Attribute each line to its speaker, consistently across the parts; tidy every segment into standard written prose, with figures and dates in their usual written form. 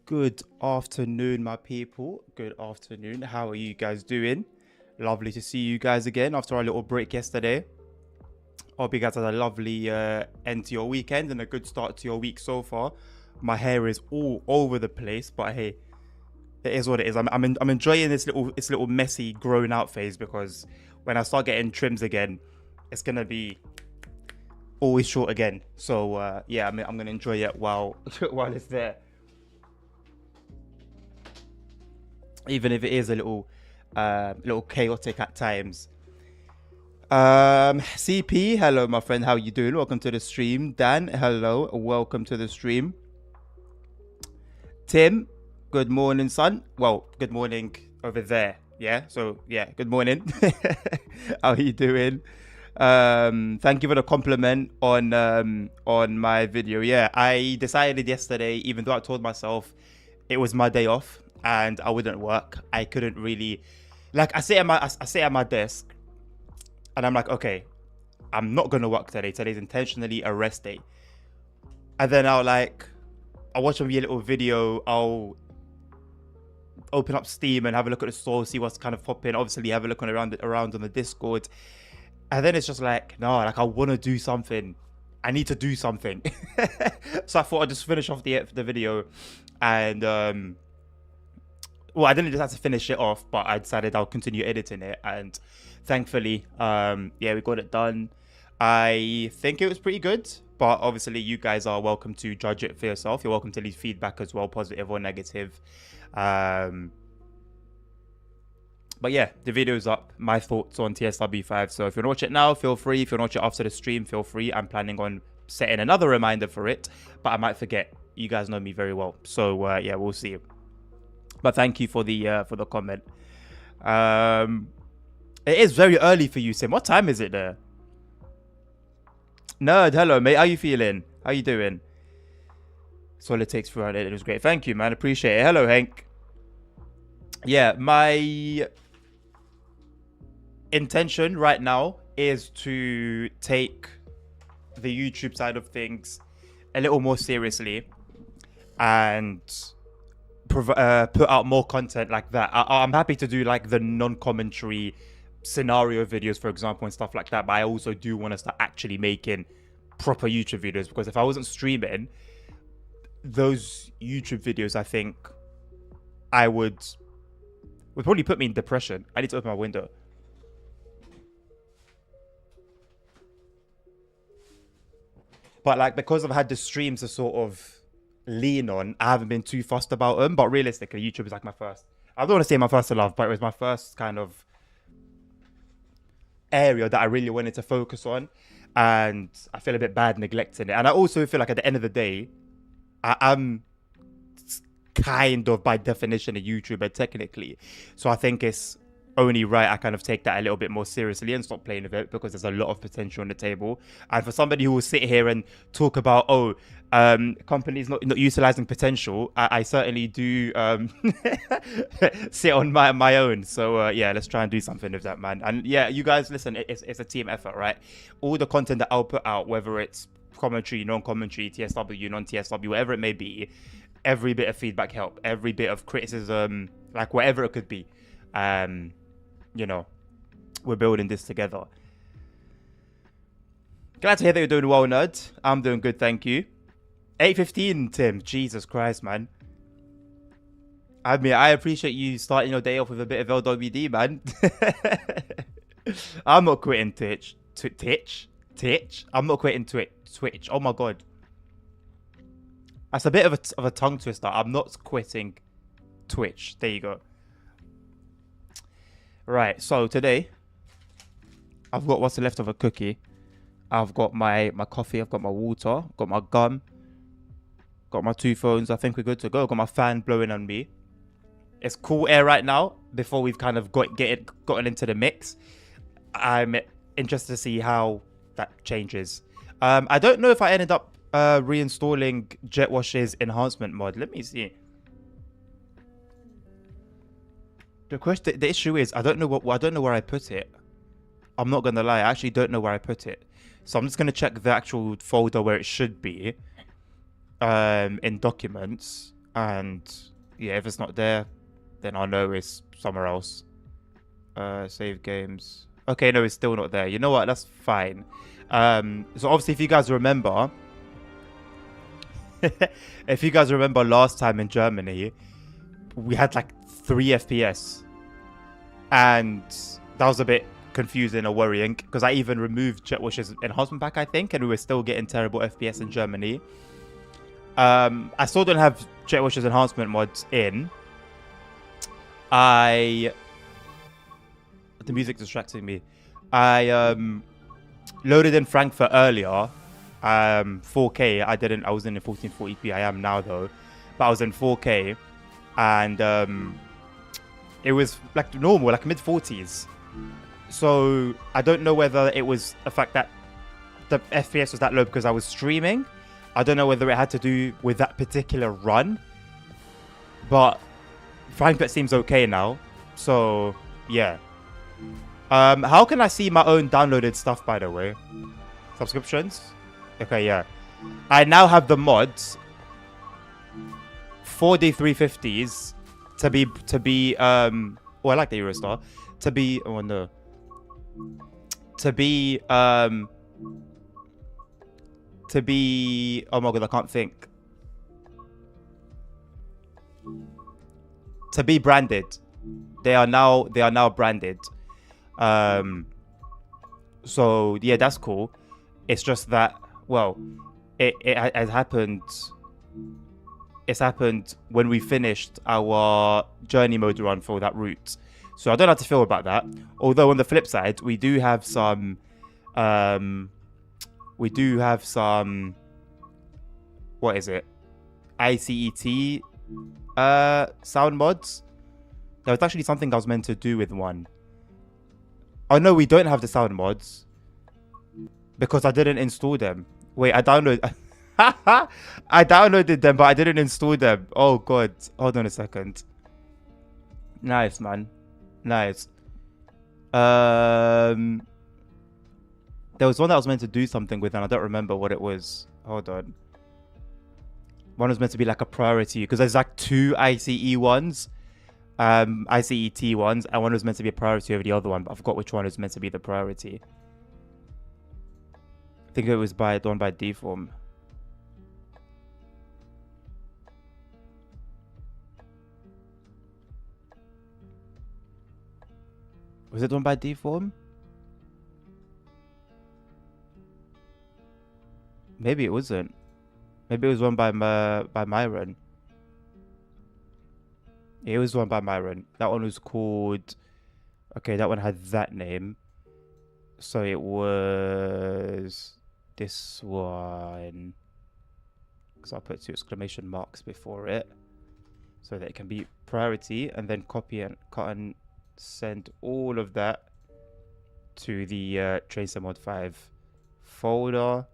Speaker 1: Good afternoon, my people. Good afternoon. How are you guys doing? Lovely to see you guys again after our little break yesterday. Hope you guys had a lovely end to your weekend and a good start to your week so far. My hair is all over the place, but hey, it is what it is. I'm enjoying this little messy grown out phase, because when I start getting trims again, it's gonna be always short again. So yeah, I'm gonna enjoy it while while it's there. Even if it is a little chaotic at times. CP, hello my friend, how you doing? Welcome to the stream. Dan, hello, welcome to the stream. Tim, good morning, son. Well, good morning over there. Yeah, so yeah, good morning. How are you doing? Thank you for the compliment on my video. Yeah, I decided yesterday, even though I told myself it was my day off and I wouldn't work, I couldn't really, like, I sit at my desk and I'm like, okay, I'm not gonna work today. Today's intentionally a rest day. And then I'll watch a little video. I'll open up Steam and have a look at the store, see what's kind of popping. Obviously, have a look around on the Discord. And then it's just like, no, like I want to do something. I need to do something. So I thought I'd just finish off the video, and well, I didn't just have to finish it off, but I decided I'll continue editing it, and thankfully, yeah, we got it done. I think it was pretty good, but obviously you guys are welcome to judge it for yourself. You're welcome to leave feedback as well, positive or negative. But yeah, the video's up. My thoughts on TSW5. So if you want to watch it now, feel free. If you want to watch it after the stream, feel free. I'm planning on setting another reminder for it, but I might forget. You guys know me very well, so yeah, we'll see. But thank you for the comment. It is very early for you, Sim. What time is it there? Nerd, hello, mate. How you feeling? How you doing? That's all it takes for it. It was great. Thank you, man. Appreciate it. Hello, Hank. Yeah, my intention right now is to take the YouTube side of things a little more seriously and put out more content like that. I'm happy to do like the non-commentary scenario videos, for example, and stuff like that, but I also do want to start actually making proper YouTube videos, because if I wasn't streaming those YouTube videos, I think I would probably put me in depression. I need to open my window. But like, because I've had the streams to sort of lean on, I haven't been too fussed about them. But realistically, YouTube is like my first, I don't want to say my first love, but it was my first kind of area that I really wanted to focus on. And I feel a bit bad neglecting it. And I also feel like at the end of the day, I'm kind of by definition a YouTuber technically. So I think it's only right I kind of take that a little bit more seriously and stop playing with it, because there's a lot of potential on the table. And for somebody who will sit here and talk about, companies not utilizing potential, I certainly do sit on my own. So yeah, let's try and do something with that, man. And yeah, you guys, listen, it's a team effort, right? All the content that I'll put out, whether it's commentary, non-commentary, TSW, non-TSW, whatever it may be, every bit of feedback help, every bit of criticism, like whatever it could be. You know, we're building this together. Glad to hear that you're doing well, nerd. I'm doing good, thank you. 8:15, Tim. Jesus Christ, man. I mean, I appreciate you starting your day off with a bit of LWD, man. I'm not quitting Twitch. Twitch? I'm not quitting Twitch. Oh my god. That's a bit of a tongue twister. I'm not quitting Twitch. There you go. Right, so today I've got what's left of a cookie. I've got my coffee, I've got my water, got my gum, got my 2 phones. I think we're good to go. Got my fan blowing on me. It's cool air right now before we've kind of gotten into the mix. I'm interested to see how that changes. I don't know if I ended up reinstalling JetWash's enhancement mod. Let me see. The issue is I don't know where I put it. I'm not gonna lie, I actually don't know where I put it. So I'm just gonna check the actual folder where it should be. In documents. And yeah, if it's not there, then I'll know it's somewhere else. Save games. Okay, no, it's still not there. You know what? That's fine. So obviously, if you guys remember, if you guys remember last time in Germany, we had like 3 FPS, and that was a bit confusing or worrying because I even removed JetWash's enhancement pack, I think, and we were still getting terrible FPS in Germany. I still don't have JetWash's enhancement mods in. The music's distracting me. I loaded in Frankfurt earlier. 4K. I wasn't in 1440p. I am now though, but I was in 4K, and it was like normal, like mid 40s. So I don't know whether it was the fact that the FPS was that low because I was streaming. I don't know whether it had to do with that particular run, but Frankfurt seems okay now. So yeah. How can I see my own downloaded stuff, by the way? Subscriptions? Okay, yeah. I now have the mods 4D350s to be oh, I like the Eurostar. To be oh no. To be oh my god, I can't think. To be branded. They are now branded. So yeah, that's cool. It's just that, well, it has happened. It's happened when we finished our journey mode run for that route. So I don't know how to feel about that. Although on the flip side, we do have some what is it? ICET sound mods. There was actually something I was meant to do with one. Oh no, we don't have the sound mods because I didn't install them. Wait, I downloaded them, but I didn't install them. Oh god, hold on a second. Nice, man. Nice. There was one that I was meant to do something with, and I don't remember what it was. Hold on. One was meant to be like a priority because there's like 2 ICE ones. ICET ones, and one was meant to be a priority over the other one, but I forgot which one was meant to be the priority. I think it was the one by deform. Was it done by deform? Maybe it wasn't. Maybe it was one by Myron. It was one by Myron. That one was called... Okay, that one had that name. So it was... this one. Because I'll put 2 exclamation marks before it. So that it can be priority. And then copy and cut and send all of that to the Tracer Mod 5 folder.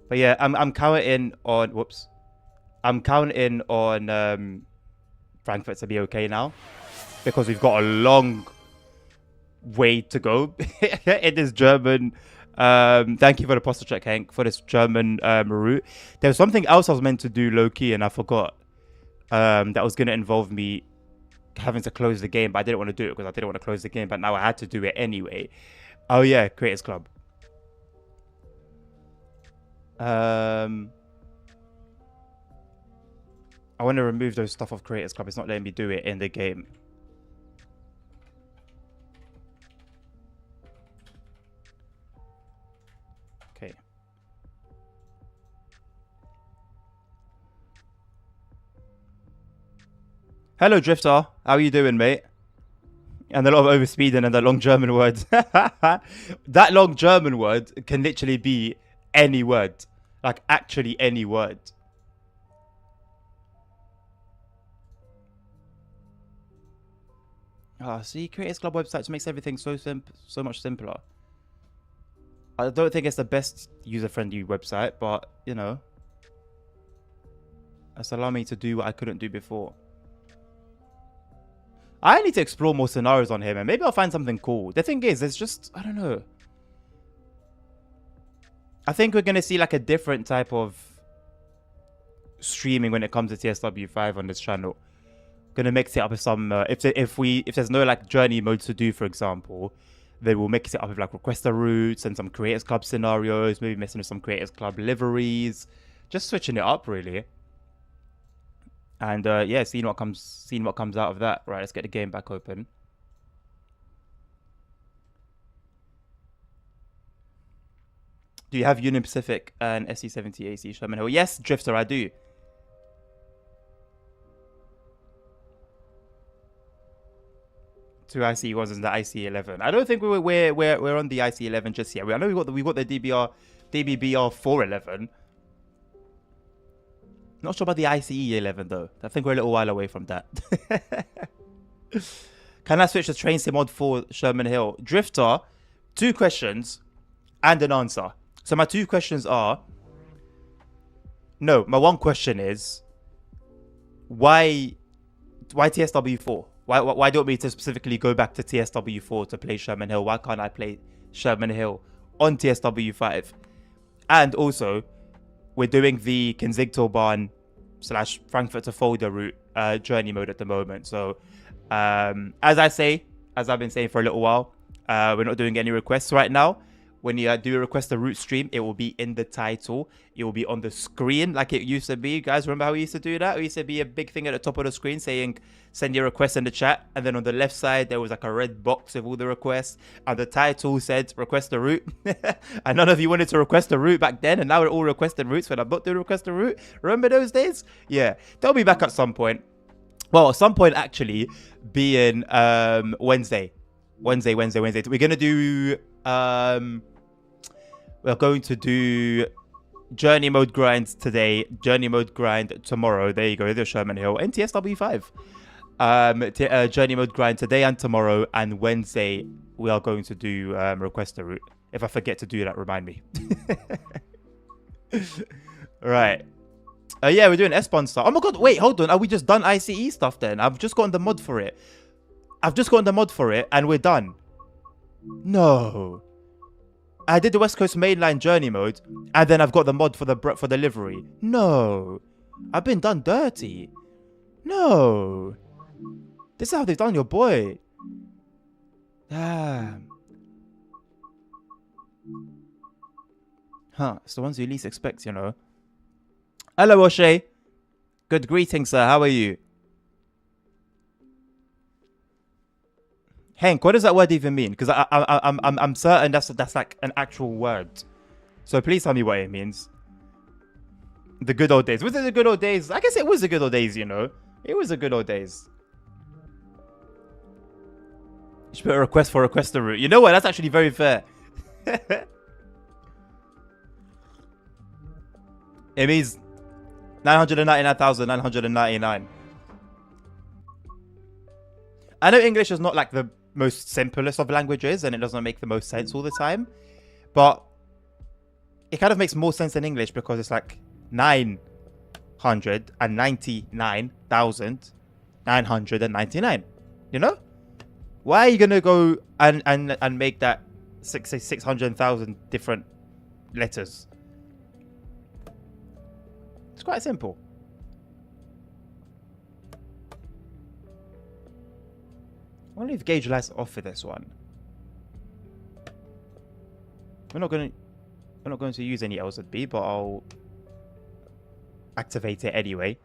Speaker 1: But yeah, I'm counting on I'm counting on Frankfurt to be okay now because we've got a long way to go in this German. Thank you for the postal check, Hank, for this German route. There was something else I was meant to do low key and I forgot. That was gonna involve me having to close the game, but I didn't want to do it because I didn't want to close the game. But now I had to do it anyway. Oh yeah, Creators Club. I want to remove those stuff off Creators Club. It's not letting me do it in the game. Okay. Hello, Drifter. How are you doing, mate? And a lot of overspeeding and the long German words. That long German word can literally be any word. Like, actually any word. Ah, see, Creators Club websites makes everything so much simpler. I don't think it's the best user-friendly website, but, you know, that's allowing me to do what I couldn't do before. I need to explore more scenarios on him, and maybe I'll find something cool. The thing is, there's just, I don't know. I think we're gonna see like a different type of streaming when it comes to TSW5 on this channel. Gonna mix it up with some if there's no like journey modes to do, for example, then we'll mix it up with like requester routes and some creators club scenarios, maybe messing with some creators club liveries, just switching it up really. And yeah, seeing what comes out of that. Right, let's get the game back open. Do you have Union Pacific and SC70 AC Sherman Hill? Yes, Drifter, I do. Two IC1s and the IC11. I don't think we're on the IC11 just yet. I know we got the DBBR 411. Not sure about the ICE11 though. I think we're a little while away from that. Can I switch the train sim mod for Sherman Hill? Drifter, 2 questions and an answer. So my 2 questions are... No, my 1 question is... Why TSW4? Why don't we to specifically go back to TSW4 to play Sherman Hill? Why can't I play Sherman Hill on TSW5? And also, we're doing the Kinzigtalbahn / Frankfurt to Fulda route journey mode at the moment. So, as I've been saying for a little while, we're not doing any requests right now. When you do request a route stream, it will be in the title. It will be on the screen like it used to be. You guys remember how we used to do that? It used to be a big thing at the top of the screen saying, send your request in the chat. And then on the left side, there was like a red box with all the requests. And the title said, request a route. And none of you wanted to request a route back then. And now we're all requesting routes when I'm not doing request a route. Remember those days? Yeah, they'll be back at some point. Well, at some point actually being Wednesday. Wednesday. We're going to do... we're going to do journey mode grind today, journey mode grind tomorrow. There you go, there's Sherman Hill and TSW5. Journey mode grind today and tomorrow, and Wednesday we are going to do request a route. If I forget to do that, remind me. Right. Yeah, we're doing S-Bond stuff. Oh my god, wait, hold on. Are we just done ICE stuff then? I've just gotten the mod for it. And we're done. No. I did the West Coast Mainline journey mode, and then I've got the mod for the livery. No. I've been done dirty. No. This is how they've done your boy. Damn. Huh, it's the ones you least expect, you know. Hello, O'Shea. Good greetings, sir. How are you? Hank, what does that word even mean? Because I'm certain that's like an actual word. So please tell me what it means. The good old days. Was it the good old days? I guess it was the good old days, you know. It was the good old days. You should put a request for requester route. You know what? That's actually very fair. It means 999,999. I know English is not like the most simplest of languages and it doesn't make the most sense all the time, but it kind of makes more sense in English because it's like 999,999, you know? Why are you gonna go and make that 600,000 different letters? It's quite simple. I'm gonna leave gauge lights off for this one. We're not going to use any LZB, but I'll activate it anyway.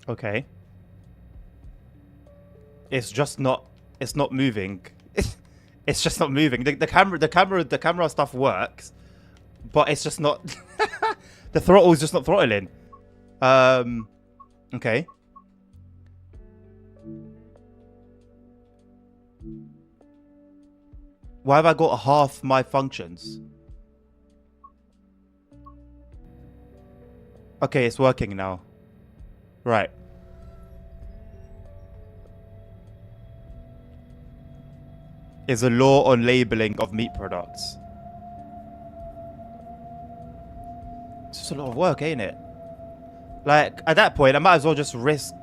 Speaker 1: Okay. It's not moving. It's just not moving. The camera stuff works, but it's just not. The throttle is just not throttling. Okay. Why have I got half my functions? Okay, it's working now. Right. is a law on labeling of meat products. It's just a lot of work, ain't it? Like, at that point, I might as well just risk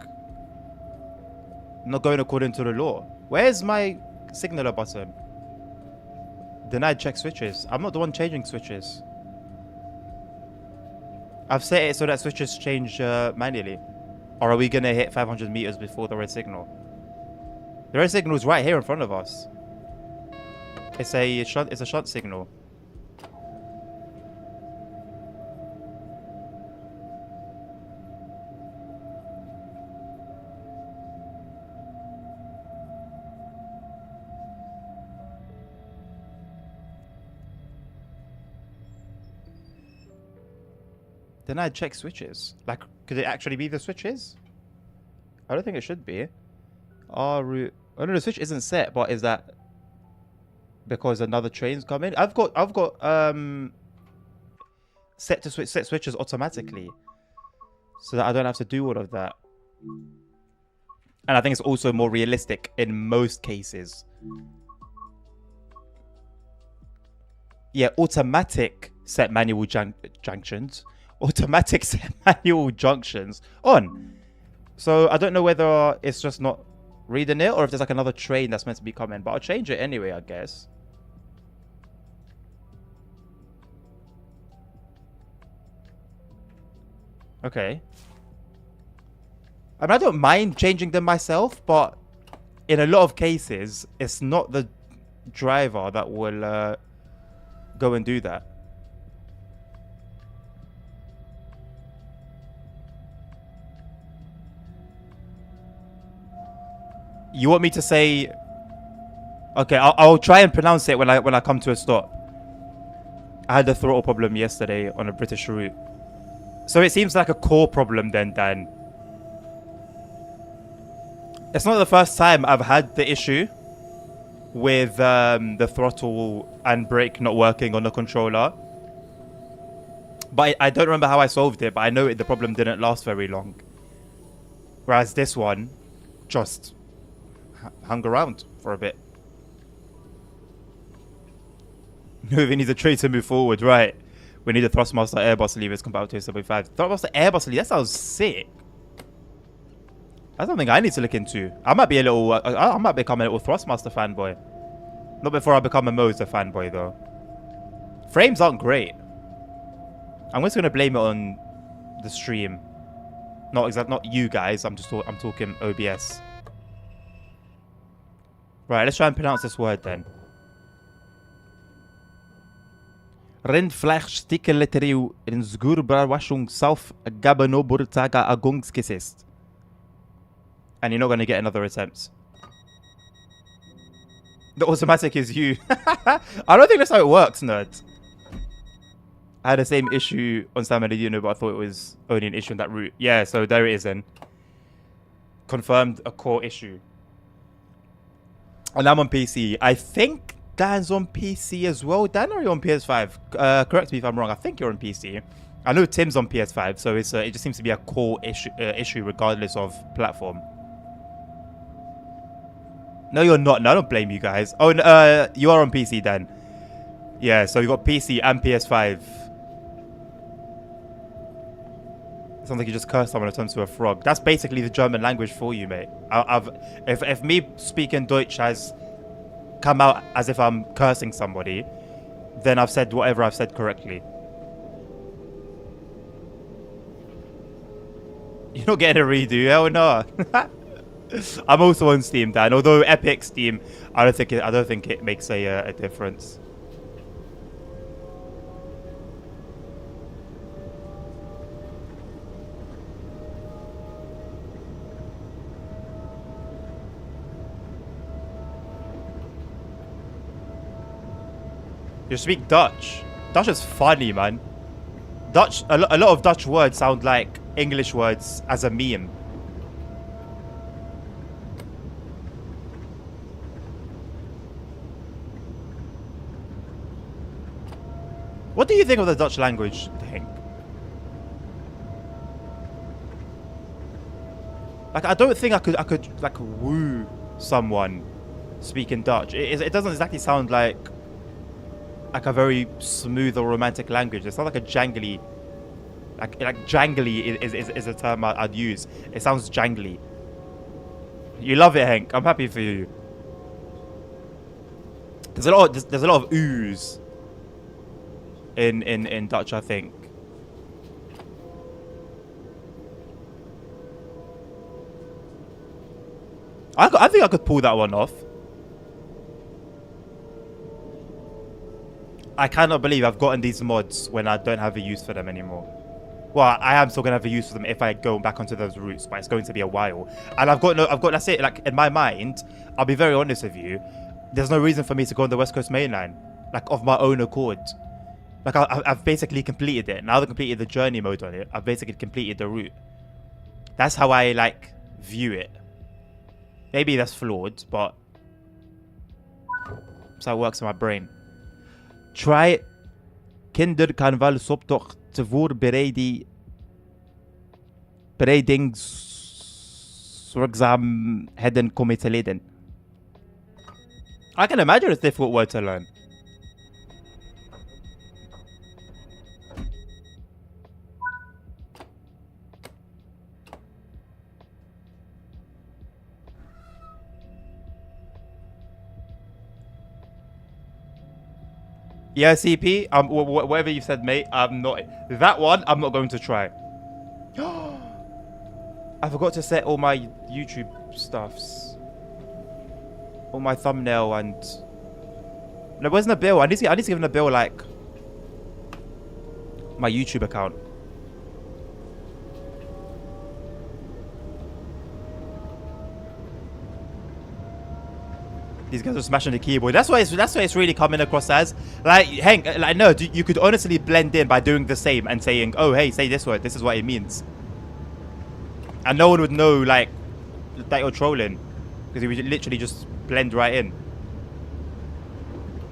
Speaker 1: not going according to the law. Where's my signaler button? Denied check switches. I'm not the one changing switches. I've set it so that switches change manually. Or are we going to hit 500 meters before the red signal? The red signal is right here in front of us. It's a shunt signal. Then I'd check switches. Like, could it actually be the switches? I don't think it should be. Oh no, the switch isn't set, but is that because another train's coming? I've got set switches automatically, so that I don't have to do all of that. And I think it's also more realistic in most cases. Yeah, automatic set manual junctions. Automatic set manual junctions on. So I don't know whether it's just not reading it or if there's like another train that's meant to be coming, but I'll change it anyway, I guess. Okay. I mean, I don't mind changing them myself, but in a lot of cases, it's not the driver that will go and do that. You want me to say? Okay, I'll try and pronounce it when I come to a stop. I had a throttle problem yesterday on a British route, so it seems like a core problem then, Dan. It's not the first time I've had the issue with the throttle and brake not working on the controller. But I don't remember how I solved it, but I know the problem didn't last very long. Whereas this one just hung around for a bit. We need a trade to move forward, right? We need a Thrustmaster Airbus levers compatible to 75. Thrustmaster Airbus lever, that sounds sick. That's something I need to look into. I might be a little, I might become a little Thrustmaster fanboy. Not before I become a Moser fanboy though. Frames aren't great. I'm just gonna blame it on the stream. Not you guys. I'm talking OBS. Right, let's try and pronounce this word then. Rindfleischstickeletteriu in Zgurbarwaschung South Gabanoburtaga Agungskissist. And you're not going to get another attempt. The automatic is you. I don't think that's how it works, nerd. I had the same issue on San Bernardino, but I thought it was only an issue on that route. Yeah, so there it is then. Confirmed a core issue. And I'm on PC. I think Dan's on PC as well. Dan, are you on PS5? Correct me if I'm wrong. I think you're on PC. I know Tim's on PS5, so it's it just seems to be a core issue regardless of platform. No, you're not. No, I don't blame you guys. Oh, you are on PC, Dan. Yeah, so you got PC and PS5. Sounds like you just cursed someone and turned to a frog. That's basically the German language for you, mate. If me speaking Deutsch has come out as if I'm cursing somebody, then I've said whatever I've said correctly. You're not getting a redo, hell no. I'm also on Steam, Dan. Although Epic Steam, I don't think it makes a difference. You speak Dutch. Dutch is funny, man. Dutch. A lot of Dutch words sound like English words as a meme. What do you think of the Dutch language thing? Like, I don't think I could like woo someone speaking Dutch. It doesn't exactly sound like a very smooth or romantic language. It sounds like a jangly, like jangly is a term I'd use. It sounds jangly. You love it, Henk. I'm happy for you. There's a lot of oohs in Dutch, I think. I think I could pull that one off. I cannot believe I've gotten these mods when I don't have a use for them anymore. Well, I am still gonna have a use for them if I go back onto those routes, but it's going to be a while. And I've got that's it. Like in my mind, I'll be very honest with you. There's no reason for me to go on the West Coast main line, like of my own accord. Like I've basically completed it. Now that I've completed the journey mode on it, I've basically completed the route. That's how I like view it. Maybe that's flawed, but that's how it works in my brain. Try kinderkarnevalsoptocht bereidingswerkzaamheden komen te leiden. I can imagine it's a difficult word to learn. Yeah, CP. Whatever you said, mate. I'm not. That one, I'm not going to try. I forgot to set all my YouTube stuffs, all my thumbnail and. No, where's Nabil? I need to give Nabil like my YouTube account. These guys are smashing the keyboard. That's why it's really coming across as like, Hank. Like, no, you could honestly blend in by doing the same and saying, "Oh, hey, say this word. This is what it means," and no one would know like that you're trolling because you would literally just blend right in.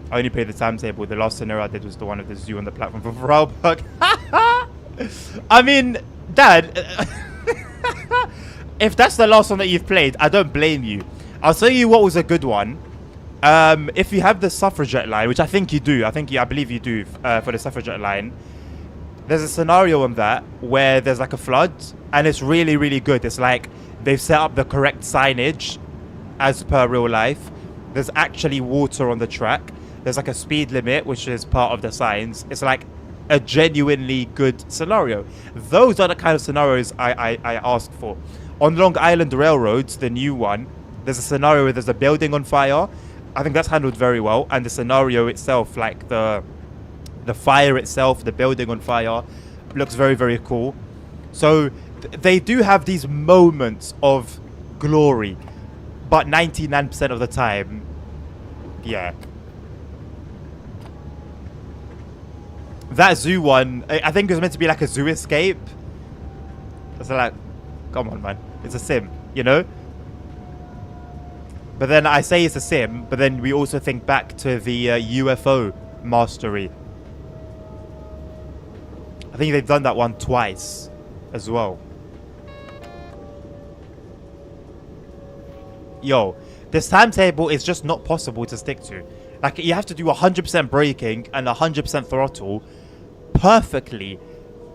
Speaker 1: I only played the timetable. The last scenario I did was the one of the zoo on the platform for Vorarlberg. I mean, Dad, if that's the last one that you've played, I don't blame you. I'll tell you what was a good one. If you have the suffragette line, which I think you do, I believe you do for the suffragette line, there's a scenario on that where there's like a flood and it's really, really good. It's like they've set up the correct signage as per real life. There's actually water on the track. There's like a speed limit, which is part of the signs. It's like a genuinely good scenario. Those are the kind of scenarios I asked for. On Long Island Railroads, the new one, there's a scenario where there's a building on fire. I think that's handled very well. And the scenario itself, like the fire itself, the building on fire, looks very, very cool. So they do have these moments of glory. But 99% of the time, yeah. That zoo one, I think it was meant to be like a zoo escape. It's like, come on, man. It's a sim, you know? But then I say it's a sim, but then we also think back to the UFO mastery. I think they've done that one twice as well. Yo, this timetable is just not possible to stick to. Like, you have to do 100% braking and 100% throttle perfectly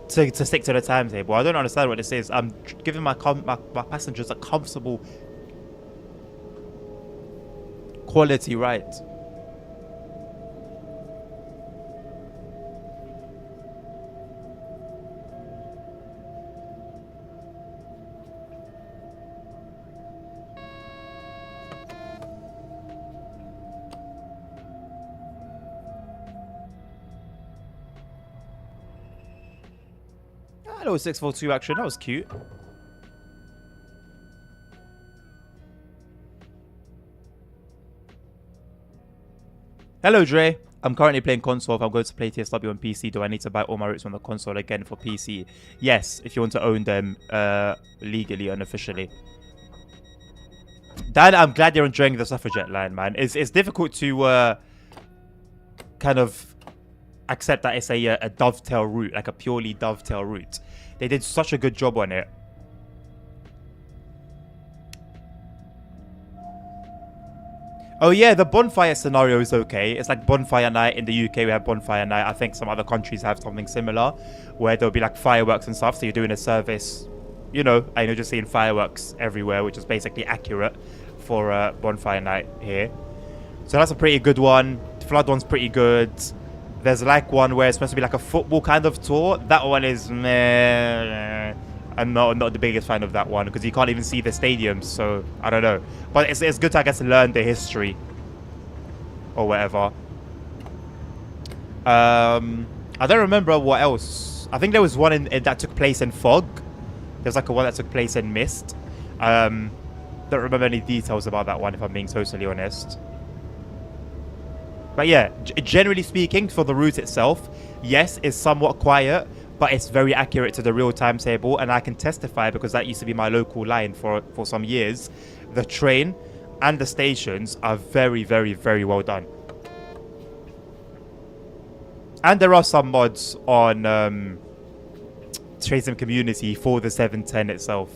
Speaker 1: to stick to the timetable. I don't understand what this is. I'm giving my passengers a comfortable quality ride. Hello, 642 action. That was cute. Hello, Dre. I'm currently playing console. If I'm going to play TSW on PC, do I need to buy all my routes on the console again for PC? Yes, if you want to own them legally and officially. Dad, I'm glad you're enjoying the suffragette line, man. It's difficult to kind of accept that it's a dovetail route, like a purely dovetail route. They did such a good job on it. Oh yeah, the bonfire scenario is okay. It's like bonfire night. In the UK, we have bonfire night. I think some other countries have something similar, where there'll be like fireworks and stuff. So you're doing a service, you know, and you're just seeing fireworks everywhere, which is basically accurate for bonfire night here. So that's a pretty good one. The flood one's pretty good. There's like one where it's supposed to be like a football kind of tour. That one is meh. I'm not the biggest fan of that one because you can't even see the stadiums, so I don't know. But it's good to, I guess, learn the history or whatever. I don't remember what else. I think there was one that took place in fog. There's like a one that took place in mist. Don't remember any details about that one, if I'm being totally honest. But yeah, generally speaking, for the route itself, yes, it's somewhat quiet, but it's very accurate to the real timetable, and I can testify because that used to be my local line for some years. The train and the stations are very, very, very well done. And there are some mods on Train Sim Community for the 710 itself.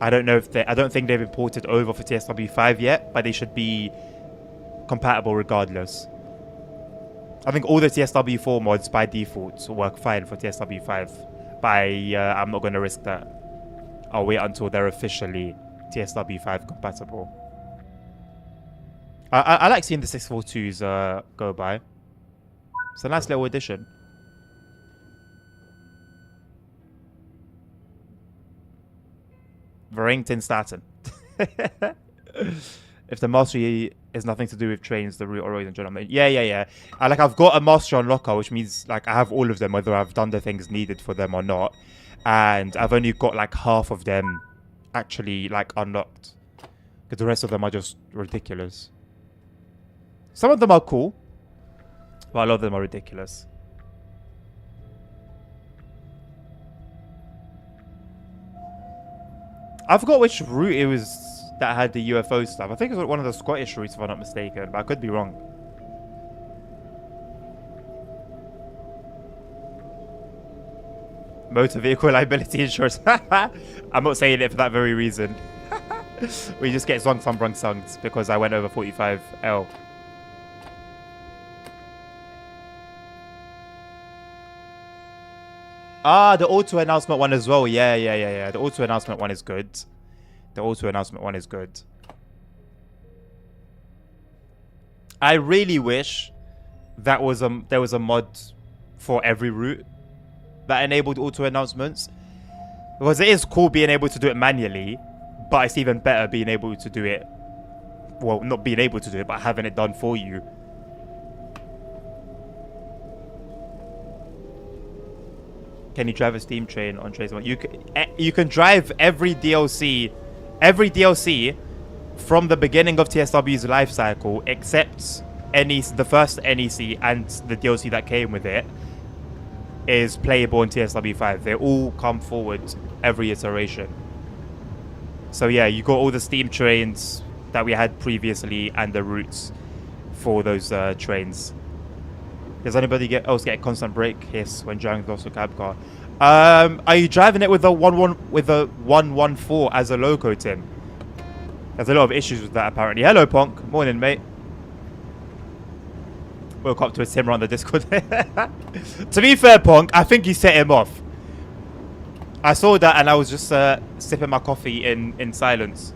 Speaker 1: I don't think they've imported over for TSW5 yet, but they should be compatible regardless. I think all the TSW4 mods by default work fine for TSW5, but I'm not going to risk that. I'll wait until they're officially TSW5 compatible. I like seeing the 642s go by. It's a nice little addition. Verrington Staten. If the mastery is nothing to do with trains, the route or roads in general. Yeah. I've got a mastery unlocker, which means like I have all of them, whether I've done the things needed for them or not. And I've only got like half of them actually like unlocked, because the rest of them are just ridiculous. Some of them are cool, but a lot of them are ridiculous. I forgot which route it was that had the UFO stuff. I think it was one of the Scottish routes, if I'm not mistaken, but I could be wrong. Motor vehicle liability insurance. I'm not saying it for that very reason. We just get songs because I went over 45L. Ah, the auto announcement one as well. Yeah. The auto announcement one is good. I really wish that there was a mod for every route that enabled auto announcements, because it is cool being able to do it manually, but it's even better being able to do it, well, not being able to do it, but having it done for you. Can you drive a steam train on Trace? You can drive every DLC from the beginning of TSW's life cycle, except the first NEC and the DLC that came with it is playable in TSW5. They all come forward every iteration. So yeah, you got all the steam trains that we had previously and the routes for those trains. Does anybody else get a constant brake hiss when driving the cab car? Are you driving it with a 114 as a loco, Tim? There's a lot of issues with that apparently. Hello, Ponk. Morning, mate. Woke up to a Simmer on the Discord. To be fair, Ponk, I think you set him off. I saw that and I was just sipping my coffee in silence.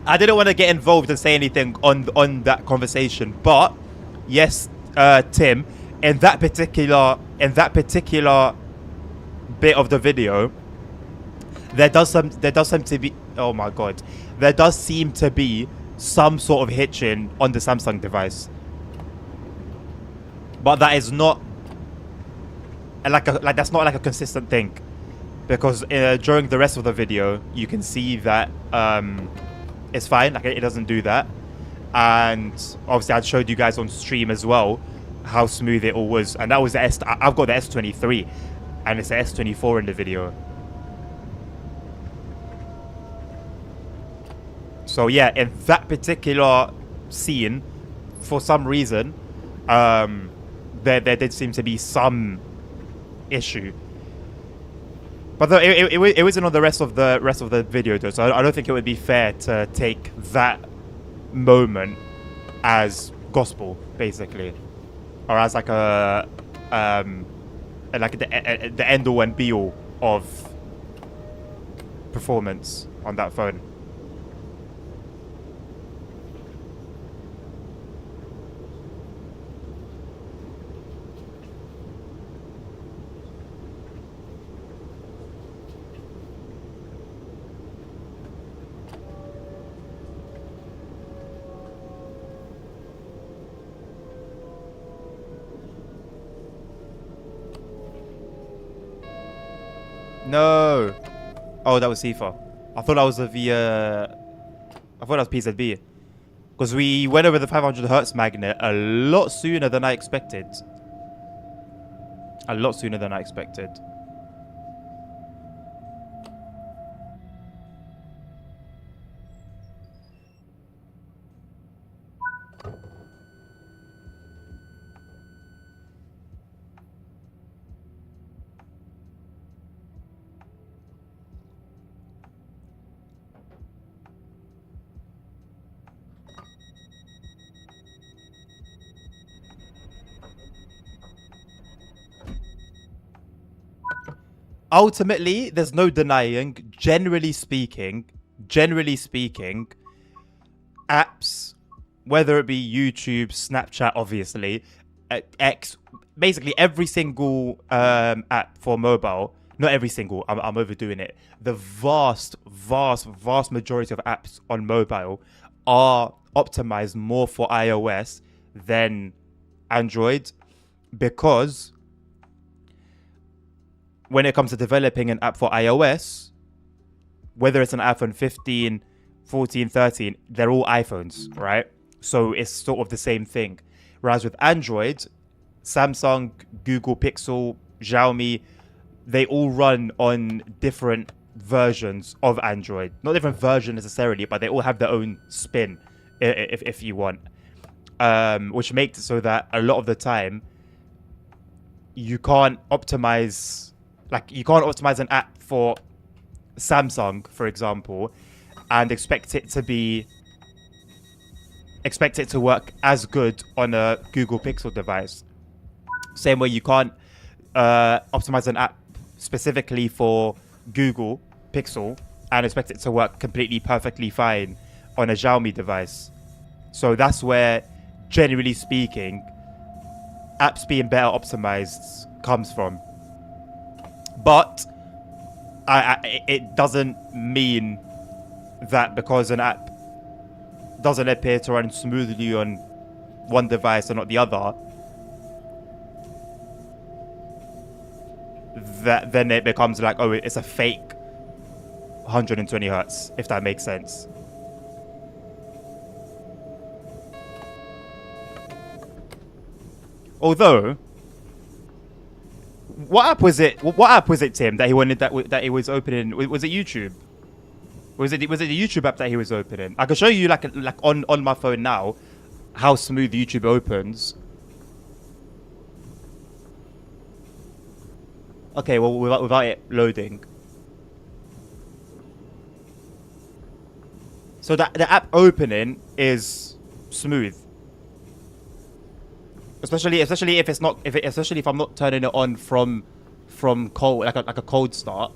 Speaker 1: I didn't want to get involved and say anything on that conversation, but yes, Tim, in that particular bit of the video, there does seem to be, oh my god, there does seem to be some sort of hitching on the Samsung device, but that is not that's not like a consistent thing, because during the rest of the video you can see that it's fine, like it doesn't do that. And obviously I showed you guys on stream as well how smooth it all was, and that was the I've got the S23 and it's the S24 in the video. So yeah, in that particular scene, for some reason, there did seem to be some issue. But it wasn't on the rest of the video though, so I don't think it would be fair to take that moment as gospel, basically, or as like like the end all and be all of performance on that phone. No. Oh, that was CIFA. I thought that was I thought that was PZB. Because we went over the 500 hertz magnet a lot sooner than I expected. A lot sooner than I expected. Ultimately, there's no denying, generally speaking, apps, whether it be YouTube, Snapchat, obviously, X, basically every single app for mobile, not every single, I'm overdoing it. The vast majority of apps on mobile are optimized more for iOS than Android, because when it comes to developing an app for iOS, whether it's an iPhone 15, 14, 13, they're all iPhones, right? So it's sort of the same thing. Whereas with Android, Samsung, Google Pixel, Xiaomi, they all run on different versions of Android. Not different version necessarily, but they all have their own spin, if you want. Which makes it so that a lot of the time, you can't optimize... Like, you can't optimize an app for Samsung, for example, and expect it to work as good on a Google Pixel device. Same way you can't optimize an app specifically for Google Pixel and expect it to work completely perfectly fine on a Xiaomi device. So that's where, generally speaking, apps being better optimized comes from. But it doesn't mean that because an app doesn't appear to run smoothly on one device and not the other, that then it becomes like, oh, it's a fake 120 hertz, if that makes sense. Although, what app was it? What app was it, Tim, that he wanted that he was opening? Was it YouTube? Was it the YouTube app that he was opening? I can show you like on my phone now how smooth YouTube opens. Okay, well without it loading. So the app opening is smooth. Especially if it's not especially if I'm not turning it on from cold, like a cold start.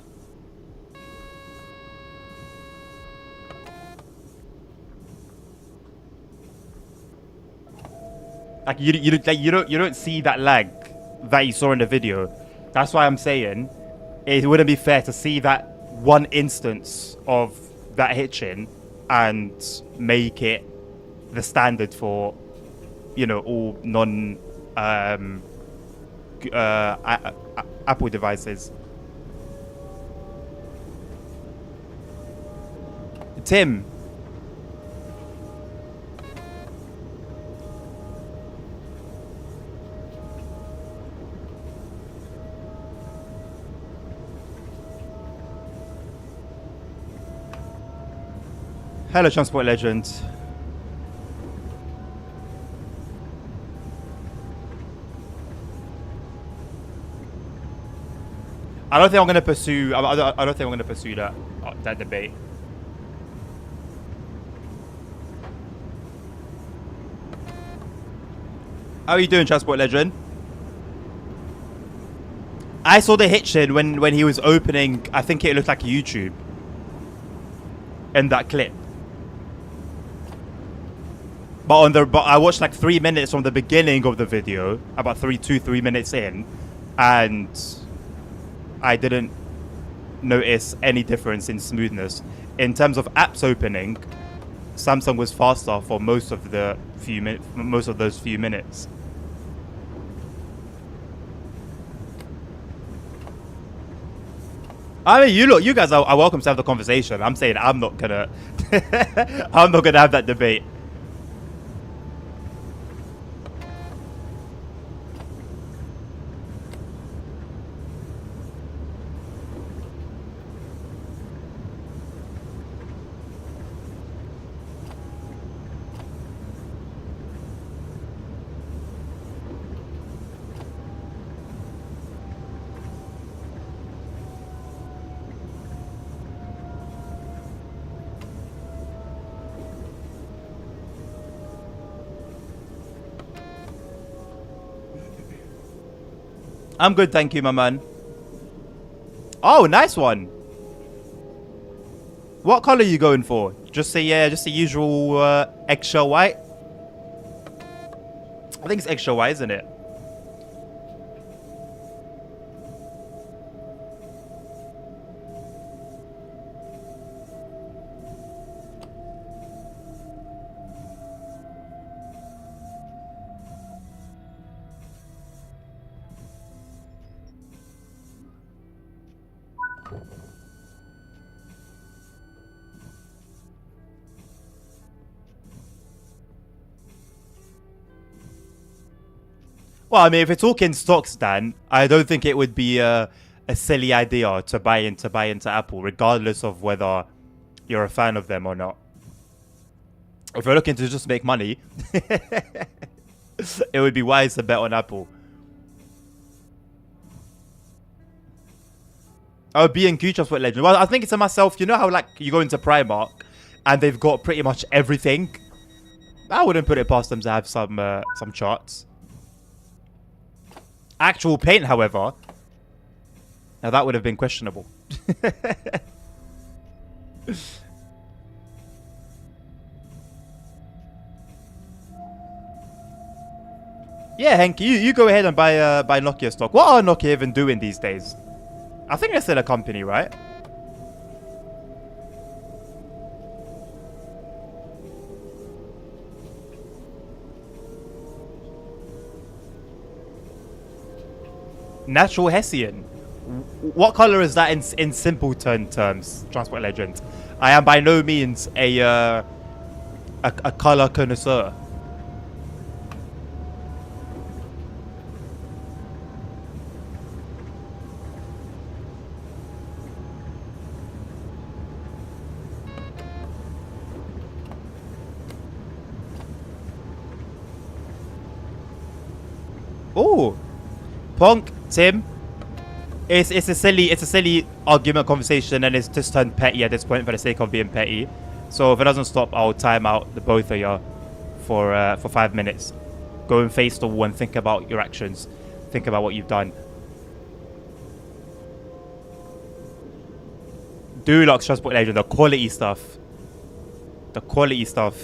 Speaker 1: Like you don't see that lag that you saw in the video. That's why I'm saying it wouldn't be fair to see that one instance of that hitching and make it the standard for, you know, all non Apple devices. Tim. Hello, Transport Legend. I don't think I'm gonna pursue. I don't think I'm gonna pursue that debate. How are you doing, Transport Legend? I saw the hitchin when he was opening. I think it looked like YouTube. In that clip. But I watched like 3 minutes from the beginning of the video, about 3 minutes in, and I didn't notice any difference in smoothness. In terms of apps opening, Samsung was faster for most of those few minutes. I mean, you guys are welcome to have the conversation. I'm saying I'm not gonna, I'm not gonna have that debate. I'm good, thank you, my man. Oh, nice one. What color are you going for? Just the usual eggshell white. I think it's eggshell white, isn't it? Well, I mean, if we're talking stocks, Dan, I don't think it would be a silly idea to buy into Apple, regardless of whether you're a fan of them or not. If you're looking to just make money, it would be wise to bet on Apple. Oh, B&Q Transport Legend. Well, I think it's to myself, you know how like you go into Primark and they've got pretty much everything. I wouldn't put it past them to have some charts. Actual paint, however, now that would have been questionable. Yeah, Henk, you go ahead and buy Nokia stock. What are Nokia even doing these days? I think they're still a company, right? Natural Hessian. What color is that in simpleton terms, Transport Legend? I am by no means a color connoisseur. Oh, Punk, Tim. It's a silly argument conversation, and it's just turned petty at this point for the sake of being petty. So if it doesn't stop, I'll time out the both of you for 5 minutes. Go and face the wall and think about your actions. Think about what you've done. Dulux Transport Legend, the quality stuff. The quality stuff.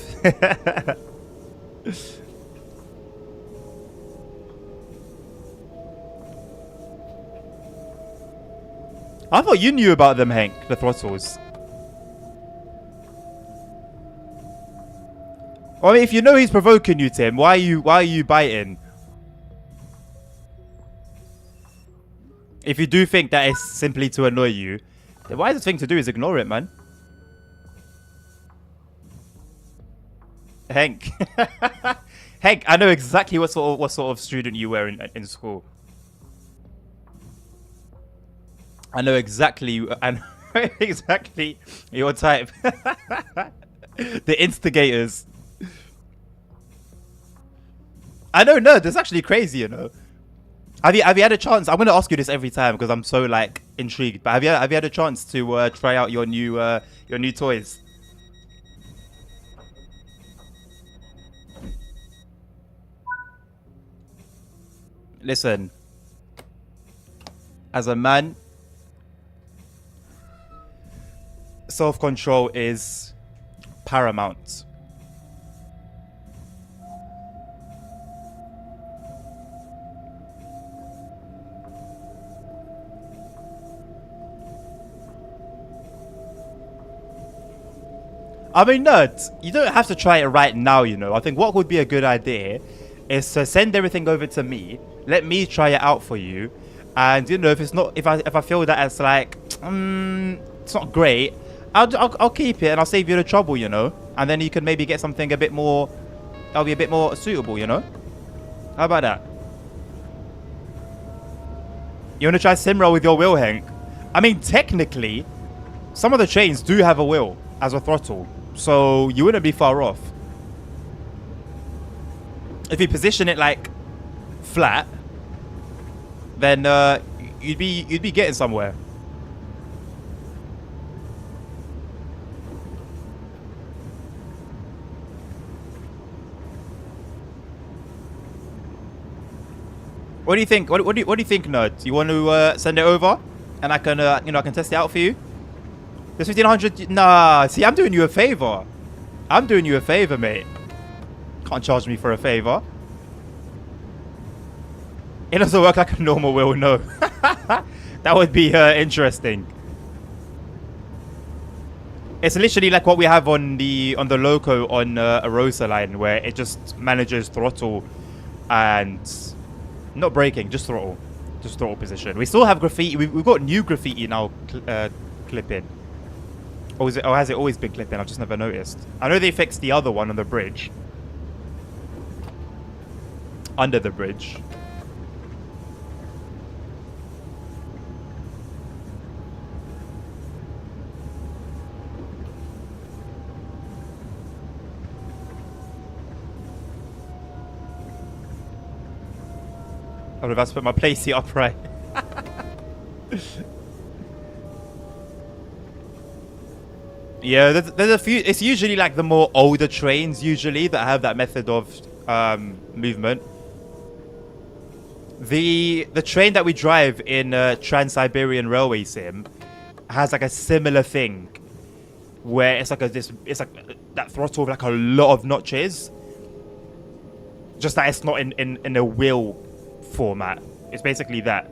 Speaker 1: I thought you knew about them, Hank, the throttles. Well, I mean, if you know he's provoking you, Tim, why are you biting? If you do think that is simply to annoy you, the wisest thing to do is ignore it, man. Hank. Hank, I know exactly what sort of student you were in school. I know exactly your type. The instigators. I know, no, that's actually crazy, you know. Have you had a chance? I'm gonna ask you this every time because I'm so like intrigued. But have you had a chance to try out your new toys? Listen, as a man, self-control is paramount. I mean, no, you don't have to try it right now, you know. I think what would be a good idea is to send everything over to me. Let me try it out for you. And, you know, if it's not, if I feel that it's like, it's not great, I'll keep it and I'll save you the trouble, you know. And then you can maybe get something a bit more, that'll be a bit more suitable, you know. How about that? You want to try Simra with your wheel, Hank? I mean, technically, some of the trains do have a wheel as a throttle. So you wouldn't be far off. If you position it like flat, then you'd be getting somewhere. What do you think? What do you think, Nerd? You want to send it over, and I can you know, I can test it out for you. This 1500. Nah, see, I'm doing you a favor. I'm doing you a favor, mate. Can't charge me for a favor. It doesn't work like a normal wheel, no. That would be interesting. It's literally like what we have on the loco on a Rosa line, where it just manages throttle and not braking, just throttle position. We still have graffiti. We've got new graffiti now clipping. Or has it always been clipping? I've just never noticed. I know they fixed the other one on the bridge. Under the bridge. I'm about to put my placey upright. Yeah, there's a few. It's usually like the more older trains usually that have that method of movement. The train that we drive in Trans-Siberian Railway Sim has like a similar thing, where it's like it's like that throttle with like a lot of notches. Just that it's not in a wheel format. It's basically that.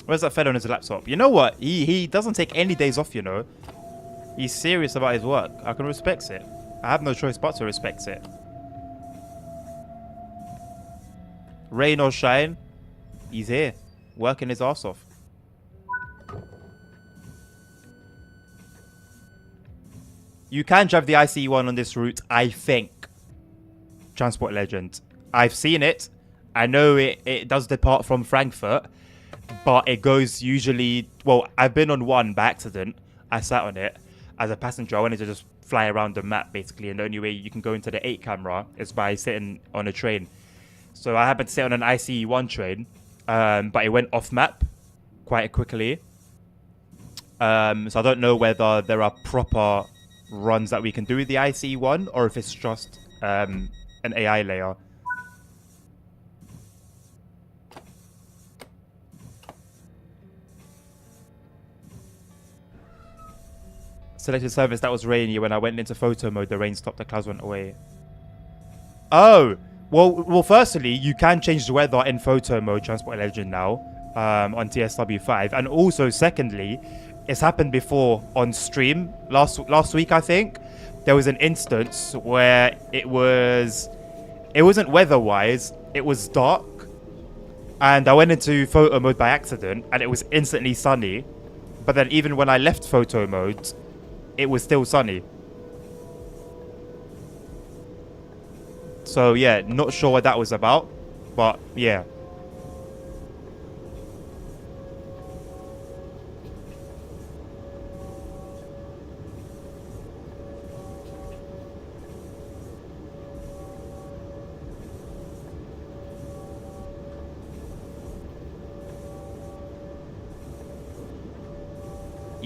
Speaker 1: Where's that fella on his laptop? You know what? He doesn't take any days off, you know. He's serious about his work. I can respect it. I have no choice but to respect it. Rain or shine, he's here. Working his ass off. You can drive the ICE1 on this route, I think. Transport Legend. I've seen it. I know it does depart from Frankfurt. But it goes usually... Well, I've been on one by accident. I sat on it as a passenger. I wanted to just fly around the map, basically. And the only way you can go into the 8 camera is by sitting on a train. So I happened to sit on an ICE1 train. But it went off map quite quickly. So I don't know whether there are proper runs that we can do with the ICE1. Or if it's just an AI layer. Selected service, that was rainy. When I went into photo mode, the rain stopped, the clouds went away. Oh, well, firstly, you can change the weather in photo mode, Transport Legend now, on TSW5. And also, secondly, it's happened before on stream. Last week, I think, there was an instance where it wasn't weather-wise, it was dark. And I went into photo mode by accident, and it was instantly sunny. But then even when I left photo mode, it was still sunny. So yeah, not sure what that was about, but yeah.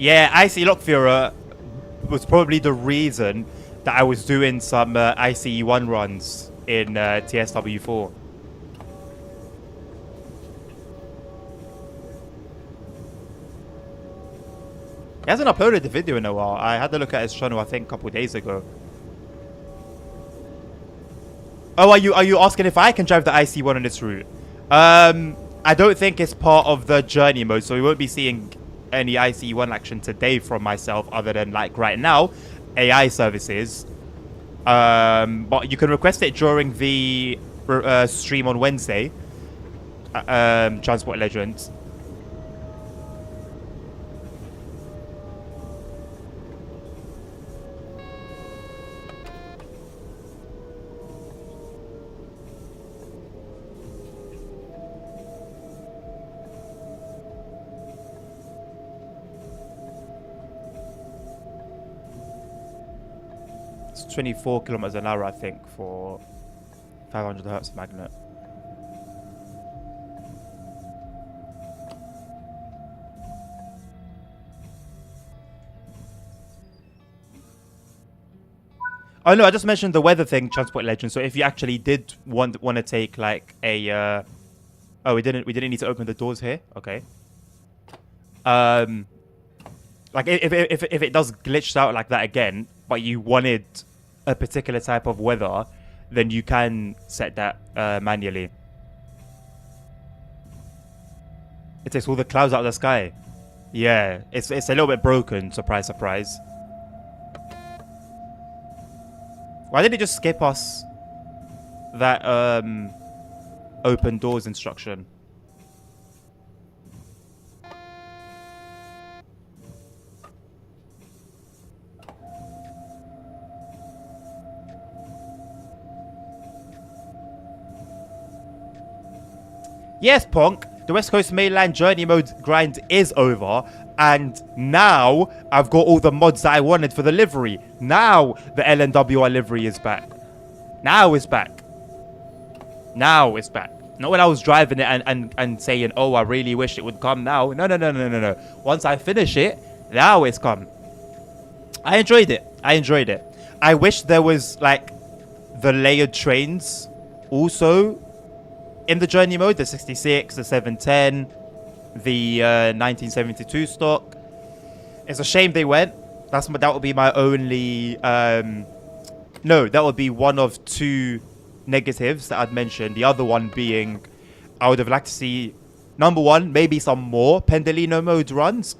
Speaker 1: Yeah, ICE Lokführer was probably the reason that I was doing some ICE1 runs in TSW4. He hasn't uploaded the video in a while. I had a look at his channel, I think, a couple of days ago. Oh, are you asking if I can drive the IC1 on this route? I don't think it's part of the journey mode, so we won't be seeing any IC1 action today from myself, other than like right now, AI services. But you can request it during the stream on Wednesday. Transport Legends. It's 24 kilometers an hour, I think, for 500 hertz magnet. Oh no, I just mentioned the weather thing, Transport Legend. So if you actually did want to take like a, oh, we didn't need to open the doors here. Okay. Like if it does glitch out like that again, but you wanted a particular type of weather, then you can set that manually. It takes all the clouds out of the sky. Yeah, it's a little bit broken. Surprise, surprise. Why did it just skip us that open doors instruction? Yes, Ponk, the West Coast Mainland Journey Mode grind is over, and now I've got all the mods that I wanted for the livery. Now the LNWR livery is back. Now it's back. Now it's back. Not when I was driving it and saying, oh, I really wish it would come now. No. Once I finish it, now it's come. I enjoyed it. I wish there was, like, the layered trains also in the journey mode, the 66, the 710, the 1972 stock. It's a shame they went. That would be my only no, that would be one of two negatives that I'd mention. The other one being I would have liked to see, number one, maybe some more Pendolino mode runs,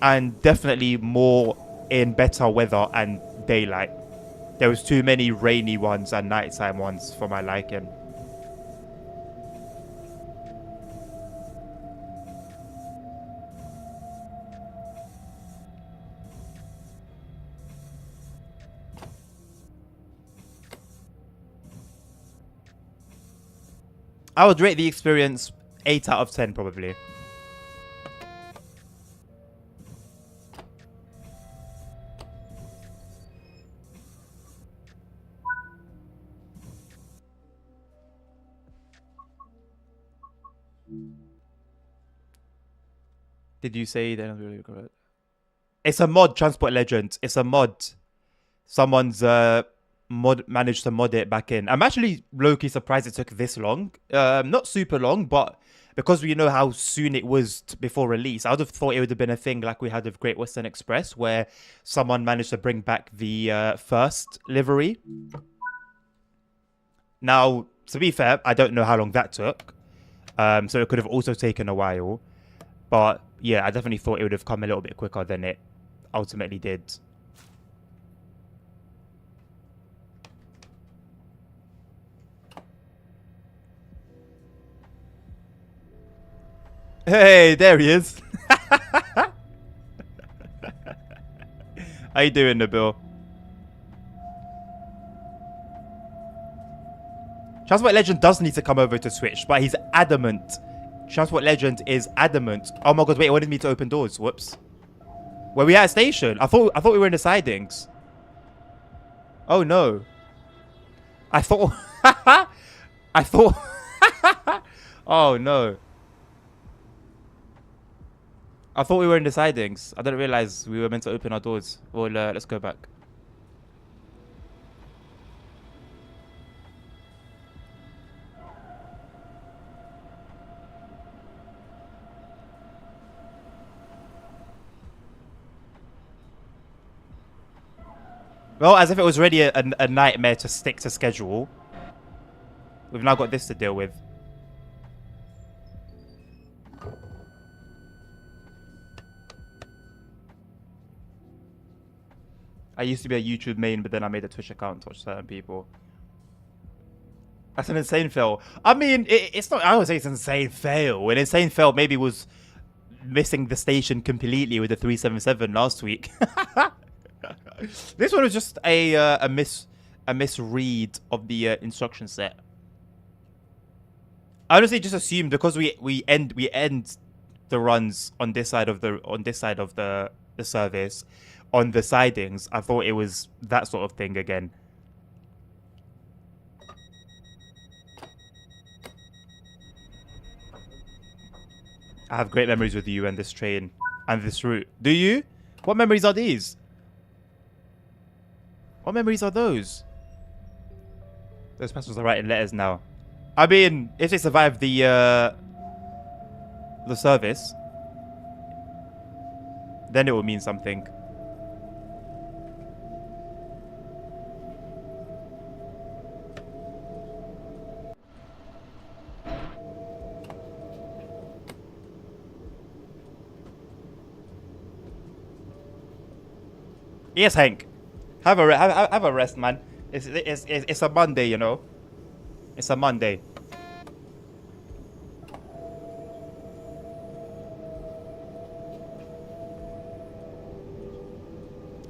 Speaker 1: and definitely more in better weather and daylight. There was too many rainy ones and nighttime ones for my liking. I would rate the experience 8 out of 10 probably. Did you say they're not really correct? It's a mod, Transport Legend. It's a mod. Someone's managed to mod it back in. I'm actually low-key surprised it took this long. Not super long, but because we know how soon it was before release, I would have thought it would have been a thing like we had with Great Western Express, where someone managed to bring back the first livery. Now, to be fair, I don't know how long that took. So it could have also taken a while. But yeah, I definitely thought it would have come a little bit quicker than it ultimately did. Hey, there he is. How you doing, Nabil? Transport Legend does need to come over to Switch, but he's adamant. Transport Legend is adamant. Oh my god, wait, it wanted me to open doors. Whoops. Were we at a station? I thought we were in the sidings. Oh no. I thought I thought oh no. I thought we were in the sidings. I didn't realize we were meant to open our doors. Well, let's go back. Well, as if it was already a nightmare to stick to schedule. We've now got this to deal with. I used to be a YouTube main, but then I made a Twitch account to watch certain people. That's an insane fail. I mean, it's not... I would say it's an insane fail. An insane fail maybe was missing the station completely with the 377 last week. This one was just a misread of the instruction set. I honestly just assumed because we end the runs on this side of the service on the sidings. I thought it was that sort of thing again. I have great memories with you and this train and this route. Do you? What memories are these? What memories are those? Those passengers are writing letters now. I mean, if they survive the service, then it will mean something. Yes, Hank. Have a rest, man. It's a Monday, you know. It's a Monday.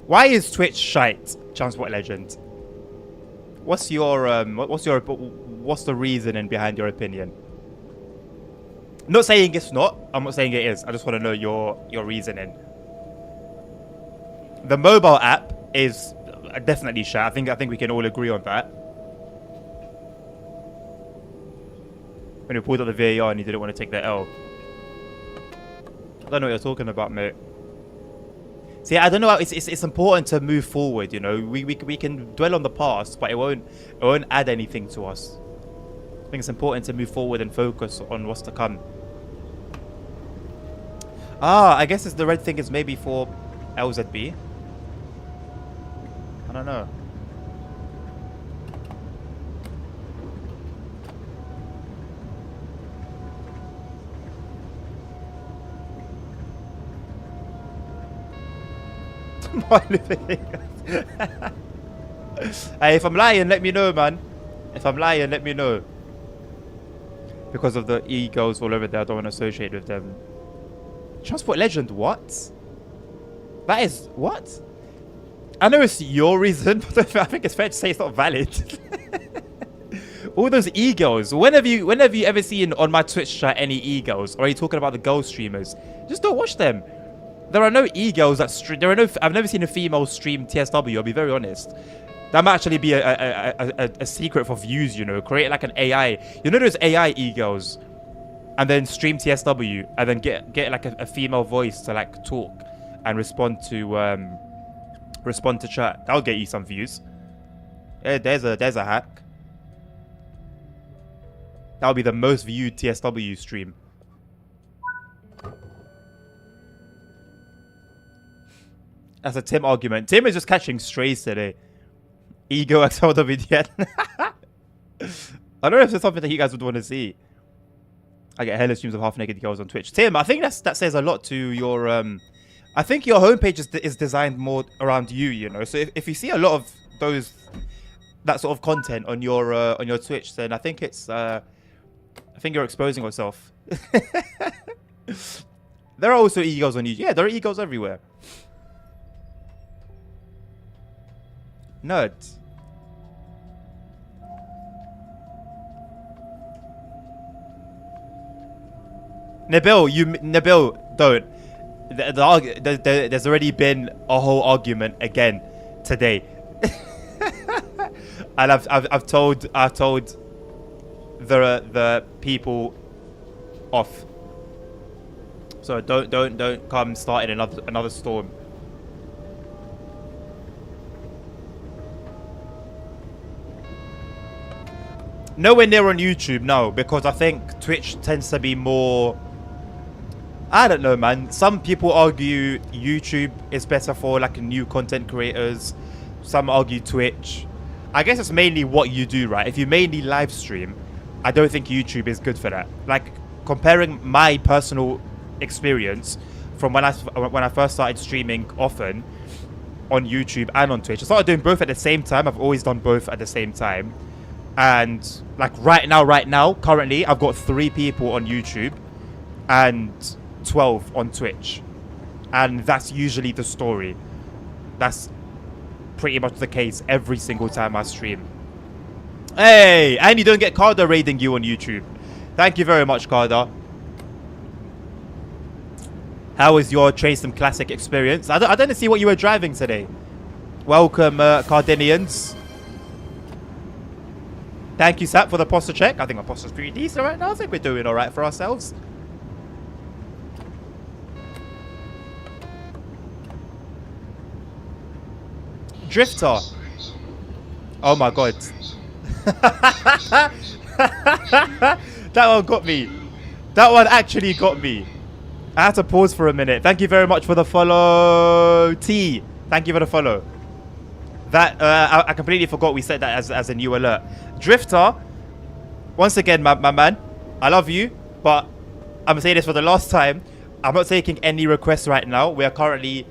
Speaker 1: Why is Twitch shite, Transport Legend? What's the reasoning behind your opinion? Not saying it's not. I'm not saying it is. I just want to know your reasoning. The mobile app is definitely shit. I think we can all agree on that. When we pulled up the VAR and he didn't want to take the L. I don't know what you're talking about, mate. See, I don't know. It's important to move forward. You know, we can dwell on the past, but it won't add anything to us. I think it's important to move forward and focus on what's to come. Ah, I guess the red thing is maybe for LZB. I don't know. Hey, if I'm lying, let me know, man. If I'm lying, let me know. Because of the egos all over there, I don't want to associate with them. Transport Legend, what? That is... what? I know it's your reason, but I think it's fair to say it's not valid. All those e-girls. When have you ever seen on my Twitch chat any e-girls? Or are you talking about the girl streamers? Just don't watch them. There are no e-girls that stream. I've never seen a female stream TSW, I'll be very honest. That might actually be a secret for views, you know. Create like an AI. You know those AI e-girls? And then stream TSW. And then get like a female voice to like talk and respond to chat. That'll get you some views. Yeah, there's a hack. That'll be the most viewed TSW stream. That's a Tim argument. Tim is just catching strays today. Ego XLWDN. I don't know if there's something that you guys would want to see. I get hella streams of half-naked girls on Twitch. Tim, I think that says a lot to your... I think your homepage is designed more around you, you know. So if you see a lot of that sort of content on your Twitch, then I think it's... I think you're exposing yourself. There are also egos on YouTube. Yeah, there are egos everywhere. Nerd. Nabil, don't. There's already been a whole argument again today, and I've told the people off. So don't come starting another storm. Nowhere near on YouTube, no, because I think Twitch tends to be more... I don't know, man. Some people argue YouTube is better for like new content creators. Some argue Twitch. I guess it's mainly what you do, right? If you mainly live stream, I don't think YouTube is good for that. Like, comparing my personal experience from when I first started streaming often on YouTube and on Twitch. I started doing both at the same time. I've always done both at the same time. And like right now, currently, I've got 3 people on YouTube and 12 on Twitch. And that's usually the story. That's pretty much the case every single time I stream. Hey, and you don't get Carda raiding you on YouTube. Thank you very much, Carda. How was your Trace Classic experience? I didn't see what you were driving today. Welcome, Cardinians. Thank you, Sap, for the posture check. I think our posture's pretty decent right now. I think we're doing all right for ourselves. Drifter. Oh my god. That one got me. That one actually got me. I had to pause for a minute. Thank you very much for the follow. T. Thank you for the follow. That I completely forgot we said that as a new alert. Drifter. Once again, my man. I love you, but I'm saying this for the last time. I'm not taking any requests right now. We are currently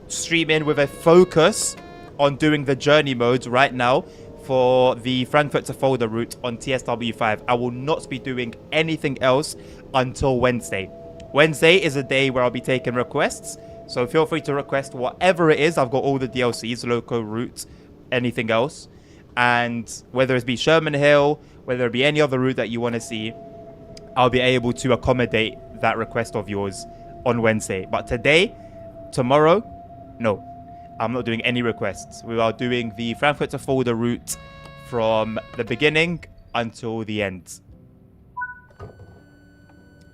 Speaker 1: streaming with a focus on doing the journey modes right now for the Frankfurt to Fulda route on TSW5. I will not be doing anything else until Wednesday. Wednesday is a day where I'll be taking requests, so feel free to request whatever it is. I've got all the DLCs, local routes, anything else, and whether it be Sherman Hill, whether it be any other route that you want to see, I'll be able to accommodate that request of yours on Wednesday. But today, tomorrow, no, I'm not doing any requests. We are doing the Frankfurt to Fulda route from the beginning until the end.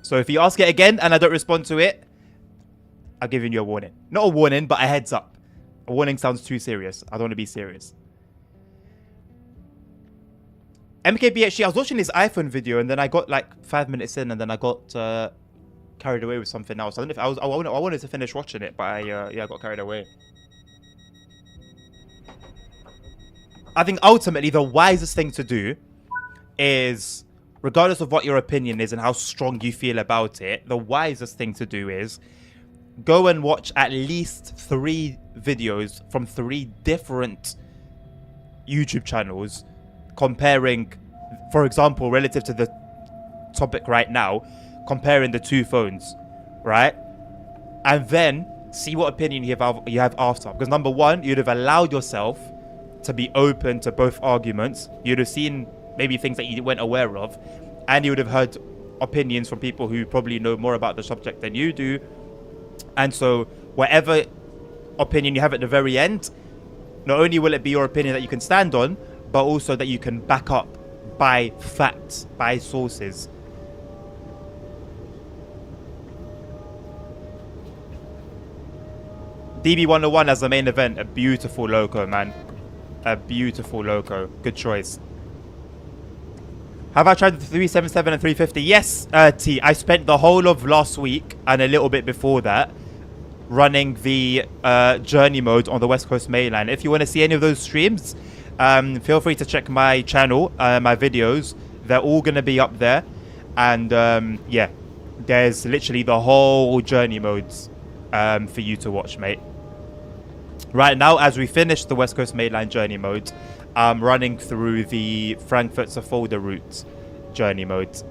Speaker 1: So if you ask it again and I don't respond to it, I'm giving you a warning. Not a warning, but a heads up. A warning sounds too serious. I don't want to be serious. MKBHG, I was watching his iPhone video and then I got like 5 minutes in and then I got carried away with something else. I don't know if I wanted to finish watching it, but I got carried away. I think ultimately the wisest thing to do is, regardless of what your opinion is and how strong you feel about it, the wisest thing to do is go and watch at least 3 videos from 3 different YouTube channels comparing, for example, relative to the topic right now, comparing the 2 phones, right? And then see what opinion you have after. Because number one, you'd have allowed yourself to be open to both arguments. You'd have seen maybe things that you weren't aware of, and you would have heard opinions from people who probably know more about the subject than you do. And so whatever opinion you have at the very end, not only will it be your opinion that you can stand on, but also that you can back up by facts, by sources. DB101 as the main event, a beautiful loco, man. A beautiful loco. Good choice. Have I tried the 377 and 350? Yes, T. I spent the whole of last week and a little bit before that running the journey mode on the West Coast Main Line. If you want to see any of those streams, feel free to check my channel, my videos. They're all going to be up there. And yeah, there's literally the whole journey modes for you to watch, mate. Right now, as we finish the West Coast Main Line journey mode, I'm running through the Frankfurt to Fulda route journey mode.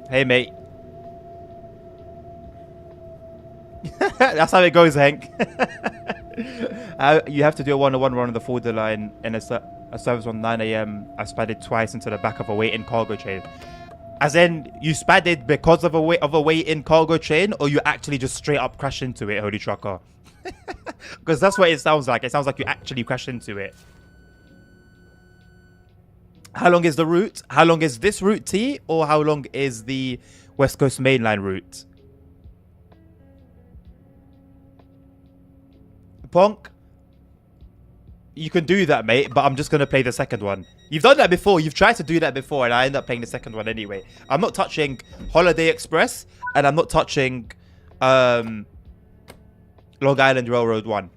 Speaker 1: Hey, mate. That's how it goes, Hank. You have to do a 101 run on the Fulda line in a service on 9 AM. I sped it twice into the back of a waiting cargo train. As in, you spadded because of a wait in cargo train, or you actually just straight up crash into it, Holy Trucker? Because that's what it sounds like. It sounds like you actually crash into it. How long is the route? How long is this route, T? Or how long is the West Coast mainline route? Ponk, you can do that, mate, but I'm just going to play the second one. You've done that before. You've tried to do that before, and I end up playing the second one anyway. I'm not touching Holiday Express, and I'm not touching Long Island Railroad 1.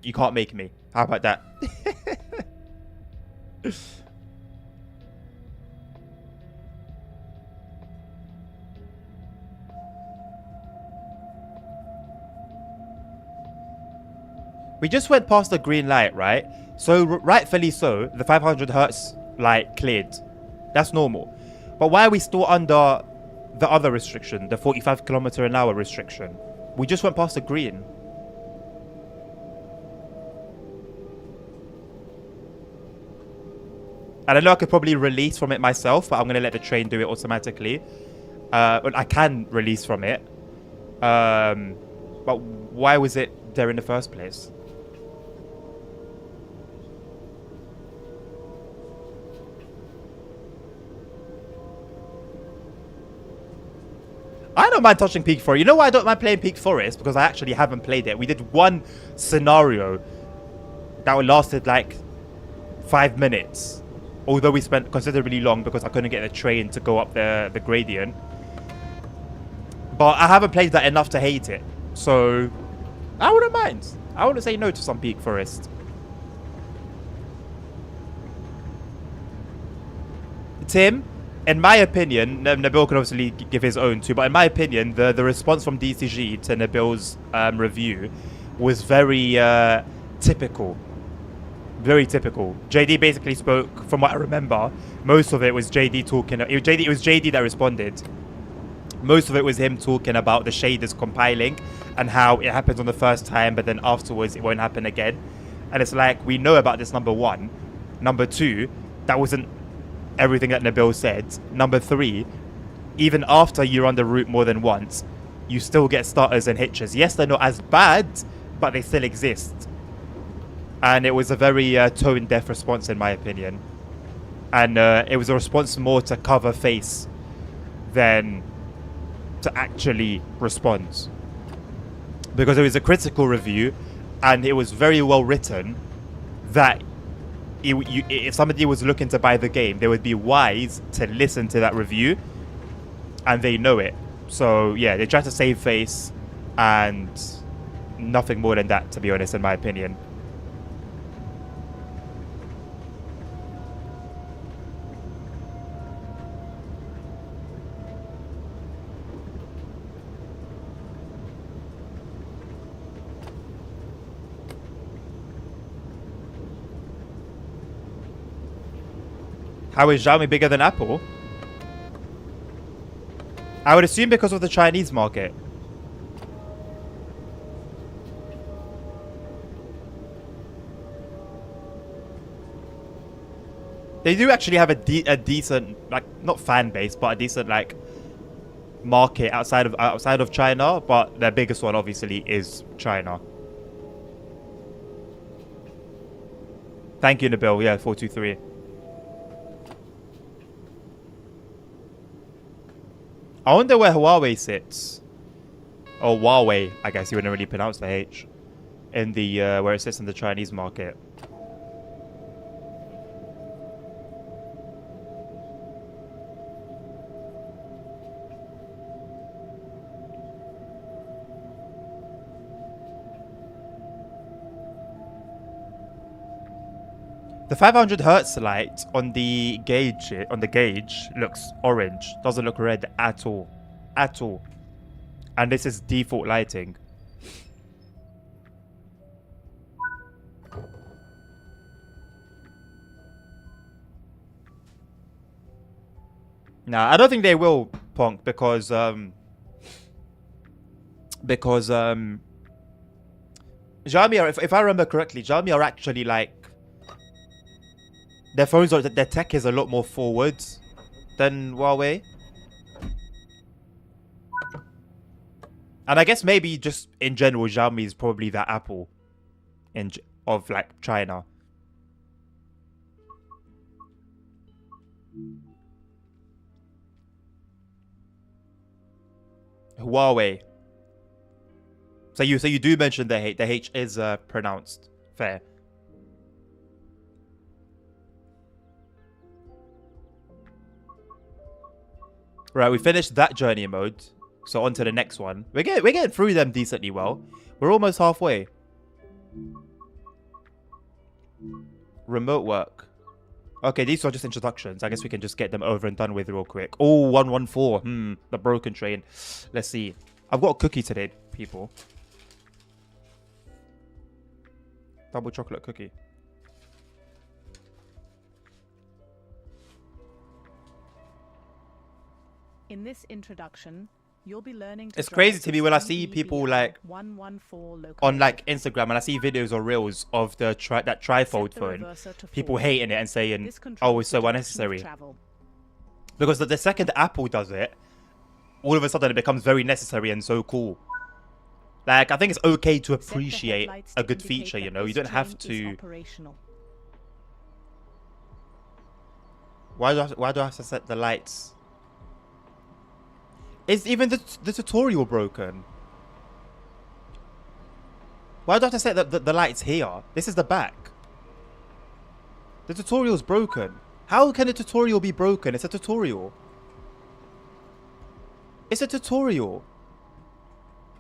Speaker 1: You can't make me. How about that? We just went past the green light, right? So rightfully so, the 500 hertz light cleared. That's normal. But why are we still under the other restriction, the 45 kilometer an hour restriction? We just went past the green. And I know I could probably release from it myself, but I'm going to let the train do it automatically. I can release from it. But why was it there in the first place? I don't mind touching Peak Forest. You know why I don't mind playing Peak Forest? Because I actually haven't played it. We did one scenario that lasted like 5 minutes. Although we spent considerably long because I couldn't get the train to go up the gradient. But I haven't played that enough to hate it. So I wouldn't mind. I wouldn't say no to some Peak Forest. Tim? In my opinion, Nabil can obviously give his own too, but in my opinion, the response from DCG to Nabil's review was very typical. Very typical. JD basically spoke, from what I remember, most of it was JD talking. It was JD that responded. Most of it was him talking about the shaders compiling and how it happens on the first time, but then afterwards it won't happen again. And it's like, we know about this, number one. Number two, that wasn't everything that Nabil said. Number three, even after you run the route more than once, you still get starters and hitches. Yes, they're not as bad, but they still exist. And it was a very tone-deaf response, in my opinion. And it was a response more to cover face than to actually respond. Because it was a critical review, and it was very well written that if somebody was looking to buy the game, they would be wise to listen to that review, and they know it. So yeah, they try to save face, and nothing more than that, to be honest, in my opinion. How is Xiaomi bigger than Apple? I would assume because of the Chinese market. They do actually have a decent, like, not fan base, but a decent, like, market outside of China. But their biggest one, obviously, is China. Thank you, Nabil. Yeah, 423. I wonder where Huawei sits. Or Huawei, I guess you wouldn't really pronounce the H. In the, where it sits in the Chinese market. The 500 hertz light on the gauge looks orange. Doesn't look red at all. At all. And this is default lighting. Nah, I don't think they will, Ponk, because Xiaomi are, if I remember correctly, Xiaomi are actually like, their phones are, their tech is a lot more forward than Huawei. And I guess maybe just in general, Xiaomi is probably the Apple of like China. Huawei. So you do mention the H. The H is pronounced. Fair. Right, we finished that journey mode. So on to the next one. We're getting through them decently well. We're almost halfway. Remote work. Okay, these are just introductions. I guess we can just get them over and done with real quick. Oh, 114. The broken train. Let's see. I've got a cookie today, people. Double chocolate cookie.
Speaker 2: In this introduction, you'll be learning.
Speaker 1: It's crazy to me when I see people like on like Instagram and I see videos or reels of the that trifold phone. People hating it and saying, "Oh, it's so unnecessary." Because the second Apple does it, all of a sudden it becomes very necessary and so cool. Like, I think it's okay to appreciate a good feature, you know? You don't have to... Why do I have to set the lights? Is even the tutorial broken? Why do I have to set the lights here? This is the back. The tutorial's broken. How can a tutorial be broken? It's a tutorial. It's a tutorial.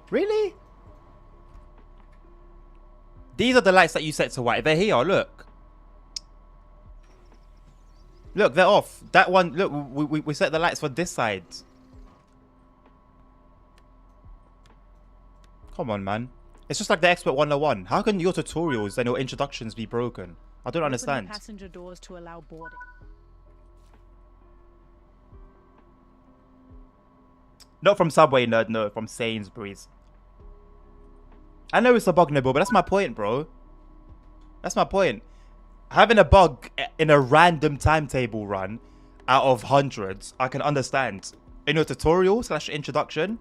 Speaker 1: Really? These are the lights that you set to white. They're here, look. Look, they're off. That one, look, we set the lights for this side. Come on, man. It's just like the Expert 101. How can your tutorials and your introductions be broken? I don't understand.
Speaker 2: Passenger doors to allow boarding.
Speaker 1: Not from Subway, nerd, no. From Sainsbury's. I know it's a bug, Nibble, but that's my point, bro. That's my point. Having a bug in a random timetable run out of hundreds, I can understand. In your tutorial / introduction?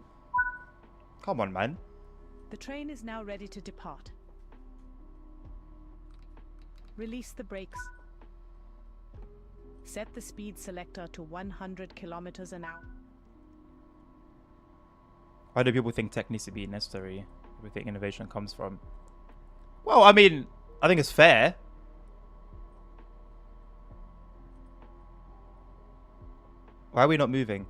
Speaker 1: Come on, man.
Speaker 2: The train is now ready to depart. Release the brakes. Set the speed selector to 100 kilometers an hour.
Speaker 1: Why do people think tech needs to be necessary? We think innovation comes from? Well, I mean, I think it's fair. Why are we not moving?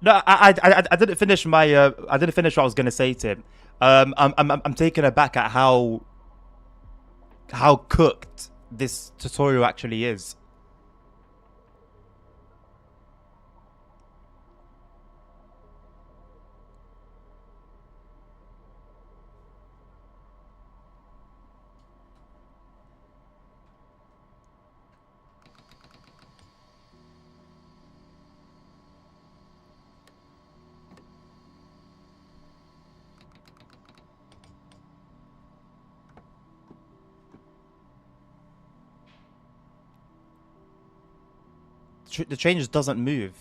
Speaker 1: No, I didn't finish my I didn't finish what I was gonna say, Tim. I'm taken aback at how cooked this tutorial actually is. The train just doesn't move.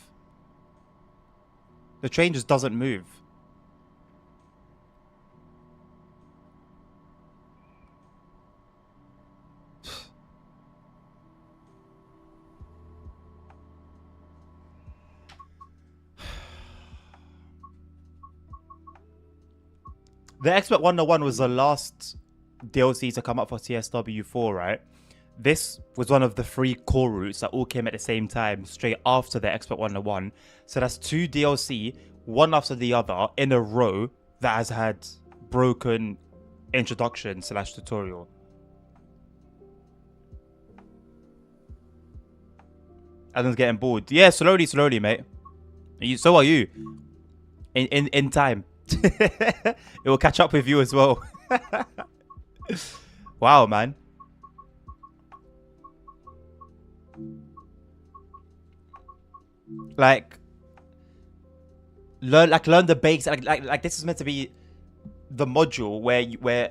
Speaker 1: The train just doesn't move. The Expert 101 was the last DLC to come up for TSW4, right? This was one of the 3 core routes that all came at the same time, straight after the Expert 101. So that's 2 DLC, one after the other, in a row, that has had broken introduction / tutorial. Adam's getting bored. Yeah, slowly, mate. So are you. In time. It will catch up with you as well. Wow, man. Like learn the basics. Like this is meant to be the module where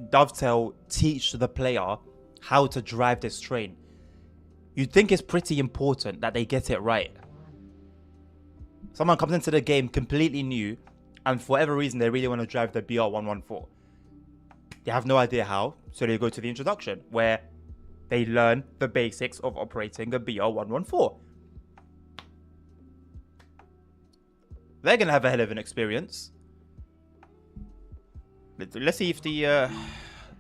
Speaker 1: Dovetail teach the player how to drive this train. You'd think it's pretty important that they get it right. Someone comes into the game completely new, and for whatever reason they really want to drive the BR114. They have no idea how, so they go to the introduction where they learn the basics of operating the BR114. They're gonna have a hell of an experience. Let's see if the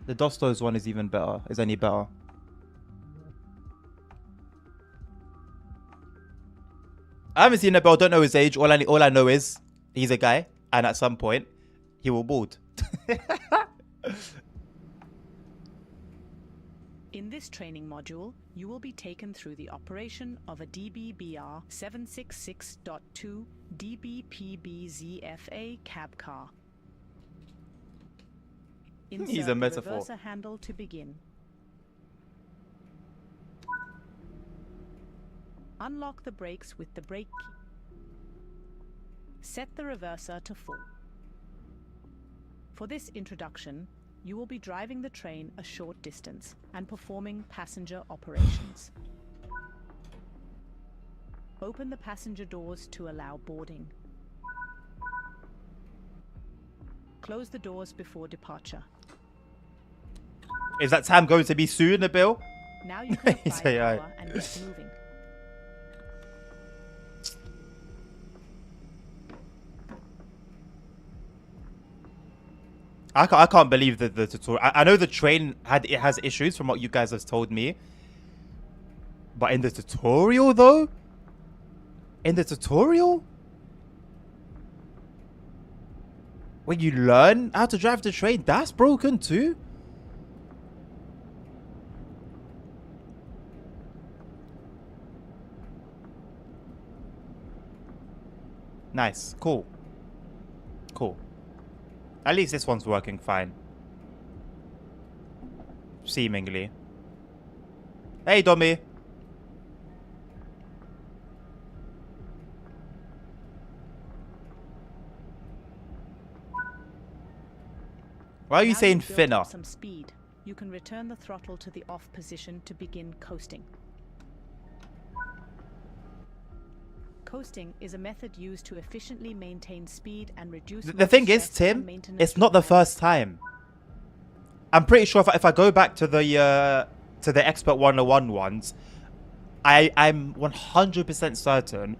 Speaker 1: Dostos one is even better. Is any better? I haven't seen Nabel. Don't know his age. All I know is he's a guy, and at some point he will board.
Speaker 2: In this training module, you will be taken through the operation of a DBBR 766.2 DBPBZFA cab car. Insert
Speaker 1: He's a metaphor.
Speaker 2: The reverser handle to begin. Unlock the brakes with the brake key. Set the reverser to full. For this introduction, you will be driving the train a short distance and performing passenger operations. Open the passenger doors to allow boarding. Close the doors before departure.
Speaker 1: Is that time going to be soon, Nabil?
Speaker 2: Now you can apply
Speaker 1: Say aye.
Speaker 2: power and get moving.
Speaker 1: I can't believe the tutorial. I know the train has issues from what you guys have told me. But in the tutorial though? In the tutorial? When you learn how to drive the train, that's broken too? Nice. Cool. Cool. At least this one's working fine. Seemingly. Hey, Dommy. Why are you
Speaker 2: Now
Speaker 1: saying
Speaker 2: you've built up
Speaker 1: finna?
Speaker 2: some speed. You can return the throttle to the off position to begin coasting. Coasting is a method used to efficiently maintain speed and reduce
Speaker 1: The thing is,
Speaker 2: stress and
Speaker 1: Tim,
Speaker 2: maintenance
Speaker 1: it's not the
Speaker 2: requirements.
Speaker 1: first time. I'm pretty sure if I go back to the Expert 101 ones, I'm 100% certain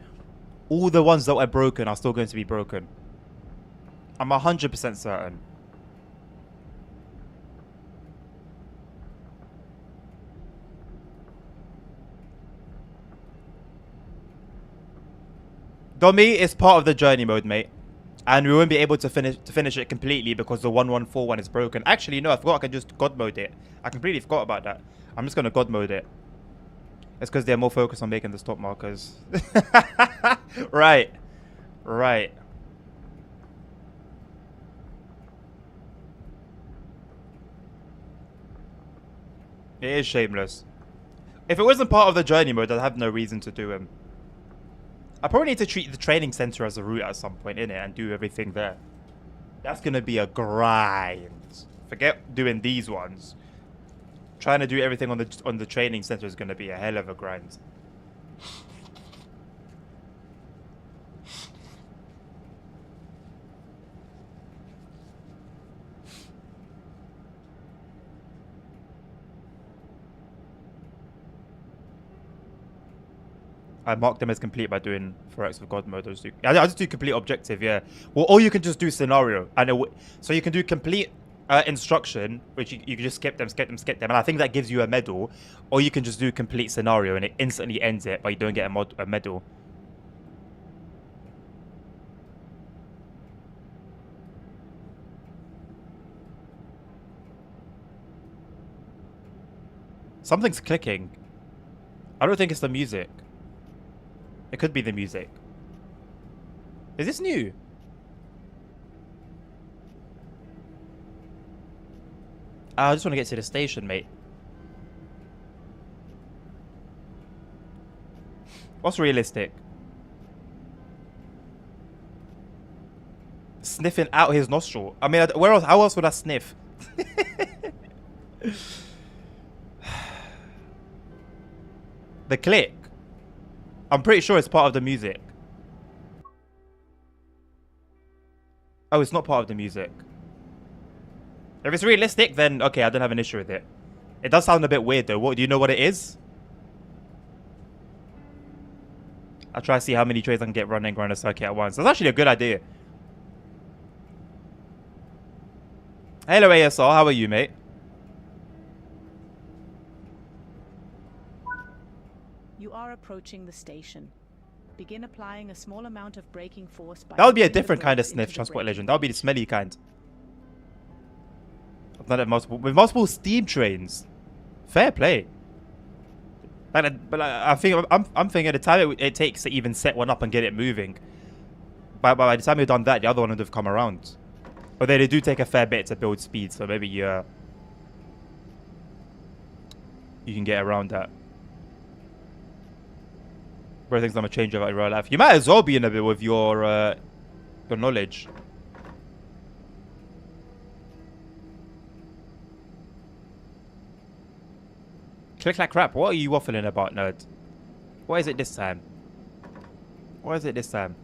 Speaker 1: all the ones that were broken are still going to be broken. I'm 100% certain. Dommy is part of the journey mode, mate. And we won't be able to finish it completely because the 114 one is broken. Actually, no, I forgot I can just God mode it. I completely forgot about that. I'm just going to God mode it. It's because they're more focused on making the stop markers. Right. Right. It is shameless. If it wasn't part of the journey mode, I'd have no reason to do him. I probably need to treat the training center as a route at some point, innit? And do everything there. That's going to be a grind. Forget doing these ones. Trying to do everything on the training center is going to be a hell of a grind. I mark them as complete by doing Forex with God mode. I just do complete objective, yeah. Well, or you can just do scenario. And so you can do complete instruction, which you can just skip them. And I think that gives you a medal. Or you can just do complete scenario and it instantly ends it, but you don't get a medal. Something's clicking. I don't think it's the music. It could be the music. Is this new? I just want to get to the station, mate. What's realistic? Sniffing out his nostril. I mean, where else? How else would I sniff? The click. I'm pretty sure it's part of the music. Oh, it's not part of the music. If it's realistic, then okay, I don't have an issue with it. It does sound a bit weird though. What do you know what it is? I'll try to see how many trays I can get running around a circuit at once. That's actually a good idea. Hello ASR, how are you, mate?
Speaker 2: You are approaching the station. Begin applying a small amount of braking force by...
Speaker 1: That would be a
Speaker 2: moving the
Speaker 1: different kind of
Speaker 2: brakes
Speaker 1: sniff,
Speaker 2: into the
Speaker 1: Transport
Speaker 2: braking
Speaker 1: Legend. That would be the smelly kind. I've done it with multiple steam trains. Fair play. But I think I'm thinking the time it takes to even set one up and get it moving. By the time you've done that, the other one would have come around. But they do take a fair bit to build speed, so maybe you can get around that. Bro thinks I'm a changeover in real life. You might as well be in a bit with your knowledge. Click like crap. What are you waffling about, nerd? What is it this time? What is it this time?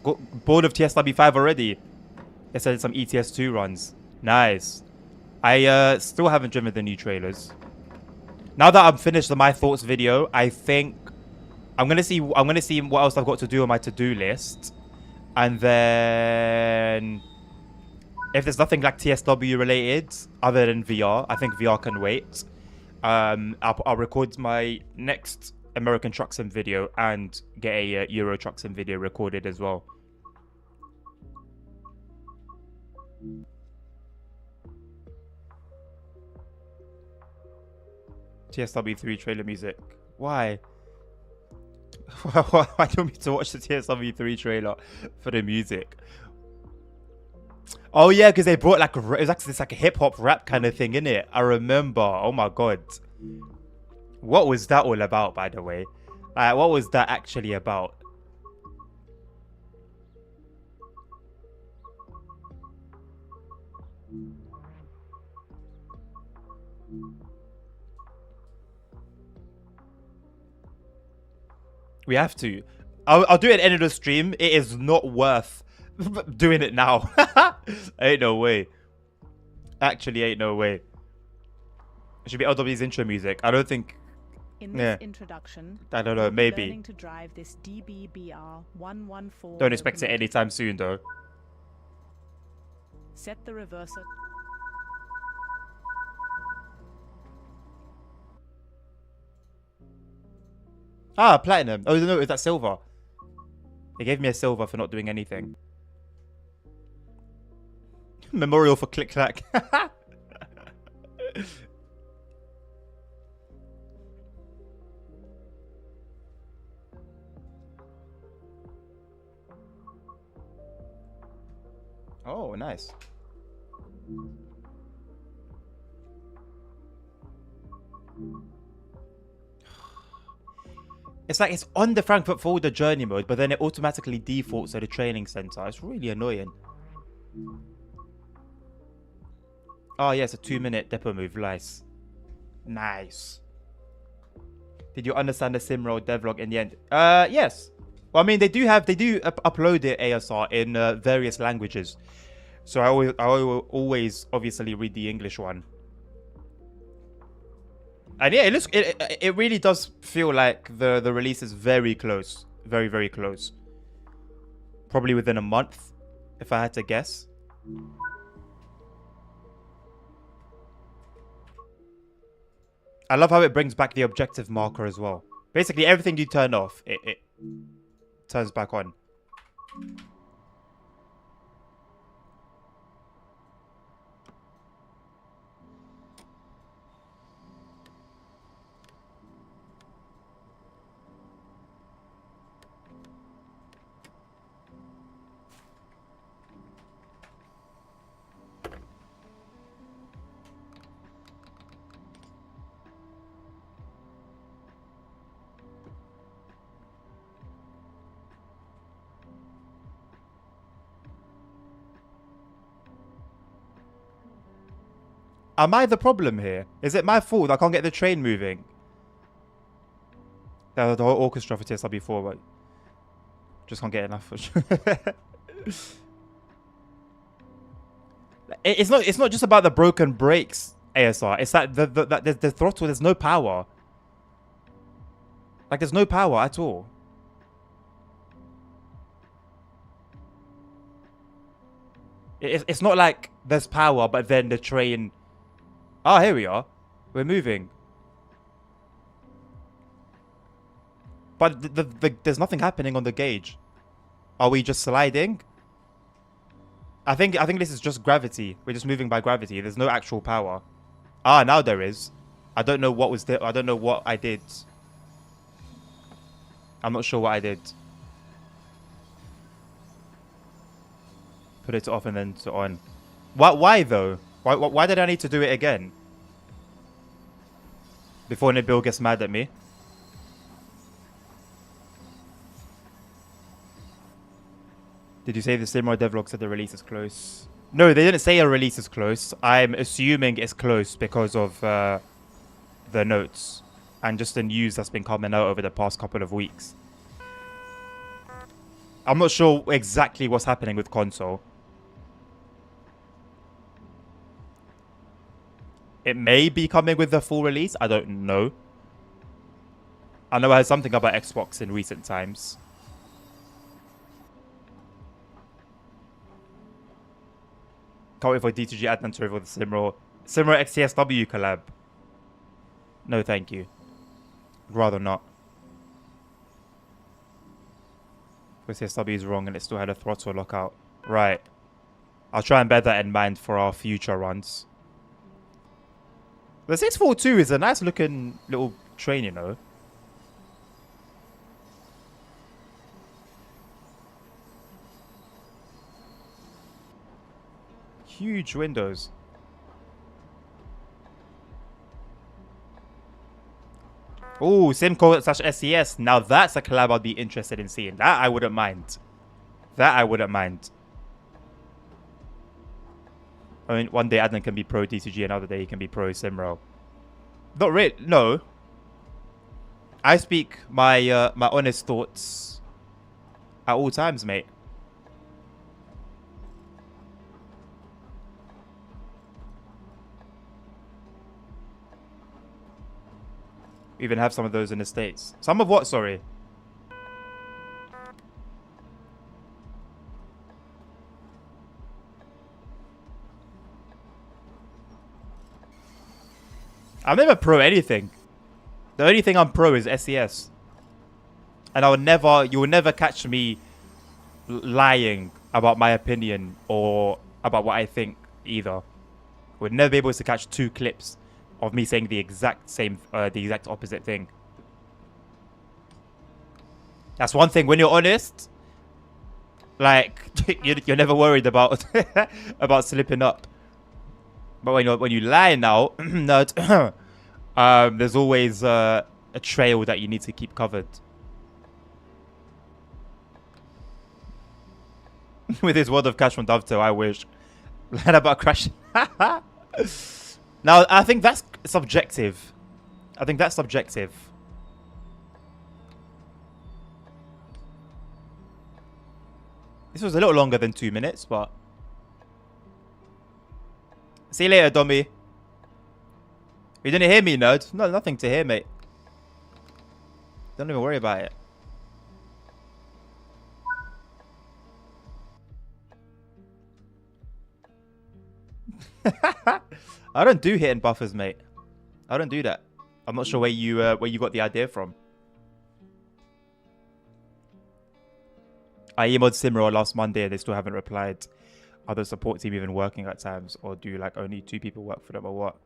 Speaker 1: Bored of TSW5 already? It said some ETS2 runs. Nice. I still haven't driven the new trailers. Now that I'm finished the My Thoughts video, I think I'm gonna see what else I've got to do on my to-do list. And then if there's nothing like TSW related other than VR, I think VR can wait. I'll record my next American Truck Sim video and get a Euro Truck Sim video recorded as well. TSW3 trailer music. Why? Why do you want me to watch the TSW3 trailer for the music? Oh yeah, because they brought like it's like a hip hop rap kind of thing in it. I remember. Oh my god, what was that all about, by the way? What was that actually about? We have to. I'll do it at the end of the stream. It is not worth doing it now. Ain't no way. Actually, ain't no way. It should be LW's intro music. I don't think.
Speaker 2: In this introduction,
Speaker 1: I don't know. Maybe.
Speaker 2: learning to drive this DBBR 114.
Speaker 1: Don't expect it anytime soon, though.
Speaker 2: Set the reverser.
Speaker 1: Ah, platinum. Oh no, is that silver? They gave me a silver for not doing anything. Memorial for Click Clack. Oh, nice. It's like it's on the Frankfurt folder journey mode, but then it automatically defaults to the training center. It's really annoying. Oh, yeah, it's a 2-minute depot move. Nice. Nice. Did you understand the Simroll devlog in the end? Yes. Well, I mean, they do upload it ASR in various languages. So I always obviously read the English one. And yeah, it really does feel like the release is very close. Very, very close. Probably within a month, if I had to guess. I love how it brings back the objective marker as well. Basically, everything you turn off, it turns back on. Am I the problem here? Is it my fault I can't get the train moving? The whole orchestra for TSR before, but just can't get enough. It's not just about the broken brakes, ASR. It's that the throttle, there's no power. Like, there's no power at all. It's not like there's power, but then the train... Oh, here we are. We're moving. But there's nothing happening on the gauge. Are we just sliding? I think this is just gravity. We're just moving by gravity. There's no actual power. Ah, now there is. I don't know what was there. I don't know what I did. I'm not sure what I did. Put it to off and then to on. Why though? Why did I need to do it again? Before Nabil gets mad at me. Did you say the Simra devlog said the release is close? No, they didn't say a release is close. I'm assuming it's close because of the notes and just the news that's been coming out over the past couple of weeks. I'm not sure exactly what's happening with console. It may be coming with the full release. I don't know. I know I heard something about Xbox in recent times. Can't wait for D2G Adnan to reveal the Simro XTSW collab. No, thank you. I'd rather not. XTSW is wrong and it still had a throttle lockout. Right. I'll try and bear that in mind for our future runs. The 642 is a nice looking little train, you know. Huge windows. Oh, Simco/SES. Now that's a collab I'd be interested in seeing. That I wouldn't mind. That I wouldn't mind. I mean, one day Adnan can be pro DCG, another day he can be pro Simro. Not really. No. I speak my my honest thoughts at all times, mate. We even have some of those in the States. Some of what, sorry? I'm never pro anything. The only thing I'm pro is SES. And you will never catch me lying about my opinion or about what I think either. We'd never be able to catch 2 clips of me saying the exact same, the exact opposite thing. That's one thing. When you're honest, like you're never worried about about slipping up. But when you lie now, there's always a trail that you need to keep covered. With his word of cash from Dovetail, I wish. Lied about crashing. Now, I think that's subjective. I think that's subjective. This was a little longer than 2 minutes, but... See you later, dummy. You didn't hear me, nerd. No, nothing to hear, mate. Don't even worry about it. I don't do hidden buffers, mate. I don't do that. I'm not sure where you got the idea from. I emailed Simro last Monday and they still haven't replied. Are the support team even working at times, or do like only 2 people work for them, or what?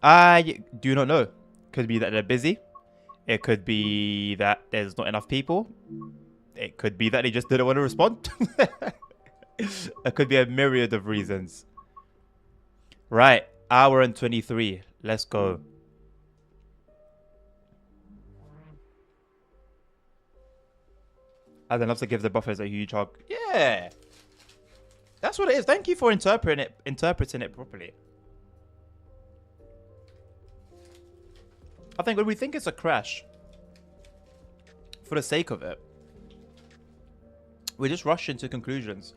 Speaker 1: I do not know. Could be that they're busy. It could be that there's not enough people. It could be that they just didn't want to respond. It could be a myriad of reasons. Right, hour and 23. Let's go. I'd love to give the buffers a huge hug. Yeah. That's what it is. Thank you for interpreting it properly. I think when we think it's a crash, for the sake of it, we just rush into conclusions.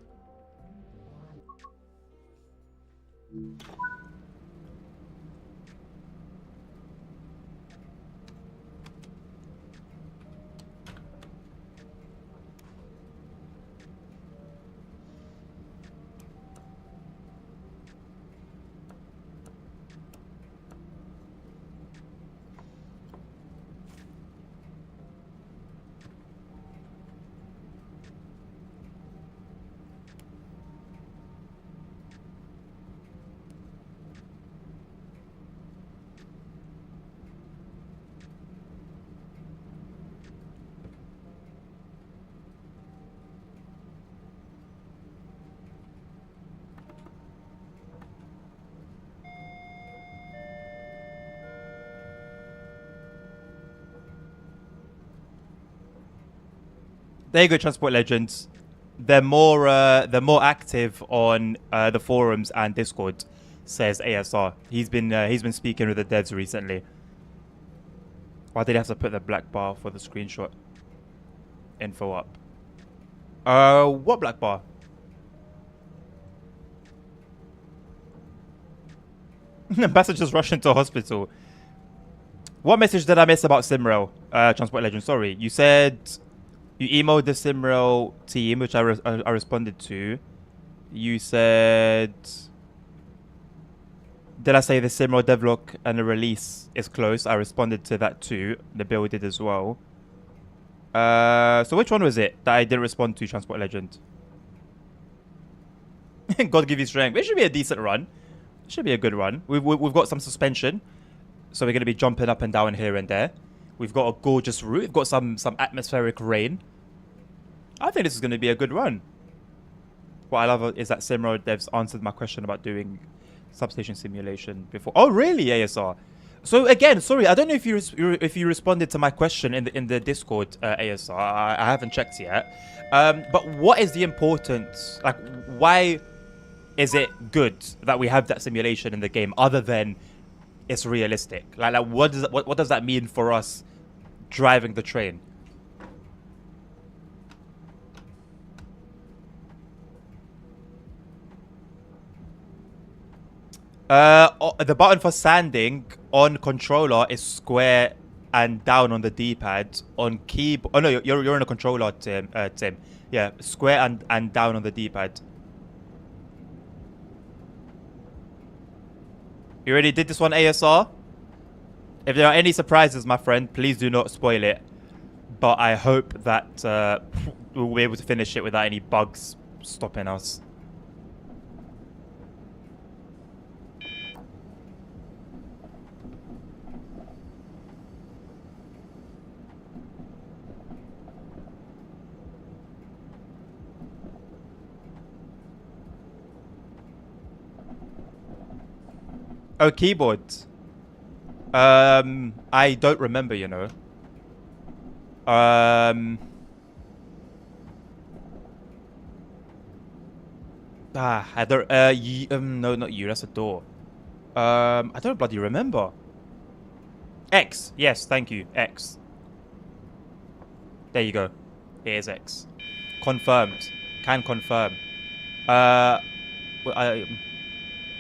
Speaker 1: There you go, Transport Legends. They're more active on the forums and Discord, says ASR. He's been speaking with the devs recently. Why did he have to put the black bar for the screenshot info up? What black bar? Ambassadors rush into hospital. What message did I miss about Simrel? Transport Legend, sorry. You said you emailed the Simrel team, which I responded to. You said, did I say the Simrel devlog and the release is close? I responded to that too. The build did as well. So which one was it that I didn't respond to, Transport Legend? God give you strength. It should be a decent run. It should be a good run. We've got some suspension, so we're going to be jumping up and down here and there. We've got a gorgeous route. We've got some atmospheric rain. I think this is going to be a good run. What I love is that Simrel devs answered my question about doing substation simulation before. Oh, really, ASR? So again, sorry, I don't know if you responded to my question in the Discord, ASR. I haven't checked yet. But what is the importance? Like, why is it good that we have that simulation in the game, other than it's realistic? Like what does that mean for us driving the train? The button for sanding on controller is square and down on the D-pad. On keyboard, oh no, you're in a controller, Tim. Yeah, square and down on the D-pad. You already did this one, ASR? If there are any surprises, my friend, please do not spoil it. But I hope that we'll be able to finish it without any bugs stopping us. Oh, keyboard. I don't remember, you know. I don't. No, not you. That's a door. I don't bloody remember. X. Yes, thank you. X. There you go. It is X. Confirmed. Can confirm.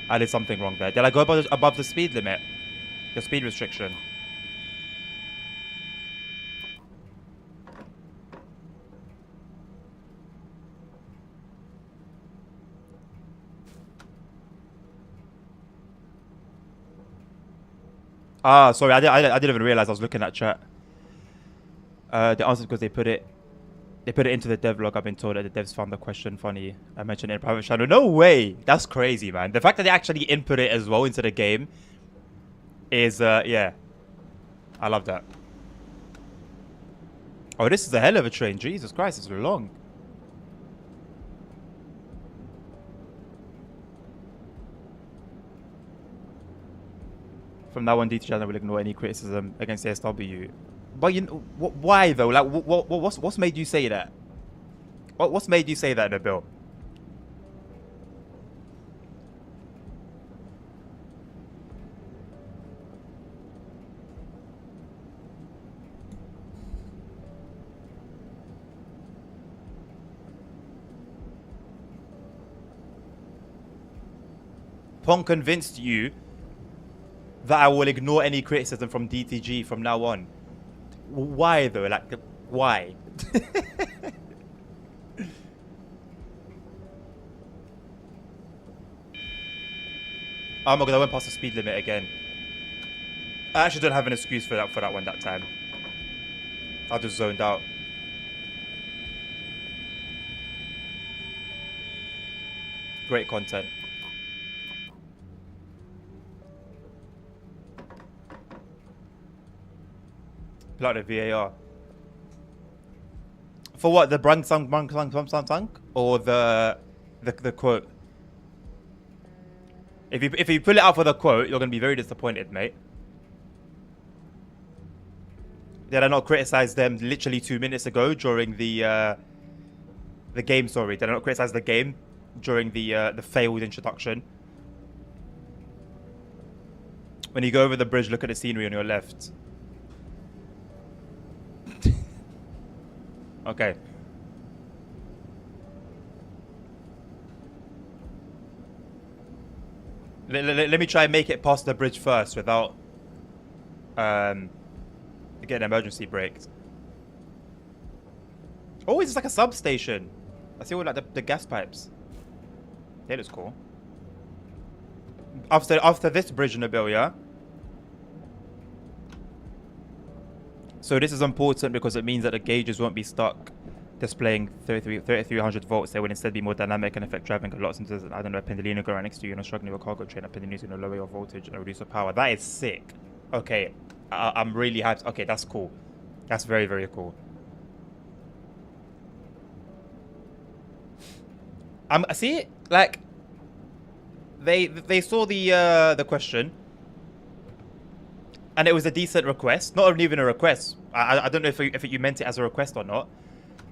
Speaker 1: I did something wrong there. Did I go above the speed limit? The speed restriction. Ah, sorry, I didn't even realize I was looking at chat. The answer is because they put it into the devlog. I've been told that the devs found the question funny. I mentioned it in private channel. No way! That's crazy, man. The fact that they actually input it as well into the game is, yeah. I love that. Oh, this is a hell of a train. Jesus Christ, it's long. From now on, DT channel will ignore any criticism against the SW. But you know, why though? Like, what's made you say that? What's made you say that, Nabil? Pong convinced you that I will ignore any criticism from DTG from now on. Why though? Like, why? Oh my god, I went past the speed limit again. I actually don't have an excuse for that one that time. I just zoned out. Great content. Pull out the VAR. For what? The brang sang or the quote? If you pull it out for the quote, you're gonna be very disappointed, mate. Did I not criticize them literally 2 minutes ago during the game? Sorry, did I not criticize the game during the failed introduction? When you go over the bridge, look at the scenery on your left. Okay. Let me try and make it past the bridge first without getting emergency brakes. Oh, it's like a substation. I see all like the gas pipes. That looks cool. After this bridge, Nabil, yeah? So this is important because it means that the gauges won't be stuck displaying 3300 volts. They will instead be more dynamic and affect driving a lot. Since there's, I don't know, a Pendolino going right next to you and struggling with a cargo train, a Pendolino is going to lower your voltage and reduce your power. That is sick. Okay, I'm really hyped. Okay, that's cool. That's very, very cool. See, like, they saw the question, and it was a decent request. Not even a request. I don't know if you meant it as a request or not,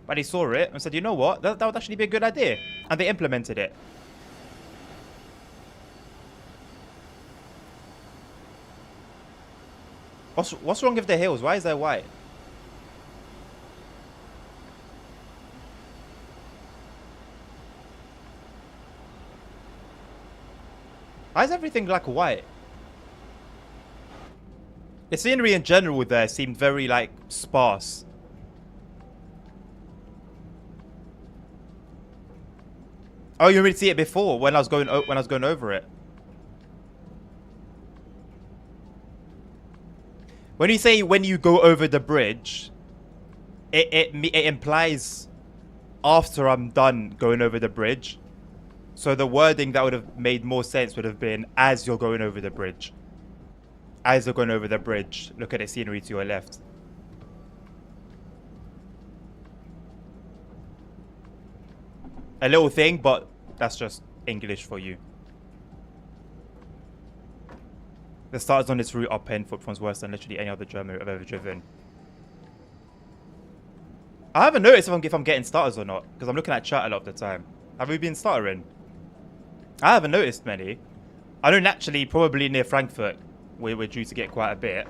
Speaker 1: but they saw it and said, you know what, that would actually be a good idea, and they implemented it. What's wrong with the hills? Why is there white? Why is everything like white? The scenery in general there seemed very like sparse. Oh, you already see it before when I was going over it. When you say when you go over the bridge, it implies after I'm done going over the bridge. So the wording that would have made more sense would have been as you're going over the bridge. As you're going over the bridge, look at the scenery to your left. A little thing, but that's just English for you. The starters on this route are painful from worse than literally any other German route I've ever driven. I haven't noticed if I'm getting starters or not, because I'm looking at chat a lot of the time. Have we been startering? I haven't noticed many. I know naturally, probably near Frankfurt, we're due to get quite a bit.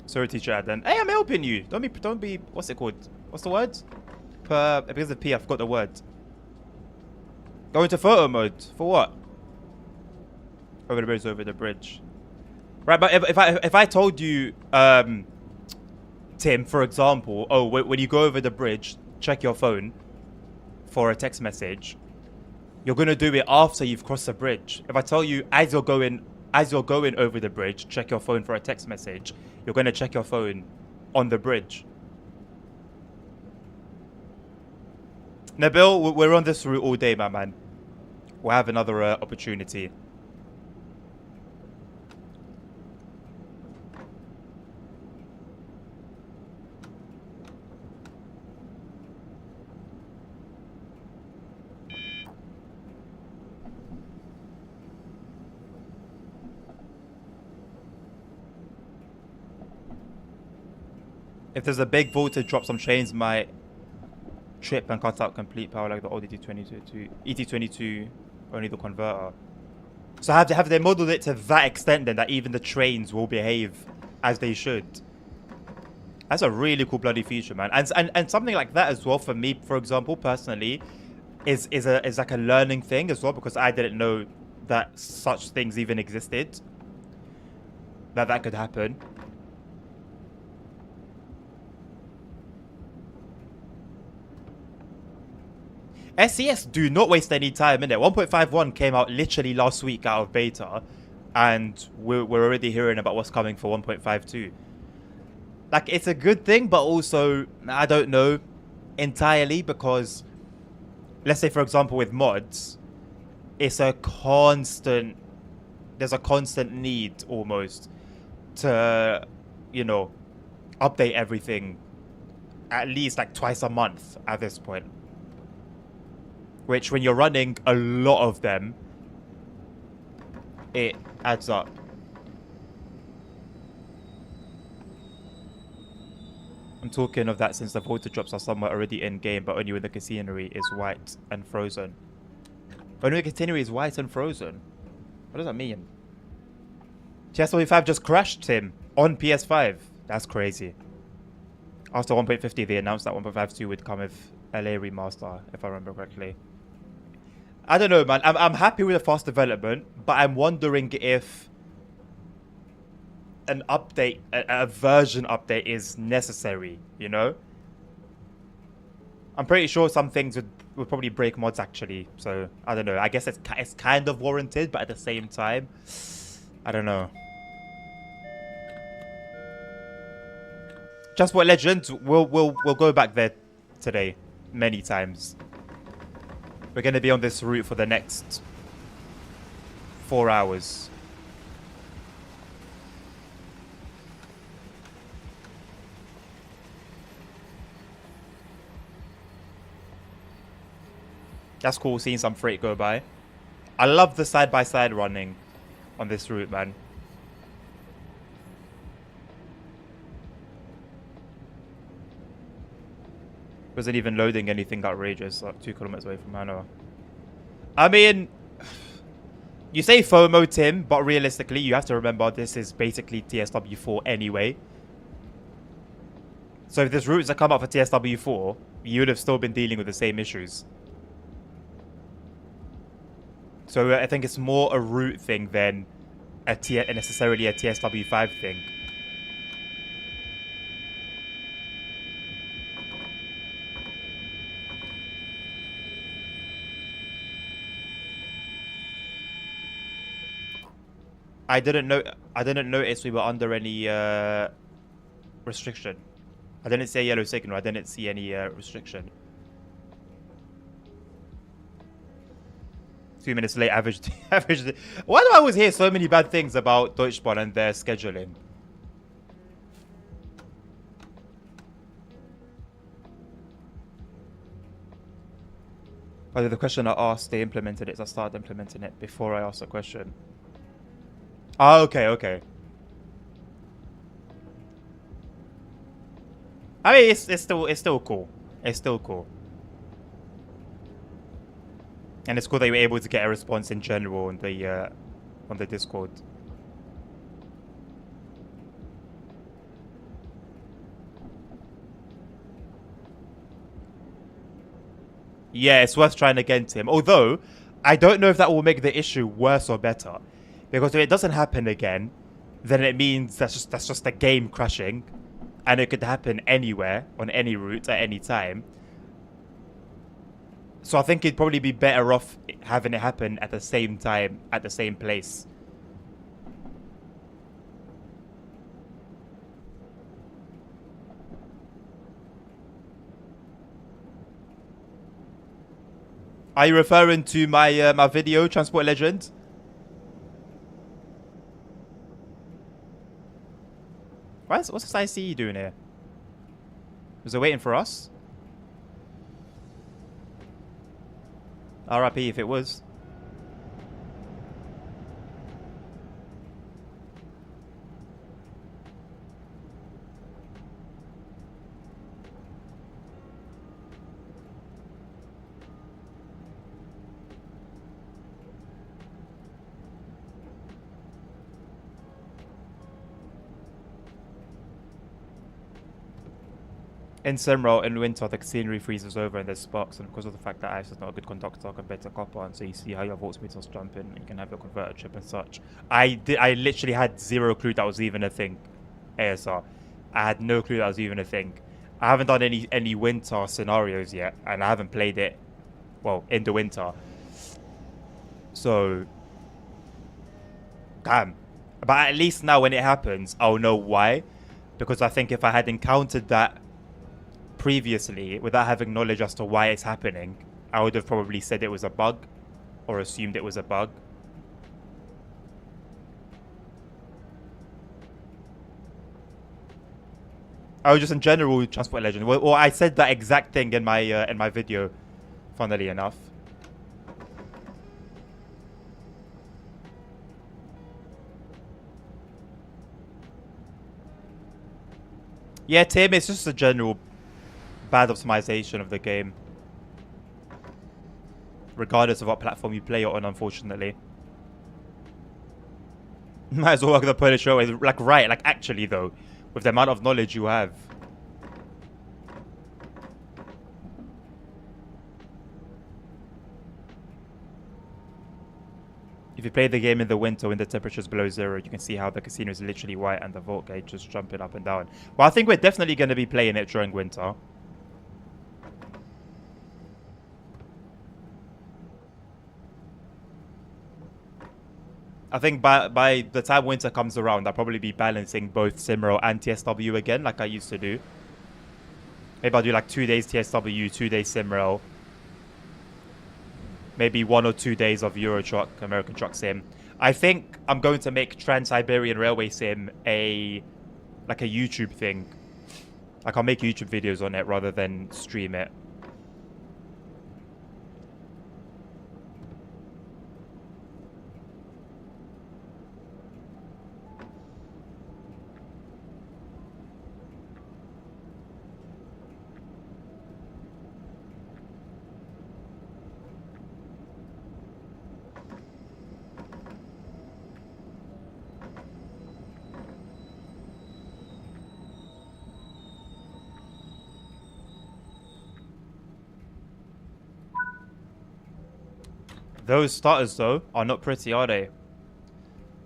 Speaker 1: Sorry, teacher Adam. Hey, I'm helping you. Don't be. What's it called? What's the word? Because of P, I forgot the word. Go into photo mode for what? Over the bridge. Right, but if I told you, Tim, for example, oh, when you go over the bridge, check your phone for a text message. You're gonna do it after you've crossed the bridge. If I tell you as you're going over the bridge, check your phone for a text message, you're gonna check your phone on the bridge. Nabil, we're on this route all day, my man. We'll have another opportunity. If there's a big voltage drop, some trains might trip and cut out complete power like the old ET22 to ET22, only the converter. So have they modeled it to that extent then that even the trains will behave as they should? That's a really cool bloody feature, man. And something like that as well for me, for example, personally, is like a learning thing as well, because I didn't know that such things even existed, that could happen. SES do not waste any time, innit? 1.51 came out literally last week out of beta, and we're already hearing about what's coming for 1.52. Like, it's a good thing, but also I don't know entirely, because let's say, for example, with mods, it's a constant, there's a constant need almost to, you know, update everything at least like twice a month at this point, which when you're running a lot of them, it adds up. I'm talking of that since the voltage drops are somewhere already in game, but only when the catenary is white and frozen. Only when the catenary is white and frozen? What does that mean? TS25 just crashed him on PS5. That's crazy. After 1.50, they announced that 1.52 would come with LA remaster, if I remember correctly. I don't know, man. I'm happy with the fast development, but I'm wondering if an update, a version update is necessary, you know? I'm pretty sure some things would probably break mods, actually. So, I don't know. I guess it's kind of warranted, but at the same time, I don't know. Transport Legends, we'll go back there today many times. We're going to be on this route for the next 4 hours. That's cool, seeing some freight go by. I love the side-by-side running on this route, man. Wasn't even loading anything outrageous, like 2 kilometers away from Hanover. I mean, you say FOMO, Tim, but realistically, you have to remember this is basically TSW4 anyway. So if there's routes that come up for TSW4, you would have still been dealing with the same issues. So I think it's more a route thing than necessarily a TSW5 thing. I didn't notice we were under any restriction. I didn't see a yellow signal. I didn't see any restriction. 2 minutes late, average. Why do I always hear so many bad things about Deutschbahn and their scheduling? But the question I asked, they implemented it, so I started implementing it before I asked the question. Oh, okay. I mean, it's still cool. It's still cool. And it's cool that you were able to get a response in general on the Discord. Yeah, it's worth trying again, Tim. Although, I don't know if that will make the issue worse or better. Because if it doesn't happen again, then it means that's just the game crashing. And it could happen anywhere, on any route, at any time. So I think it'd probably be better off having it happen at the same time, at the same place. Are you referring to my my video, Transport Legend? What's this ICE doing here? Was it waiting for us? RIP if it was. In Simrel, in winter, the scenery freezes over and there's sparks, and because of the fact that ice is not a good conductor compared to copper, and so you see how your voltmeters jump in, you can have your converter chip and such. I literally had zero clue that was even a thing. ASR. I had no clue that was even a thing. I haven't done any winter scenarios yet, and I haven't played it, well, in the winter. So, damn. But at least now when it happens, I'll know why. Because I think if I had encountered that previously, without having knowledge as to why it's happening, I would have probably said it was a bug or assumed it was a bug. Oh, just in general, Transport Legend. Well, I said that exact thing in my video, funnily enough. Yeah, Tim, it's just a general bad optimization of the game. Regardless of what platform you play it on, unfortunately. Might as well work the Polish show. Like, right, like, actually, though. With the amount of knowledge you have. If you play the game in the winter when the temperature is below 0, you can see how the casino is literally white and the volt gauge just jumping up and down. Well, I think we're definitely going to be playing it during winter. I think by the time winter comes around, I'll probably be balancing both Simro and TSW again, like I used to do. Maybe I'll do like 2 days TSW, 2 days Simro. Maybe 1 or 2 days of Euro Truck, American Truck Sim. I think I'm going to make Trans-Siberian Railway Sim like a YouTube thing. Like I'll make YouTube videos on it rather than stream it. Those starters, though, are not pretty, are they?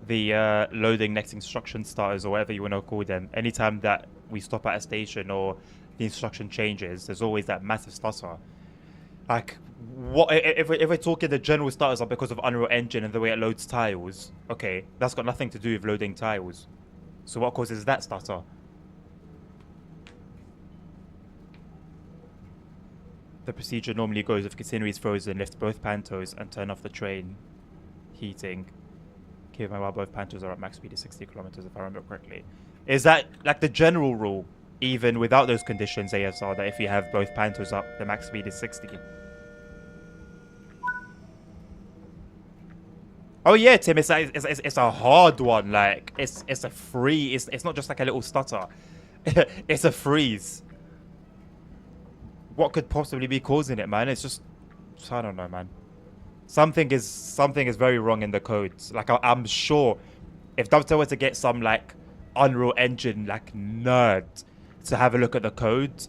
Speaker 1: The loading next instruction starters, or whatever you want to call them. Anytime that we stop at a station or the instruction changes, there's always that massive stutter. Like, what if we're talking the general starters are because of Unreal Engine and the way it loads tiles? Okay, that's got nothing to do with loading tiles. So what causes that stutter? The procedure normally goes if catenary is frozen, lift both pantos and turn off the train heating. Keep in mind while both pantos are at max speed of 60 kilometers if I remember correctly. Is that like the general rule, even without those conditions, ASR, that if you have both pantos up, the max speed is 60? Oh yeah, Tim, it's a hard one. Like it's a free. It's not just like a little stutter. It's a freeze. What could possibly be causing it, man? It's just I don't know, man. Something is very wrong in the codes. Like I'm sure if Dovetail were to get some like Unreal Engine like nerd to have a look at the code,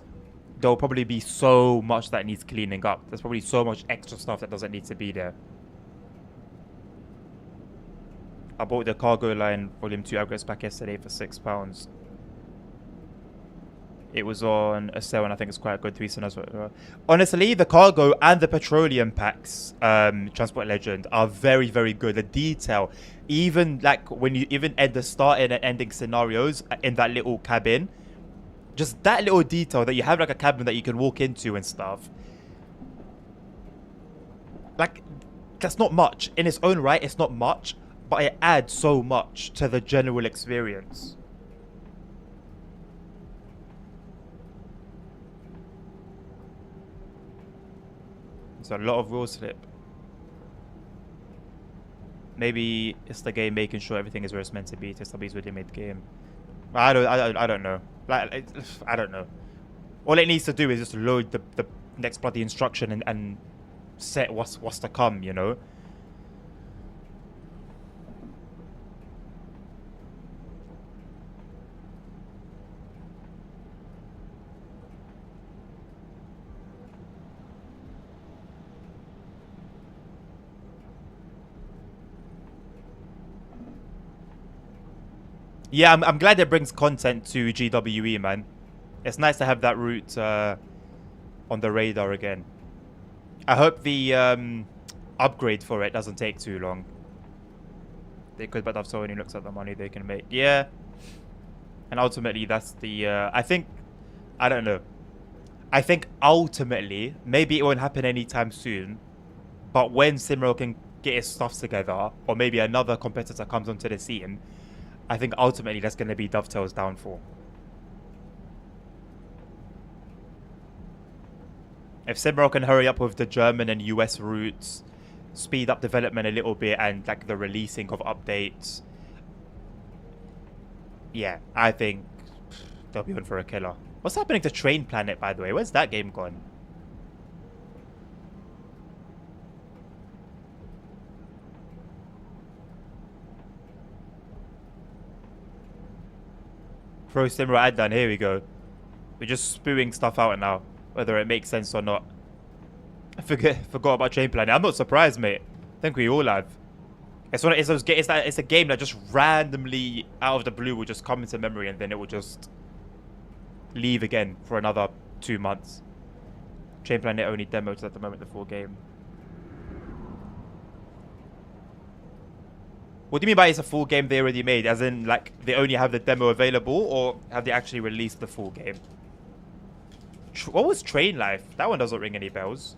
Speaker 1: there'll probably be so much that needs cleaning up. There's probably so much extra stuff that doesn't need to be there. I bought the Cargo Line Volume 2 upgrades pack yesterday for £6. It was on a sale and I think it's quite good recent as well. Honestly, the cargo and the petroleum packs, Transport Legend, are very, very good. The detail, even like when you even end the starting and ending scenarios in that little cabin, just that little detail that you have like a cabin that you can walk into and stuff. Like, that's not much. In its own right, it's not much, but it adds so much to the general experience. It's a lot of wheel slip. Maybe it's the game making sure everything is where it's meant to be. TSW's really made the game. I don't know. Like, I don't know. All it needs to do is just load the next bloody instruction and set what's to come, you know? Yeah, I'm glad it brings content to GWE, man. It's nice to have that route on the radar again. I hope the upgrade for it doesn't take too long. They could, but if Sony looks at the money they can make. Yeah. And ultimately, that's the... I think... I don't know. I think ultimately, maybe it won't happen anytime soon, but when Simro can get his stuff together, or maybe another competitor comes onto the scene, I think ultimately that's going to be Dovetail's downfall. If Simro can hurry up with the German and US routes, speed up development a little bit, and like the releasing of updates, yeah, I think they'll be on for a killer. What's happening to Train Planet, by the way? Where's that game gone? Pro Simra Adnan, here we go. We're just spewing stuff out now, whether it makes sense or not. I forgot about Train Planet. I'm not surprised, mate. I think we all have. It's a game that just randomly, out of the blue, will just come into memory and then it will just leave again for another 2 months. Train Planet only demos at the moment, the full game. What do you mean by it's a full game they already made? As in, like, they only have the demo available, or have they actually released the full game? What was Train Life? That one doesn't ring any bells.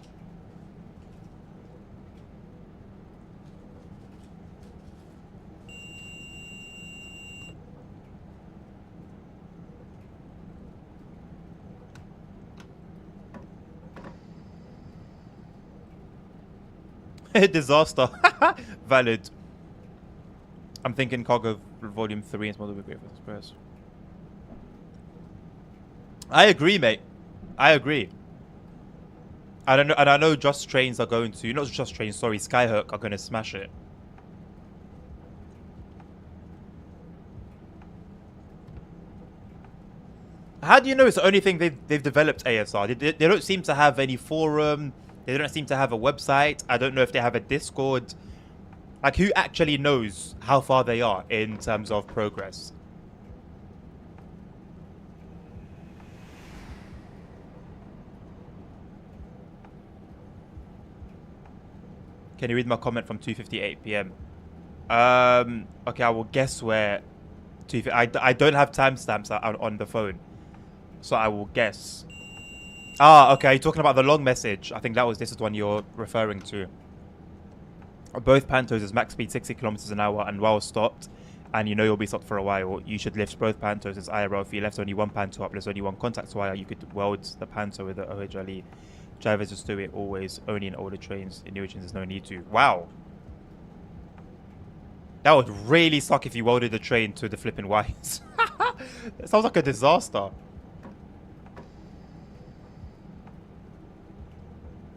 Speaker 1: Disaster. Valid. I'm thinking Cargo Volume 3 and Small Great Express. I agree, mate. I agree. I don't know, and I know Just Trains are going to, not Just Trains, sorry, Skyhook are going to smash it. How do you know it's the only thing they've developed ASR? They don't seem to have any forum. They don't seem to have a website. I don't know if they have a Discord. Like, who actually knows how far they are in terms of progress? Can you read my comment from 2:58 p.m.? Okay, I will guess where. I don't have timestamps on the phone, so I will guess. Ah, okay. You're talking about the long message. I think this is the one you're referring to. Both Pantos is max speed 60 kilometers an hour and while stopped, and you know you'll be stopped for a while. You should lift both Pantos as IRL. If you left only one Panto up, there's only one contact wire. You could weld the Panto with the OHLE. Drivers just do it always, only in older trains. In newer trains, there's no need to. Wow. That would really suck if you welded the train to the flipping wires. That sounds like a disaster.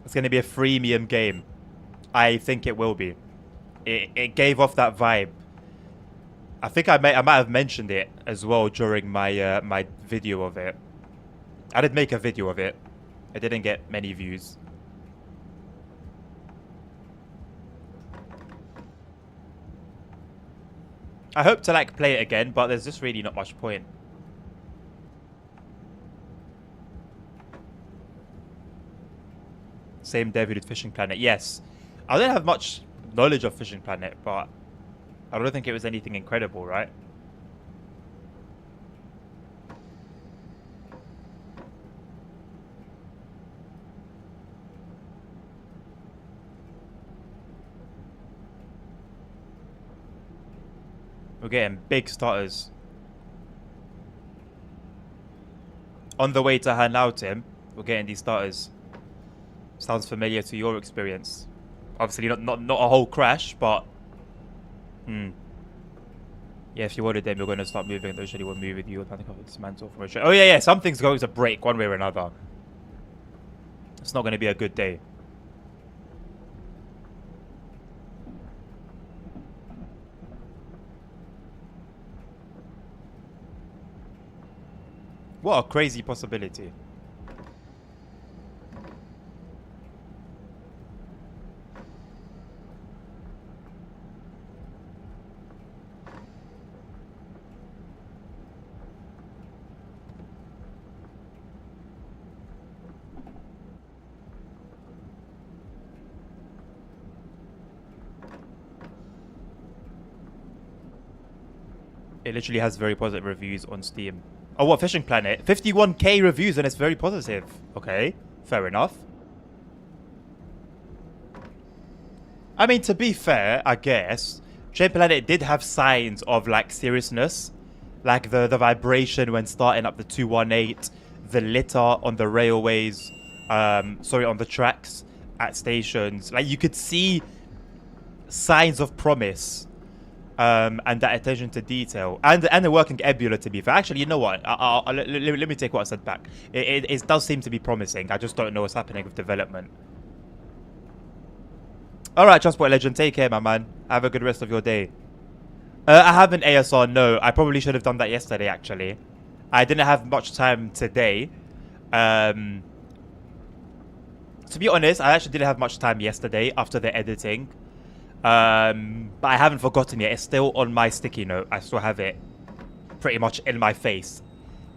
Speaker 1: It's going to be a freemium game. I think it will be. It gave off that vibe. I think I might have mentioned it as well during my my video of it. I did make a video of it. It didn't get many views. I hope to like play it again, but there's just really not much point. Same dev who did Fishing Planet. Yes. I don't have much knowledge of Fishing Planet, but I don't think it was anything incredible, right? We're getting big starters. On the way to Hanau, Tim, we're getting these starters. Sounds familiar to your experience. Obviously not a whole crash, but yeah, if you ordered them, you're going to start moving. Those usually will move with you. I think I'll dismantle from a train. Oh yeah, something's going to break one way or another. It's not going to be a good day. What a crazy possibility. It literally has very positive reviews on Steam. Oh, what? Fishing Planet? 51k reviews and it's very positive. Okay, fair enough. I mean, to be fair, I guess, Fishing Planet did have signs of, like, seriousness. Like the vibration when starting up the 218, the litter on the railways, on the tracks at stations. Like, you could see signs of promise. And that attention to detail and the working ebula, to be fair. Actually, you know what, let me take what I said back. It does seem to be promising. I just don't know what's happening with development. All right, Transport Legend, take care, my man. Have a good rest of your day. I haven't ASR. No, I probably should have done that yesterday. Actually, I didn't have much time today. To be honest, I actually didn't have much time yesterday after the editing. But I haven't forgotten yet. It's still on my sticky note. I still have it pretty much in my face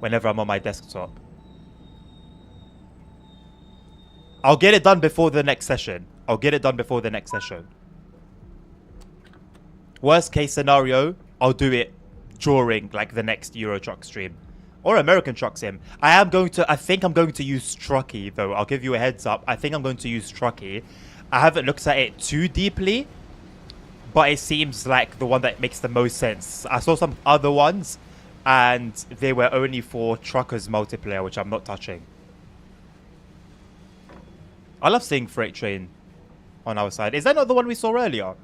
Speaker 1: whenever I'm on my desktop. I'll get it done before the next session. Worst case scenario, I'll do it during, like, the next Euro Truck stream. Or American Truck Sim. I think I'm going to use Truckee, though. I'll give you a heads up. I think I'm going to use Truckee. I haven't looked at it too deeply, but it seems like the one that makes the most sense. I saw some other ones, and they were only for truckers multiplayer, which I'm not touching. I love seeing Freight Train on our side. Is that not the one we saw earlier?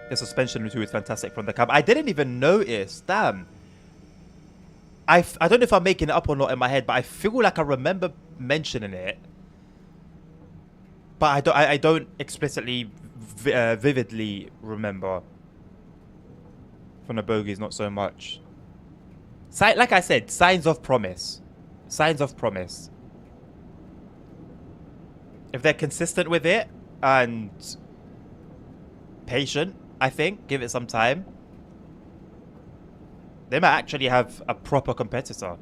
Speaker 1: The suspension too is fantastic from the cab. I didn't even notice. Damn. I don't know if I'm making it up or not in my head, but I feel like I remember mentioning it. But I don't explicitly, vividly remember. From the bogies, not so much. Like I said, signs of promise. Signs of promise. If they're consistent with it and patient, I think, give it some time, they might actually have a proper competitor.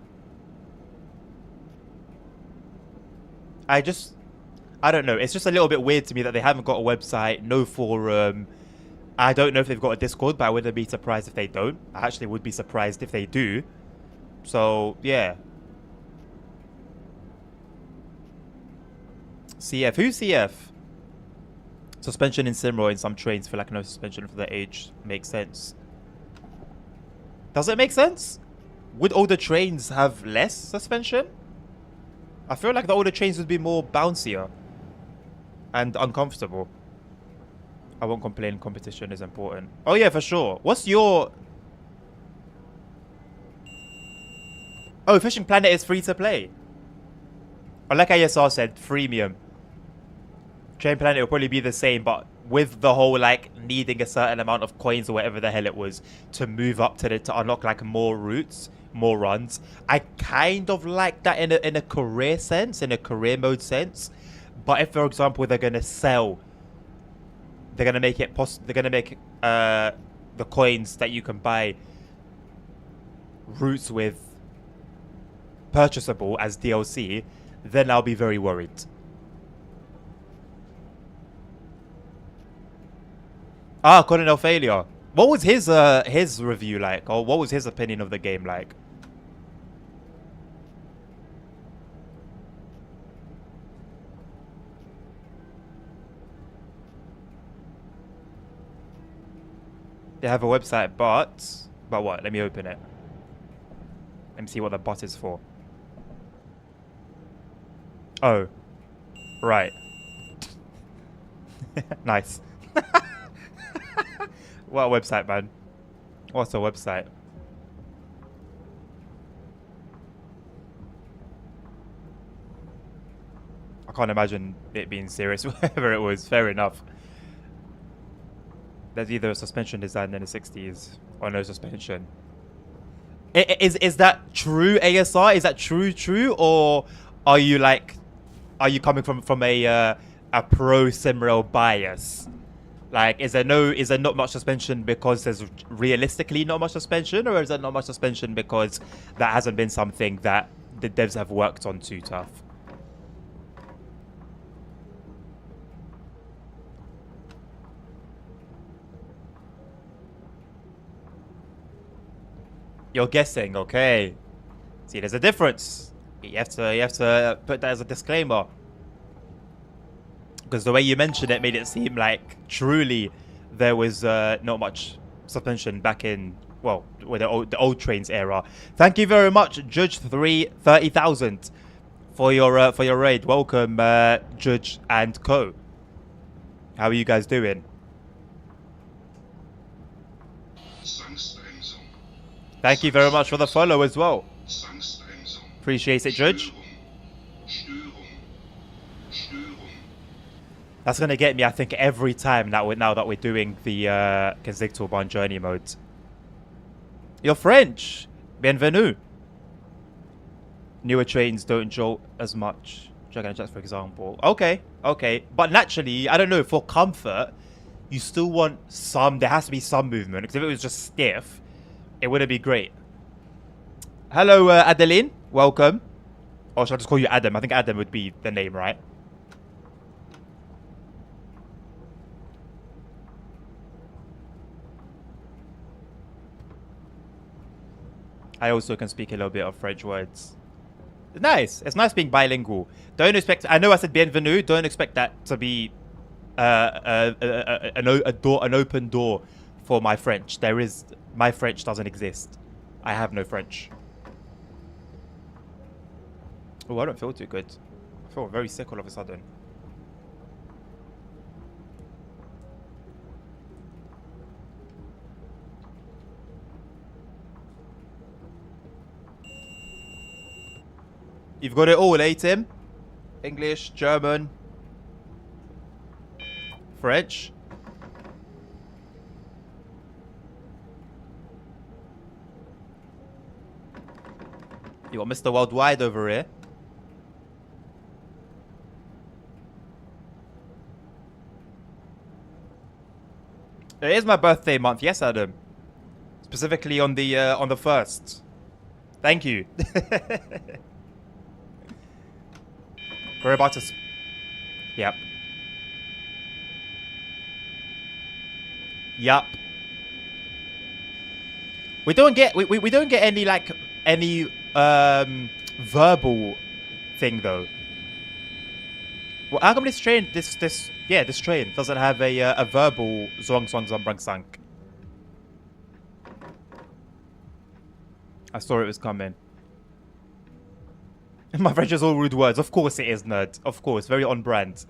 Speaker 1: I don't know. It's just a little bit weird to me that they haven't got a website, no forum. I don't know if they've got a Discord, but I wouldn't be surprised if they don't. I actually would be surprised if they do. So, yeah. CF. Who's CF? Suspension in Simro in some trains feel like no suspension for the age. Makes sense. Does it make sense? Would older trains have less suspension? I feel like the older trains would be more bouncier and uncomfortable. I won't complain. Competition is important. Oh yeah, for sure. What's your... Oh, Fishing Planet is free to play. Or like ISR said, freemium. Train Planet will probably be the same, but with the whole, like, needing a certain amount of coins or whatever the hell it was to move up to unlock, like, more routes, more runs. I kind of like that in a career sense, in a career mode sense. But if, for example, they're gonna sell, they're gonna make it they're gonna make the coins that you can buy routes with purchasable as DLC, then I'll be very worried. Ah, Colonel Failure. What was his review like? Or what was his opinion of the game like? They have a website, but what? Let me open it. Let me see what the bot is for. Oh. Right. Nice. What a website, man. What's a website? I can't imagine it being serious, whatever it was. Fair enough. There's either a suspension design in the 60s or no suspension. Is that true, ASR? Is that true? Or are you coming from a pro Simrail bias? Like, is there not much suspension because there's realistically not much suspension, or is there not much suspension because that hasn't been something that the devs have worked on too tough? You're guessing, okay. See, there's a difference. You have to put that as a disclaimer. Because the way you mentioned it made it seem like truly there was not much suspension back in, well, with the old trains era. Thank you very much, Judge 30,000 for your raid. Welcome, Judge and Co. How are you guys doing? Thank you very much for the follow as well. Appreciate it, Judge. That's gonna get me, I think, every time now that we're doing the Kinzigtalbahn journey mode. You're French. Bienvenue. Newer trains don't jolt as much. Dragon Jets, for example. Okay, okay. But naturally, I don't know, for comfort, you still want some, there has to be some movement. Because if it was just stiff, it wouldn't be great. Hello, Adeline. Welcome. Or should I just call you Adam? I think Adam would be the name, right? I also can speak a little bit of French words. Nice. It's nice being bilingual. Don't expect... I know I said bienvenue. Don't expect that to be an open door for my French. My French doesn't exist. I have no French. Oh, I don't feel too good. I feel very sick all of a sudden. You've got it all, eh, Tim? English, German, French. You got Mr. Worldwide over here. It is my birthday month, yes, Adam. Specifically on the 1st. Thank you. We're about to... Yep. Yup. We don't get any like verbal thing though. Well, how come this train this train doesn't have a verbal zong song zombrang sank? I saw it was coming. My French is all rude words. Of course it is, nerd. Of course, very on brand.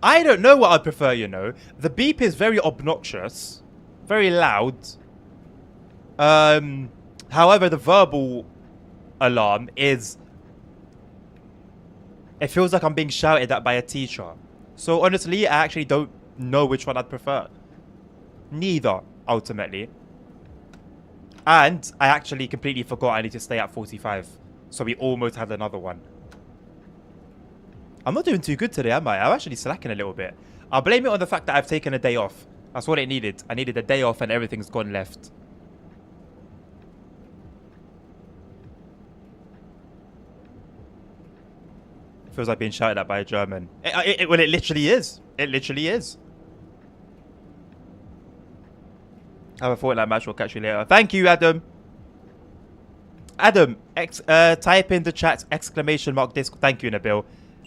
Speaker 1: I don't know what I'd prefer, you know. The beep is very obnoxious. Very loud. However, the verbal alarm is... It feels like I'm being shouted at by a teacher. So honestly, I actually don't know which one I'd prefer. Neither, ultimately. And I actually completely forgot I need to stay at 45. So we almost had another one. I'm not doing too good today, am I? I'm actually slacking a little bit. I'll blame it on the fact that I've taken a day off. That's what it needed. I needed a day off and everything's gone left. Feels like being shouted at by a German. Well, it literally is. It literally is. Have a Fortnite match. We'll catch you later. Thank you, Adam. Adam, type in the chat !discord. Thank you, Nabil.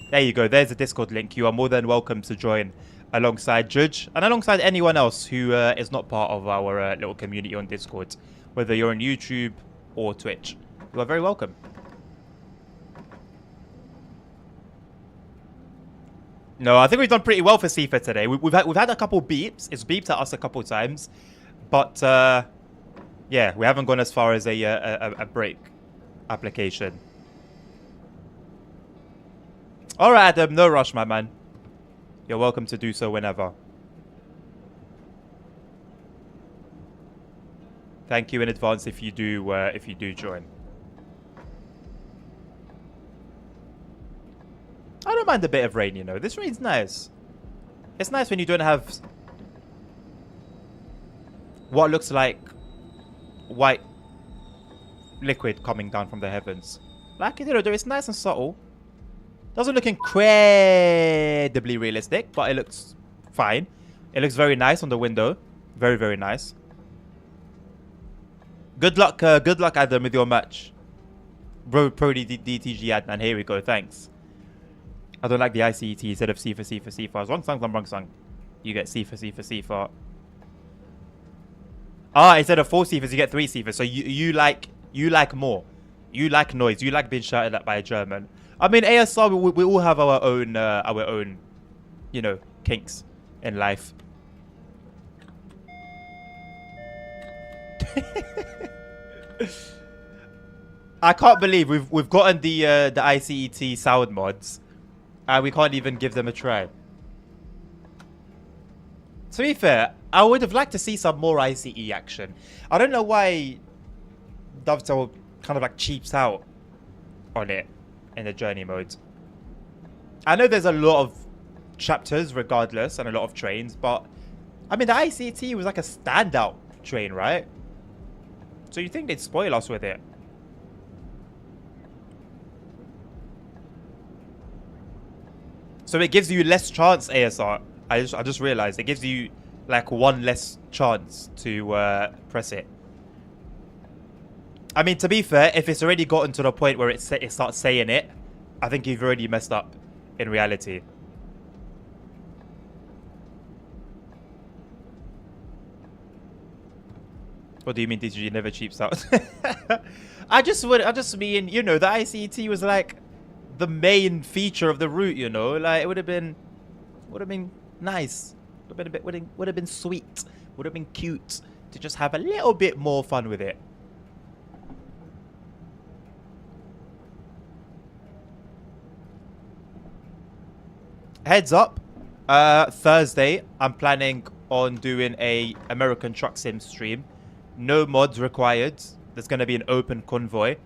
Speaker 1: There you go. There's a Discord link. You are more than welcome to join alongside Judge and alongside anyone else who is not part of our little community on Discord, whether you're on YouTube or Twitch. You are very welcome. No, I think we've done pretty well for Sifa today. We've had a couple beeps. It's beeped at us a couple times, but yeah, we haven't gone as far as a break application. Alright, Adam, no rush, my man. You're welcome to do so whenever. Thank you in advance if you do join. don't mind a bit of rain, you know. This rain's nice. It's nice when you don't have what looks like white liquid coming down from the heavens. Like, you know, it's nice and subtle. Doesn't look incredibly realistic, but it looks fine. It looks very nice on the window. Very, very nice. Good luck, Adam, with your match. Pro DTG Adnan, here we go, thanks. I don't like the ICET instead of C for C for C for. Wrong song. You get C for C for C for. Ah, instead of 4 CFAs, you get 3 CFAs. So you like more. You like noise. You like being shouted at by a German. I mean, ASR, we all have our own, you know, kinks in life. I can't believe we've gotten the ICET sound mods, and we can't even give them a try. To be fair, I would have liked to see some more ICE action. I don't know why Dovetail kind of like cheaps out on it in the journey mode. I know there's a lot of chapters regardless and a lot of trains, but I mean the ICT was like a standout train, right? So you think they'd spoil us with it? So it gives you less chance, ASR. I just realized it gives you like one less chance to press it. I mean, to be fair, if it's already gotten to the point where it starts saying it, I think you've already messed up in reality. What do you mean DTG never cheaps out? I just mean, you know, the ICT was like the main feature of the route, you know, like it would have been nice, would have been sweet, would have been cute to just have a little bit more fun with it. Heads up, Thursday I'm planning on doing a American Truck Sim stream. No mods required. There's going to be an open convoy.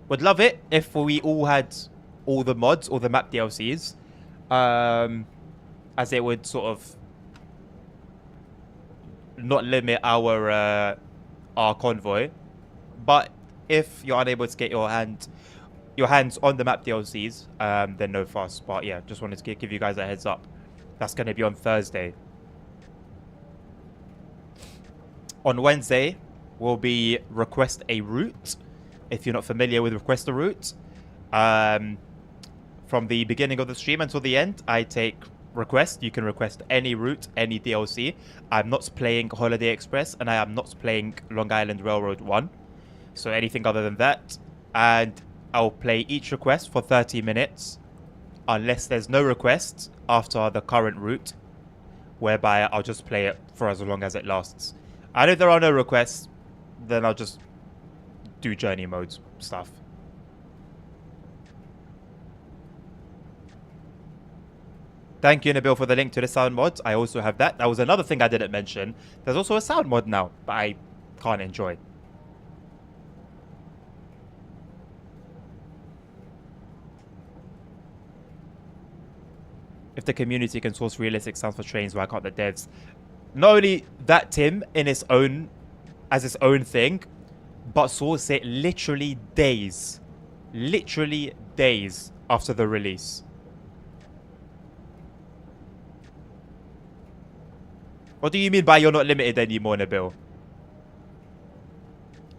Speaker 1: Would love it if we all had all the mods, all the map DLCs, as it would sort of not limit our convoy. But if you're unable to get your hands on the map DLCs, then no fuss. But yeah, just wanted to give you guys a heads up. That's going to be on Thursday. On Wednesday will be Request a Route. If you're not familiar with Request a Route, from the beginning of the stream until the end, I take request. You can request any route, any DLC. I'm not playing Holiday Express, and I am not playing Long Island Railroad 1. So anything other than that. And I'll play each request for 30 minutes, unless there's no requests after the current route, whereby I'll just play it for as long as it lasts. And if there are no requests, then I'll just do journey modes stuff. Thank you, Nabil, for the link to the sound mods. I also have that. That was another thing I didn't mention. There's also a sound mod now, but I can't enjoy. If the community can source realistic sounds for trains, why can't the devs? Not only that, Tim, in its own, as its own thing, but source it literally days after the release. What do you mean by you're not limited anymore, Nabil?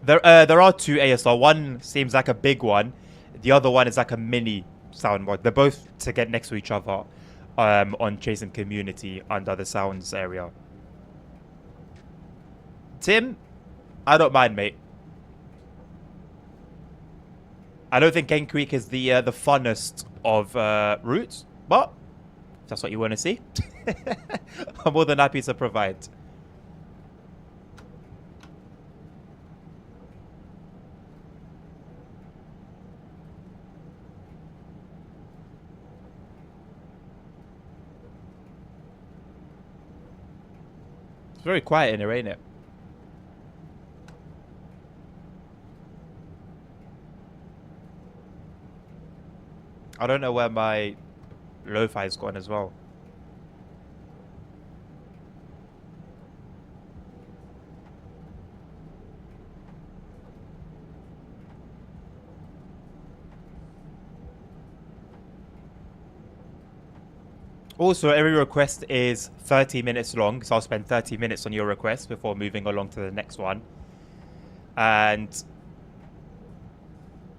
Speaker 1: There are two ASR. One seems like a big one. The other one is like a mini sound mod. They're both to get next to each other on Chasing Community under the sounds area. Tim, I don't mind, mate. I don't think Game Creek is the funnest of routes, but if that's what you want to see, I'm more than happy to provide. It's very quiet in here, ain't it? I don't know where my lo-fi's gone as well. Also, every request is 30 minutes long, so I'll spend 30 minutes on your request before moving along to the next one. And,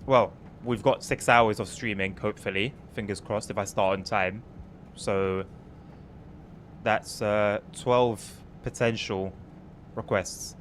Speaker 1: well, we've got 6 hours of streaming, hopefully. Fingers crossed if I start on time. So, that's 12 potential requests.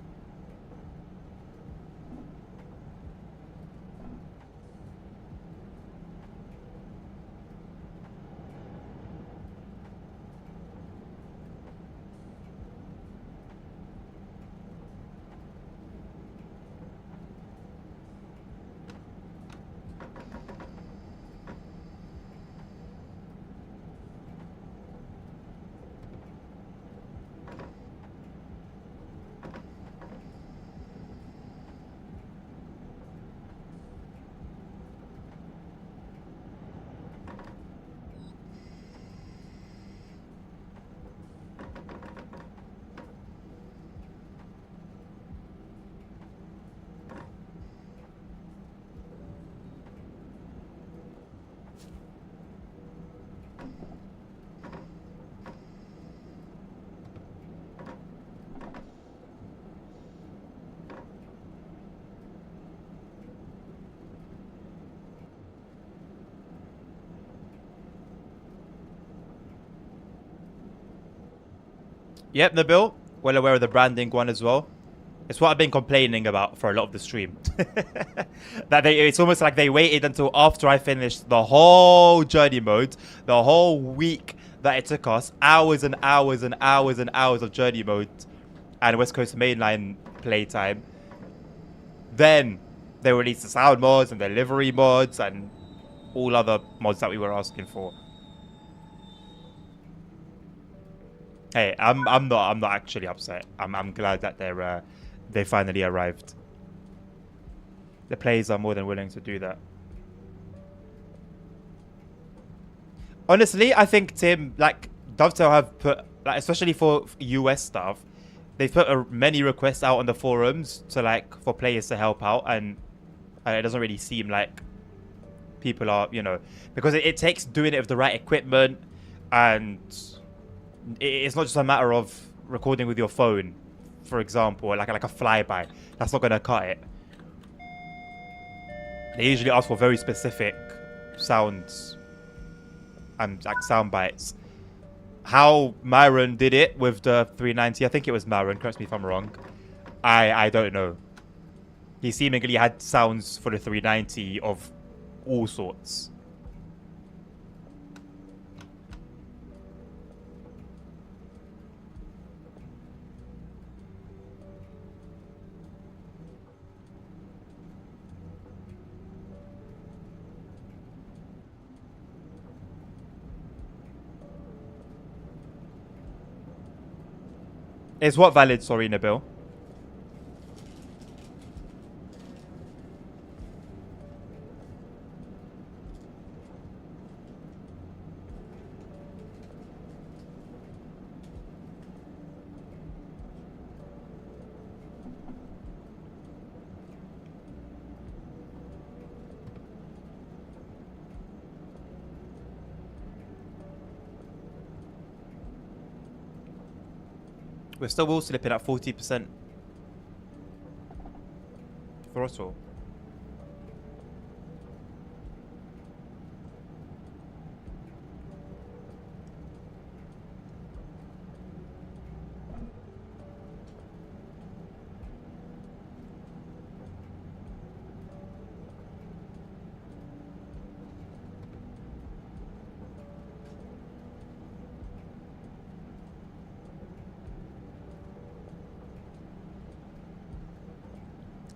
Speaker 1: Yep, Nabil. Well aware of the branding one as well. It's what I've been complaining about for a lot of the stream. It's almost like they waited until after I finished the whole journey mode, the whole week that it took us, hours and hours and hours and hours of journey mode and West Coast Mainline playtime. Then they released the sound mods and the livery mods and all other mods that we were asking for. Hey, I'm not actually upset. I'm glad that they finally arrived. The players are more than willing to do that. Honestly, I think Tim, like Dovetail have put, like especially for US stuff, they've put many requests out on the forums to like for players to help out, and it doesn't really seem like people are, you know, because it takes doing it with the right equipment, and it's not just a matter of recording with your phone, for example, like a flyby. That's not gonna cut it. They usually ask for very specific sounds and like sound bites. How Myron did it with the 390, I think it was Myron, correct me if I'm wrong. I don't know. He seemingly had sounds for the 390 of all sorts. Is what valid, sorry, Nabil? We're still all slipping at 40% throttle.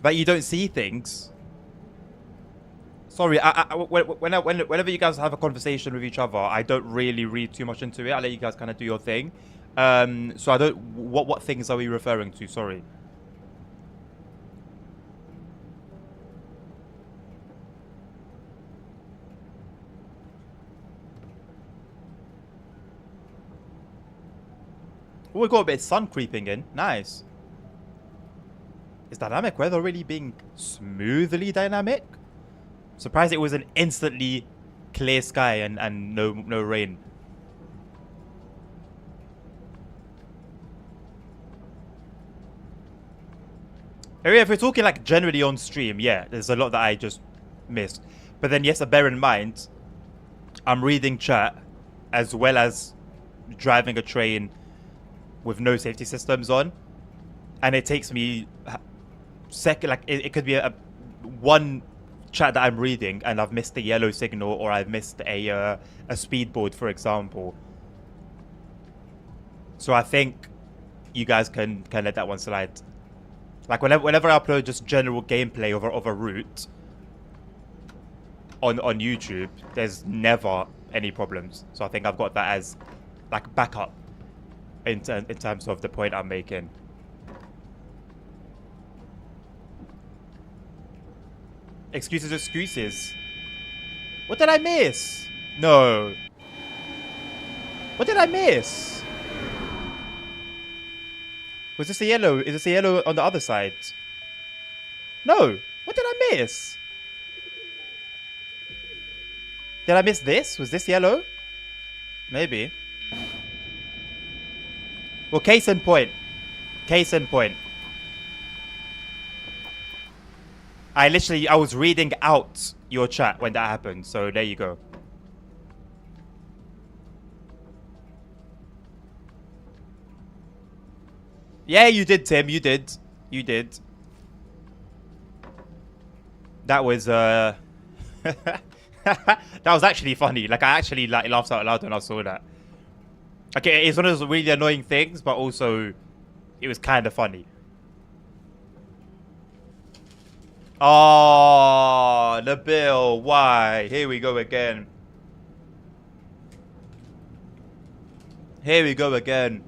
Speaker 1: That you don't see things. Sorry, whenever you guys have a conversation with each other, I don't really read too much into it. I let you guys kind of do your thing. So I don't. What things are we referring to? Sorry. Oh, we got a bit of sun creeping in. Nice. Is dynamic weather really being smoothly dynamic? Surprised it was an instantly clear sky and no rain. If we're talking like generally on stream, yeah, there's a lot that I just missed. But then yes, bear in mind, I'm reading chat as well as driving a train with no safety systems on, and it takes me it could be one chat that I'm reading and I've missed the yellow signal, or I've missed a speedboard, for example. So I think you guys can let that one slide. Like whenever I upload just general gameplay of a route on YouTube, there's never any problems. So I think I've got that as like backup in terms of the point I'm making. Excuses. What did I miss? No. What did I miss? Was this a yellow? Is this a yellow on the other side? No. What did I miss? Did I miss this? Was this yellow? Maybe. Well, case in point. Case in point. I was reading out your chat when that happened. So there you go. Yeah, you did, Tim. You did. You did. That was, that was actually funny. Like, I actually laughed out loud when I saw that. Okay, it's one of those really annoying things, but also it was kind of funny. Oh, Nabil, why? Here we go again. Here we go again.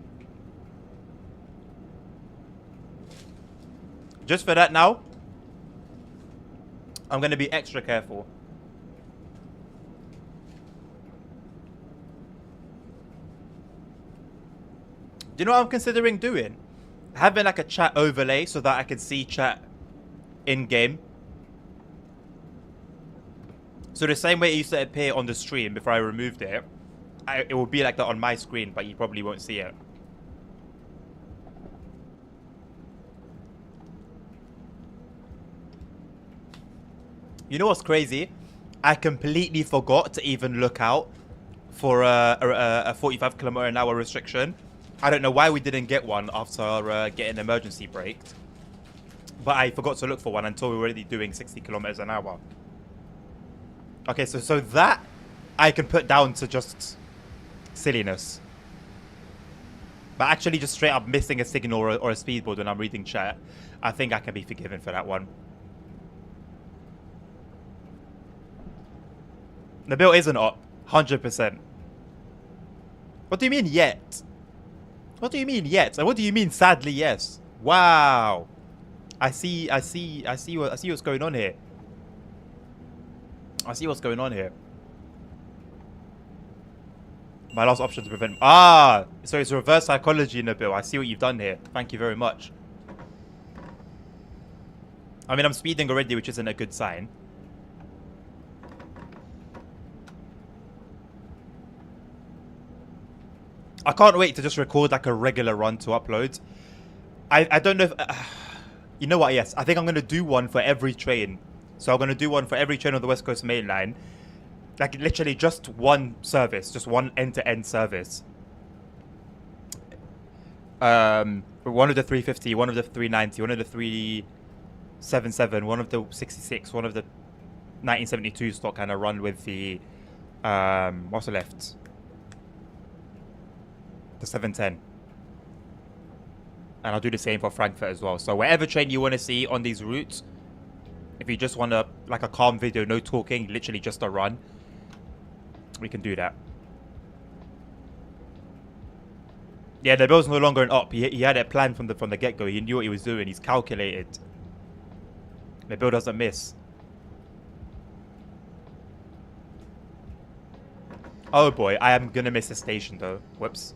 Speaker 1: Just for that now, I'm going to be extra careful. Do you know what I'm considering doing? Having like a chat overlay so that I can see chat in-game. So the same way it used to appear on the stream before I removed it, it will be like that on my screen, but you probably won't see it. You know what's crazy? I completely forgot to even look out for a 45km/h restriction. I don't know why we didn't get one after getting emergency braked. But I forgot to look for one until we were already doing 60km/h. Okay, so that I can put down to just silliness. But actually just straight up missing a signal or a speedboard when I'm reading chat, I think I can be forgiven for that one. The bill isn't up, 100%. What do you mean yet? What do you mean yet? And what do you mean sadly yes? Wow. I see what's going on here. I see what's going on here. My last option to prevent... Ah! So it's reverse psychology, Nabil. I see what you've done here. Thank you very much. I mean, I'm speeding already, which isn't a good sign. I can't wait to just record like a regular run to upload. I don't know if... you know what? Yes. I think I'm going to do one for every train. So I'm going to do one for every train on the West Coast Main Line. Like literally just one service. Just one end-to-end service. One of the 350, one of the 390, one of the 377, one of the 66, one of the 1972 stock kind of run with the... what's left? The 710. And I'll do the same for Frankfurt as well. So whatever train you want to see on these routes, if you just want to, like a calm video, no talking, literally just a run, we can do that. Yeah, the bill's no longer an op. He had it planned from the get-go. He knew what he was doing. He's calculated. The bill doesn't miss. Oh boy, I am gonna miss the station though. Whoops.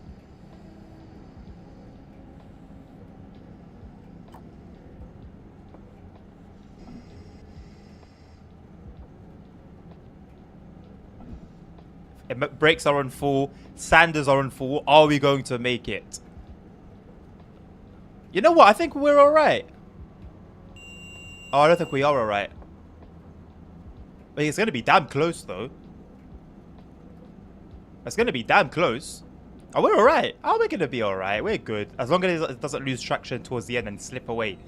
Speaker 1: brakes are on full. Sanders are on full. Are we going to make it? You know what? I think we're alright. Oh, I don't think we are alright. But it's going to be damn close, though. It's going to be damn close. Oh, we're alright. Oh, we're going to be alright. We're good. As long as it doesn't lose traction towards the end and slip away.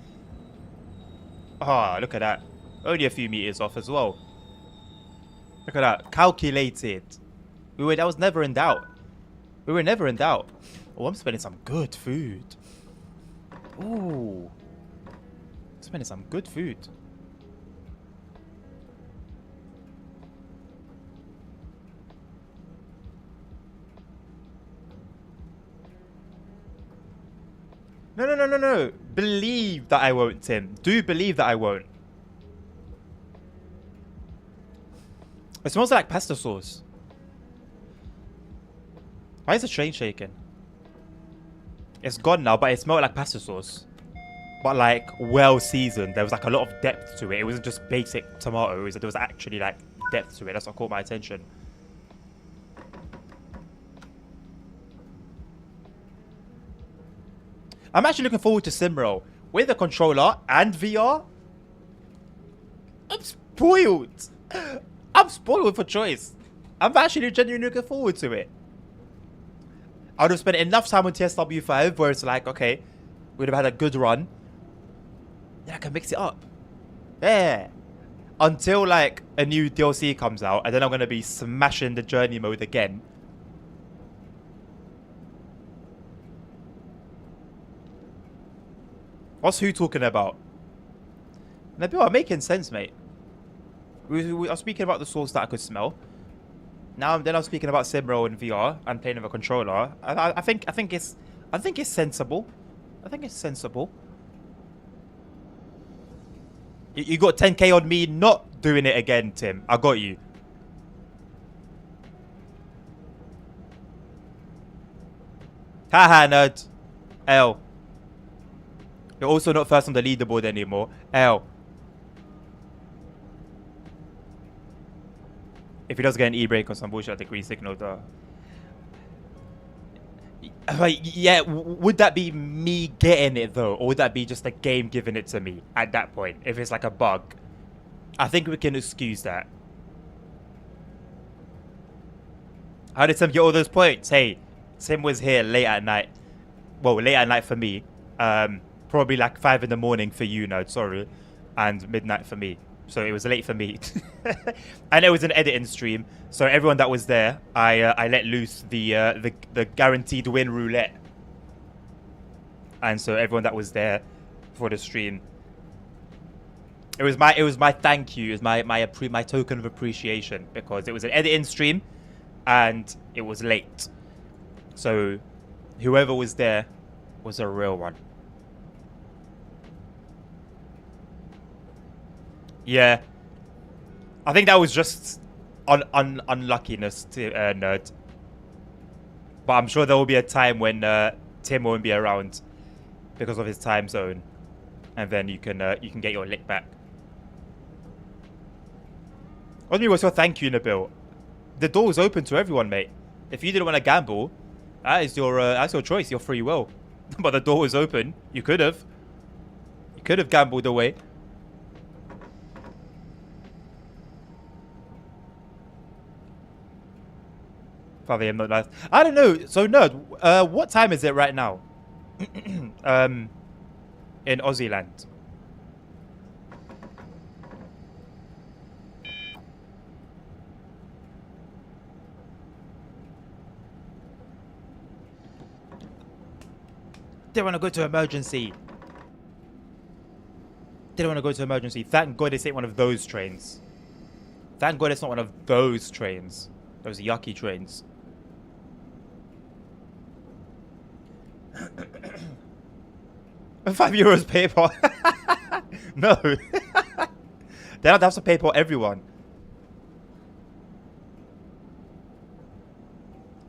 Speaker 1: Oh, look at that. Only a few meters off as well. Look at that. Calculated. That was never in doubt. We were never in doubt. Oh, I'm spending some good food. Ooh. Spending some good food. No. Believe that I won't, Tim. Do believe that I won't. It smells like pasta sauce. Why is the train shaking? It's gone now, but it smelled like pasta sauce. But like well seasoned. There was like a lot of depth to it. It wasn't just basic tomato. There was actually like depth to it. That's what caught my attention. I'm actually looking forward to Simro. With the controller and VR. I'm spoiled. I'm spoiled for choice. I'm actually genuinely looking forward to it. I would have spent enough time on TSW5 where it's like, okay, we'd have had a good run. Then I can mix it up. Yeah. Until like a new DLC comes out and then I'm going to be smashing the journey mode again. What's who talking about? Nabil, I'm making sense, mate. We are speaking about the sauce that I could smell. Then I'm speaking about Simro and VR and playing with a controller. I think it's sensible. I think it's sensible. You got 10k on me not doing it again, Tim. I got you. Haha, nerd. L. You're also not first on the leaderboard anymore. L. If he does get an e-brake or some bullshit, I think green signal, though. Like, yeah, would that be me getting it, though? Or would that be just the game giving it to me at that point? If it's like a bug. I think we can excuse that. How did Tim get all those points? Hey, Tim was here late at night. Well, late at night for me. Probably like 5 in the morning for you, nerd, sorry. And midnight for me. So it was late for me. And it was an editing stream. So everyone that was there, I let loose the guaranteed win roulette. And so everyone that was there for the stream, it was my thank you, it was my token of appreciation, because it was an editing stream and it was late. So whoever was there was a real one. Yeah, I think that was just unluckiness to nerd. But I'm sure there will be a time when Tim won't be around because of his time zone, and then you can get your lick back. What do you mean? What's your thank you, Nabil? The door was open to everyone, mate. If you didn't want to gamble, that's your choice, your free will. But the door was open. You could have gambled away. 5 AM, not nice. I don't know. So, nerd, what time is it right now? In Aussie land. Didn't want to go to emergency. Didn't want to go to emergency. Thank God this ain't one of those trains. Thank God it's not one of those trains. Those yucky trains. €5 PayPal. No. Then I'd have to PayPal everyone.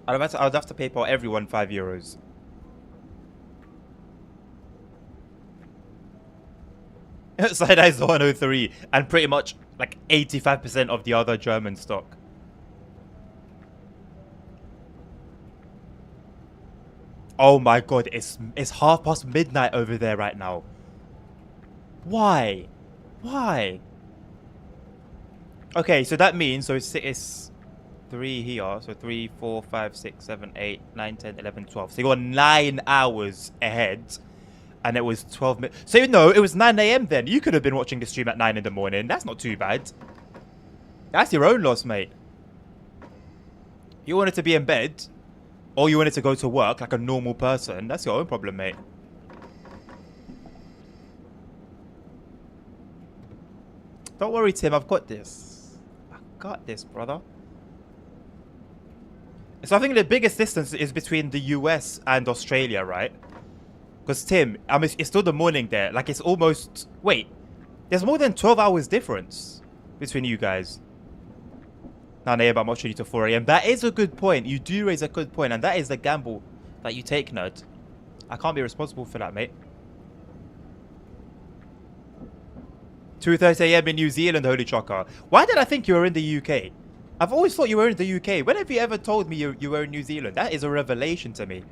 Speaker 1: I'd have to PayPal everyone €5. Side Eye's 103 and pretty much like 85% of the other German stock. Oh my god, it's midnight over there right now. Why? Why? Okay, so that means it's 3 here. So 3, 4, 5, 6, 7, 8, 9, 10, 11, 12. So you're 9 hours ahead. And it was 12 minutes. So no, it was 9 a.m. then. You could have been watching the stream at 9 in the morning. That's not too bad. That's your own loss, mate. You wanted to be in bed. Or you wanted to go to work like a normal person. That's your own problem, mate. Don't worry, Tim. I've got this. I've got this, brother. So I think the biggest distance is between the US and Australia, right? Because, Tim, it's still the morning there. Like, it's almost... Wait. There's more than 12 hours difference between you guys. 9 a.m. I'm watching you till 4 a.m. That is a good point. You do raise a good point. And that is the gamble that you take, nerd. I can't be responsible for that, mate. 2:30 a.m. in New Zealand, Holy Chocker. Why did I think you were in the UK? I've always thought you were in the UK. When have you ever told me you were in New Zealand? That is a revelation to me.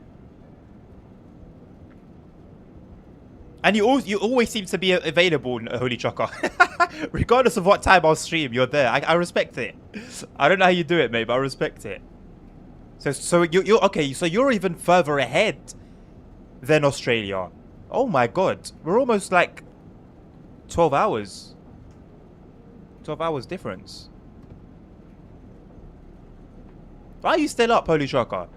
Speaker 1: And you always seem to be available, Holy Chocker. Regardless of what time I'll stream, you're there. I respect it. I don't know how you do it, mate, but I respect it. So you're okay. So you're even further ahead than Australia. Oh my god, we're almost like 12 hours. 12 hours difference. Why are you still up, Holy Chocker?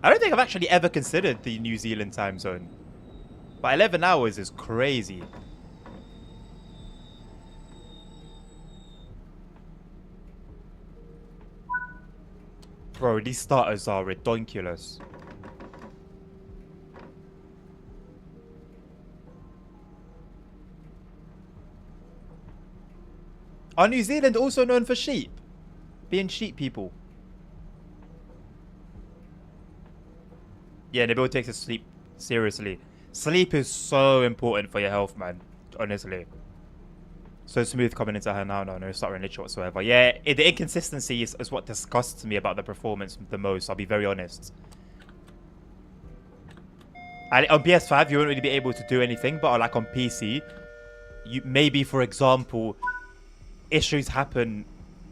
Speaker 1: I don't think I've actually ever considered the New Zealand time zone. But 11 hours is crazy. Bro, these starters are ridiculous. Are New Zealand also known for sheep? Being sheep people? Yeah, Nabil takes his sleep seriously. Sleep is so important for your health, man. Honestly. So smooth coming into her now. No starting issue whatsoever. Yeah, the inconsistency is what disgusts me about the performance the most. I'll be very honest. And on PS5, you won't really be able to do anything. But like on PC, you maybe, for example, issues happen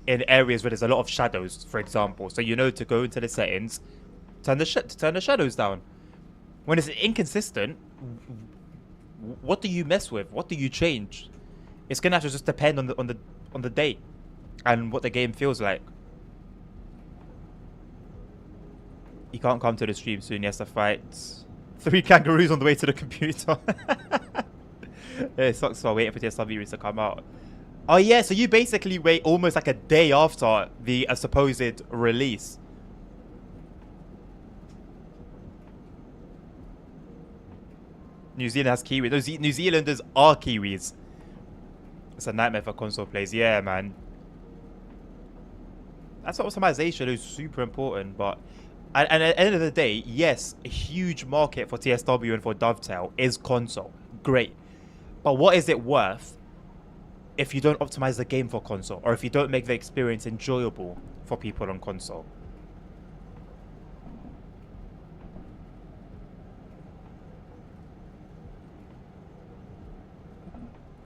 Speaker 1: in areas where there's a lot of shadows, for example. So you know to go into the settings, turn the shadows down. When it's inconsistent, what do you mess with? What do you change? It's gonna have to just depend on the day and what the game feels like. You can't come to the stream soon. He has to fight 3 kangaroos on the way to the computer. Yeah, it sucks for waiting for TSW to come out. Oh yeah, so you basically wait almost like a day after the supposed release. New Zealand has Kiwis. Those New Zealanders are Kiwis. It's a nightmare for console players. Yeah, man. That's optimization is super important, but and at the end of the day, yes, a huge market for TSW and for Dovetail is console. Great. But what is it worth if you don't optimize the game for console, or if you don't make the experience enjoyable for people on console?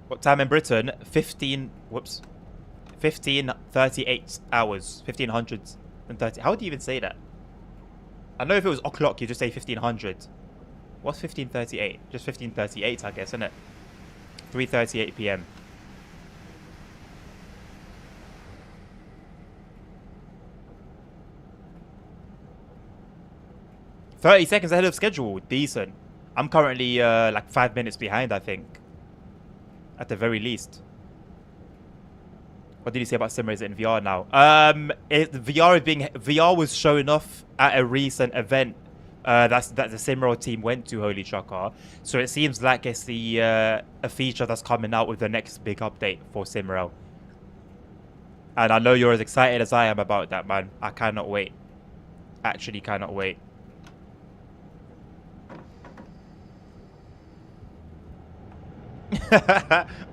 Speaker 1: What time in Britain? 1538 hours. 1530. How do you even say that? I know if it was o'clock, you just say 1500. What's 1538? Just 1538, I guess, isn't it? 3:38 p.m. "30 seconds ahead of schedule. Decent. I'm currently like 5 minutes behind, I think. At the very least." What did you say about sim racing in VR now? VR was showing off at a recent event that the Simrail team went to, Holy Chocker. So it seems like it's the a feature that's coming out with the next big update for Simrail. And I know you're as excited as I am about that, man. I cannot wait. Actually cannot wait.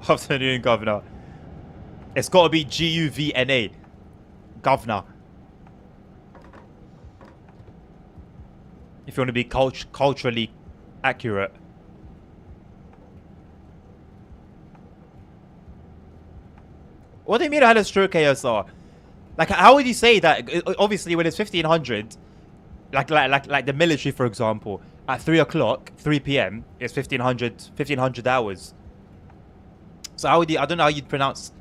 Speaker 1: Afternoon, Governor. It's got to be GUVNA. Governor. If you want to be culturally accurate. What do you mean I had a stroke, ASR? Like, how would you say that? Obviously, when it's 1500, like the military, for example, at 3 o'clock, 3 p.m., it's 1500 hours. So how would you? I don't know how you'd pronounce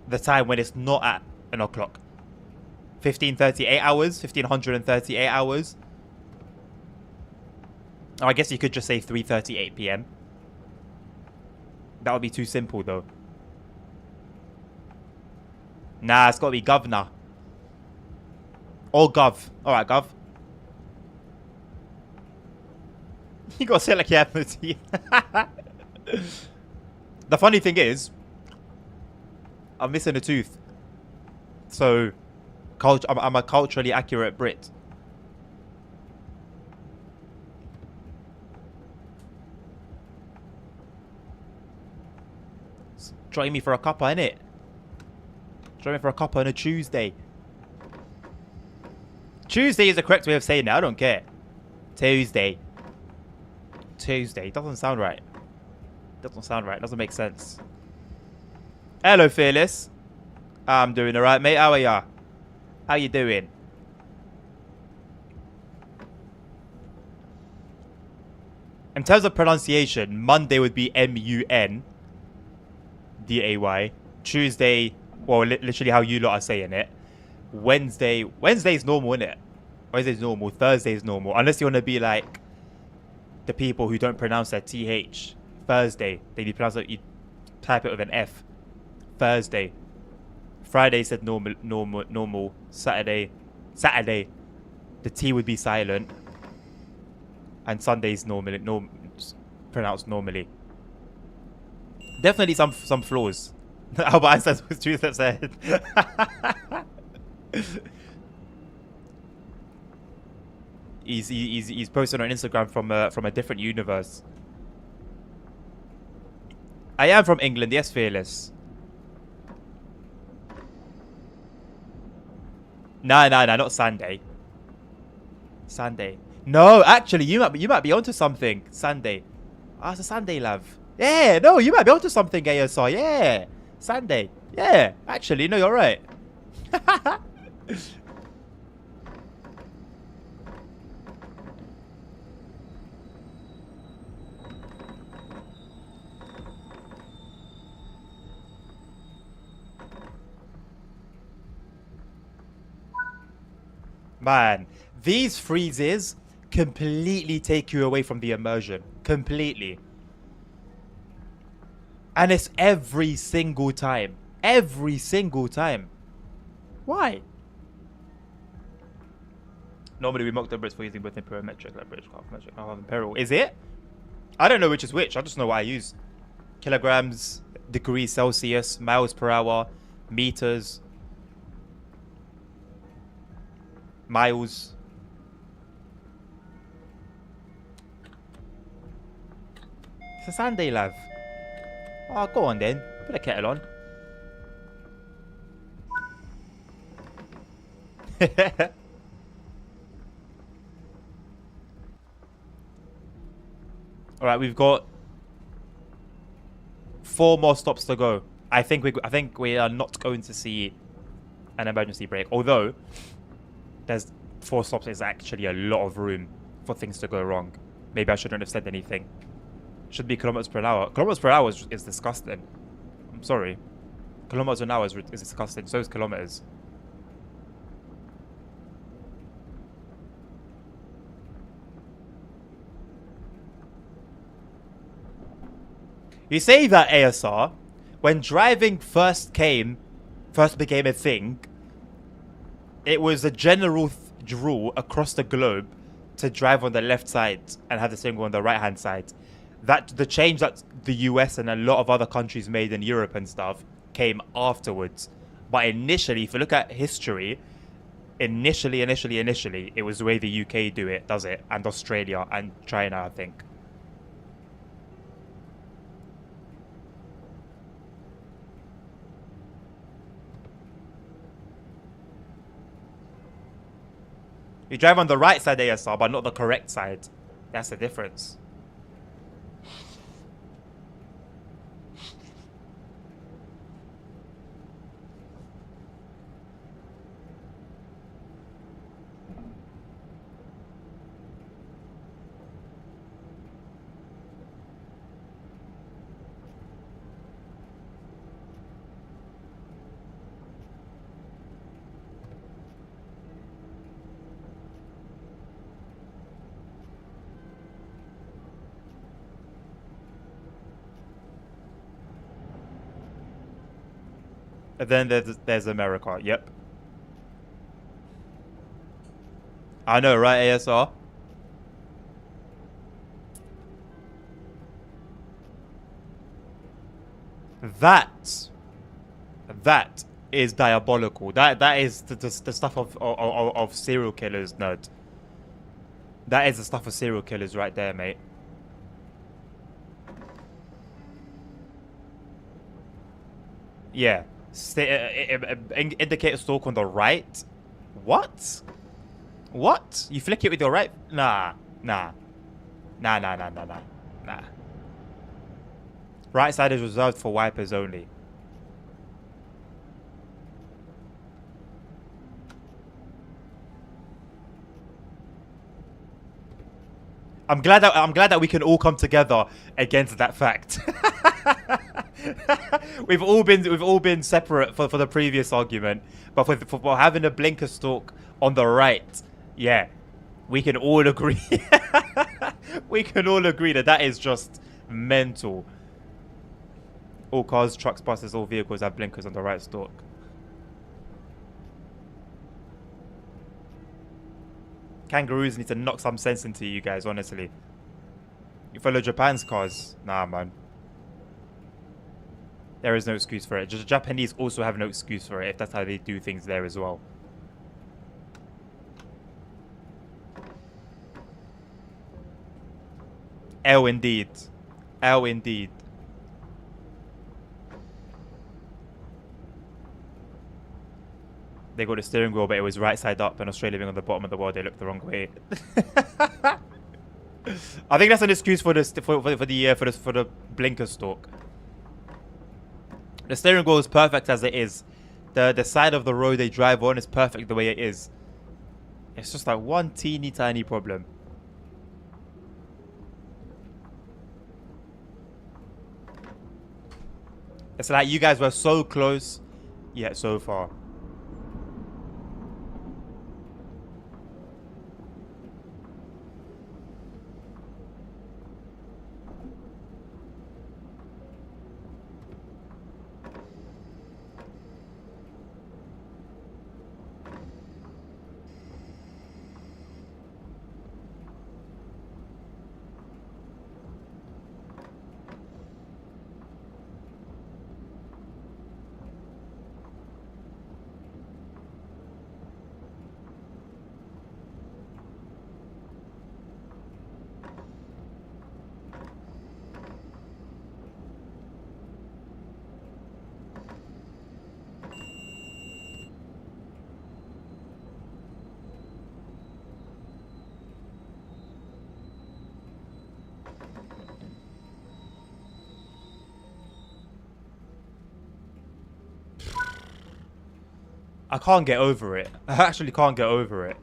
Speaker 1: the time when it's not at an o'clock. 1538 hours, 1538 hours. Oh, I guess you could just say 3:38 p.m. That would be too simple, though. Nah, it's got to be governor. Or gov. Alright, gov. You got to say it like you have no teeth. The funny thing is, I'm missing a tooth. So, I'm a culturally accurate Brit. Join me for a cuppa, innit? Join me for a cuppa on a Tuesday. Tuesday is the correct way of saying it. I don't care. Tuesday. Tuesday. Doesn't sound right. Doesn't sound right. Doesn't make sense. Hello, Fearless. I'm doing alright, mate. How are ya? How you doing? In terms of pronunciation, Monday would be Munday. Tuesday, well, literally how you lot are saying it. Wednesday's normal, isn't it? Wednesday's normal. Thursday's normal. Unless you want to be like the people who don't pronounce their TH. Thursday. You pronounce it, you type it with an F. Thursday. Friday said normal. Saturday. The T would be silent. And Sunday's pronounced normally. Definitely some flaws. Albert Einstein was truth that said. He's posted on Instagram from a different universe. I am from England, yes, Fearless. Nah, not Sunday. Sunday. No, actually, you might be onto something. Sunday. Ah, it's a Sunday, love. Yeah, no, you might be onto something, ASR. Yeah, Sunday. Yeah, actually, no, you're right. Man, these freezes completely take you away from the immersion. Completely. And it's every single time. Every single time. Why? Normally we mock the Brits for using both imperial metric, like British metric, and imperial. Is it? I don't know which is which. I just know what I use. Kilograms, degrees Celsius, miles per hour, meters, miles. It's a Sunday, love. Oh, go on then. Put a kettle on. Alright, we've got 4 more stops to go. I think we are not going to see an emergency brake. Although, there's 4 stops is actually a lot of room for things to go wrong. Maybe I shouldn't have said anything. Should be kilometers per hour. Kilometers per hour is disgusting. I'm sorry. Kilometers an hour is disgusting. So is kilometers. You say that, ASR, when driving first became a thing, it was a general rule across the globe to drive on the left side and have the same on the right hand side. That the change that the US and a lot of other countries made in Europe and stuff came afterwards. But initially, if you look at history, initially, it was the way the UK does it, and Australia and China, I think. You drive on the right side ASR, but not the correct side. That's the difference. And then there's America. Yep. I know, right, ASR? That is diabolical. That is the stuff of serial killers, nerd. That is the stuff of serial killers right there, mate. Yeah. Indicator stalk on the right? What? What? You flick it with your right? Nah. Nah. Nah, nah, nah, nah, nah. Nah. Right side is reserved for wipers only. I'm glad that we can all come together against that fact. we've all been separate for the previous argument, but for having a blinker stalk on the right, yeah, we can all agree. We can all agree that is just mental. All cars, trucks, buses, all vehicles have blinkers on the right stalk. Kangaroos need to knock some sense into you guys, honestly. You follow Japan's cars? Nah, man. There is no excuse for it. Just Japanese also have no excuse for it if that's how they do things there as well. L indeed. L indeed. They got the steering wheel, but it was right side up, and Australia being on the bottom of the world, they looked the wrong way. I think that's an excuse for the blinker stalk. The steering wheel is perfect as it is. The side of the road they drive on is perfect the way it is. It's just like one teeny tiny problem. It's like you guys were so close, yet so far. I can't get over it. I actually can't get over it.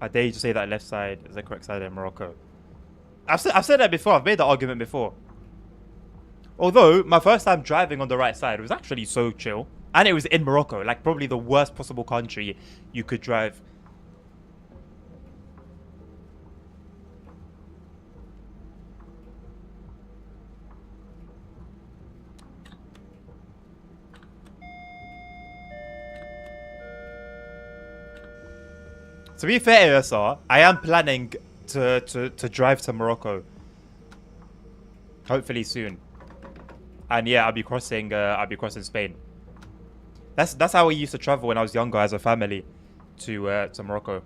Speaker 1: I dare you to say that left side is the correct side in Morocco. I've said that before. I've made that argument before. Although, my first time driving on the right side was actually so chill. And it was in Morocco. Like, probably the worst possible country you could drive. To be fair, ASR, I am planning to drive to Morocco. Hopefully soon. And yeah, I'll be crossing Spain. That's how we used to travel when I was younger as a family to Morocco.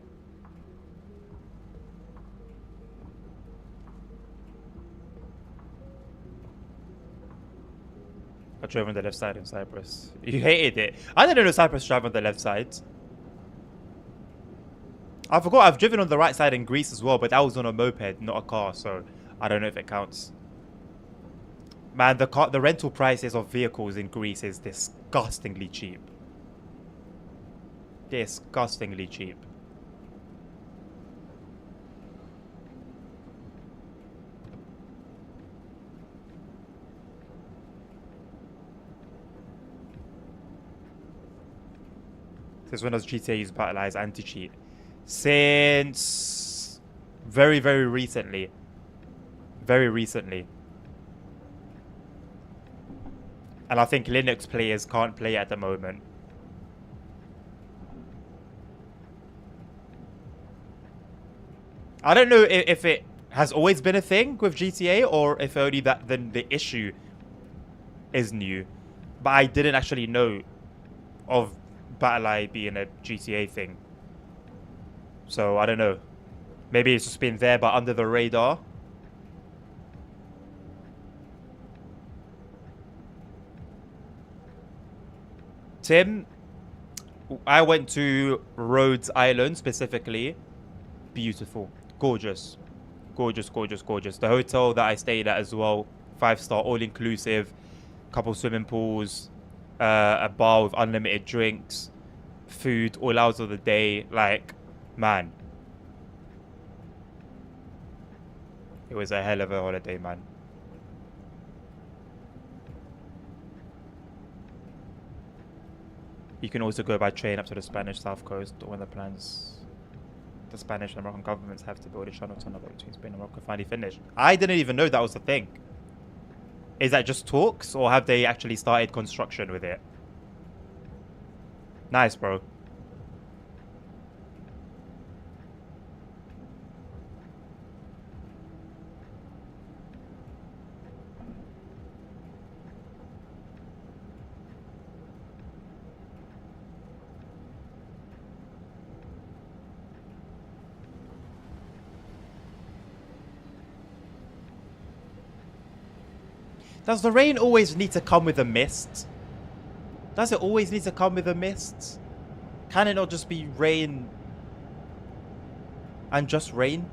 Speaker 1: I drove on the left side in Cyprus. You hated it. I didn't know Cyprus drive on the left side. I forgot I've driven on the right side in Greece as well, but that was on a moped, not a car, so I don't know if it counts. Man, the rental prices of vehicles in Greece is disgustingly cheap. Disgustingly cheap. Since when does GTA use battle eyes anti-cheat? Since very, very recently. Very recently. And I think Linux players can't play it at the moment. I don't know if it has always been a thing with GTA or if only that then the issue is new. But I didn't actually know of battle eye being a GTA thing. So I don't know. Maybe it's just been there but under the radar. Tim, I went to Rhodes Island specifically. Beautiful. Gorgeous. Gorgeous, gorgeous, gorgeous. The hotel that I stayed at as well, 5-star, all-inclusive. Couple swimming pools. A bar with unlimited drinks. Food all hours of the day. Like, man. It was a hell of a holiday, man. You can also go by train up to the Spanish south coast when the Spanish and Moroccan governments have to build a channel tunnel between Spain and Morocco finally finished. I didn't even know that was the thing. Is that just talks or have they actually started construction with it? Nice, bro. Does the rain always need to come with a mist? Does it always need to come with a mist? Can it not just be rain and just rain?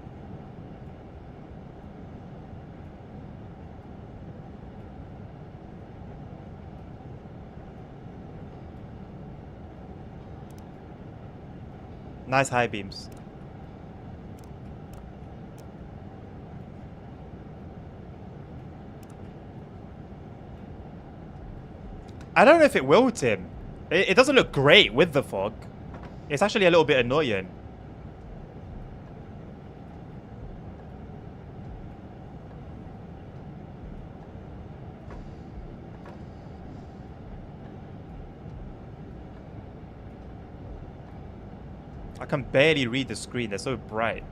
Speaker 1: Nice high beams. I don't know if it will, Tim. It doesn't look great with the fog. It's actually a little bit annoying. I can barely read the screen. They're so bright.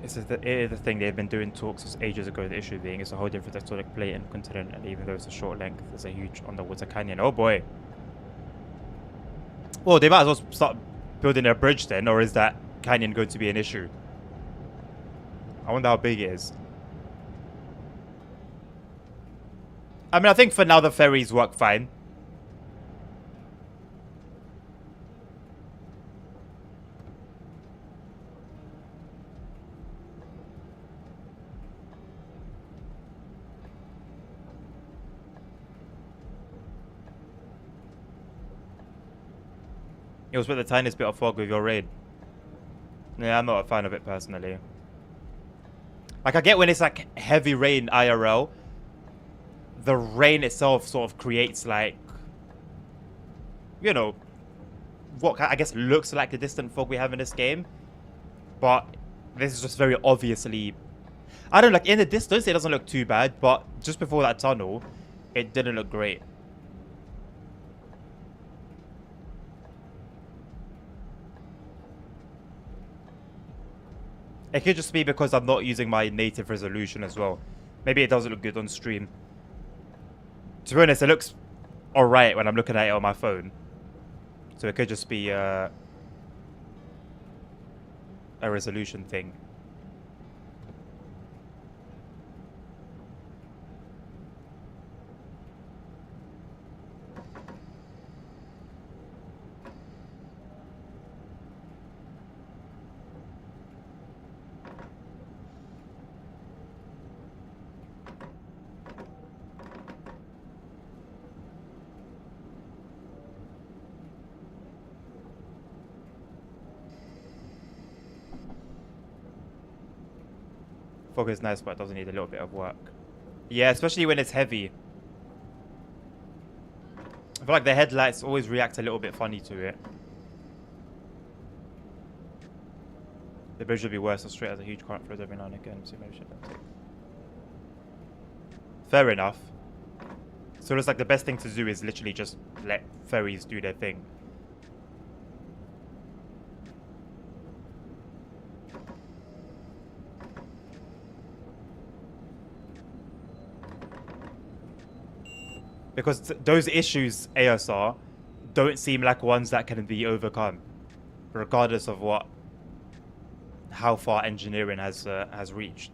Speaker 1: This is the thing they've been doing talks since ages ago. The issue being it's a whole different tectonic plate and continent, and even though it's a short length, there's a huge underwater canyon. Oh boy. Well, they might as well start building a bridge then, or is that canyon going to be an issue? I wonder how big it is. I mean, I think for now the ferries work fine. It was with the tiniest bit of fog with your rain. Yeah, I'm not a fan of it personally. Like, I get when it's like heavy rain IRL. The rain itself sort of creates like, you know, what I guess looks like the distant fog we have in this game. But this is just very obviously, I don't know, like in the distance it doesn't look too bad, but just before that tunnel, it didn't look great. It could just be because I'm not using my native resolution as well. Maybe it doesn't look good on stream. To be honest, it looks alright when I'm looking at it on my phone. So it could just be a resolution thing. Fog is nice, but it does need a little bit of work. Yeah, especially when it's heavy. I feel like the headlights always react a little bit funny to it. The bridge would be worse or straight as a huge current flows every now and again. So maybe fair enough. So it's like the best thing to do is literally just let ferries do their thing. Because those issues, ASR, don't seem like ones that can be overcome, regardless of how far engineering has reached.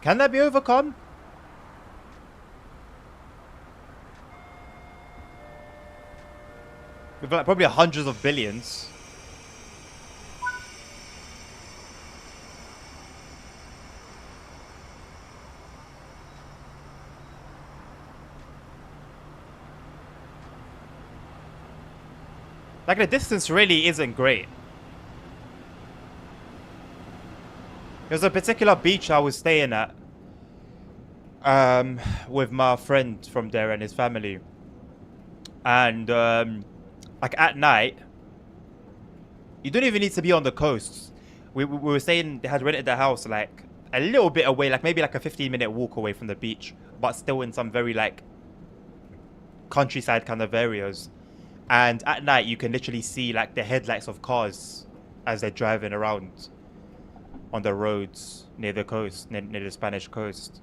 Speaker 1: Can that be overcome? With like probably hundreds of billions. Like the distance really isn't great. There's a particular beach I was staying at with my friend from there and his family. And like at night, you don't even need to be on the coast. We were staying, they had rented the house like a little bit away, like maybe like a 15-minute walk away from the beach, but still in some very like countryside kind of areas. And at night you can literally see like the headlights of cars as they're driving around on the roads near the coast, near the Spanish coast.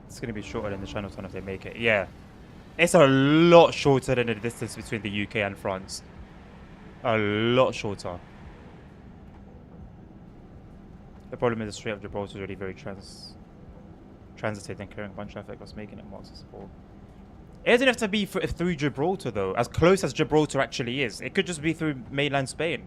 Speaker 1: It's going to be shorter than the Channel Tunnel if they make it. Yeah. It's a lot shorter than the distance between the UK and France. A lot shorter. The problem is the Strait of Gibraltar is already very transited and clearing bunch traffic was making it more accessible. It doesn't have to be through Gibraltar though, as close as Gibraltar actually is. It could just be through mainland Spain.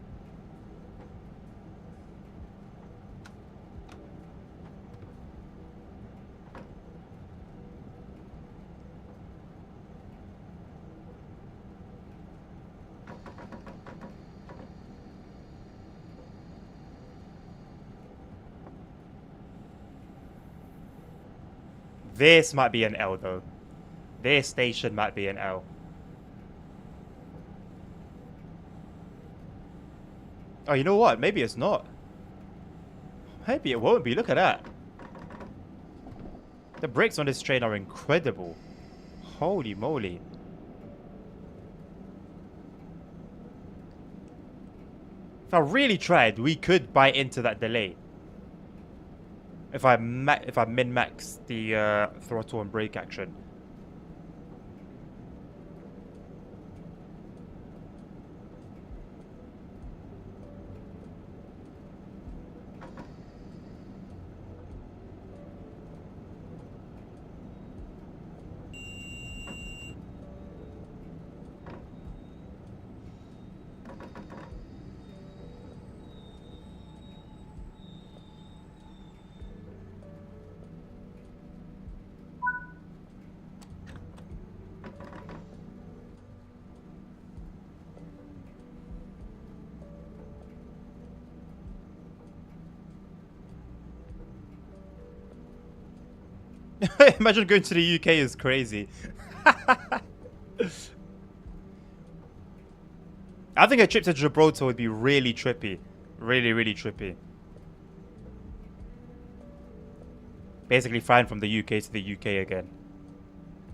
Speaker 1: This might be an L though. This station might be an L. Oh, you know what? Maybe it's not. Maybe it won't be. Look at that. The brakes on this train are incredible. Holy moly. If I really tried, we could bite into that delay. If I min-max the throttle and brake action. Imagine going to the UK is crazy. I think a trip to Gibraltar would be really trippy. Really, really trippy. Basically flying from the UK to the UK again.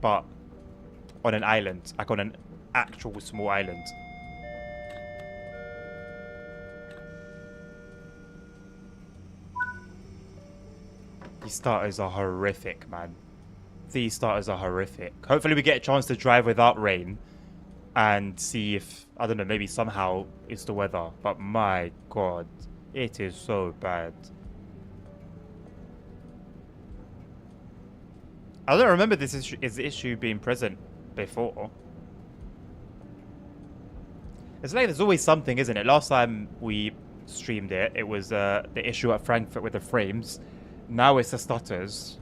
Speaker 1: But on an island. Like on an actual small island. These starters are horrific, man. These starters are horrific. Hopefully we get a chance to drive without rain. And see if, I don't know, maybe somehow it's the weather. But my god, it is so bad. I don't remember this issue being present before. It's like there's always something, isn't it? Last time we streamed it, it was the issue at Frankfurt with the frames. Now it's the stutters.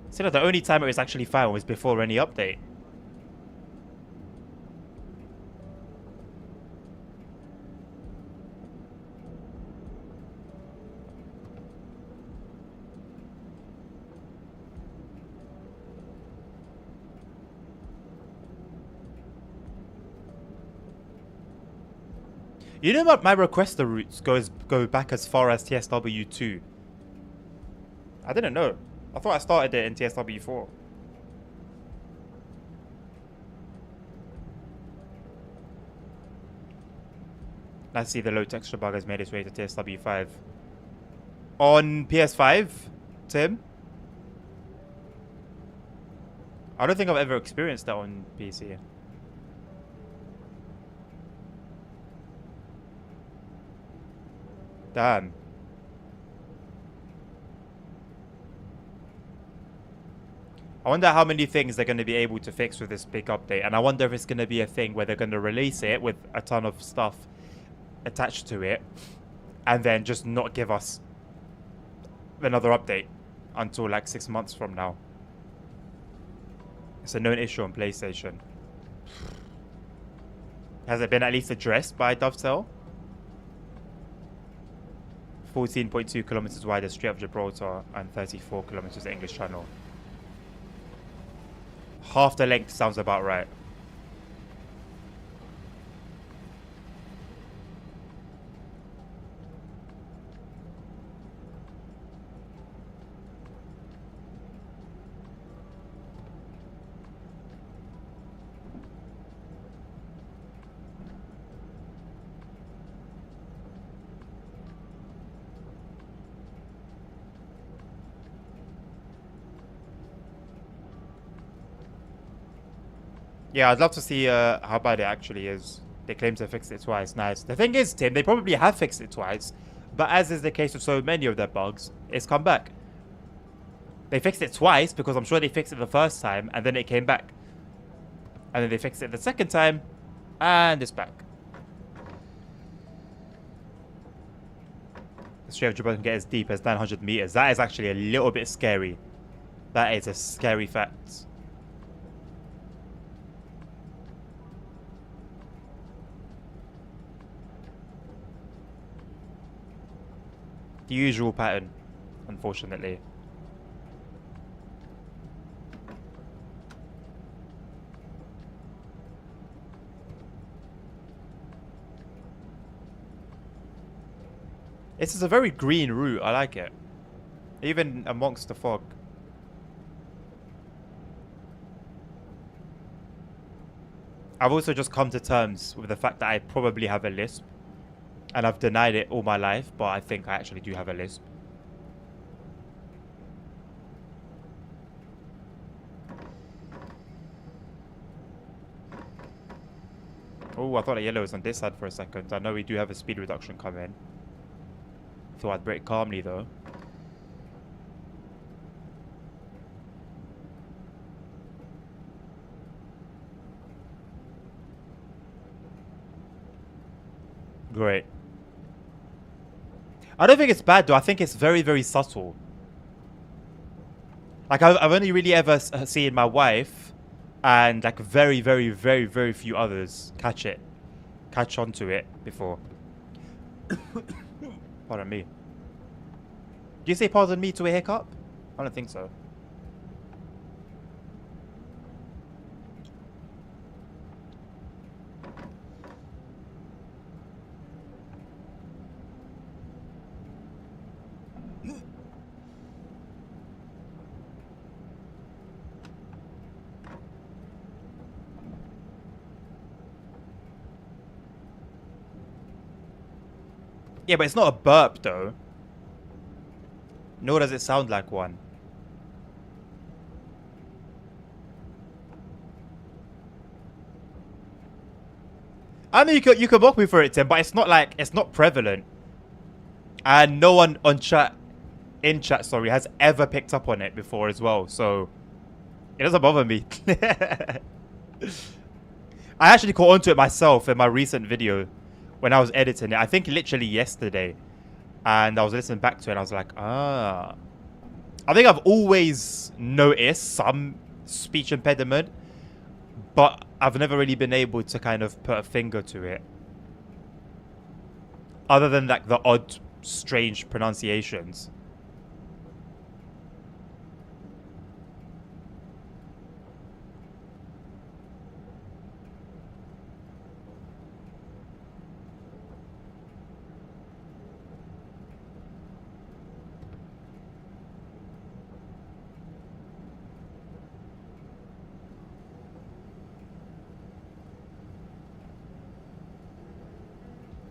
Speaker 1: So the only time it was actually fine was before any update. You know what? My requester routes go back as far as TSW2. I didn't know. I thought I started it in TSW4. Let's see, the low texture bug has made its way to TSW5. On PS5, Tim? I don't think I've ever experienced that on PC. Damn. I wonder how many things they're going to be able to fix with this big update. And I wonder if it's going to be a thing where they're going to release it with a ton of stuff attached to it. And then just not give us another update until like 6 months from now. It's a known issue on PlayStation. Has it been at least addressed by Dovetail? 14.2 kilometers wide is Strait of Gibraltar and 34 kilometers the English Channel. Half the length sounds about right. Yeah, I'd love to see how bad it actually is. They claim to have fixed it twice. Nice. The thing is, Tim, they probably have fixed it twice. But as is the case with so many of their bugs, it's come back. They fixed it twice because I'm sure they fixed it the first time and then it came back. And then they fixed it the second time and it's back. The Strait of Gibraltar can get as deep as 900 meters. That is actually a little bit scary. That is a scary fact. The usual pattern, unfortunately. This is a very green route. I like it. Even amongst the fog. I've also just come to terms with the fact that I probably have a lisp. And I've denied it all my life, but I think I actually do have a lisp. Oh, I thought the yellow was on this side for a second. I know we do have a speed reduction coming. Thought I'd brake calmly though. Great. I don't think it's bad though. I think it's very, very subtle. Like I've only really ever seen my wife and like very, very, very, very few others catch onto it before. Pardon me. Do you say pardon me to a hiccup? I don't think so. Yeah, but it's not a burp though. Nor does it sound like one. I mean, you could mock me for it, Tim, but it's not prevalent, and no one on in chat, has ever picked up on it before as well. So it doesn't bother me. I actually caught onto it myself in my recent video when I was editing it. I think literally yesterday, and I was listening back to it, and I was like, ah. I think I've always noticed some speech impediment, but I've never really been able to kind of put a finger to it. Other than like the odd, strange pronunciations.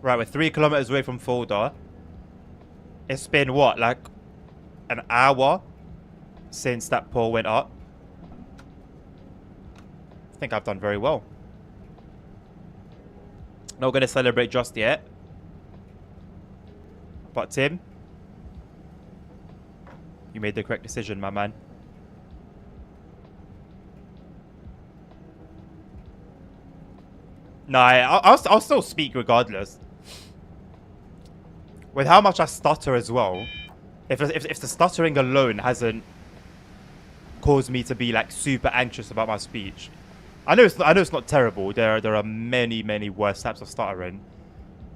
Speaker 1: Right, we're 3 kilometers away from Fulda. It's been what, like an hour since that poll went up. I think I've done very well. Not going to celebrate just yet. But Tim, you made the correct decision, my man. No, I'll still speak regardless. With how much I stutter as well, if the stuttering alone hasn't caused me to be like super anxious about my speech, I know it's not terrible. There are many worse types of stuttering,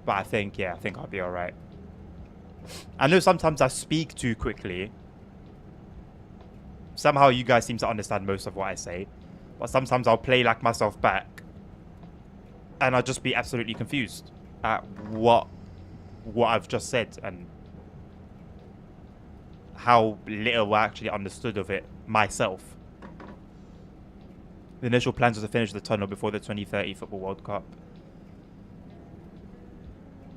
Speaker 1: but I think I'll be all right. I know sometimes I speak too quickly. Somehow you guys seem to understand most of what I say, but sometimes I'll play like myself back, and I'll just be absolutely confused at what I've just said and how little I actually understood of it myself. The initial plans was to finish the tunnel before the 2030 Football World Cup.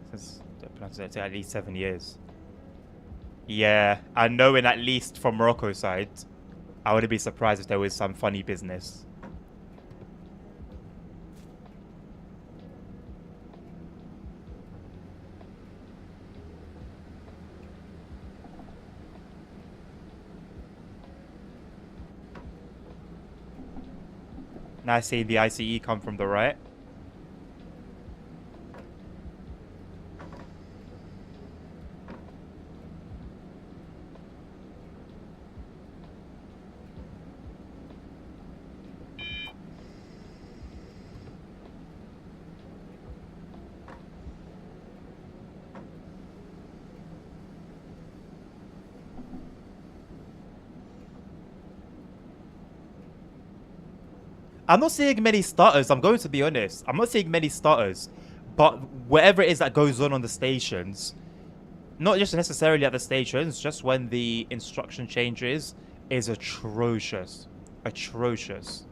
Speaker 1: Since the plans take at least 7 years. Yeah, I know, in at least from Morocco's side, I wouldn't be surprised if there was some funny business. Now seeing the ICE come from the right. I'm not seeing many starters, I'm going to be honest. I'm not seeing many starters. But whatever it is that goes on the stations, Not just necessarily at the stations, just when the instruction changes is atrocious. Atrocious.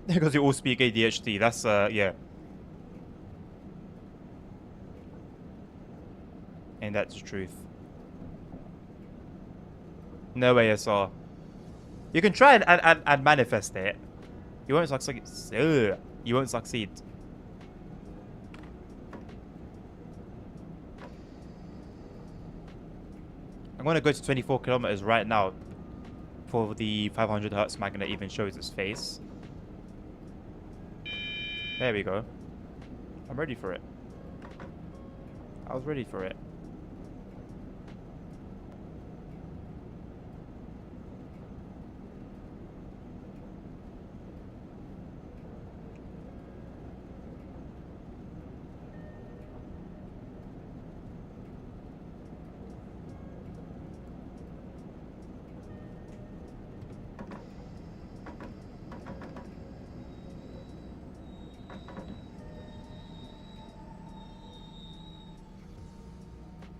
Speaker 1: Because you all speak ADHD, that's, yeah. And that's the truth. No ASR. You can try and manifest it. You won't succeed. You won't succeed. I'm going to go to 24 kilometers right now before the 500 hertz magnet even shows its face. There we go. I'm ready for it. I was ready for it.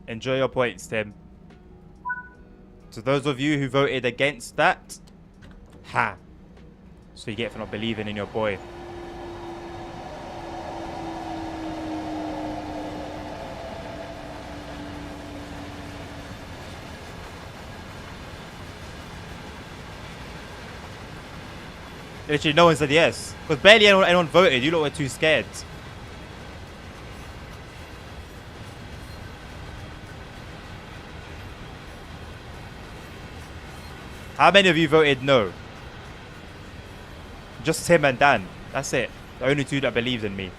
Speaker 1: Enjoy your points, Tim. To those of you who voted against that, ha. So you get for not believing in your boy. Literally, no one said yes. Because barely anyone voted. You lot were too scared. How many of you voted no? Just Tim and Dan. That's it. The only two that believed in me.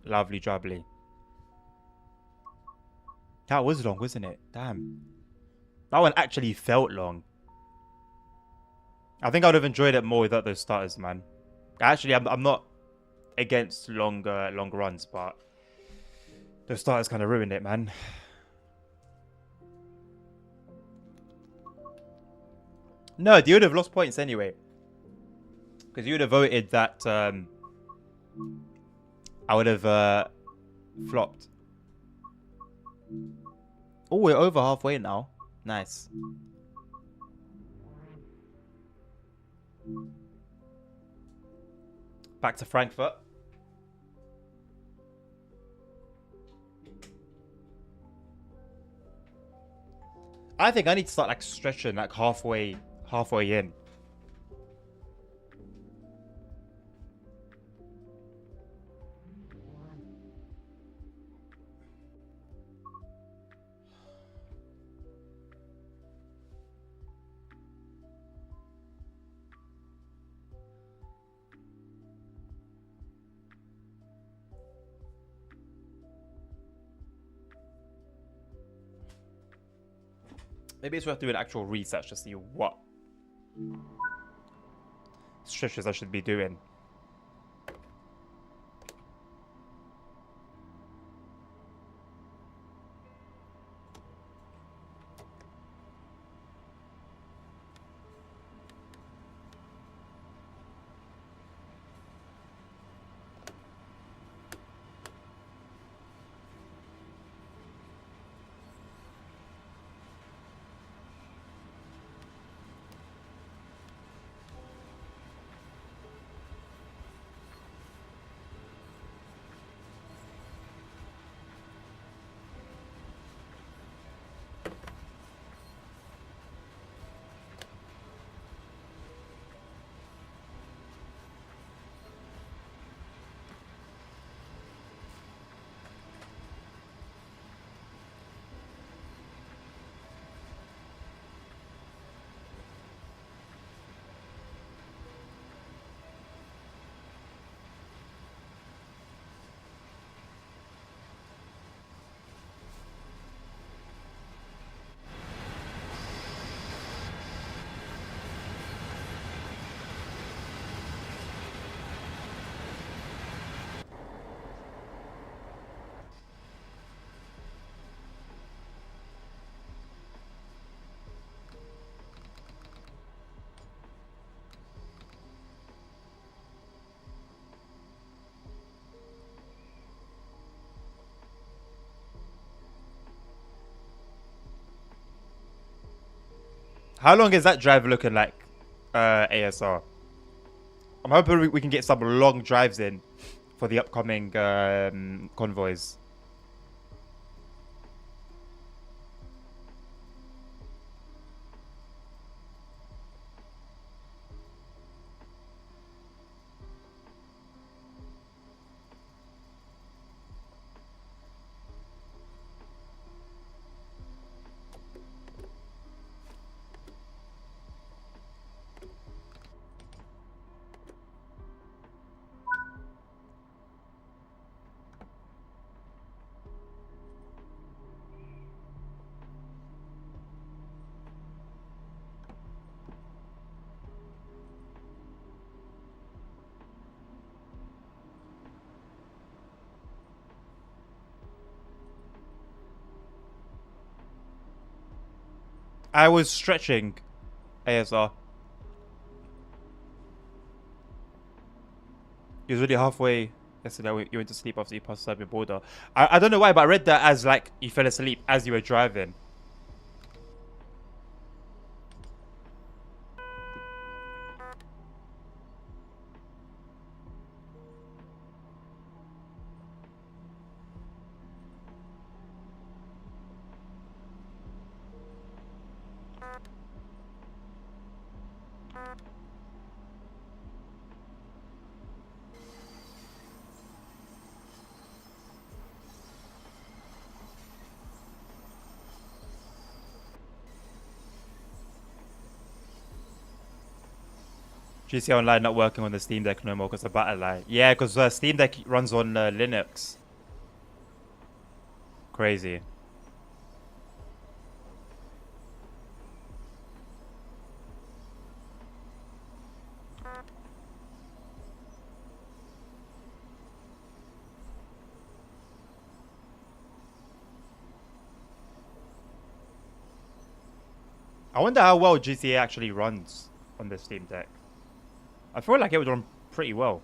Speaker 1: Lovely jubbly. That was long, wasn't it? Damn. That one actually felt long. I think I would have enjoyed it more without those starters, man. Actually, I'm not against long runs, but those starters kind of ruined it, man. No, you would have lost points anyway. Because you would have voted that I would have flopped. Oh, we're over halfway now. Nice. Back to Frankfurt. I think I need to start like stretching like halfway in. Maybe it's worth doing actual research to see what stretches I should be doing. How long is that drive looking like, ASR? I'm hoping we can get some long drives in for the upcoming convoys. I was stretching, ASR. He was already halfway yesterday. You went to sleep after you passed the Serbian border. I don't know why, but I read that as like you fell asleep as you were driving. GC Online not working on the Steam Deck no more because of battle line. Yeah, because Steam Deck runs on Linux. Crazy. I wonder how well GTA actually runs on the Steam Deck. I feel like it would run pretty well.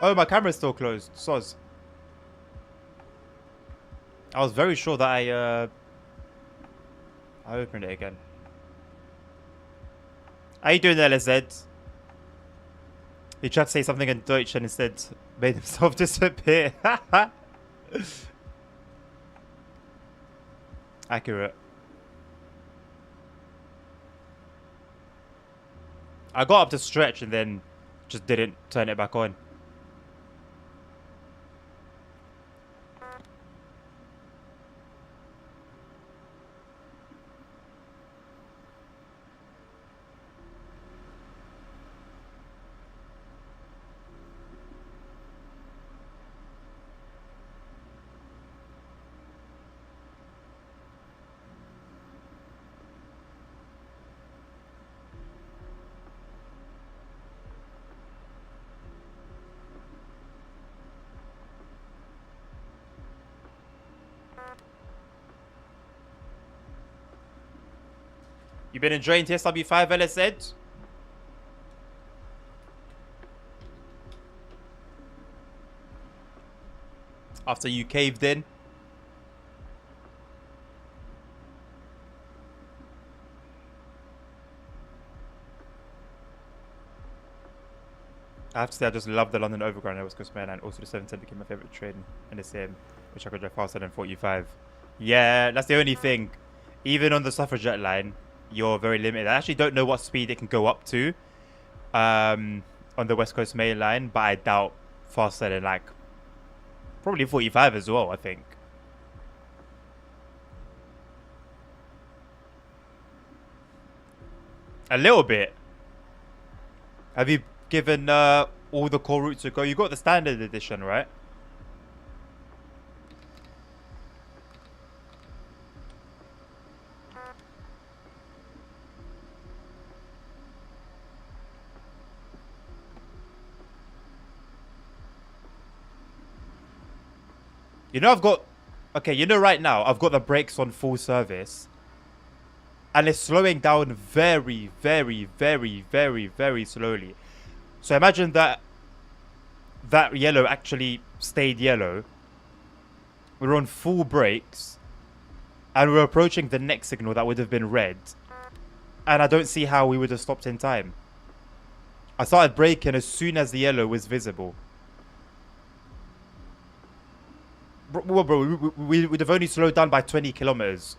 Speaker 1: Oh, my camera's still closed. Soz. I was very sure that I opened it again. How you doing there, LZ? He tried to say something in Deutsch and instead made himself disappear. Accurate. I got up to stretch and then just didn't turn it back on. You been enjoying TSW5, LSZ? After you caved in? I have to say, I just love the London Overground and West Coast Main Line. Also, the 710 became my favourite train in the same, which I could drive faster than 45. Yeah, that's the only thing. Even on the Suffragette line, you're very limited. I actually don't know what speed it can go up to on the West Coast Main Line, but I doubt faster than like probably 45 as well, I think. A little bit. Have you given all the core routes a go? You got the standard edition, right? You know, I've got... Okay, you know right now, I've got the brakes on full service. And it's slowing down very, very, very, very, very slowly. So imagine that yellow actually stayed yellow. We're on full brakes. And we're approaching the next signal that would have been red. And I don't see how we would have stopped in time. I started braking as soon as the yellow was visible. Bro, we would have only slowed down by 20 kilometers.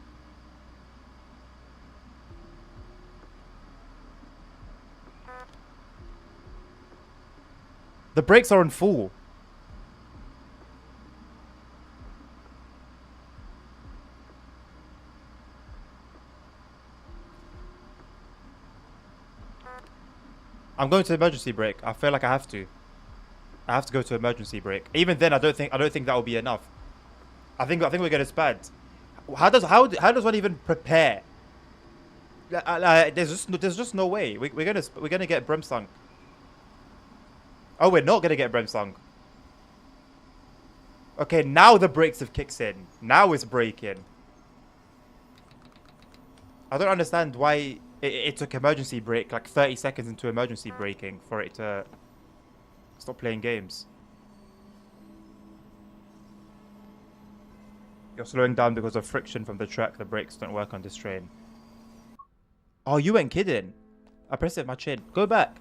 Speaker 1: The brakes are on full. I'm going to emergency brake. I feel like I have to. I have to go to emergency brake. Even then, I don't think that will be enough. I think we're gonna spad. How does one even prepare? There's just no way. We're gonna get Bremsung. Oh, we're not gonna get Bremsung. Okay, now the brakes have kicked in. Now it's braking. I don't understand why it took emergency brake like 30 seconds into emergency braking for it to stop playing games. You're slowing down because of friction from the track. The brakes don't work on this train. Oh, you ain't kidding. I pressed it with my chin. Go back.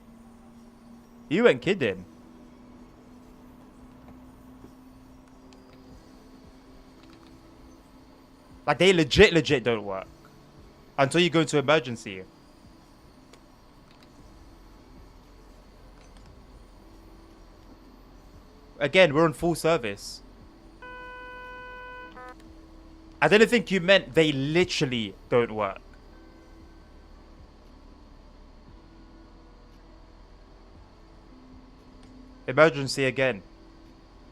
Speaker 1: You ain't kidding. Like, they legit don't work. Until you go into emergency. Again, we're on full service. I didn't think you meant they literally don't work. Emergency again.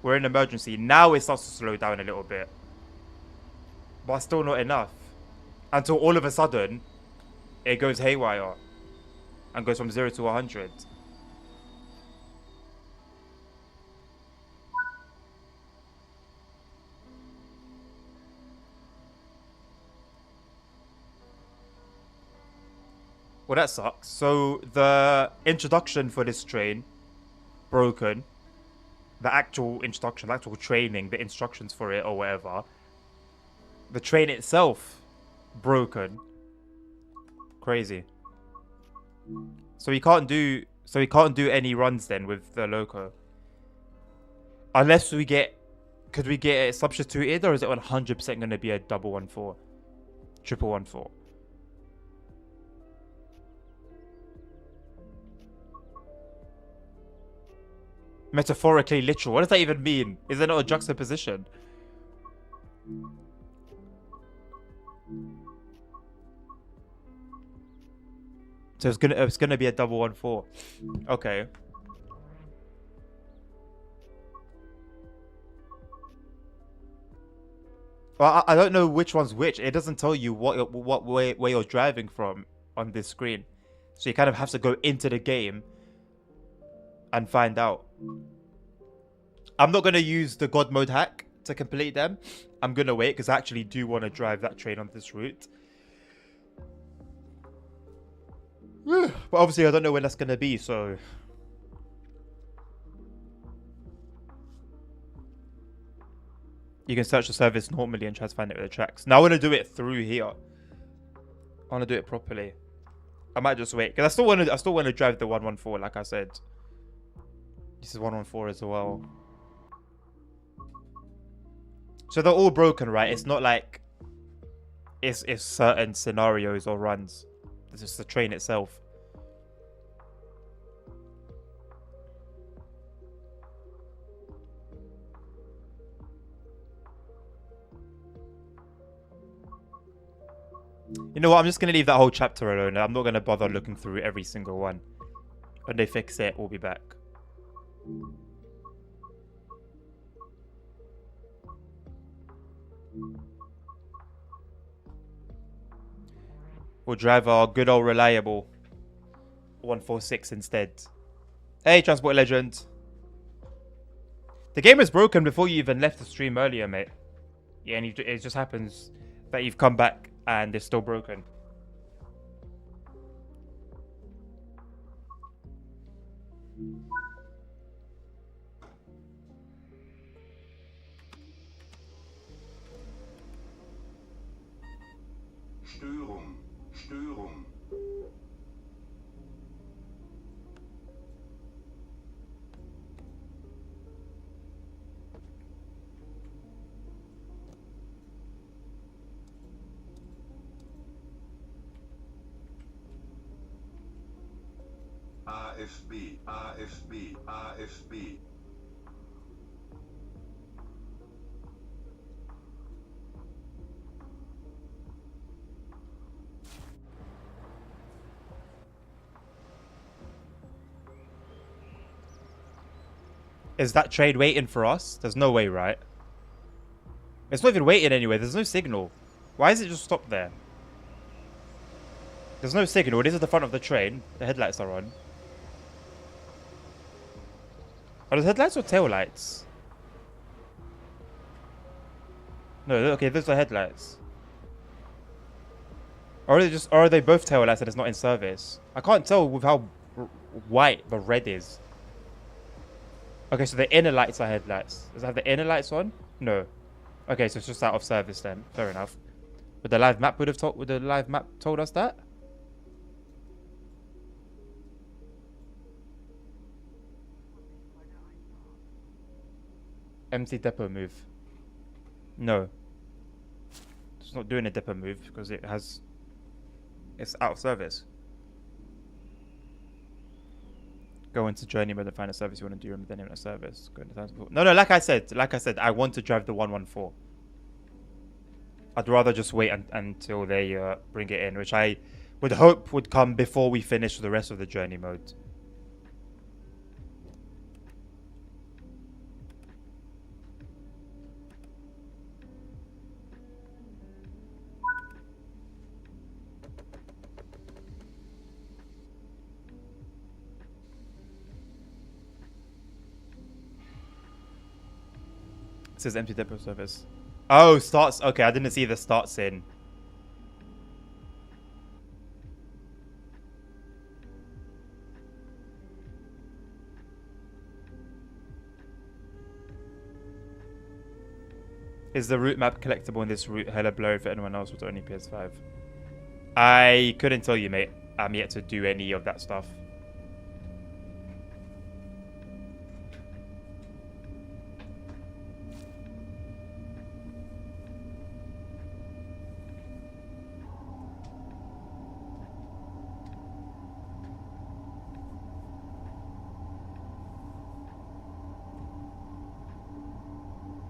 Speaker 1: We're in emergency. Now it starts to slow down a little bit. But still not enough. Until all of a sudden, it goes haywire. And goes from 0 to 100. Well, that sucks. So, the introduction for this train, broken. The actual introduction, the actual training, the instructions for it or whatever. The train itself, broken. Crazy. So we can't do any runs then with the loco. Unless we get, could we get it substituted, or is it 100% going to be a 114, 114? Metaphorically literal. What does that even mean? Is there not a juxtaposition? So it's gonna be a 114. Okay. Well, I don't know which one's which. It doesn't tell you what way where you're driving from on this screen. So you kind of have to go into the game and find out. I'm not going to use the God mode hack to complete them. I'm going to wait because I actually do want to drive that train on this route. But obviously I don't know when that's gonna be, so you can search the service normally and try to find it with the tracks. Now I want to do it through here. I want to do it properly. I might just wait because I still want to drive the 114. Like I said, this is 114 as well. So they're all broken, right? It's not like it's certain scenarios or runs. It's just the train itself. You know what? I'm just going to leave that whole chapter alone. I'm not going to bother looking through every single one. When they fix it, we'll be back. We'll drive our good old reliable 146 instead. Hey, Transport Legend. The game was broken before you even left the stream earlier, mate. Yeah, and it just happens that you've come back and it's still broken.
Speaker 3: Störung. AFB.
Speaker 1: Is that train waiting for us? There's no way, right? It's not even waiting anyway. There's no signal. Why is it just stopped there? There's no signal. This is the front of the train. The headlights are on. Are those headlights or tail lights? No, okay, those are headlights. Or are they both tail lights and it's not in service? I can't tell with how white the red is. Okay, so the inner lights are headlights. Does it have the inner lights on? No. Okay, so it's just out of service then. Fair enough. Would the live map told us that? Empty depot move. No. It's not doing a depot move because it's out of service. Go into journey mode and find a service you want to do and then in a service. Go into transport. No, like I said, I want to drive the 114. I'd rather just wait until they bring it in, which I would hope would come before we finish the rest of the journey mode. It says empty depot service. Oh, starts. Okay, I didn't see the starts in. Is the route map collectible in this route hella blurry for anyone else with only PS5? I couldn't tell you, mate. I'm yet to do any of that stuff.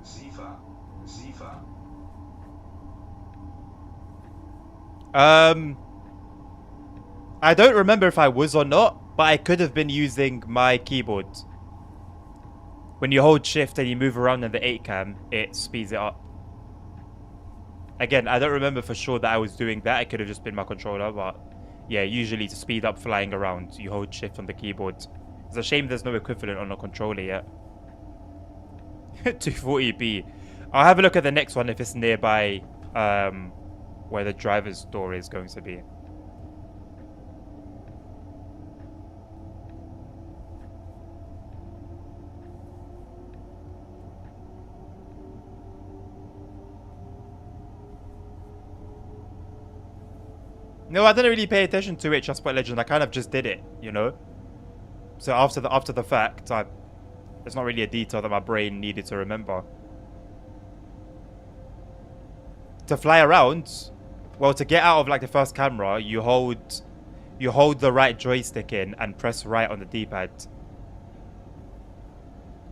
Speaker 3: Zifa.
Speaker 1: I don't remember if I was or not, but I could have been using my keyboard. When you hold shift and you move around in the 8-cam, it speeds it up. Again, I don't remember for sure that I was doing that. It could have just been my controller, but yeah, usually to speed up flying around, you hold shift on the keyboard. It's a shame there's no equivalent on a controller yet. 240p. I'll have a look at the next one if it's nearby where the driver's door is going to be. No, I didn't really pay attention to it, just by legend. I kind of just did it, you know? So after the fact, it's not really a detail that my brain needed to remember. To fly around, well, to get out of like the first camera, you hold the right joystick in and press right on the D-pad.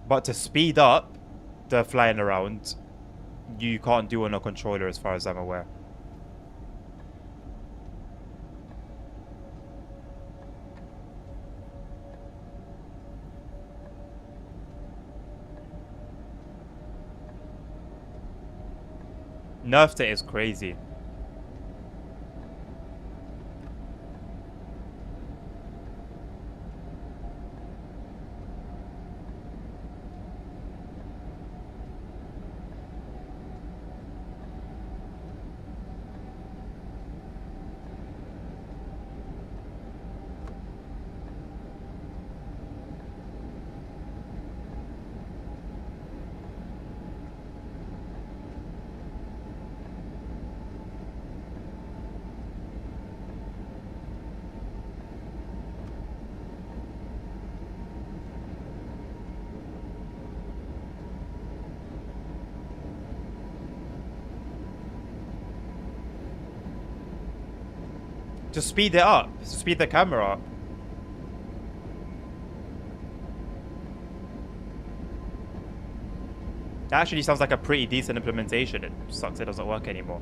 Speaker 1: But to speed up the flying around, you can't do on a controller as far as I'm aware. Nerfed it is crazy. To speed it up, to speed the camera up. That actually sounds like a pretty decent implementation. It sucks it doesn't work anymore.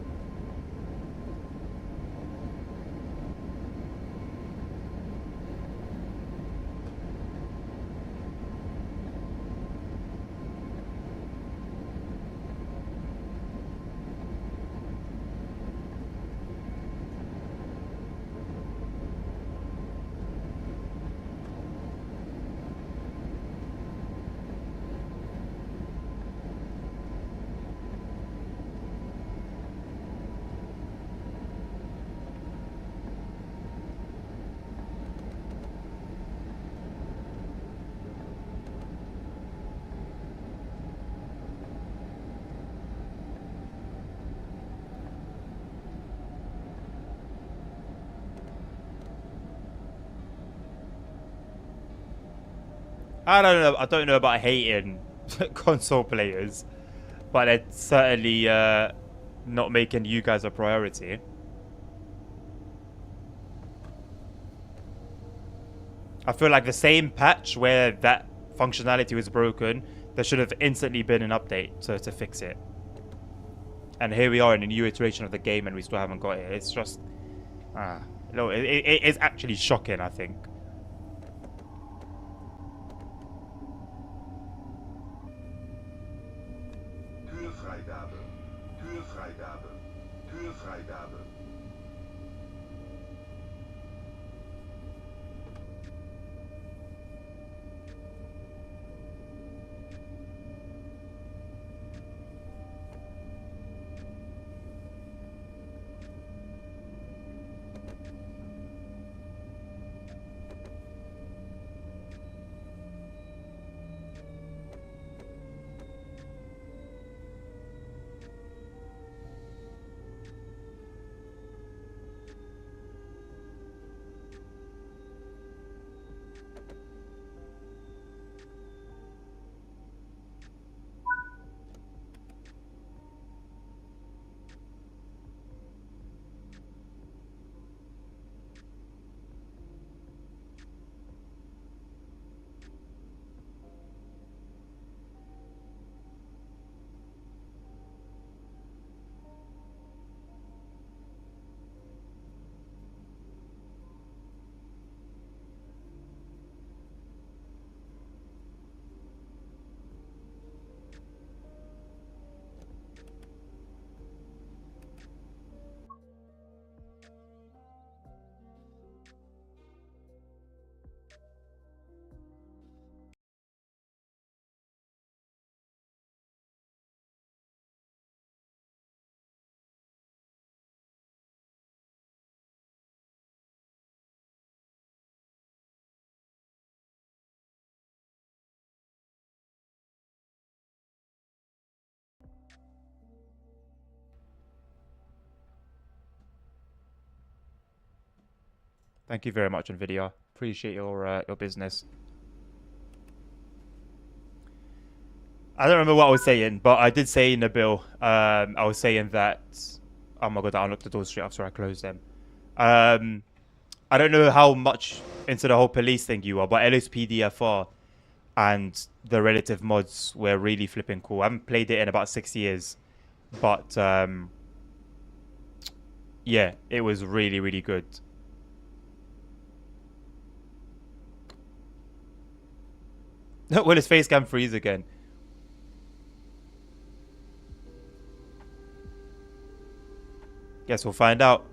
Speaker 1: I don't know. I don't know about hating console players, but it's certainly not making you guys a priority. I feel like the same patch where that functionality was broken, there should have instantly been an update to fix it. And here we are in a new iteration of the game, and we still haven't got it. It's just, no, it's actually shocking, I think.
Speaker 3: Türfreigabe. Türfreigabe. Türfreigabe.
Speaker 1: Thank you very much, NVIDIA. Appreciate your business. I don't remember what I was saying, but I did say in the bill, I was saying that... Oh my god, I unlocked the doors straight after I closed them. I don't know how much into the whole police thing you are, but LSPDFR and the relative mods were really flipping cool. I haven't played it in about 6 years, but yeah, it was really, really good. Will his face cam freeze again? Guess we'll find out.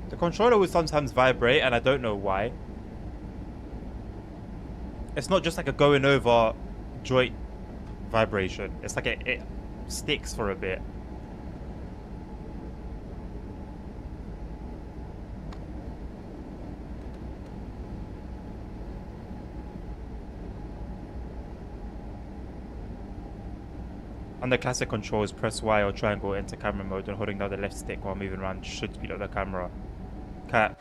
Speaker 1: The controller will sometimes vibrate, and I don't know why. It's not just like a going over joint vibration. It's like it sticks for a bit. On the classic controls, press Y or triangle enter camera mode and holding down the left stick while moving around should speed up the camera. Cat.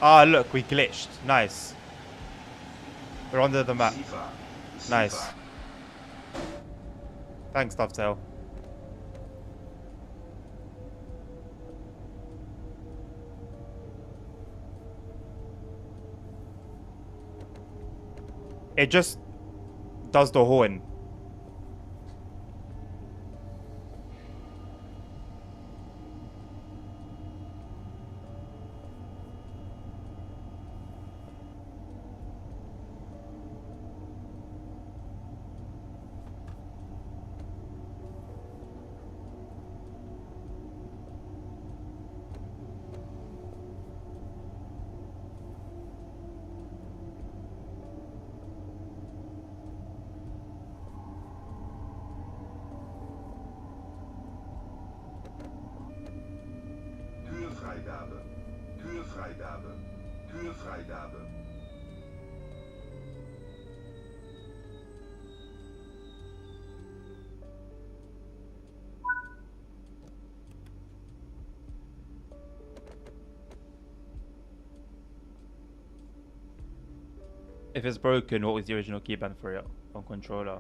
Speaker 1: Ah, look, we glitched. Nice. We're under the map. Nice. Thanks, Dovetail. It just does the horn.
Speaker 3: Türfreigabe. Türfreigabe. Türfreigabe.
Speaker 1: If it's broken, what was the original keybind for it on controller?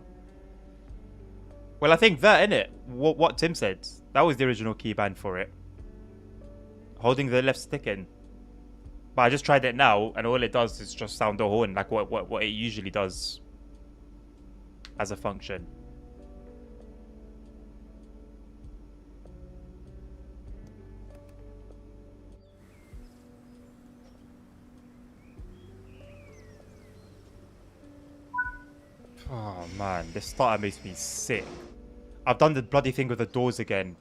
Speaker 1: Well, I think that, innit? What Tim said. That was the original keybind for it. Holding the left stick in. But I just tried it now, and all it does is just sound the horn, like what it usually does as a function. Oh man, this starter makes me sick. I've done the bloody thing with the doors again.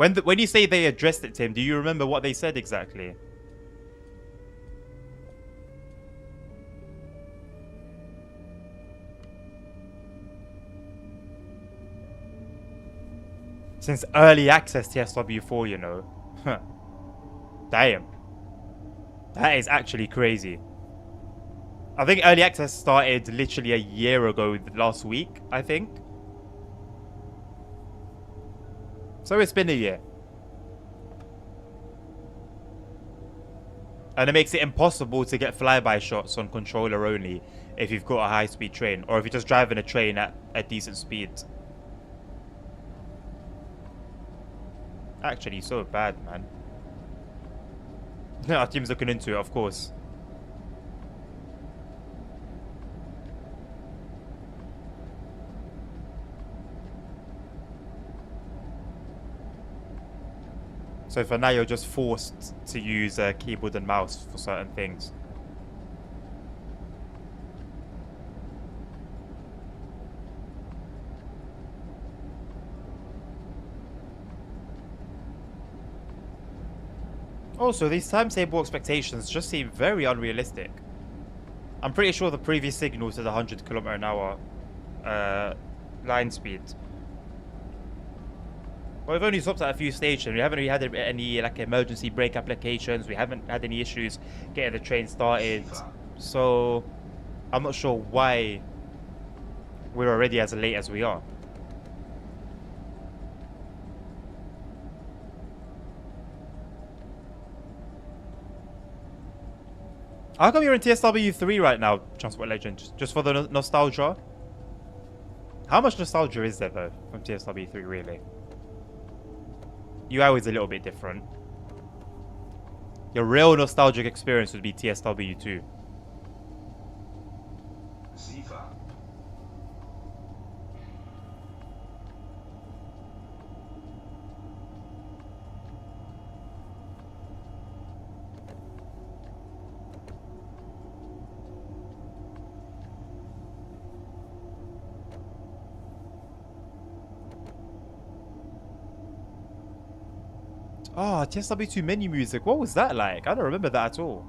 Speaker 1: When you say they addressed it to him, do you remember what they said exactly? Since early access TSW4, you know. Damn. That is actually crazy. I think early access started literally a year ago, last week, I think. So it's been a year. And it makes it impossible to get flyby shots on controller only if you've got a high-speed train, or if you're just driving a train at a decent speed. Actually, so bad, man. Our team's looking into it, of course. So for now, you're just forced to use a keyboard and mouse for certain things. Also, these timetable expectations just seem very unrealistic. I'm pretty sure the previous signal said 100 km/h line speed. Well, we've only stopped at a few stations. We haven't really had any like emergency brake applications. We haven't had any issues getting the train started. So I'm not sure why we're already as late as we are. How come you're in TSW3 right now, Transport Legend? Just for the nostalgia? How much nostalgia is there though from TSW3 really? UI is a little bit different. Your real nostalgic experience would be TSW2.
Speaker 3: Sifa.
Speaker 1: Oh, TSW2 menu music. What was that like? I don't remember that at all.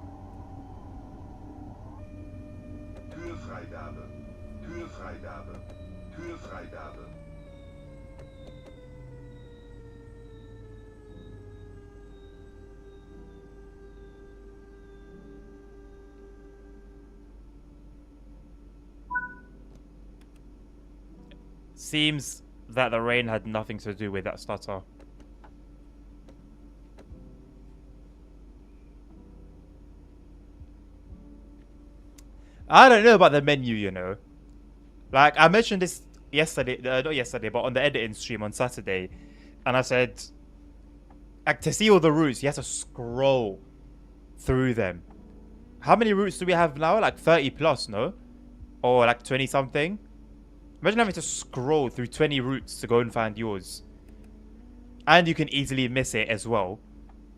Speaker 3: Türfreigabe. Türfreigabe. Türfreigabe.
Speaker 1: Seems that the rain had nothing to do with that stutter. I don't know about the menu, you know. Like, I mentioned this yesterday, not yesterday, but on the editing stream on Saturday. And I said, like, to see all the routes, you have to scroll through them. How many routes do we have now? Like 30 plus, no? Or like 20 something? Imagine having to scroll through 20 routes to go and find yours. And you can easily miss it as well.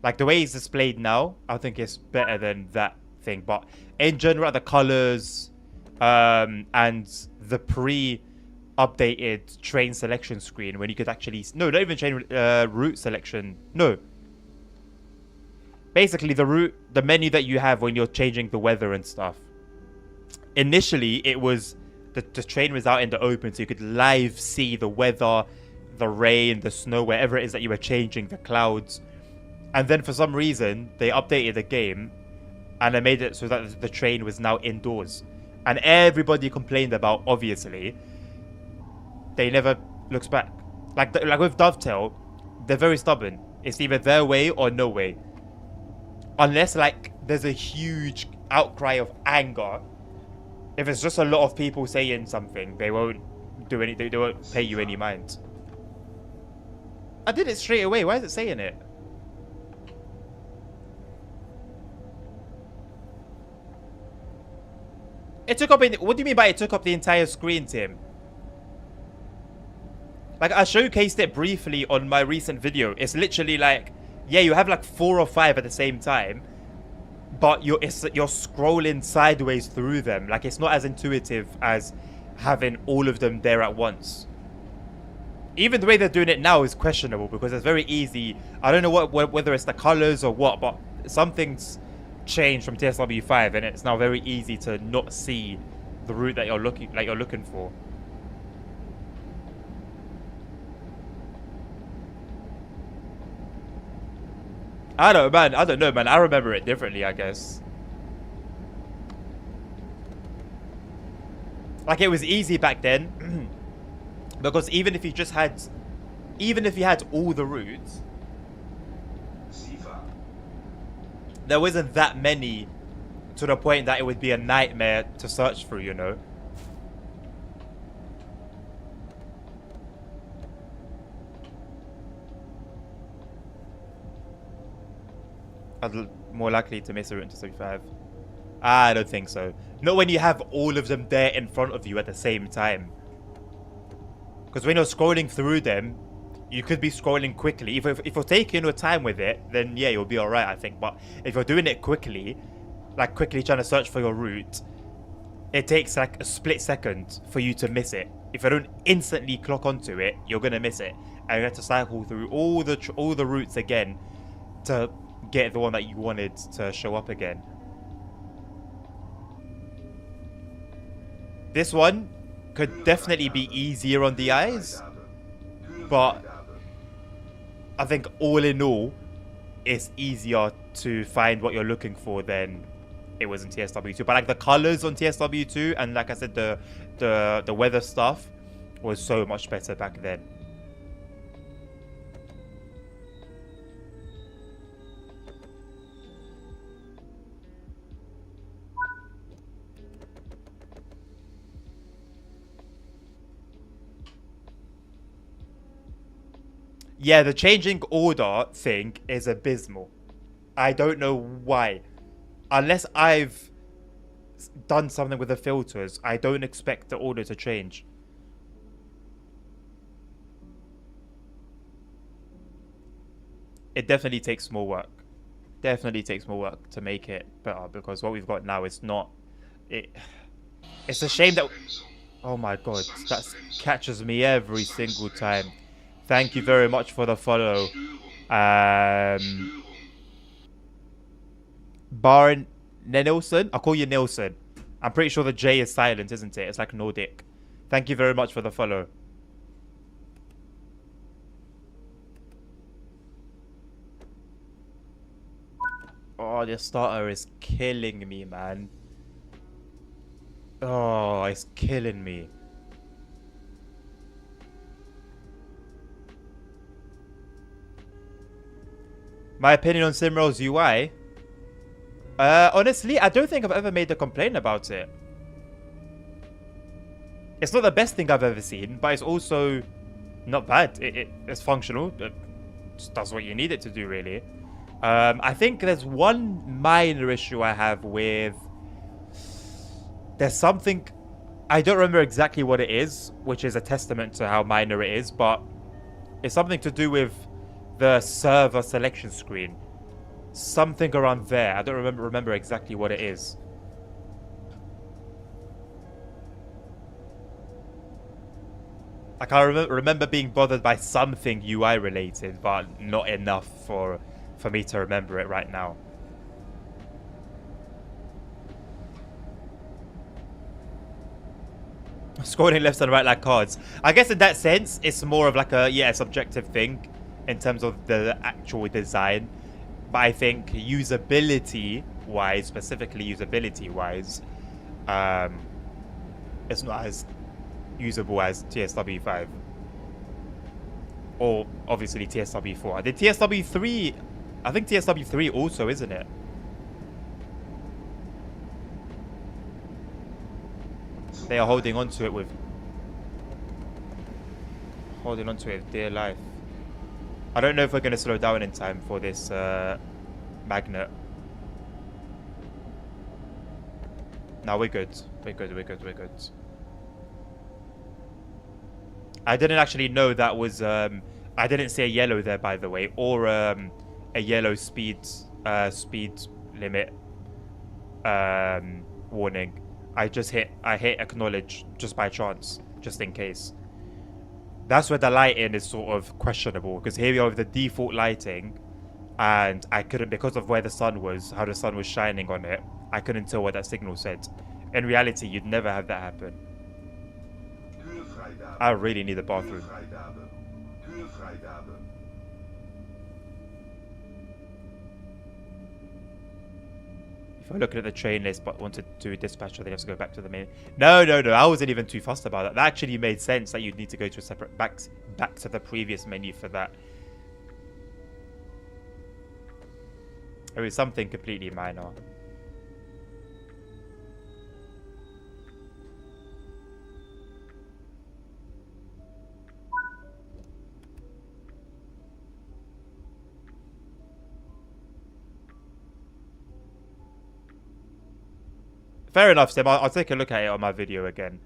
Speaker 1: Like, the way it's displayed now, I think it's better than that thing. But in general, the colors and the pre-updated train selection screen, when you could actually... No, not even train route selection. No. Basically, the menu that you have when you're changing the weather and stuff. Initially, it was... The train was out in the open, so you could live see the weather, the rain, the snow, wherever it is that you were changing, the clouds. And then for some reason, they updated the game and they made it so that the train was now indoors. And everybody complained about, obviously. They never looks back. Like with Dovetail, they're very stubborn. It's either their way or no way. Unless, like, there's a huge outcry of anger. If it's just a lot of people saying something, they won't do anything. They won't pay you any mind. I did it straight away. Why is it saying it? It took up... What do you mean by it took up the entire screen, Tim? Like, I showcased it briefly on my recent video. It's literally like... Yeah, you have like 4 or 5 at the same time. But you're scrolling sideways through them. Like, it's not as intuitive as having all of them there at once. Even the way they're doing it now is questionable because it's very easy. I don't know whether it's the colors or what, but something's changed from TSW5, and it's now very easy to not see the route that you're looking for. I don't know, man. I remember it differently, I guess. Like, it was easy back then. Because even if you had all the routes, there wasn't that many to the point that it would be a nightmare to search through, you know. I'd more likely to miss a route into 75. I don't think so. Not when you have all of them there in front of you at the same time. Because when you're scrolling through them, you could be scrolling quickly. If you're taking your time with it, then yeah, you'll be alright, I think. But if you're doing it quickly, like quickly trying to search for your route, it takes like a split second for you to miss it. If you don't instantly clock onto it, you're going to miss it. And you have to cycle through all the routes again to get the one that you wanted to show up again. This one could definitely be easier on the eyes, but I think all in all, it's easier to find what you're looking for than it was in TSW2. But like the colors on TSW2 and like I said, the weather stuff was so much better back then. Yeah, the changing order thing is abysmal. I don't know why. Unless I've done something with the filters, I don't expect the order to change. It definitely takes more work. Definitely takes more work to make it better, because what we've got now is not... It's a shame that... Oh my god, that catches me every single time. Thank you very much for the follow. Baron Nilsson? I'll call you Nilsson. I'm pretty sure the J is silent, isn't it? It's like Nordic. Thank you very much for the follow. Oh, this starter is killing me, man. Oh, it's killing me. My opinion on Simrel's UI? Honestly, I don't think I've ever made a complaint about it. It's not the best thing I've ever seen, but it's also not bad. It's functional. It just does what you need it to do, really. I think there's one minor issue I have with... There's something... I don't remember exactly what it is, which is a testament to how minor it is, but it's something to do with the server selection screen. Something around there. I don't remember exactly what it is. Like, I remember being bothered by something UI related, but not enough for me to remember it right now. Scrolling left and right like cards. I guess in that sense, it's more of like a subjective thing in terms of the actual design. But I think usability-wise, specifically usability-wise, it's not as usable as TSW5. Or, obviously, TSW4. The TSW3... I think TSW3 also, isn't it? They are holding on to it with... Holding on to it with dear life. I don't know if we're going to slow down in time for this magnet. No, we're good. We're good. I didn't actually know that was... I didn't see a yellow there, by the way. Or a yellow speed limit warning. I hit acknowledge just by chance, just in case. That's where the lighting is sort of questionable, because here we are with the default lighting, and I couldn't, because of where the sun was, how the sun was shining on it, I couldn't tell what that signal said. In reality, you'd never have that happen.
Speaker 3: Türfreigabe.
Speaker 1: I really need a bathroom.
Speaker 3: Türfreigabe. Türfreigabe.
Speaker 1: If I'm looking at the train list but wanted to do dispatch, then you have to go back to the main. No. I wasn't even too fussed about that. That actually made sense that you'd need to go to a separate back to the previous menu for that. It was something completely minor. Fair enough, Sim. I'll take a look at it on my video again.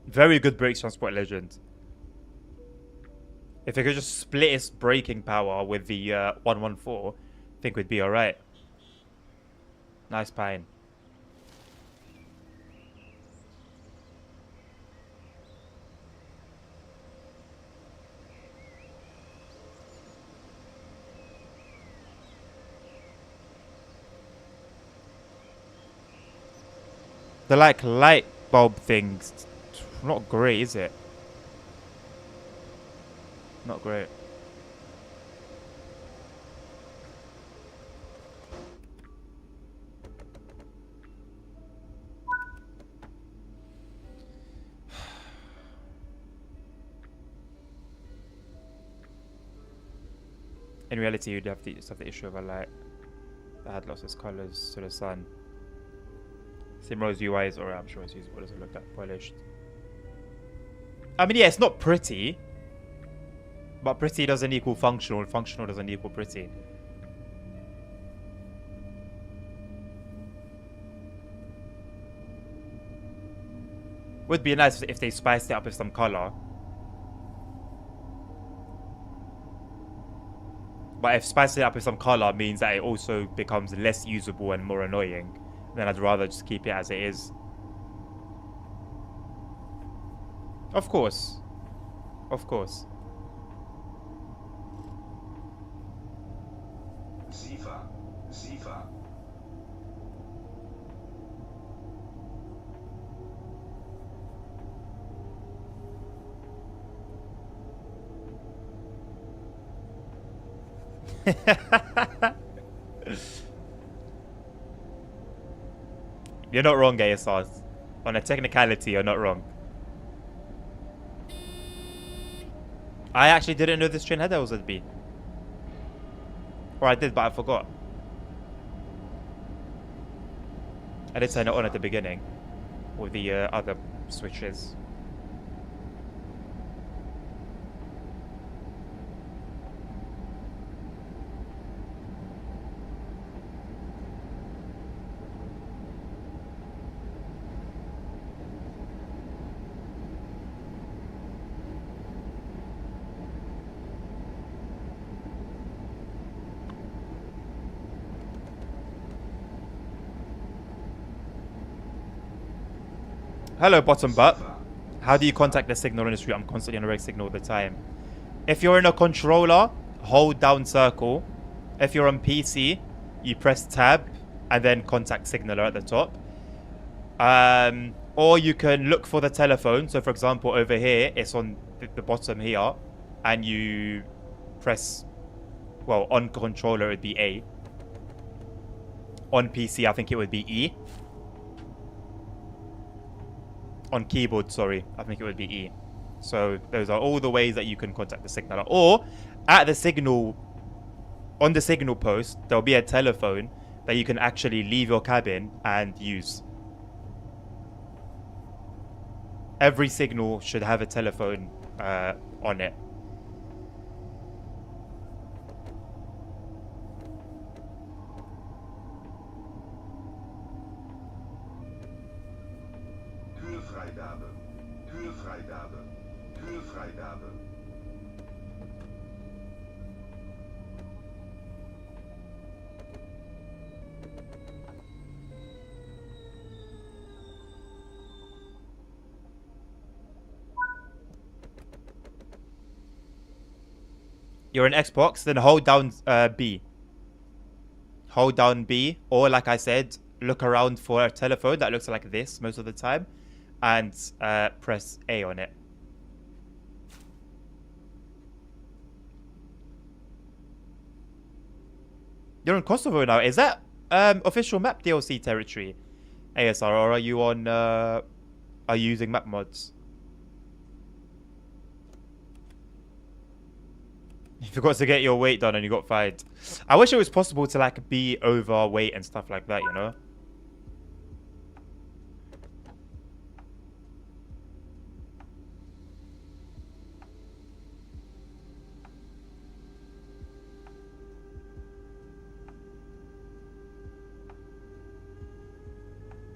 Speaker 1: Very good brakes, Transport Legend. If it could just split its braking power with the 114, I think we'd be alright. Nice pine. The like light bulb thing's not great, is it? Not great. In reality, you'd have just have the issue of a light that had lots of colors to the sun. Simrose UI is alright, I'm sure it's usable. Doesn't look that polished. I mean, yeah, it's not pretty, but pretty doesn't equal functional. Functional doesn't equal pretty. Would be nice if they spiced it up with some color. But if spicing it up with some color means that it also becomes less usable and more annoying, then I'd rather just keep it as it is. Of course. Of course.
Speaker 3: Sifa. Sifa.
Speaker 1: You're not wrong, ASR. On a technicality, you're not wrong. I actually didn't know this train had levels at B. Or I did, but I forgot. I did turn it on at the beginning with the other switches. Hello, bottom butt. How do you contact the signal industry? I'm constantly on a red signal all the time. If you're in a controller, hold down circle. If you're on PC, you press tab and then contact signaler at the top. Or you can look for the telephone. So for example, over here, it's on the bottom here. And you press, well, on controller, it would be A. On PC, I think it would be E. On keyboard, sorry, I think it would be E. So those are all the ways that you can contact the signaler. Or at the signal, on the signal post, there'll be a telephone that you can actually leave your cabin and use. Every signal should have a telephone on it.
Speaker 3: Türfreigabe. Türfreigabe. Türfreigabe.
Speaker 1: You're in Xbox, then hold down B. Hold down B, or like I said, look around for a telephone that looks like this most of the time, and press A on it. You're in Kosovo now. Is that official map DLC territory, ASR, or are you on? Are you using map mods? You forgot to get your weight done and you got fired. I wish it was possible to like be overweight and stuff like that, you know?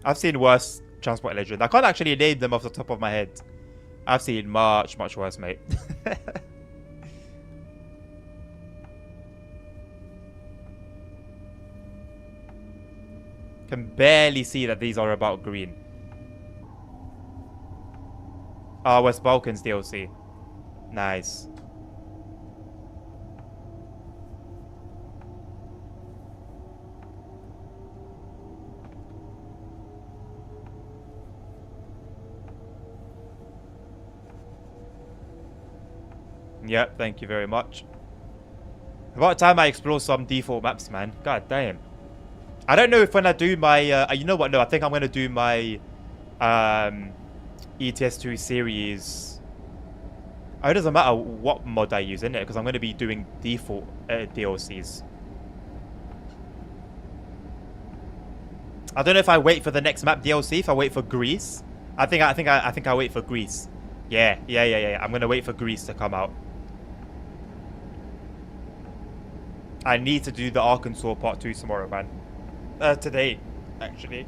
Speaker 1: I've seen worse Transport Legend. I can't actually name them off the top of my head. I've seen much, much worse, mate. Can barely see that these are about green. Ah, West Balkans DLC. Nice. Yep, thank you very much. About time I explore some default maps, man. God damn. I don't know if when I do my... you know what? No, I think I'm going to do my ETS2 series. Oh, it doesn't matter what mod I use, innit? Because I'm going to be doing default DLCs. I don't know if I wait for the next map DLC, if I wait for Greece. I think I wait for Greece. Yeah. I'm going to wait for Greece to come out. I need to do the Arkansas part 2 tomorrow, man. Today, actually.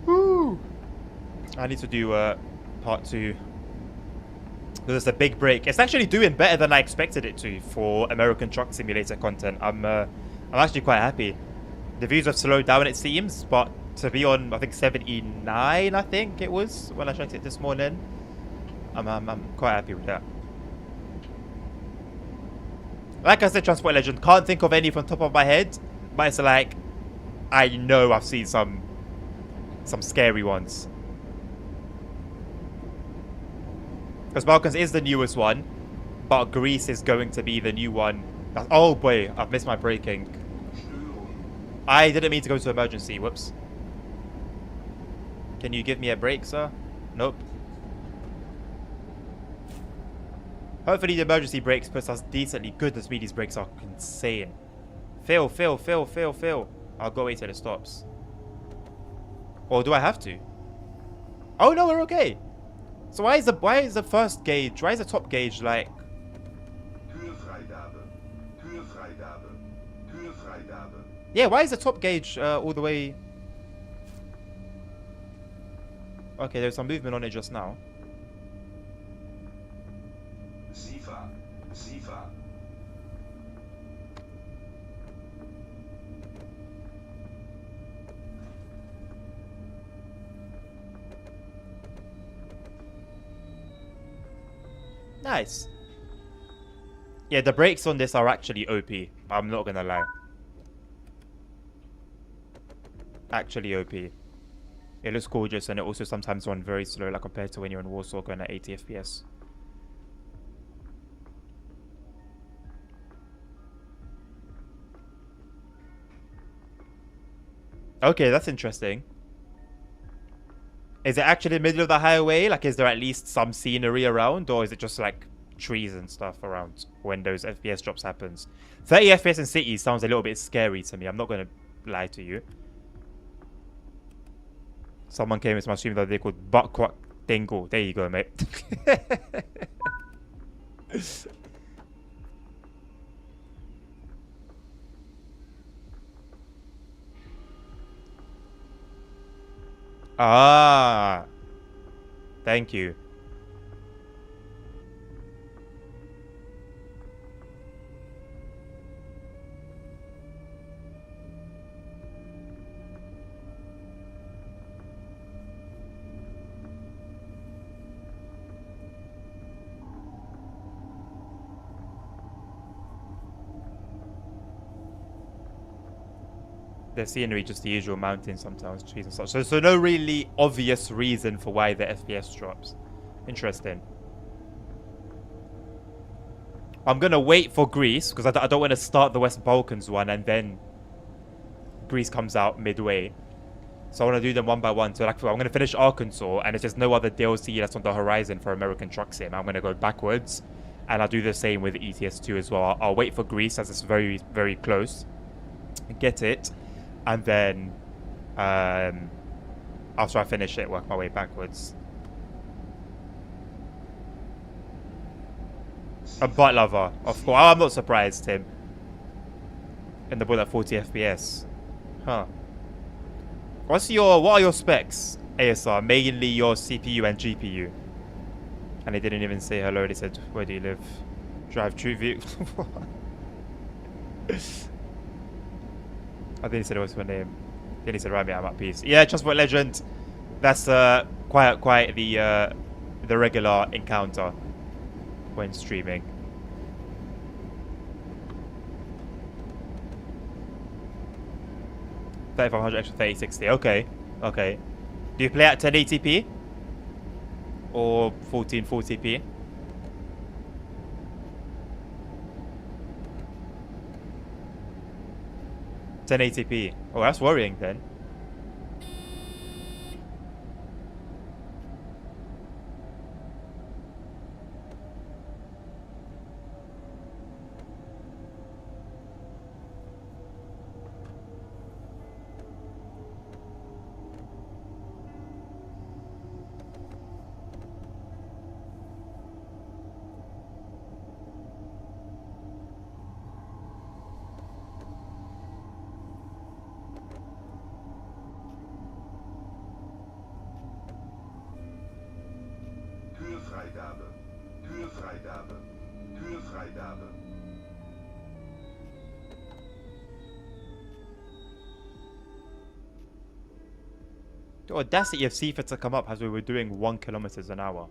Speaker 1: Woo! I need to do part 2. Because it's a big break. It's actually doing better than I expected it to for American Truck Simulator content. I'm actually quite happy. The views have slowed down, it seems, but to be on, I think 79, I think it was when I checked it this morning. I'm quite happy with that. Like I said, Transport Legend, can't think of any from top of my head, but it's like, I know I've seen some scary ones. Because Balkans is the newest one, but Greece is going to be the new one. Oh boy, I've missed my braking. I didn't mean to go to emergency, whoops. Can you give me a break, sir? Nope. Hopefully the emergency brakes puts us decently good. The speedies brakes are insane. Fail. I'll go wait till it stops. Or do I have to? Oh no, we're okay. So why is the first gauge, why is the top gauge like... Yeah, why is the top gauge all the way... Okay, there's some movement on it just now.
Speaker 3: Sifa.
Speaker 1: Nice. Yeah, the brakes on this are actually OP. I'm not gonna lie. Actually OP. It looks gorgeous, and it also sometimes runs very slow, like compared to when you're in Warsaw going at 80 FPS. Okay, that's interesting. Is it actually in the middle of the highway? Like, is there at least some scenery around? Or is it just, like, trees and stuff around when those FPS drops happens? 30 FPS in cities sounds a little bit scary to me. I'm not going to lie to you. Someone came into my stream the other day called Buttquack Dingle. There you go, mate. Ah. Thank you. The scenery, just the usual mountains sometimes, trees and such. So no really obvious reason for why the FPS drops. Interesting. I'm gonna wait for Greece because I don't want to start the West Balkans one and then Greece comes out midway. So I want to do them one by one. So like, I'm gonna finish Arkansas, and if there's no other DLC that's on the horizon for American Truck Sim, I'm gonna go backwards, and I'll do the same with ETS2 as well. I'll wait for Greece as it's very, very close, get it, and then after I finish it, work my way backwards. A butt lover, of course. Oh, I'm not surprised, Tim. In the bullet at 40 FPS. Huh. What are your specs, ASR? Mainly your CPU and GPU. And they didn't even say hello. They said, where do you live? Drive true vehicle. I think he said it was my name. Then he said, right, I'm at peace. Yeah, Transport Legend. That's quite the regular encounter when streaming. $3,500 extra 3060. Okay. Okay. Do you play at 1080p? Or 1440p? $1080p. Oh, that's worrying then.
Speaker 3: Türfreigabe. Türfreigabe. Türfreigabe.
Speaker 1: The audacity of CIFA to come up as we were doing 1 kilometers an hour.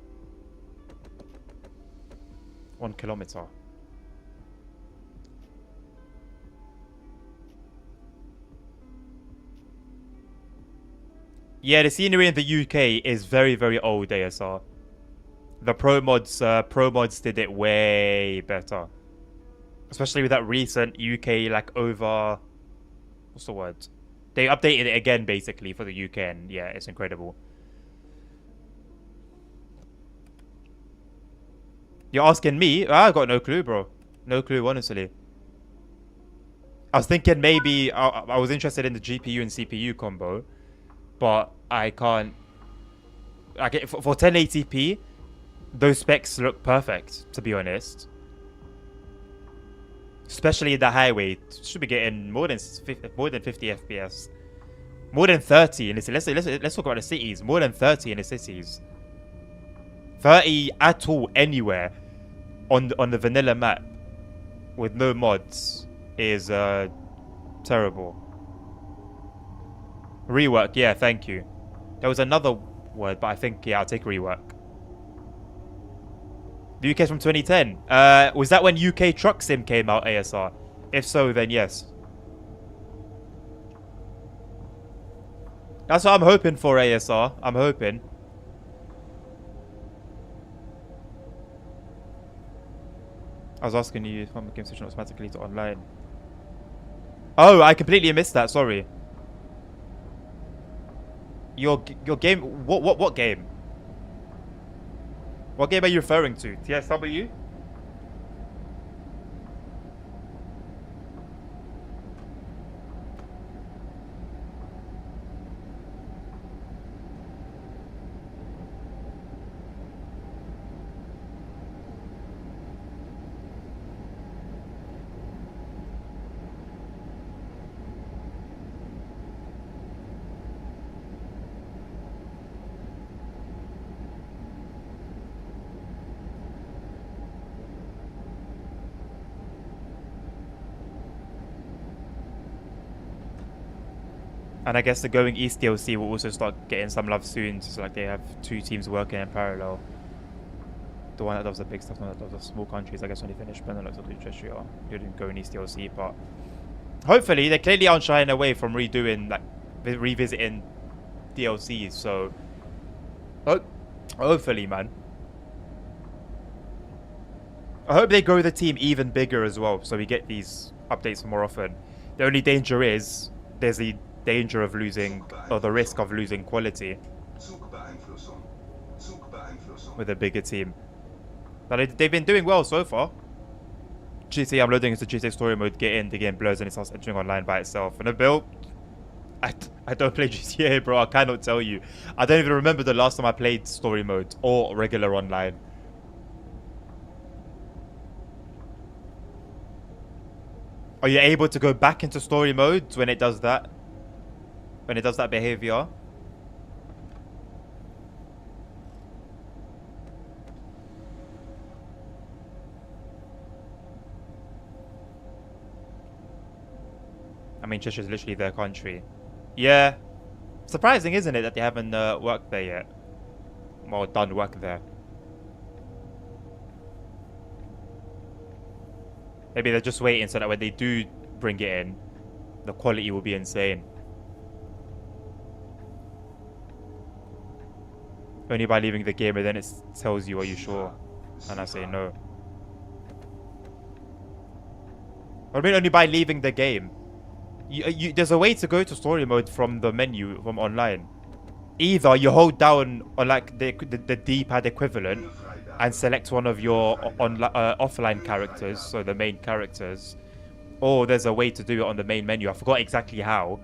Speaker 1: 1 kilometer. Yeah, the scenery in the UK is very, very old, ASR. The pro mods did it way better. Especially with that recent UK, like, over... What's the word? They updated it again, basically, for the UK, and yeah, it's incredible. You're asking me? I got no clue, bro. No clue, honestly. I was thinking maybe... I was interested in the GPU and CPU combo, but I can't... Like, for 1080p, those specs look perfect, to be honest. Especially in the highway, should be getting more than 50 FPS, more than 30 in the cities. Let's talk about the cities. More than 30 in the cities. 30 at all anywhere on the vanilla map with no mods is terrible. Rework, yeah, thank you. There was another word, but I think I'll take rework. The UK's from 2010. Was that when UK Truck Sim came out, ASR? If so, then yes. That's what I'm hoping for, ASR. I'm hoping. I was asking you if my game switching automatically to online. Oh, I completely missed that. Sorry. Your game. What game? What game are you referring to? TSW? And I guess the Going East DLC will also start getting some love soon. So like they have 2 teams working in parallel. The one that does the big stuff, the one that does the small countries, I guess when they finish Benelux will do Cheshire, including Going East DLC. But hopefully they clearly aren't shying away from redoing, like, revisiting DLCs. So, hopefully, man. I hope they grow the team even bigger as well, so we get these updates more often. The only danger is there's the danger of losing, or the risk of losing quality with a bigger team. But they've been doing well so far. GTA, I'm loading into GTA story mode, get in, the game blurs and it starts entering online by itself. And a build, I don't play GTA, bro, I cannot tell you. I don't even remember the last time I played story mode or regular online. Are you able to go back into story mode when it does that? When it does that behavior? I mean, Cheshire's literally their country. Yeah. Surprising, isn't it, that they haven't worked there yet? Or done work there. Maybe they're just waiting so that when they do bring it in, the quality will be insane. Only by leaving the game, and then it tells you, are you sure? And I say no. What do you mean only by leaving the game? There's a way to go to story mode from the menu, from online. Either you hold down on like the D-pad equivalent and select one of your offline characters, so the main characters, or there's a way to do it on the main menu. I forgot exactly how,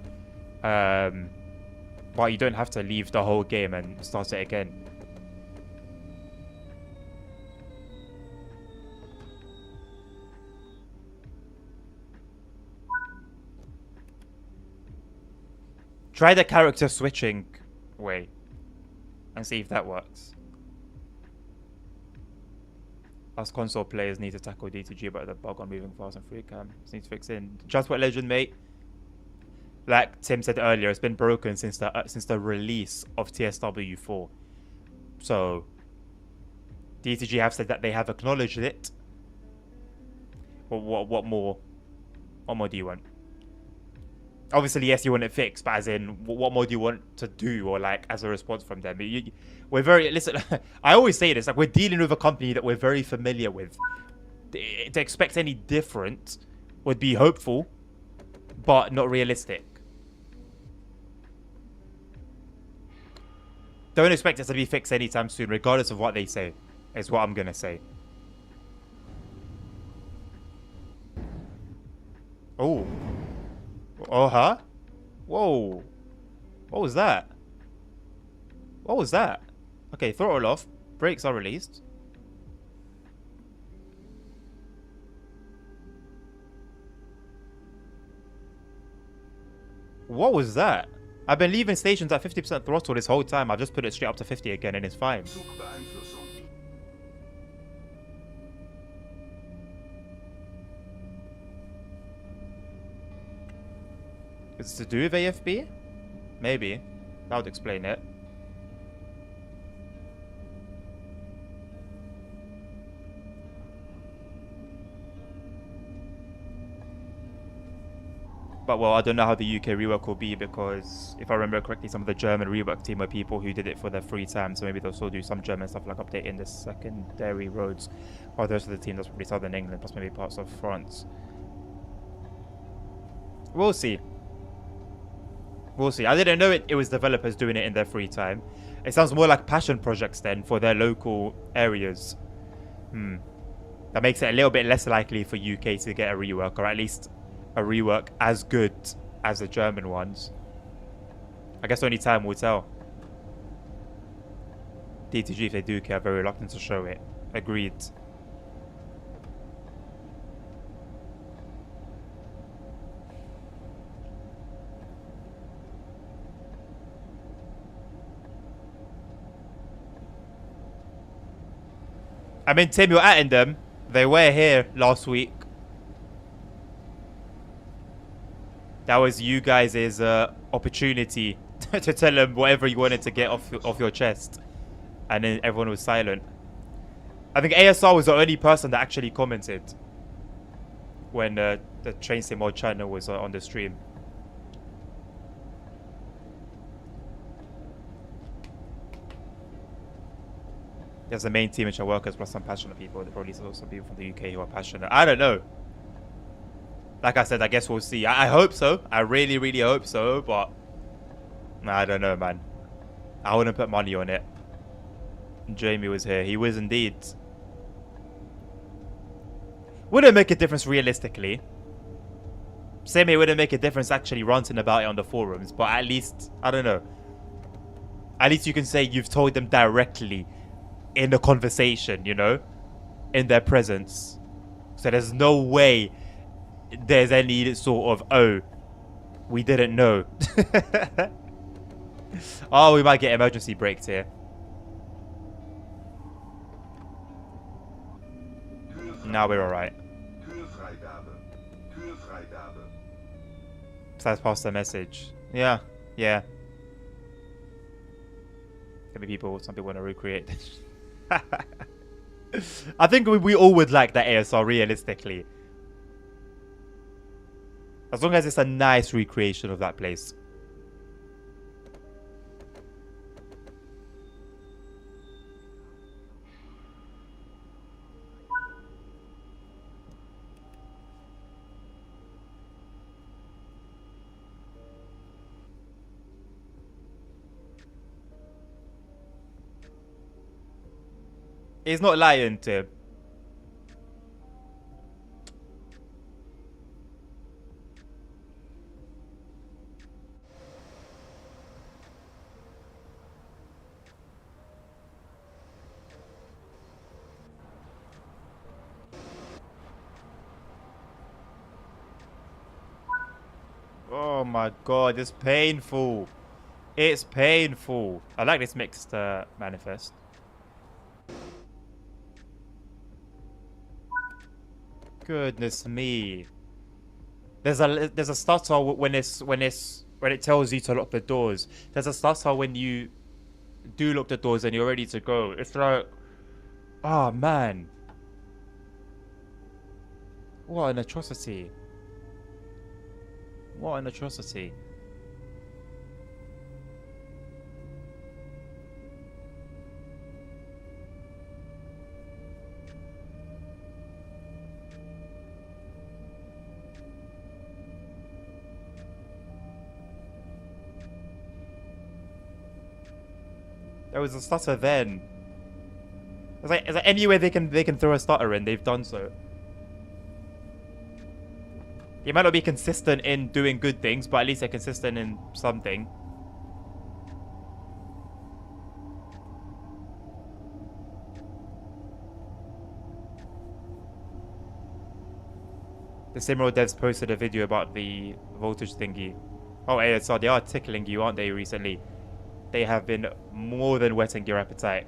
Speaker 1: but you don't have to leave the whole game and start it again. Try the character switching way and see if that works. Us console players need to tackle DTG about the bug on moving fast and free cam. Just need to fix it. Transport Legend, mate. Like Tim said earlier, it's been broken since the release of TSW 4. So DTG have said that they have acknowledged it. Well, what more? What more do you want? Obviously, yes, you want it fixed, but as in, what more do you want to do, or like as a response from them? We're very, listen, I always say this, like, we're dealing with a company that we're very familiar with. To expect any different would be hopeful, but not realistic. Don't expect it to be fixed anytime soon, regardless of what they say, is what I'm gonna say. Oh. Oh, huh? Whoa. What was that? What was that? Okay, throttle off. Brakes are released. What was that? I've been leaving stations at 50% throttle this whole time. I've just put it straight up to 50 again and it's fine. It's to do with AFB? Maybe. That would explain it. But well, I don't know how the UK rework will be, because if I remember correctly, some of the German rework team were people who did it for their free time, so maybe they'll still do some German stuff like updating the secondary roads. Or the rest of the team, that's probably Southern England, plus maybe parts of France. We'll see. We'll see. I didn't know it was developers doing it in their free time. It sounds more like passion projects then for their local areas. That makes it a little bit less likely for UK to get a rework, or at least a rework as good as the German ones. I guess only time will tell. DTG, if they do care, are very reluctant to show it. Agreed. I mean, Tim, you're atting them. They were here last week. That was you guys' opportunity to tell them whatever you wanted to get off your chest. And then everyone was silent. I think ASR was the only person that actually commented when the Train Sim Mod channel was on the stream. There's a main team which are workers plus some passionate people. There probably also some people from the UK who are passionate. I don't know. Like I said, I guess we'll see. I hope so. I really, really hope so. But I don't know, man. I wouldn't put money on it. Jamie was here. He was indeed. Wouldn't make a difference realistically. Same, it wouldn't make a difference actually ranting about it on the forums. But at least, I don't know. At least you can say you've told them directly in a conversation, you know? In their presence. So there's no way there's any sort of, oh, we didn't know. Oh, we might get emergency brakes here. Now we're alright. Besides pass the message. Yeah, yeah. Maybe people, some people want to recreate this. I think we all would like that ASR realistically. As long as it's a nice recreation of that place. He's not lying, Tim. Oh my god, it's painful. It's painful. I like this mixed manifest. Goodness me. There's a stutter when it tells you to lock the doors. There's a stutter when you do lock the doors and you're ready to go. It's like, oh man. What an atrocity. What an atrocity. There was a stutter then. It's like any way they can throw a stutter in, they've done so. You might not be consistent in doing good things, but at least they're consistent in something. The Simro devs posted a video about the voltage thingy. Oh, ASR, they are tickling you, aren't they, recently? They have been more than whetting your appetite.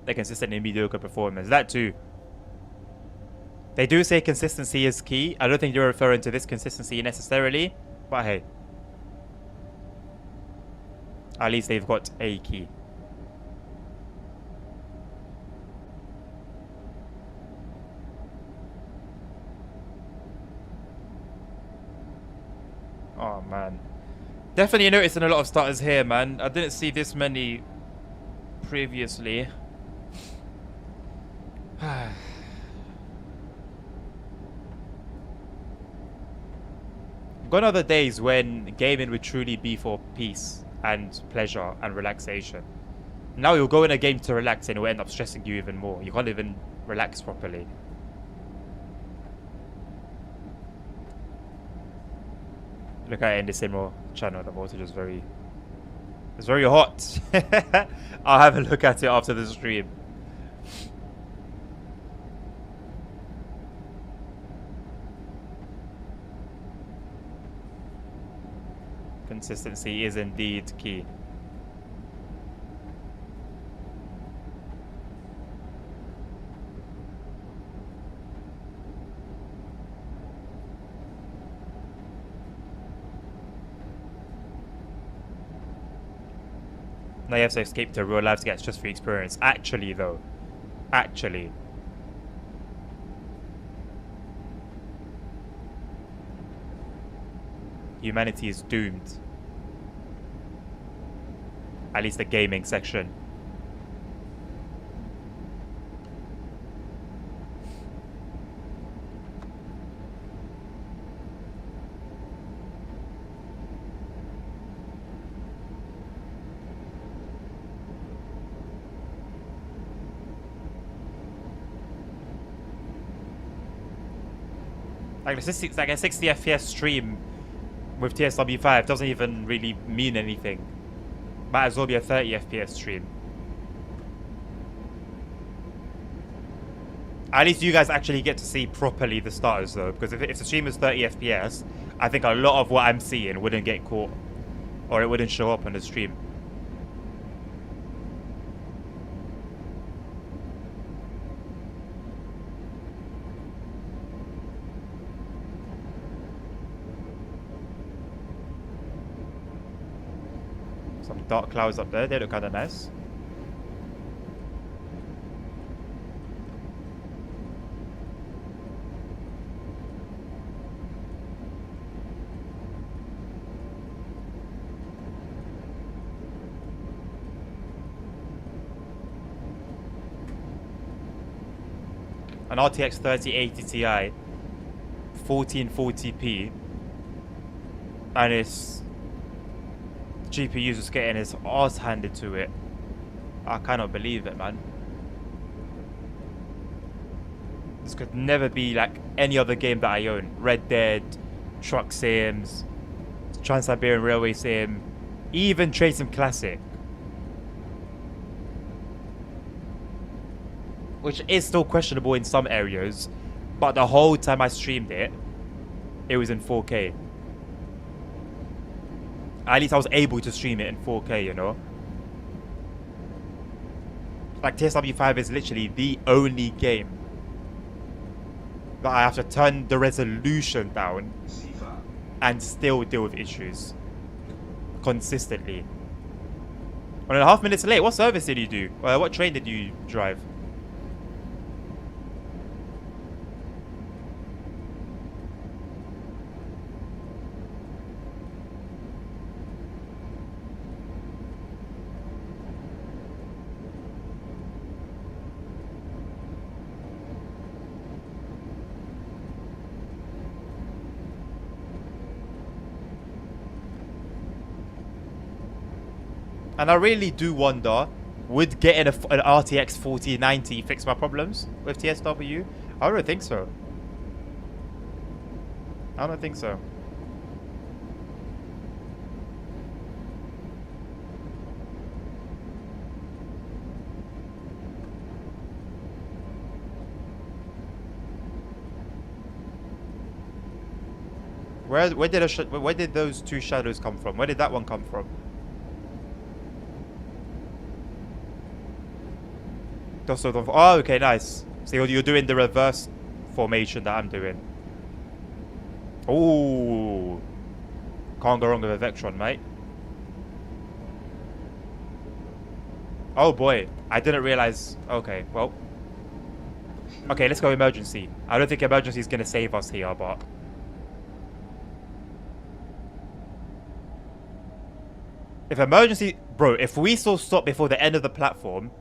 Speaker 1: They're consistent in mediocre performance. That too. They do say consistency is key. I don't think you're referring to this consistency necessarily. But hey. At least they've got a key. Oh man. Definitely noticing a lot of starters here, man. I didn't see this many previously. Gone are the days when gaming would truly be for peace and pleasure and relaxation. Now you'll go in a game to relax and it will end up stressing you even more. You can't even relax properly. Look at it in the Simro channel. The voltage is very... It's very hot. I'll have a look at it after the stream. Consistency is indeed key. Now you have to escape to real life to get stress-free experience. Actually, though. Actually. Humanity is doomed. At least the gaming section. Like a 60 FPS stream with TSW5 doesn't even really mean anything. Might as well be a 30 FPS stream. At least you guys actually get to see properly the starters though, because if the stream is 30 FPS, I think a lot of what I'm seeing wouldn't get caught, or it wouldn't show up on the stream. Some dark clouds up there, they look kind of nice. An RTX 3080 Ti, 1440p, and its GPU's just getting its arse handed to it. I cannot believe it, man. This could never be like any other game that I own. Red Dead, Truck Sims, Trans-Siberian Railway Sim, even Train Sim Classic. Which is still questionable in some areas, but the whole time I streamed it, it was in 4K. At least I was able to stream it in 4K, you know? Like, TSW5 is literally the only game that I have to turn the resolution down and still deal with issues consistently. 1.5 minutes late. What service did you do? What train did you drive? And I really do wonder, would getting an RTX 4090 fix my problems with TSW? I don't think so. I don't think so. Where did those two shadows come from? Where did that one come from? Oh, okay, nice. So you're doing the reverse formation that I'm doing. Ooh. Can't go wrong with a Vectron, mate. Oh boy, I didn't realize. Okay, well. Okay, let's go emergency. I don't think emergency is going to save us here, but... If emergency... Bro, if we still stop before the end of the platform...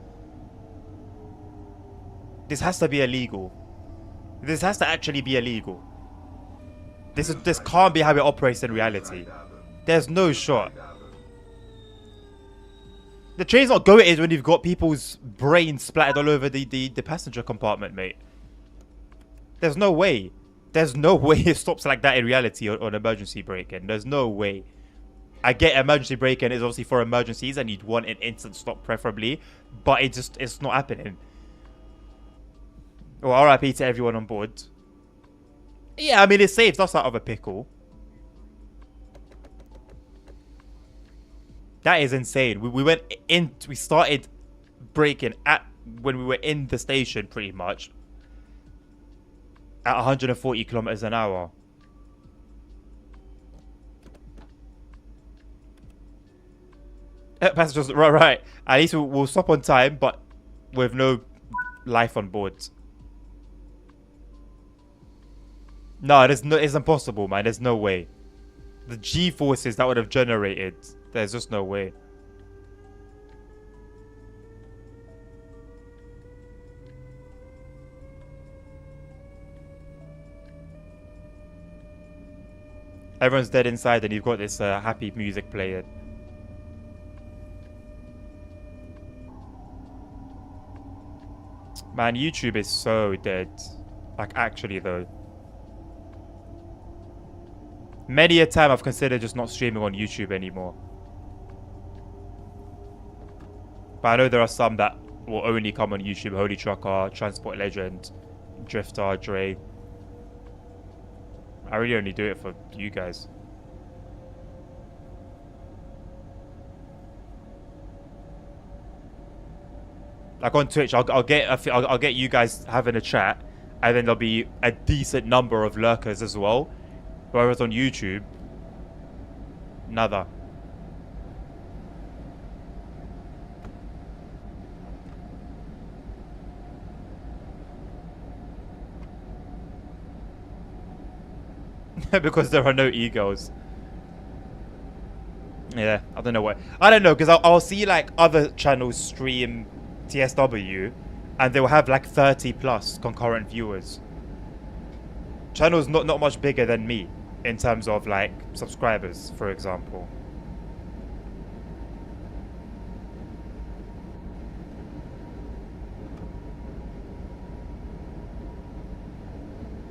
Speaker 1: This has to be illegal. This has to actually be illegal. This can't be how it operates in reality. There's no shot. The train's not going when you've got people's brains splattered all over the passenger compartment, mate. There's no way. There's no way it stops like that in reality on emergency braking. There's no way. I get emergency braking is obviously for emergencies and you'd want an instant stop preferably, but it's not happening. Well, RIP to everyone on board. Yeah, I mean, it saves us out of a pickle. That is insane. We started braking when we were in the station pretty much at 140 kilometers an hour. Passengers, right. At least we'll stop on time, but with no life on board. No, it's impossible, man. There's no way. The G-forces that would have generated. There's just no way. Everyone's dead inside and you've got this happy music playing. Man, YouTube is so dead. Like, actually, though. Many a time I've considered just not streaming on YouTube anymore. But I know there are some that will only come on YouTube. Holy Trucker, Transport Legend, Drifter, Dre. I really only do it for you guys. Like on Twitch, I'll get you guys having a chat, and then there'll be a decent number of lurkers as well. Whereas on YouTube, nada. Because there are no egos. Yeah, I don't know what. I don't know, because I'll see like other channels stream TSW and they'll have like 30 plus concurrent viewers. Channels not much bigger than me in terms of like subscribers, for example.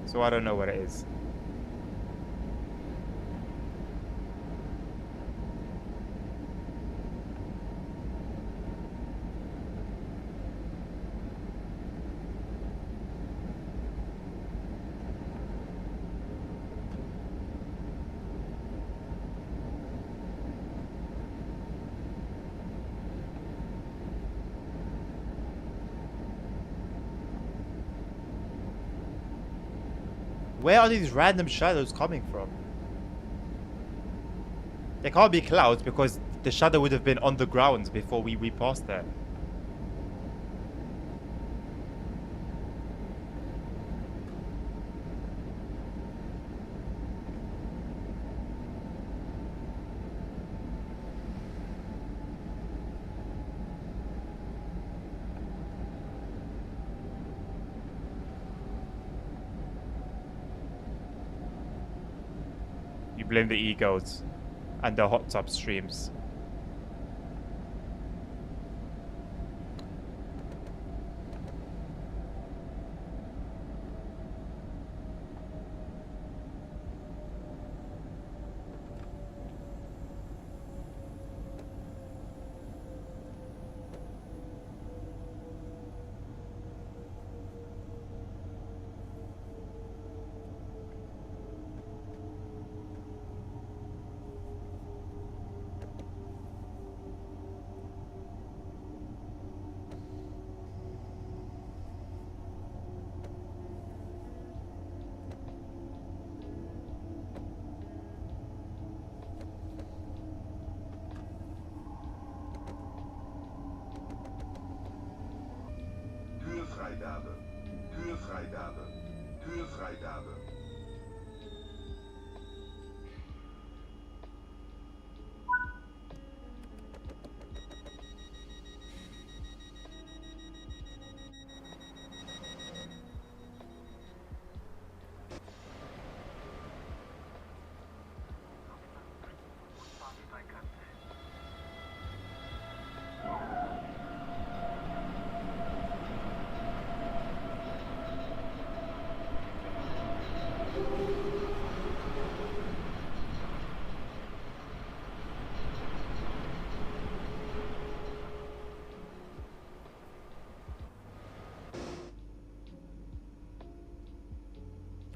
Speaker 1: So I don't know what it is. Where are these random shadows coming from? They can't be clouds because the shadow would have been on the ground before we passed there. Blame the egos and the hot tub streams.
Speaker 3: Türfreigabe. Türfreigabe. Türfreigabe.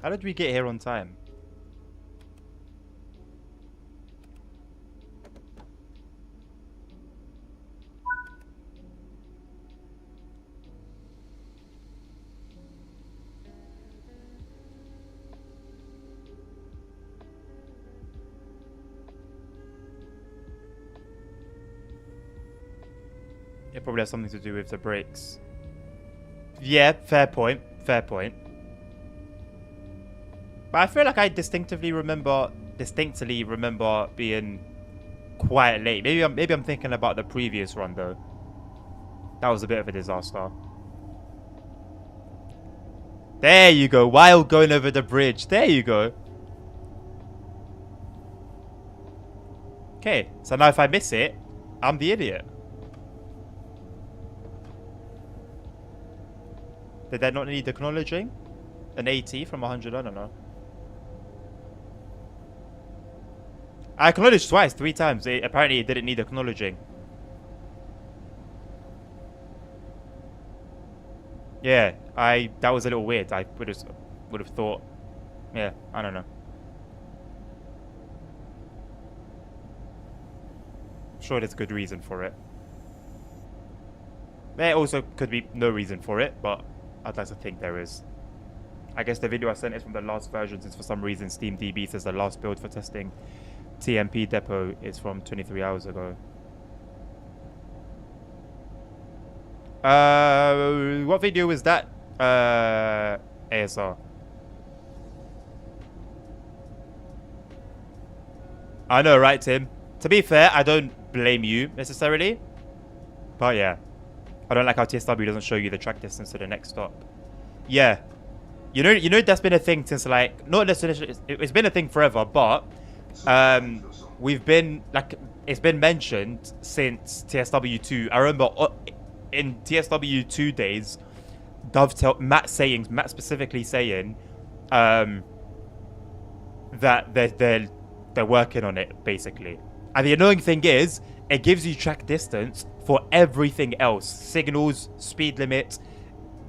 Speaker 1: How did we get here on time? It probably has something to do with the brakes. Yeah, fair point. Fair point. But I feel like I distinctively remember distinctly remember being quite late. Maybe I'm thinking about the previous run though. That was a bit of a disaster. There you go. While going over the bridge. There you go. Okay, so now if I miss it, I'm the idiot. Did that not need acknowledging? An 80 from 100? I don't know. I acknowledged twice, 3 times. Apparently it didn't need acknowledging. Yeah, that was a little weird. I would have thought. Yeah, I don't know. I'm sure there's a good reason for it. There also could be no reason for it, but I'd like to think there is. I guess the video I sent is from the last version, since for some reason SteamDB says the last build for testing TMP depot is from 23 hours ago. What video was that? ASR. I know, right, Tim? To be fair, I don't blame you necessarily. But yeah. I don't like how TSW doesn't show you the track distance to the next stop. Yeah. You know that's been a thing since, like, not necessarily, it's been a thing forever, but we've been, like, it's been mentioned since TSW2. I remember in TSW2 days, Matt specifically saying that they're working on it, basically. And the annoying thing is, it gives you track distance for everything else. Signals, speed limits.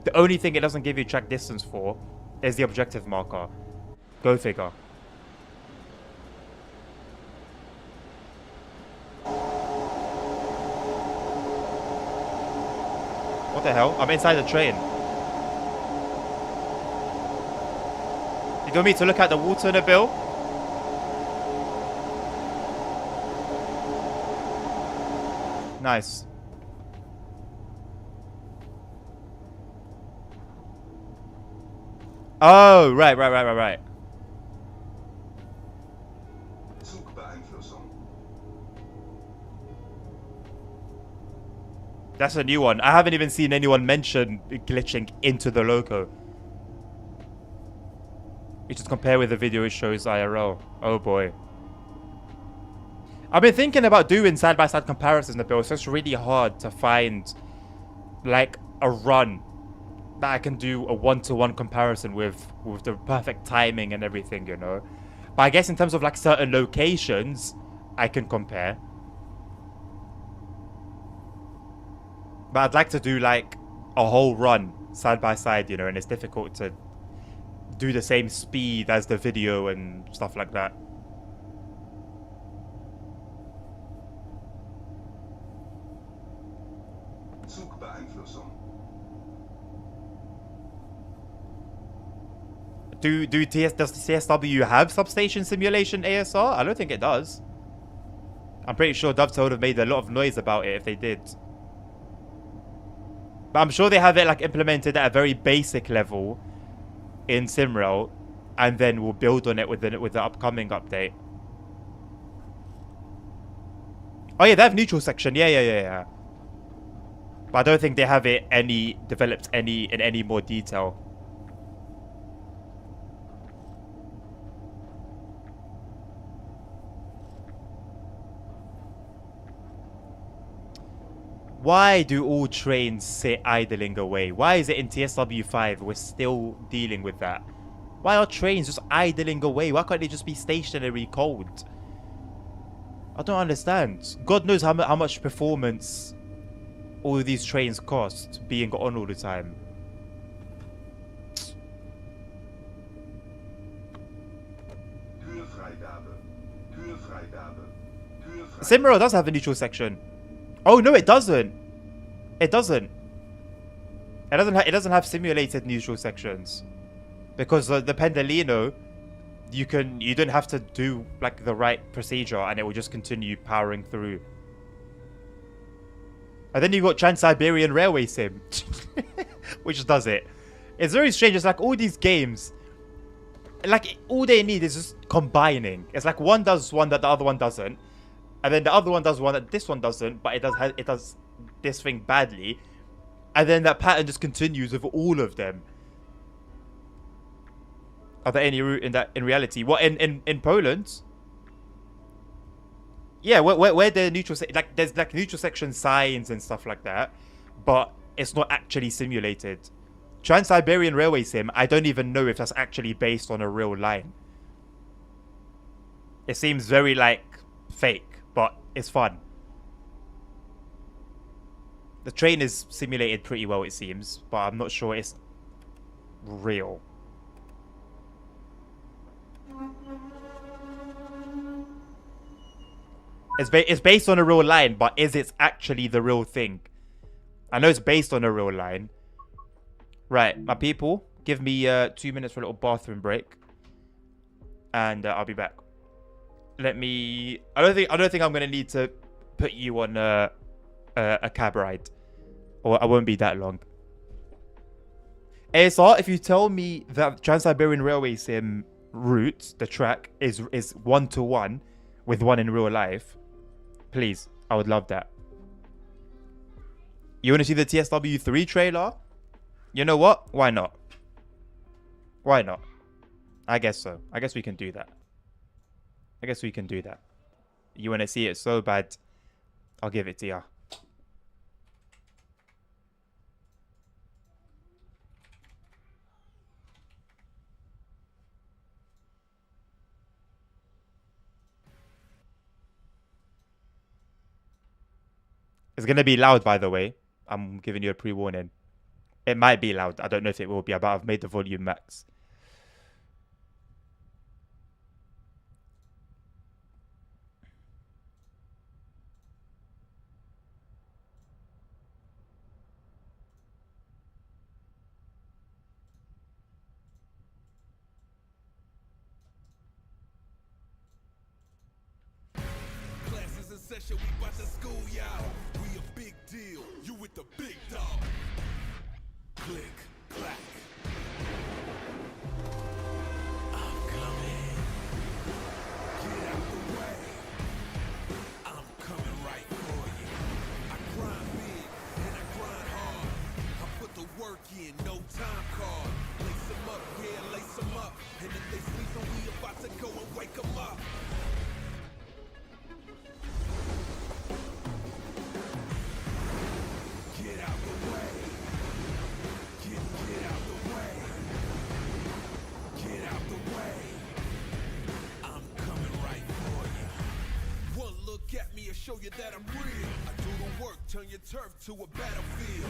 Speaker 1: The only thing it doesn't give you track distance for is the objective marker. Go figure. What the hell? I'm inside the train. You want me to look at the water in the bill? Nice. Oh, right. That's a new one. I haven't even seen anyone mention glitching into the logo. You just compare with the video it shows IRL. Oh boy. I've been thinking about doing side-by-side comparisons in the build. So it's really hard to find like a run that I can do a one-to-one comparison with the perfect timing and everything, you know. But I guess in terms of like certain locations, I can compare. But I'd like to do like a whole run side by side, you know, and it's difficult to do the same speed as the video and stuff like that. Does CSW have substation simulation ASR? I don't think it does. I'm pretty sure Dovetail would have made a lot of noise about it if they did. But I'm sure they have it like implemented at a very basic level in Simrail, and then we'll build on it with the upcoming update. Oh yeah, they have neutral section. Yeah. But I don't think they have it developed in any more detail. Why do all trains sit idling away? Why is it in TSW5 we're still dealing with that? Why are trains just idling away? Why can't they just be stationary cold? I don't understand. God knows how much performance all of these trains cost being on all the time. Simrail does have a neutral section. Oh no, it doesn't. It doesn't have simulated neutral sections, because the Pendolino, you don't have to do like the right procedure, and it will just continue powering through. And then you got Trans-Siberian Railway Sim, which does it. It's very strange. It's like all these games, like all they need is just combining. It's like one does one that the other one doesn't, and then the other one does one that this one doesn't, but it does this thing badly, and then that pattern just continues with all of them. Are there any root in that in reality? What in Poland? Yeah, where the neutral like there's like neutral section signs and stuff like that, but it's not actually simulated. Trans-Siberian Railway Sim, I don't even know if that's actually based on a real line. It seems very like fake, but it's fun. The train is simulated pretty well, it seems, but I'm not sure it's real. It's based on a real line, but is it actually the real thing? I know it's based on a real line. Right, my people, give me 2 minutes for a little bathroom break, and I'll be back. Let me. I don't think I'm gonna need to put you on a cab ride, or I won't be that long. ASR, if you tell me that Trans-Siberian Railway Sim route, the track is 1-to-1 with one in real life, please, I would love that. You want to see the TSW3 trailer? You know what? Why not? Why not? I guess so. I guess we can do that. I guess we can do that. You want to see it so bad, I'll give it to you. It's going to be loud, by the way. I'm giving you a pre-warning. It might be loud. I don't know if it will be, but I've made the volume max.
Speaker 4: Classes in session, we about to school y'all. We a big deal. You with the big dog. Click, clack. I'm coming. Get out the way. I'm coming right for you. I grind big and I grind hard. I put the work in, no time card. Lace them up, yeah, lace them up. And if they sleeping, we about to go and wake them up. Get out the way. Get out the way. Get out the way. I'm coming right for you. One look at me and show you that I'm real. I do the work, turn your turf to a battlefield.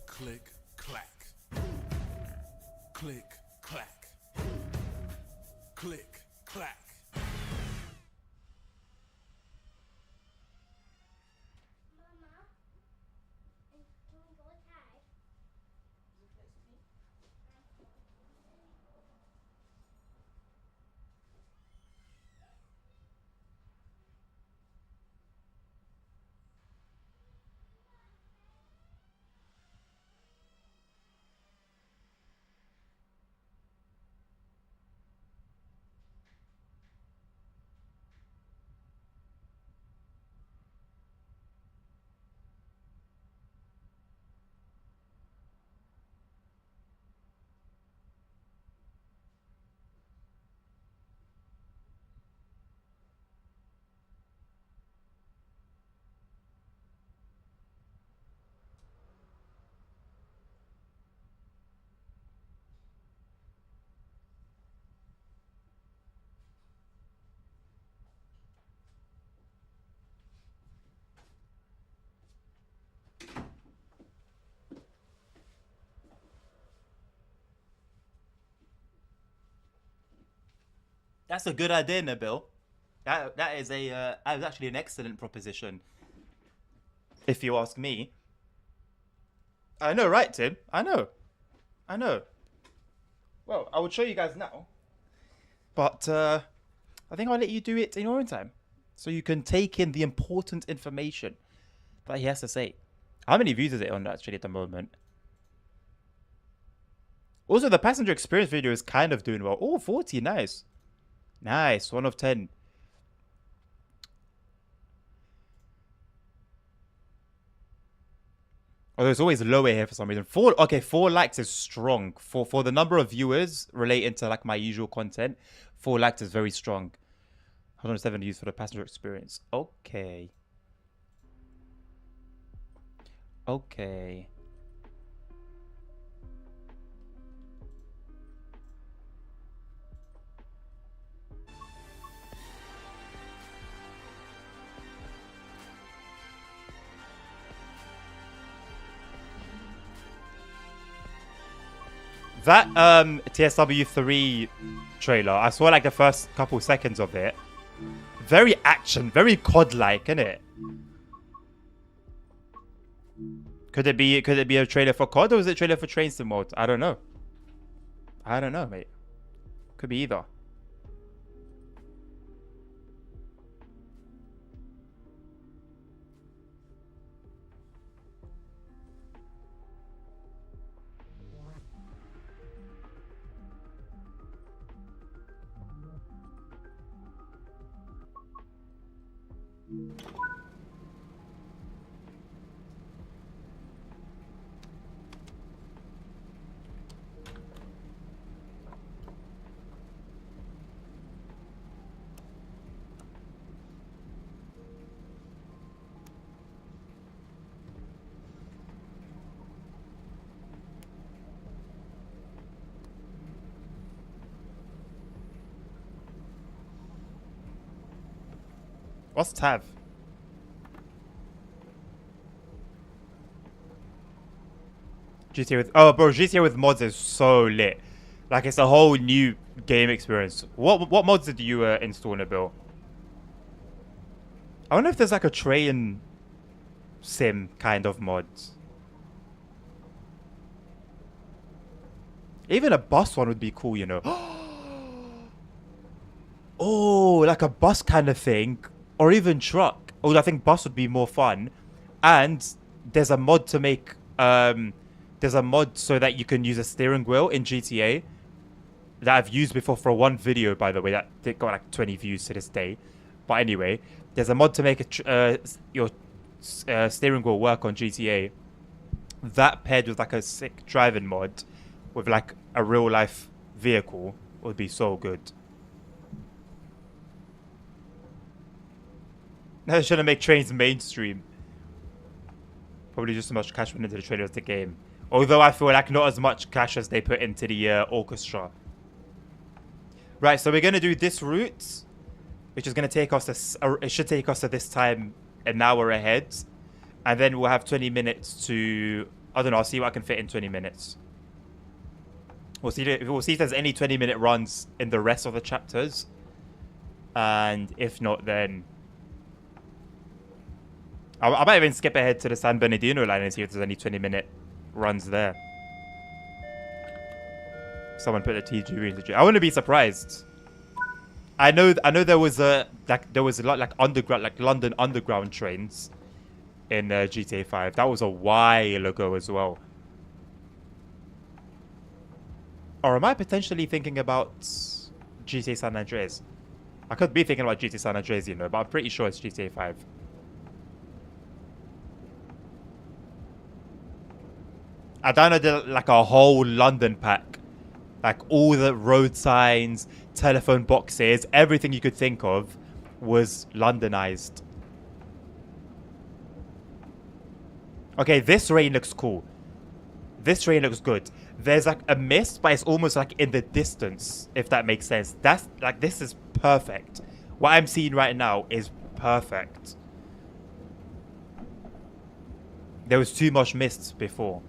Speaker 4: Click, clack. Click, clack. Click, clack.
Speaker 1: That's a good idea, Nabil. That is actually an excellent proposition, if you ask me. I know, right, Tim? I know. Well, I will show you guys now, but I think I'll let you do it in your own time, so you can take in the important information that he has to say. How many views is it on actually at the moment? Also, the passenger experience video is kind of doing well. Oh, 40, nice. Nice, 1 of 10. Oh, there's always lower here for some reason. 4 likes is strong. For the number of viewers relating to like my usual content, 4 likes is very strong. 107 views for the passenger experience. Okay. Okay. That TSW3 trailer, I saw like the first couple seconds of it. Very action, very COD-like, isn't it? Could it be a trailer for COD or is it a trailer for Train Sim mode? I don't know. I don't know, mate. Could be either. What's TAV? GTA with GTA with mods is so lit. Like it's a whole new game experience. What mods did you install in a bill? I wonder if there's like a train sim kind of mods. Even a bus one would be cool, you know. Oh, like a bus kind of thing. Or even truck. Oh, I think bus would be more fun. And there's a mod to make... there's a mod so that you can use a steering wheel in GTA. That I've used before for one video, by the way. That got like 20 views to this day. But anyway, there's a mod to make your steering wheel work on GTA. That paired with like a sick driving mod with like a real life vehicle would be so good. They're trying to make trains mainstream. Probably just as much cash went into the trailer as the game. Although I feel like not as much cash as they put into the orchestra. Right, so we're going to do this route. Which is going to take us to... It should take us to this time an hour ahead. And then we'll have 20 minutes to... I don't know, I'll see what I can fit in 20 minutes. We'll see if there's any 20-minute runs in the rest of the chapters. And if not, then... I might even skip ahead to the San Bernardino line and see if there's any 20-minute runs there. Someone put a TG into I wouldn't be surprised. I know there was a lot like underground, like London Underground trains in GTA 5. That was a while ago as well. Or am I potentially thinking about GTA San Andreas? I could be thinking about GTA San Andreas, you know, but I'm pretty sure it's GTA 5. I downloaded like a whole London pack. Like all the road signs, telephone boxes, everything you could think of was Londonized. Okay, this rain looks cool. This rain looks good. There's like a mist, but it's almost like in the distance, if that makes sense. That's like, this is perfect. What I'm seeing right now is perfect. There was too much mist before.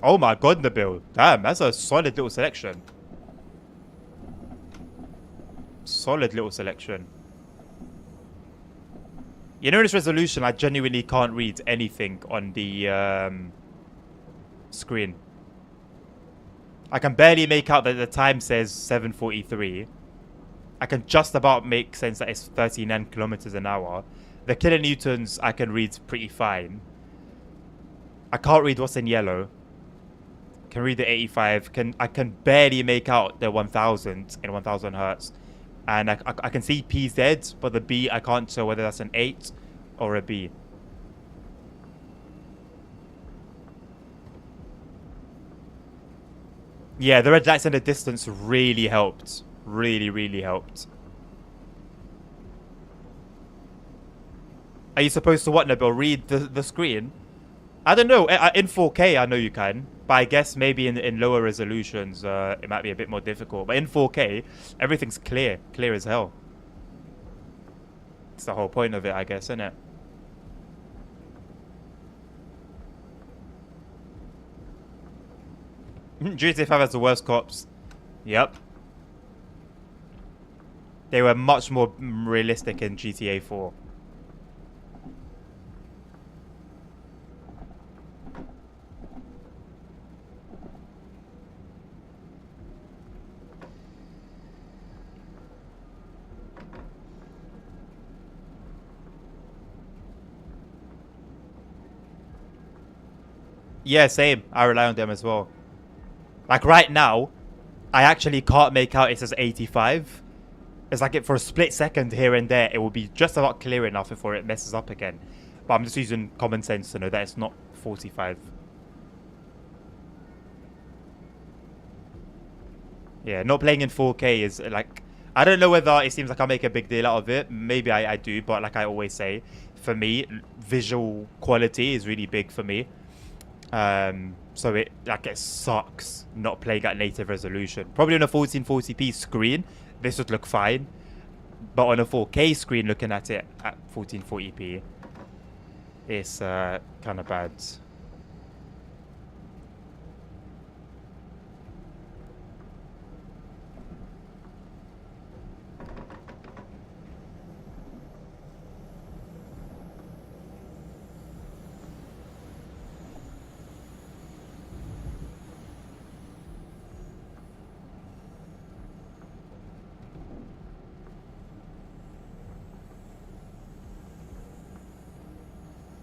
Speaker 1: Oh my god, Nabil. Damn, that's a solid little selection. Solid little selection. You know, in this resolution, I genuinely can't read anything on the screen. I can barely make out that the time says 7:43. I can just about make sense that it's 39 kilometers an hour. The kilonewtons I can read pretty fine. I can't read what's in yellow. Can read the 85. I can barely make out the 1000 in 1000 hertz. And I can see PZ, but the B I can't tell whether that's an 8 or a B. Yeah, the red lights in the distance really helped. Really, really helped. Are you supposed to what, Nabil? Read the screen? I don't know. In 4K, I know you can. But I guess maybe in lower resolutions, it might be a bit more difficult. But in 4K, everything's clear. Clear as hell. It's the whole point of it, I guess, isn't it? GTA 5 has the worst cops. Yep. They were much more realistic in GTA 4. Yeah, same. I rely on them as well. Like right now, I actually can't make out it says 85. It's like for a split second here and there, it will be just about clear enough before it messes up again. But I'm just using common sense to know that it's not 45. Yeah, not playing in 4K is like... I don't know whether it seems like I make a big deal out of it. Maybe I do, but like I always say, for me, visual quality is really big for me. So it sucks not playing at native resolution. Probably on a 1440p screen, this would look fine. But on a 4K screen, looking at it at 1440p, it's kind of bad.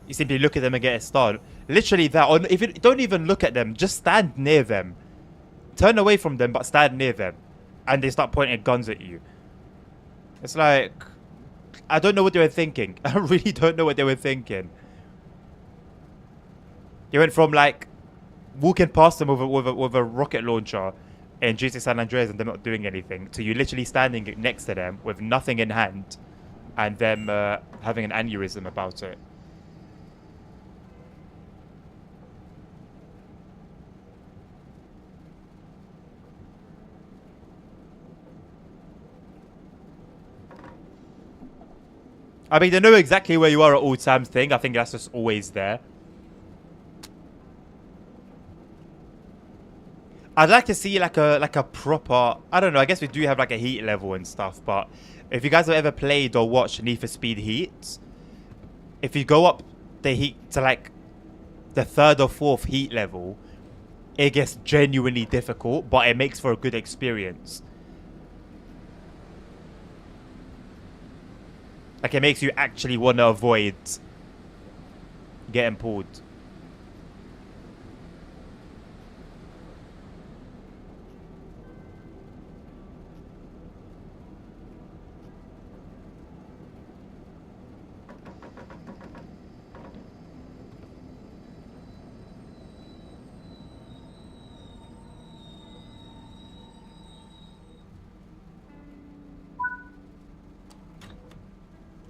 Speaker 1: You simply look at them and get a start. Literally that. Or if you don't even look at them, just stand near them. Turn away from them, but stand near them. And they start pointing guns at you. It's like... I don't know what they were thinking. I really don't know what they were thinking. You went from like... walking past them with a rocket launcher in GTA San Andreas and them not doing anything, to you literally standing next to them with nothing in hand. And them having an aneurysm about it. I mean, they know exactly where you are at all times thing. I think that's just always there. I'd like to see like a proper... I don't know, I guess we do have like a heat level and stuff, but if you guys have ever played or watched Need for Speed Heat, if you go up the heat to like the 3rd or 4th heat level, it gets genuinely difficult, but it makes for a good experience. Like, it makes you actually want to avoid getting pulled.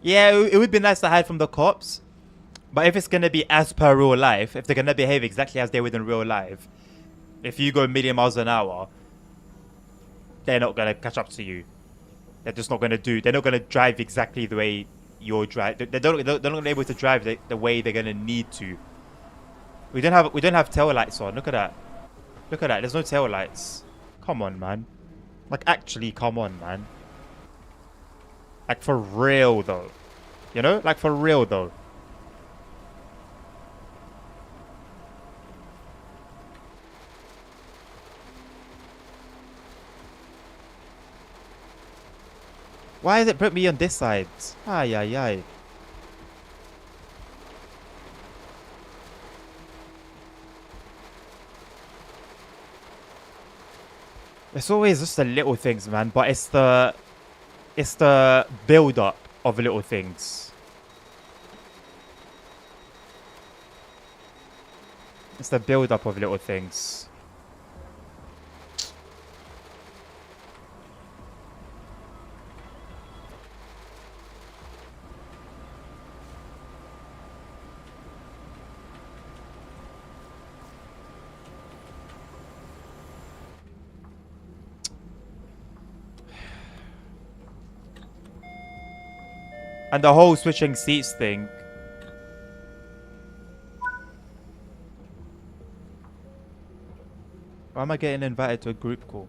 Speaker 1: Yeah, it would be nice to hide from the cops. But if it's going to be as per real life, if they're going to behave exactly as they would in real life, if you go a million miles an hour, they're not going to catch up to you. They're just not going to do... They're not going to drive exactly the way you're driving. They're not going to be able to drive the way they're going to need to. We don't have tail lights on. Look at that. Look at that. There's no tail lights. Come on, man. Like, actually, come on, man. Like, for real, though. You know? Like, for real, though. Why has it put me on this side? Ay, ay, ay. It's always just the little things, man. But it's the build up of little things. It's the build up of little things. And the whole switching seats thing. Why am I getting invited to a group call?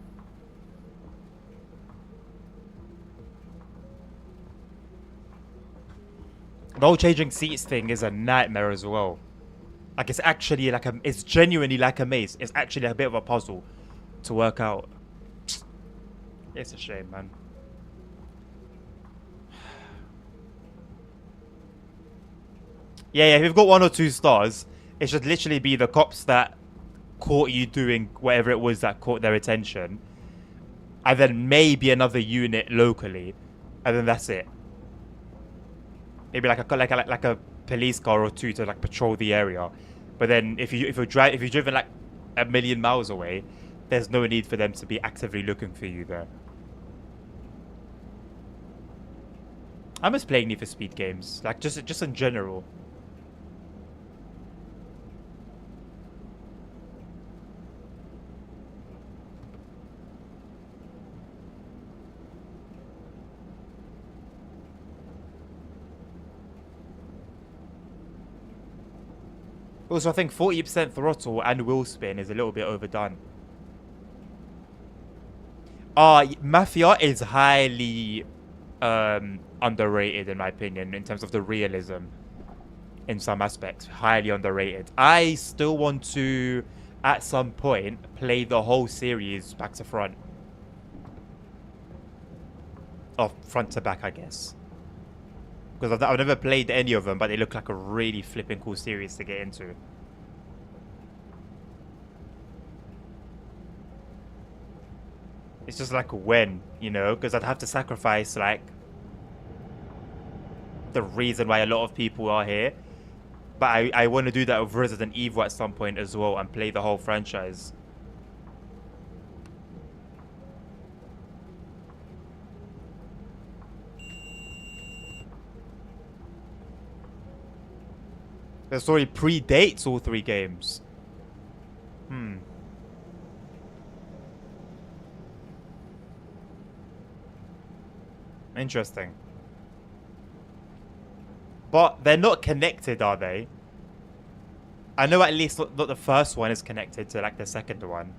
Speaker 1: The whole changing seats thing is a nightmare as well. Like, it's actually like it's genuinely like a maze. It's actually a bit of a puzzle to work out. It's a shame, man. Yeah, if you've got 1 or 2 stars, it should literally be the cops that caught you doing whatever it was that caught their attention. And then maybe another unit locally. And then that's it. Maybe like a police car or 2 to like patrol the area. But then if you're driven like a million miles away, there's no need for them to be actively looking for you there. I miss playing Need for Speed games, like just in general. Also, I think 40% throttle and wheel spin is a little bit overdone. Mafia is highly underrated in my opinion in terms of the realism. In some aspects, highly underrated. I still want to, at some point, play the whole series back to front. Or front to back, I guess. Because I've never played any of them, but they look like a really flipping cool series to get into. It's just like when, you know, because I'd have to sacrifice like the reason why a lot of people are here. But I want to do that with Resident Evil at some point as well and play the whole franchise. The story predates all 3 games. Interesting. But they're not connected, are they? I know at least not the first one is connected to like the second one.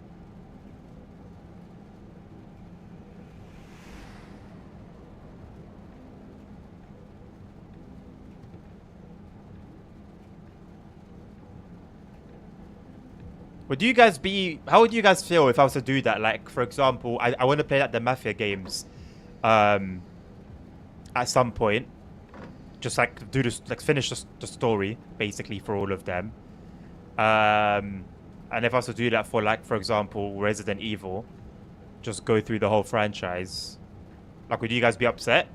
Speaker 1: How would you guys feel if I was to do that? Like, for example, I want to play like the Mafia games at some point. Just like do this, like finish the story basically for all of them. And if I was to do that for like, for example, Resident Evil, just go through the whole franchise. Like, would you guys be upset?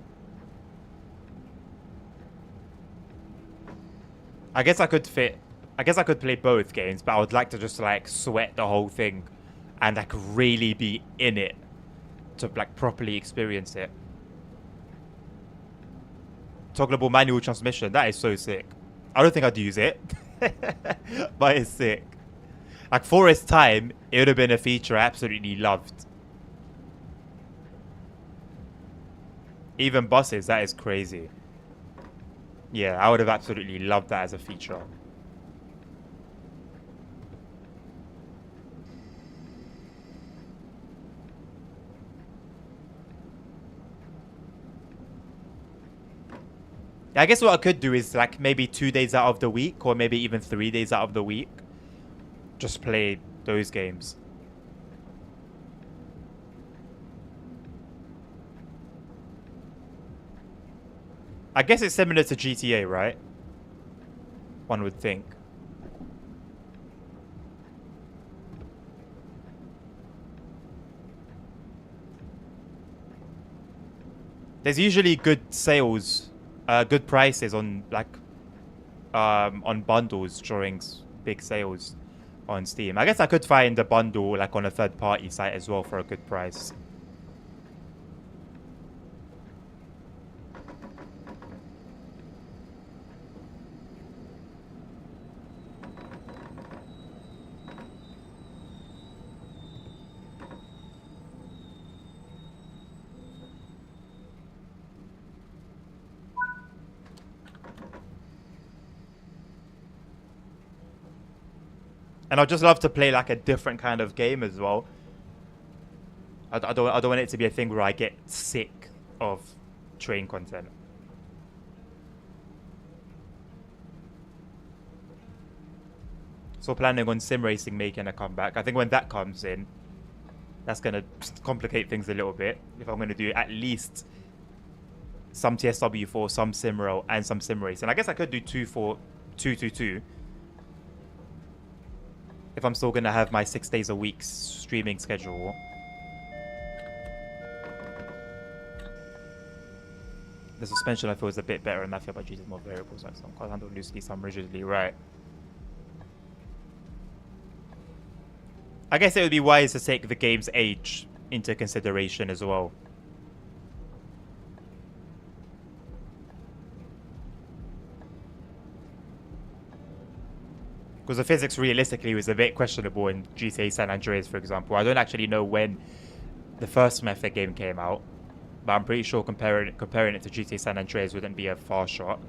Speaker 1: I guess I could play both games, but I would like to just like sweat the whole thing and like really be in it to like properly experience it. Toggleable manual transmission, that is so sick. I don't think I'd use it, but it's sick. Like, for its time, it would have been a feature I absolutely loved. Even buses, that is crazy. Yeah, I would have absolutely loved that as a feature. I guess what I could do is like maybe 2 days out of the week, or maybe even 3 days out of the week, just play those games. I guess it's similar to GTA, right? One would think. There's usually good sales, good prices on like on bundles during big sales on Steam. I guess I could find a bundle like on a third-party site as well for a good price. And I'd just love to play like a different kind of game as well. I don't want it to be a thing where I get sick of train content. So planning on sim racing making a comeback. I think when that comes in, that's gonna complicate things a little bit. If I'm gonna do at least some TSW4, some SimRail, and some sim racing. I guess I could do 2 if I'm still gonna have my 6 days a week streaming schedule. The suspension I feel is a bit better in Mafia, but uses more variables, like some can't handle loosely, some rigidly, right? I guess it would be wise to take the game's age into consideration as well. Because the physics realistically was a bit questionable in GTA San Andreas, for example. I don't actually know when the first Mafia game came out, but I'm pretty sure comparing it to GTA San Andreas wouldn't be a far shot.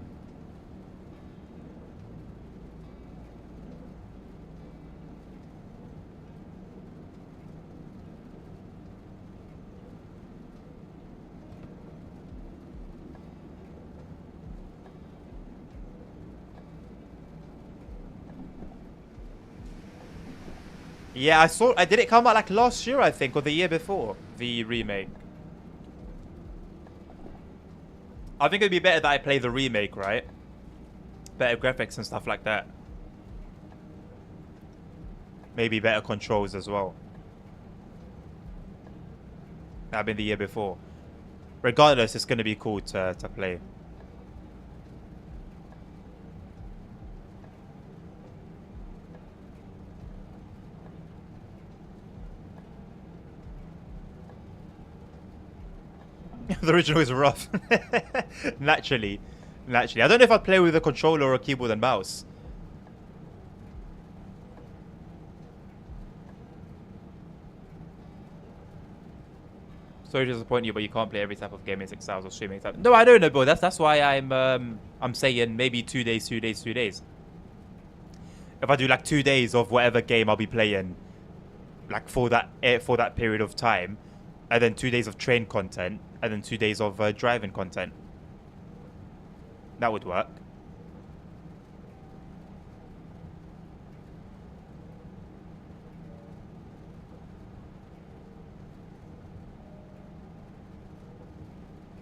Speaker 1: Yeah, did it come out like last year, I think, or the year before, the remake? I think it'd be better that I play the remake, right? Better graphics and stuff like that. Maybe better controls as well. That'd been the year before. Regardless, it's gonna be cool to play. The original is rough. Naturally. I don't know if I'd play with a controller or a keyboard and mouse. Sorry to disappoint you, but you can't play every type of game in 6 hours or streaming time. No, I don't know, bro. That's why I'm saying maybe 2 days. If I do like 2 days of whatever game I'll be playing, like for that period of time, and then 2 days of train content, and then 2 days of driving content. That would work.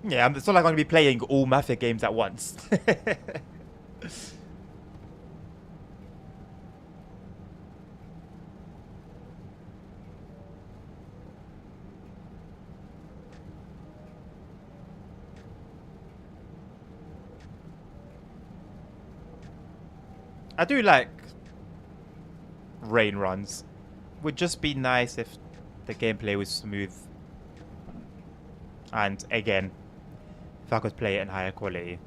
Speaker 1: Yeah, it's not like I'm going to be playing all Mafia games at once. I do like rain runs. Would just be nice if the gameplay was smooth. And again, if I could play it in higher quality.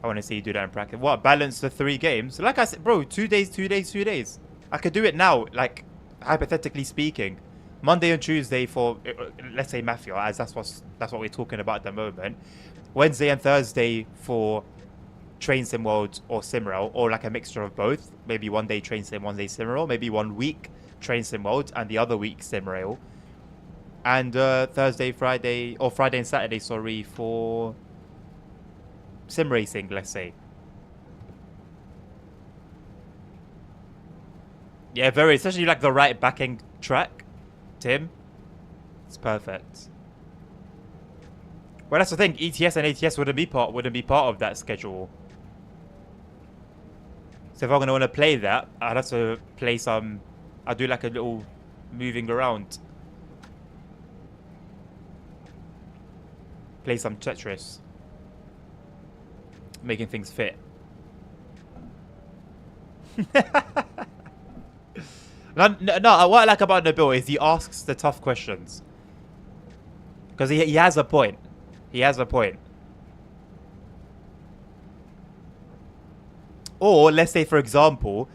Speaker 1: I want to see you do that in practice. What? Balance the 3 games? Like I said, bro, 2 days. I could do it now, like, hypothetically speaking. Monday and Tuesday for, let's say, Mafia, as that's what we're talking about at the moment. Wednesday and Thursday for Train Sim World or SimRail, or like a mixture of both. Maybe one day Train Sim, one day SimRail. Maybe 1 week Train Sim World and the other week SimRail. And Thursday, Friday, or Friday and Saturday, sorry, for sim racing, let's say. Yeah, very, especially like the right backing track, Tim. It's perfect. Well, that's the thing. ETS and ATS wouldn't be part of that schedule. So if I'm gonna want to play that, I'd have to play some. I'll do like a little moving around Play some Tetris. Making things fit. No, what I like about Nabil is he asks the tough questions. Because he has a point. He has a point. Or, let's say, for example,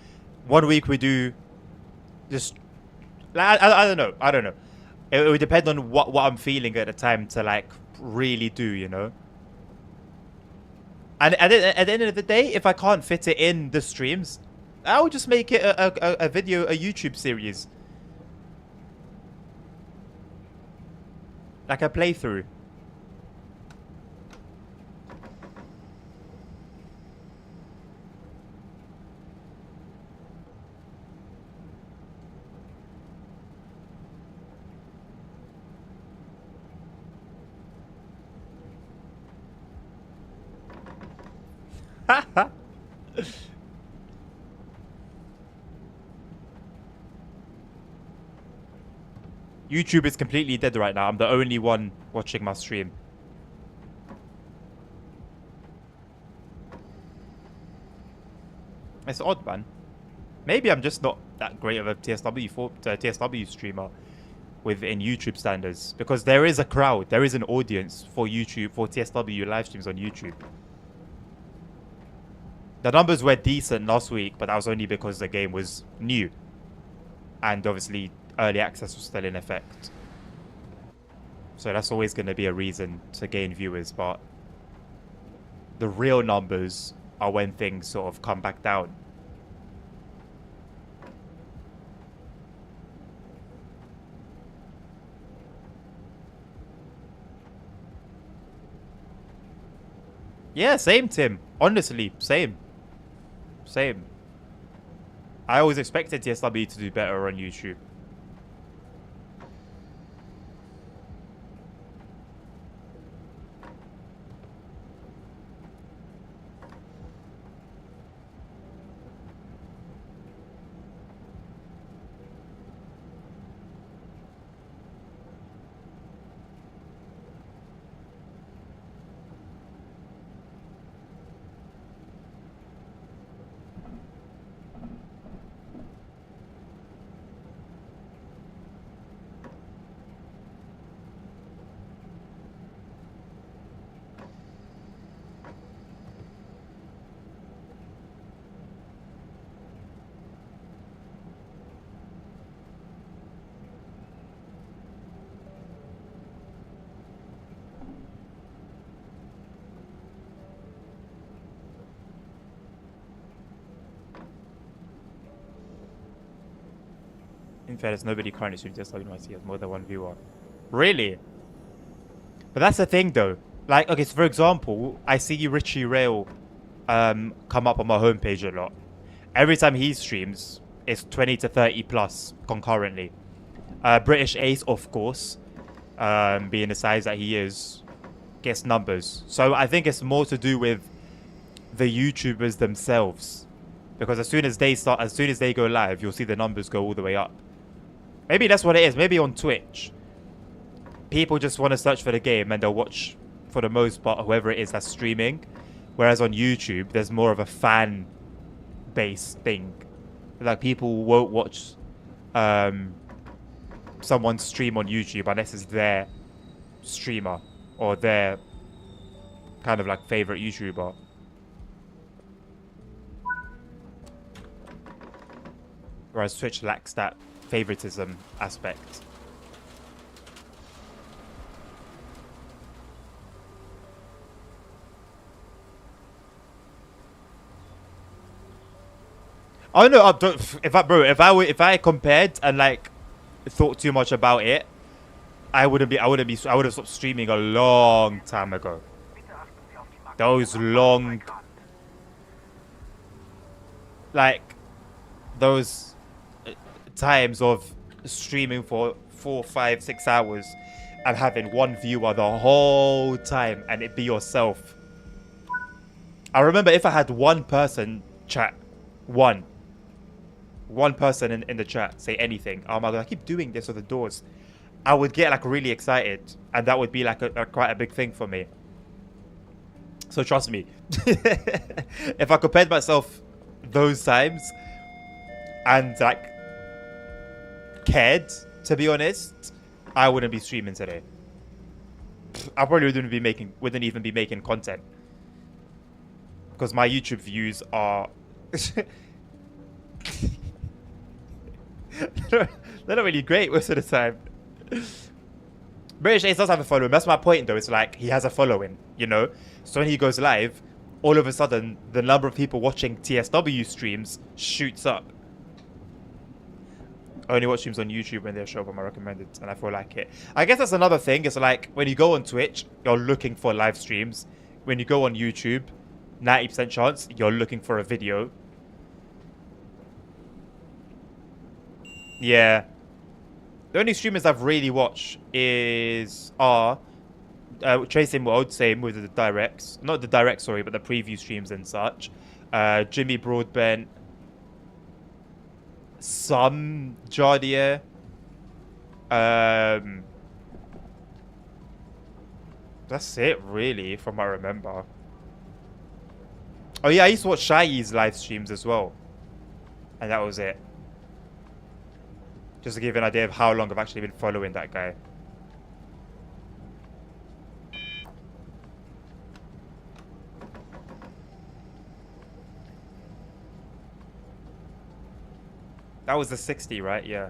Speaker 1: one week we do just... I don't know. I don't know. It would depend on what I'm feeling at the time to, like, really do, you know? And at the end of the day, if I can't fit it in the streams, I'll just make it a video, a YouTube series. Like a playthrough. YouTube is completely dead right now. I'm the only one watching my stream. It's odd, man. Maybe I'm just not that great of a TSW streamer within YouTube standards, because there is a crowd, there is an audience for YouTube, for TSW live streams on YouTube. The numbers were decent last week, but that was only because the game was new. And obviously, early access was still in effect. So that's always going to be a reason to gain viewers, but the real numbers are when things sort of come back down. Yeah, same, Tim. Honestly, same. Same. I always expected TSW to do better on YouTube. In fairness, nobody currently streams TSW has more than one viewer. Really? But that's the thing, though. Like, okay, so for example, I see Richie Rail come up on my homepage a lot. Every time he streams, it's 20 to 30 plus concurrently. British Ace, of course, being the size that he is, gets numbers. So I think it's more to do with the YouTubers themselves. Because as soon as they go live, you'll see the numbers go all the way up. Maybe that's what it is. Maybe on Twitch, people just want to search for the game and they'll watch, for the most part, whoever it is that's streaming. Whereas on YouTube, there's more of a fan base thing. Like, people won't watch someone stream on YouTube unless it's their streamer or their kind of like favorite YouTuber. Whereas Twitch lacks that favoritism aspect. Oh no! If I compared and like thought too much about it, I would have stopped streaming a long time ago. Those long, like, those times of streaming for 4, 5, 6 hours and having one viewer the whole time and it be yourself. I remember if I had one person chat, one person in the chat say anything, oh my god, I keep doing this with the doors, I would get like really excited, and that would be like a quite a big thing for me. So trust me, if I compared myself those times and like cared, to be honest, I wouldn't be streaming today. I probably wouldn't even be making content, because my YouTube views are they're not really great most of the time. British Ace does have a following. That's my point, though. It's like he has a following, you know. So when he goes live, all of a sudden the number of people watching TSW streams shoots up. I only watch streams on YouTube when they show up on my recommended, and I feel like it. I guess that's another thing. It's like when you go on Twitch, you're looking for live streams. When you go on YouTube, 90% chance you're looking for a video. Yeah. The only streamers I've really watched are Chasing World, same with the directs. Not the direct, sorry, but the preview streams and such. Jimmy Broadbent. Some Jardier. That's it, really, from what I remember. Oh yeah, I used to watch Shai's live streams as well. And that was it. Just to give you an idea of how long I've actually been following that guy. That was the 60, right? Yeah.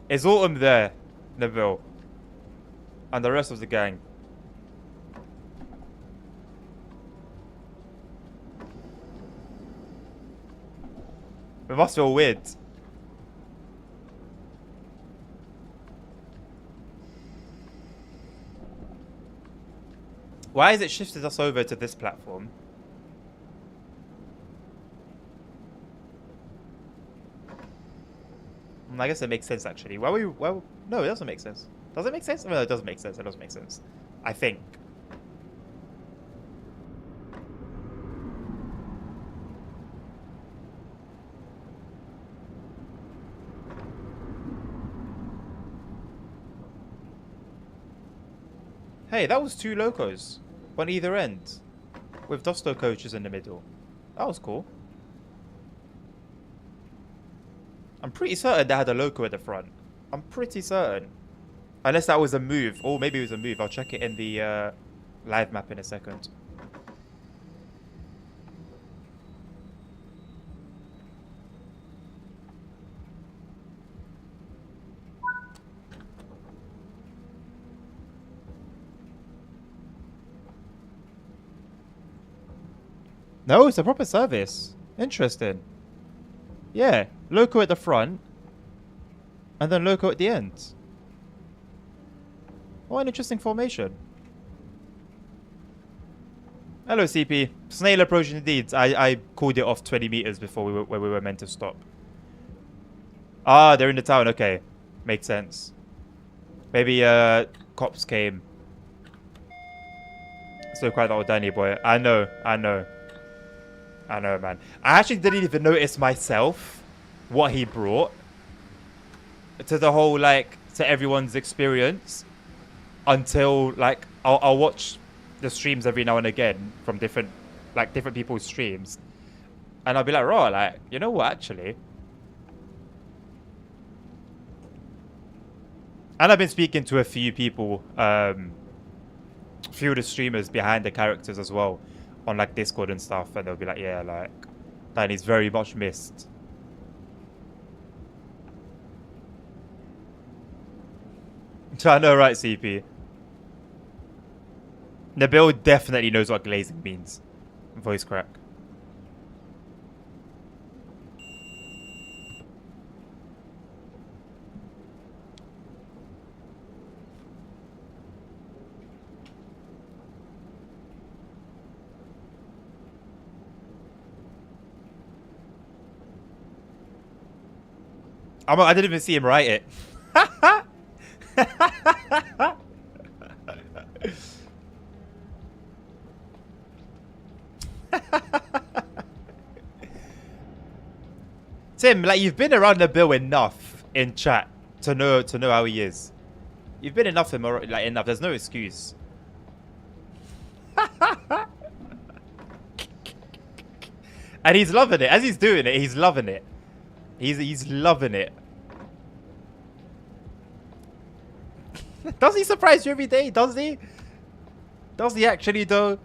Speaker 1: Is Autumn there, Neville? And the rest of the gang? It must feel weird. Why has it shifted us over to this platform? I guess it makes sense, actually. No, it doesn't make sense. Does it make sense? No, it doesn't make sense. It doesn't make sense. I think. Hey, that was 2 locos on either end, with Dosto coaches in the middle. That was cool. I'm pretty certain they had a loco at the front. I'm pretty certain. Unless that was a move. Or maybe it was a move. I'll check it in the live map in a second. No, it's a proper service. Interesting. Yeah, loco at the front, and then loco at the end. What an interesting formation. Hello, CP. Snail approach indeed. I called it off 20 meters before where we were meant to stop. Ah, they're in the town. Okay, makes sense. Maybe cops came. So quite the old Danny boy. I know, man. I actually didn't even notice myself what he brought to the whole, like, to everyone's experience until, like, I'll watch the streams every now and again from different people's streams, and I'll be like, raw, like, you know what, actually. And I've been speaking to a few people, few of the streamers behind the characters as well, on like Discord and stuff, and they'll be like, yeah, like, Danny's very much missed. I know, right, CP? Nabil definitely knows what glazing means. Voice crack. I didn't even see him write it. Tim, like, you've been around Nabil enough in chat to know how he is. You've been enough him, like, enough. There's no excuse. And he's loving it. As he's doing it, he's loving it. He's loving it. Does he surprise you every day? Does he? Does he actually, though?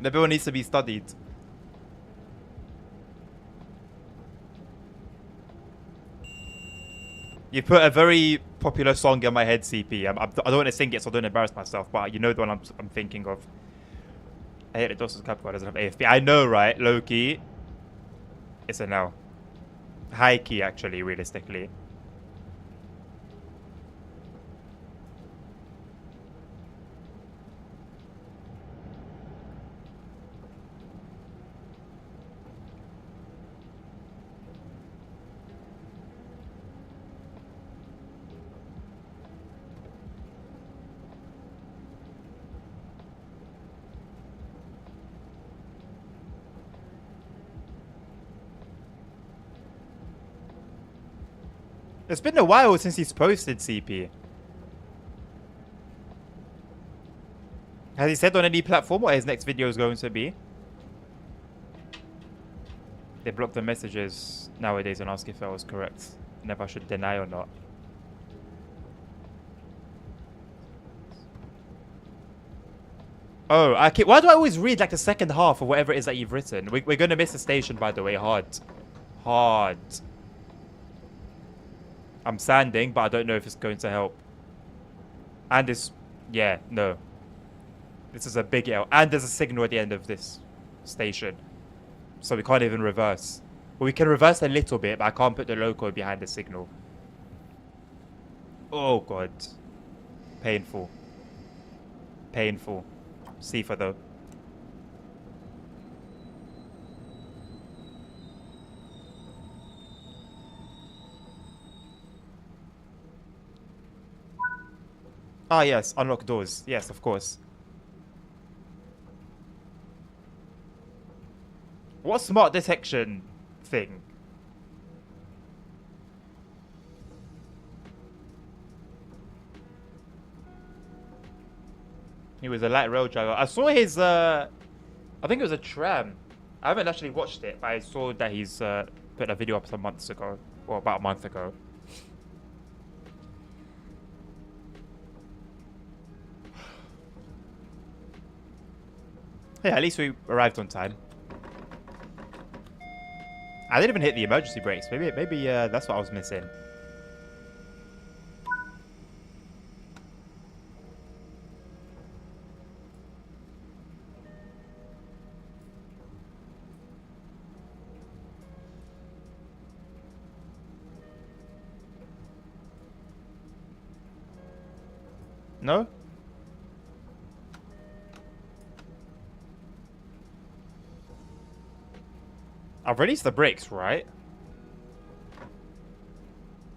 Speaker 1: Nabil needs to be studied. You put a very popular song in my head, CP. I don't want to sing it, so I don't embarrass myself. But you know the one I'm thinking of. I hate it. Dawson's Capricorn doesn't have AFP. I know, right? Low key. It's a no. High key, actually, realistically. It's been a while since he's posted, CP. Has he said on any platform what his next video is going to be? They block the messages nowadays and ask if I was correct. And if I should deny or not. Oh, okay. Why do I always read like the second half of whatever it is that you've written? We're going to miss the station, by the way. Hard. Hard. I'm sanding, but I don't know if it's going to help. And it's... Yeah, no. This is a big L. And there's a signal at the end of this station. So we can't even reverse. Well, we can reverse a little bit, but I can't put the loco behind the signal. Oh, God. Painful. Painful. Sifa, though. Ah, yes. Unlock doors. Yes, of course. What smart detection thing? He was a light rail driver. I saw his, I think it was a tram. I haven't actually watched it, but I saw that he's put a video up some months ago. Or about a month ago. Yeah, at least we arrived on time. I didn't even hit the emergency brakes. Maybe that's what I was missing. No? I've released the brakes, right?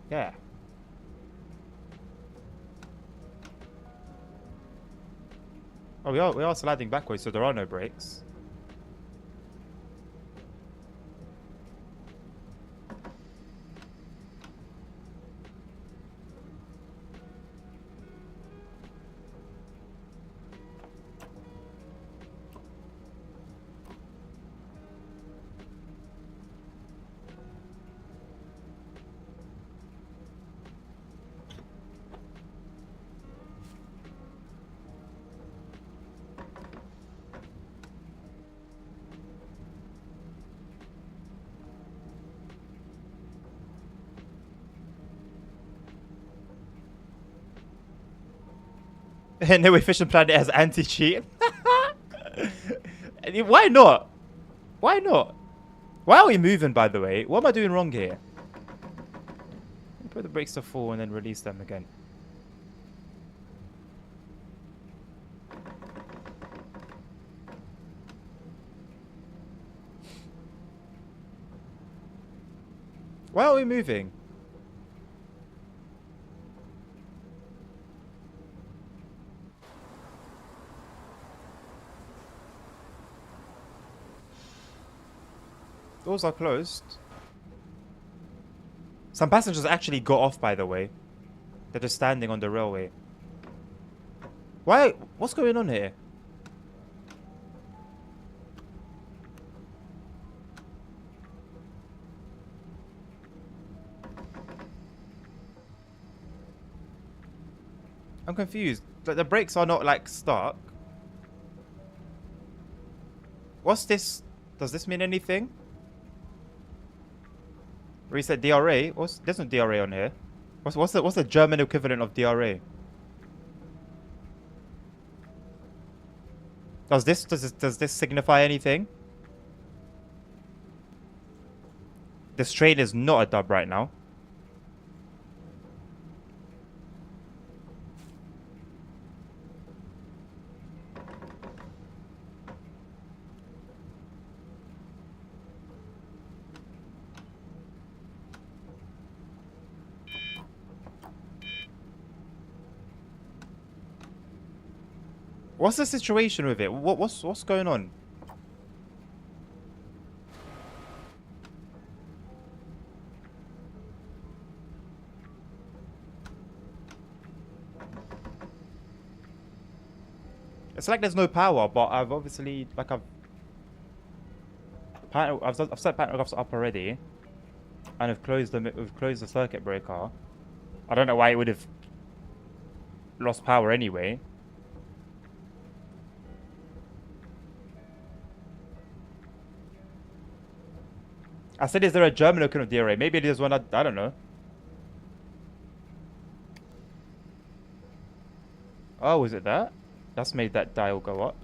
Speaker 1: Yeah. Oh, we are sliding backwards, so there are no brakes. No efficient planet has anti-cheat. Why not? Why not? Why are we moving, by the way? What am I doing wrong here? Put the brakes to 4 and then release them again. Why are we moving? Doors are closed. Some passengers actually got off, by the way. They're just standing on the railway. Why? What's going on here? I'm confused. The brakes are not like stuck. What's this? Does this mean anything? Reset DRA? There's no DRA on here. What's the German equivalent of DRA? Does this signify anything? This train is not a dub right now. What's the situation with it? What's going on? It's like there's no power, but I've obviously I've set pantographs up already, and I've closed the circuit breaker. I don't know why it would have lost power anyway. I said, is there a German equivalent of DRA? Maybe there's one. I don't know. Oh, is it that? That's made that dial go up.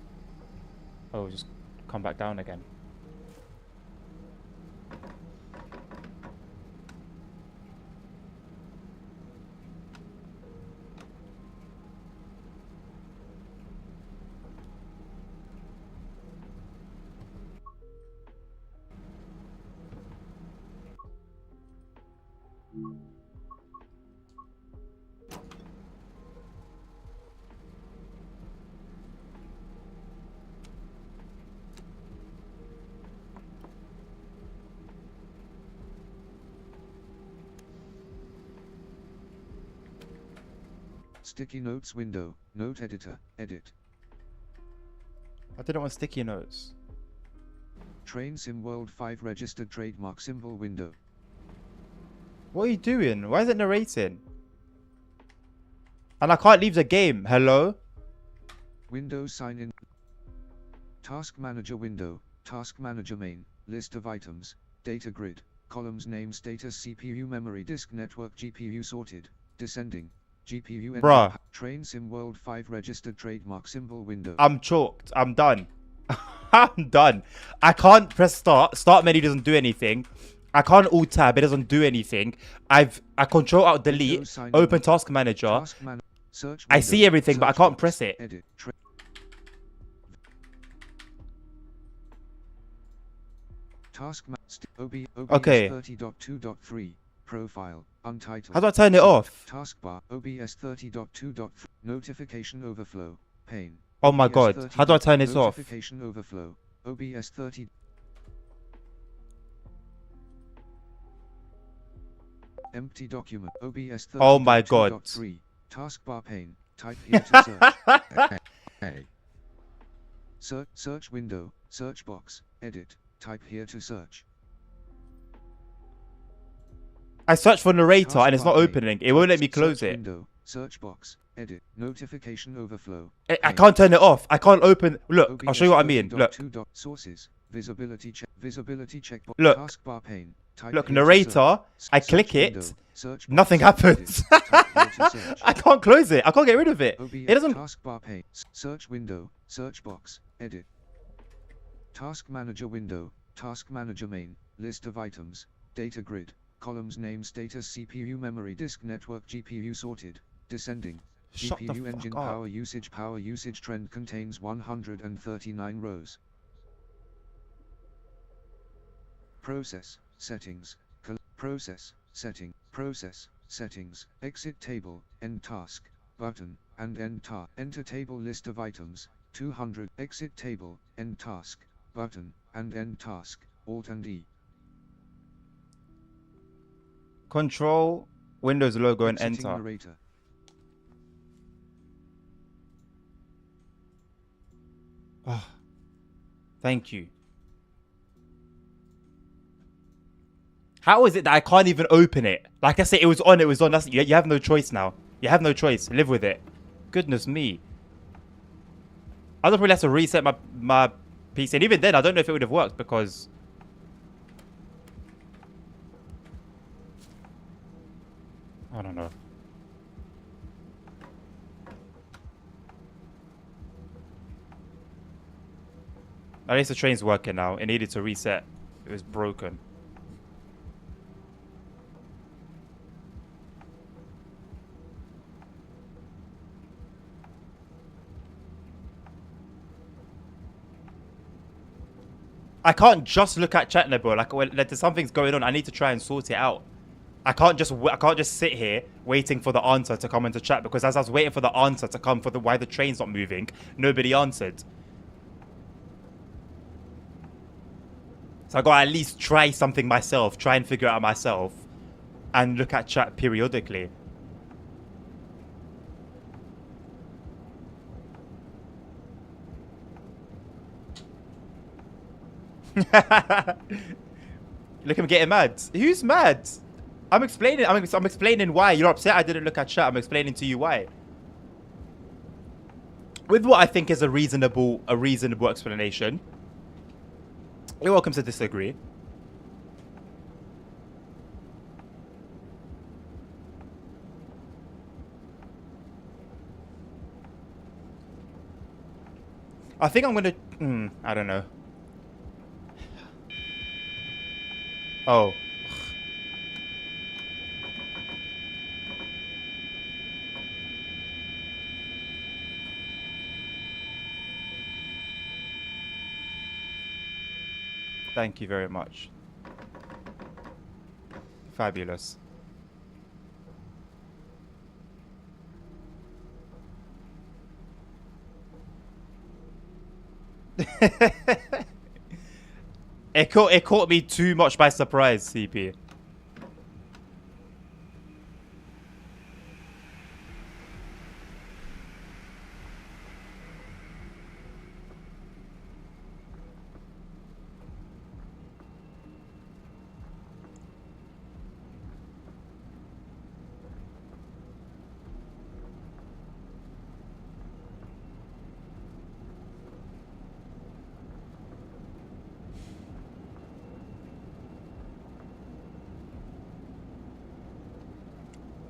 Speaker 1: Oh, just come back down again.
Speaker 5: Sticky notes window, note editor, edit.
Speaker 1: I didn't want sticky notes.
Speaker 5: Train Sim World 5 registered trademark symbol window.
Speaker 1: What are you doing? Why is it narrating? And I can't leave the game. Hello?
Speaker 5: Windows sign in. Task manager window, task manager main, list of items, data grid, columns name status CPU memory disk network GPU sorted, descending. GPU
Speaker 1: Bruh.
Speaker 5: Train Sim World 5 registered trademark symbol window.
Speaker 1: I'm chalked. I'm done. I'm done. I can't press start. Start menu doesn't do anything. I can't alt tab. It doesn't do anything. I control out delete. Open task manager.
Speaker 5: Search
Speaker 1: I
Speaker 5: window,
Speaker 1: see everything, but I can't
Speaker 5: box,
Speaker 1: press it.
Speaker 5: Edit. Task OBS
Speaker 1: Okay.
Speaker 5: 30.2.3 profile untitled.
Speaker 1: How do I turn it off?
Speaker 5: Taskbar OBS 30.2.3 notification overflow pane.
Speaker 1: Oh my
Speaker 5: OBS
Speaker 1: god. How do I turn this off?
Speaker 5: Notification overflow OBS 30. Empty document OBS 30.
Speaker 1: Oh my god.
Speaker 5: Taskbar pane. Type here to search. Hey. Search window. Search box. Edit. Type here to search.
Speaker 1: I searched for narrator and it's not
Speaker 5: Taskbar
Speaker 1: opening. It won't let me close
Speaker 5: search
Speaker 1: it.
Speaker 5: Window. Search box. Edit. Notification overflow.
Speaker 1: I can't turn it off. I can't open. Look, I'll show you what I mean. Look.
Speaker 5: Sources. Visibility check. Visibility check.
Speaker 1: Look.
Speaker 5: Taskbar pane. Type
Speaker 1: Look,
Speaker 5: here to
Speaker 1: narrator.
Speaker 5: search.
Speaker 1: I
Speaker 5: Search
Speaker 1: click
Speaker 5: window.
Speaker 1: it.
Speaker 5: Search
Speaker 1: Nothing
Speaker 5: box.
Speaker 1: happens.
Speaker 5: Edit. Type here to search.
Speaker 1: I can't close it. I can't get rid of it.
Speaker 5: OBS
Speaker 1: It doesn't.
Speaker 5: taskbar pane. Search window. Search box. Edit. Task manager window. Task manager main. List of items. Data grid. Columns name status CPU memory disk network GPU sorted. Descending.
Speaker 1: Shut the
Speaker 5: GPU
Speaker 1: fuck
Speaker 5: engine
Speaker 1: up.
Speaker 5: power usage trend contains 139 rows. Process settings. Process settings. Exit table. End task. Button and end task. Enter table list of items. 200. Exit table. End task. Button and end task. Alt and E.
Speaker 1: Control Windows logo and
Speaker 5: Exiting
Speaker 1: enter.
Speaker 5: narrator.
Speaker 1: Oh, thank you. How is it that I can't even open it? Like I said, it was on. That's, you have no choice now. You have no choice. Live with it. Goodness me. I don't really have to reset my PC. And even then, I don't know if it would have worked because... I don't know. At least the train's working now. It needed to reset. It was broken. I can't just look at chat now, bro. Like, when something's going on, I need to try and sort it out. I can't just sit here waiting for the answer to come into chat, because as I was waiting for the answer to come for why the train's not moving, nobody answered. So I gotta at least try something myself, try and figure it out myself, and look at chat periodically. Look at him getting mad. Who's mad? I'm explaining. I'm explaining why. You're upset I didn't look at chat. I'm explaining to you why. With what I think is a reasonable explanation. You're welcome to disagree. I think I'm gonna. I don't know. Oh. Thank you very much. Fabulous. It caught me too much by surprise, CP.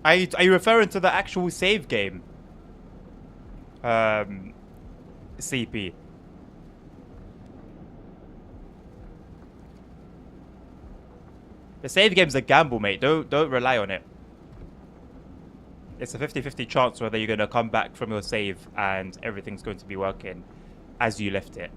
Speaker 1: Are you referring to the actual save game? CP. The save game's a gamble, mate. Don't rely on it. It's a 50-50 chance whether you're gonna come back from your save and everything's going to be working as you left it.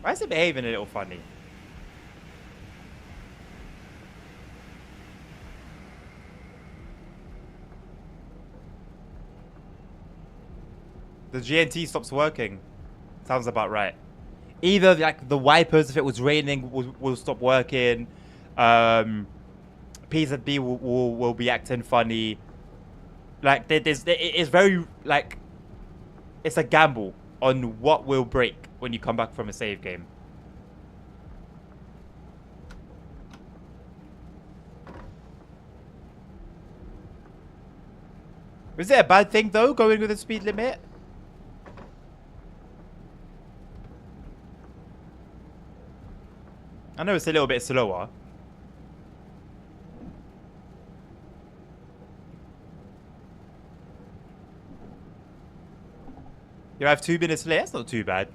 Speaker 1: Why is it behaving a little funny? The GNT stops working. Sounds about right. Either like the wipers, if it was raining, will stop working. PZB will be acting funny. Like it is very like it's a gamble on what will break when you come back from a save game. Is it a bad thing though, going with the speed limit? I know it's a little bit slower. You have 2 minutes left. That's not too bad.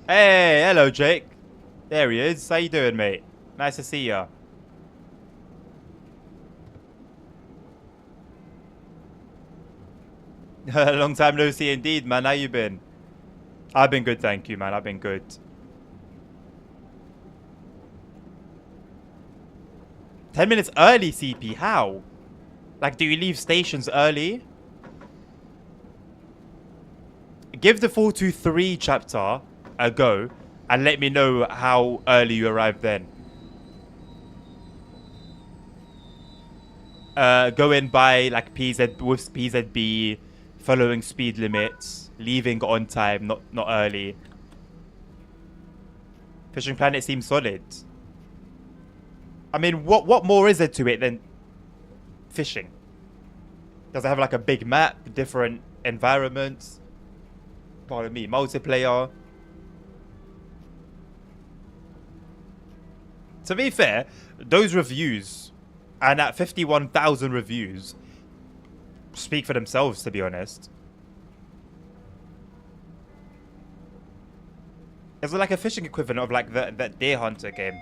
Speaker 1: Hey, hello, Jake. There he is. How you doing, mate? Nice to see ya. Long time no see indeed, man. How you been? I've been good, thank you, man. I've been good. 10 minutes early, CP. How? Like, do you leave stations early? Give the 423 chapter a go and let me know how early you arrived then. Go in by like with PZB, following speed limits, leaving on time, not early. Fishing Planet seems solid. I mean, what more is there to it than fishing? Does it have like a big map, different environments? Pardon me, multiplayer. To be fair, those reviews, and at 51,000 reviews, speak for themselves, to be honest. Is it like a fishing equivalent of like that Deer Hunter game?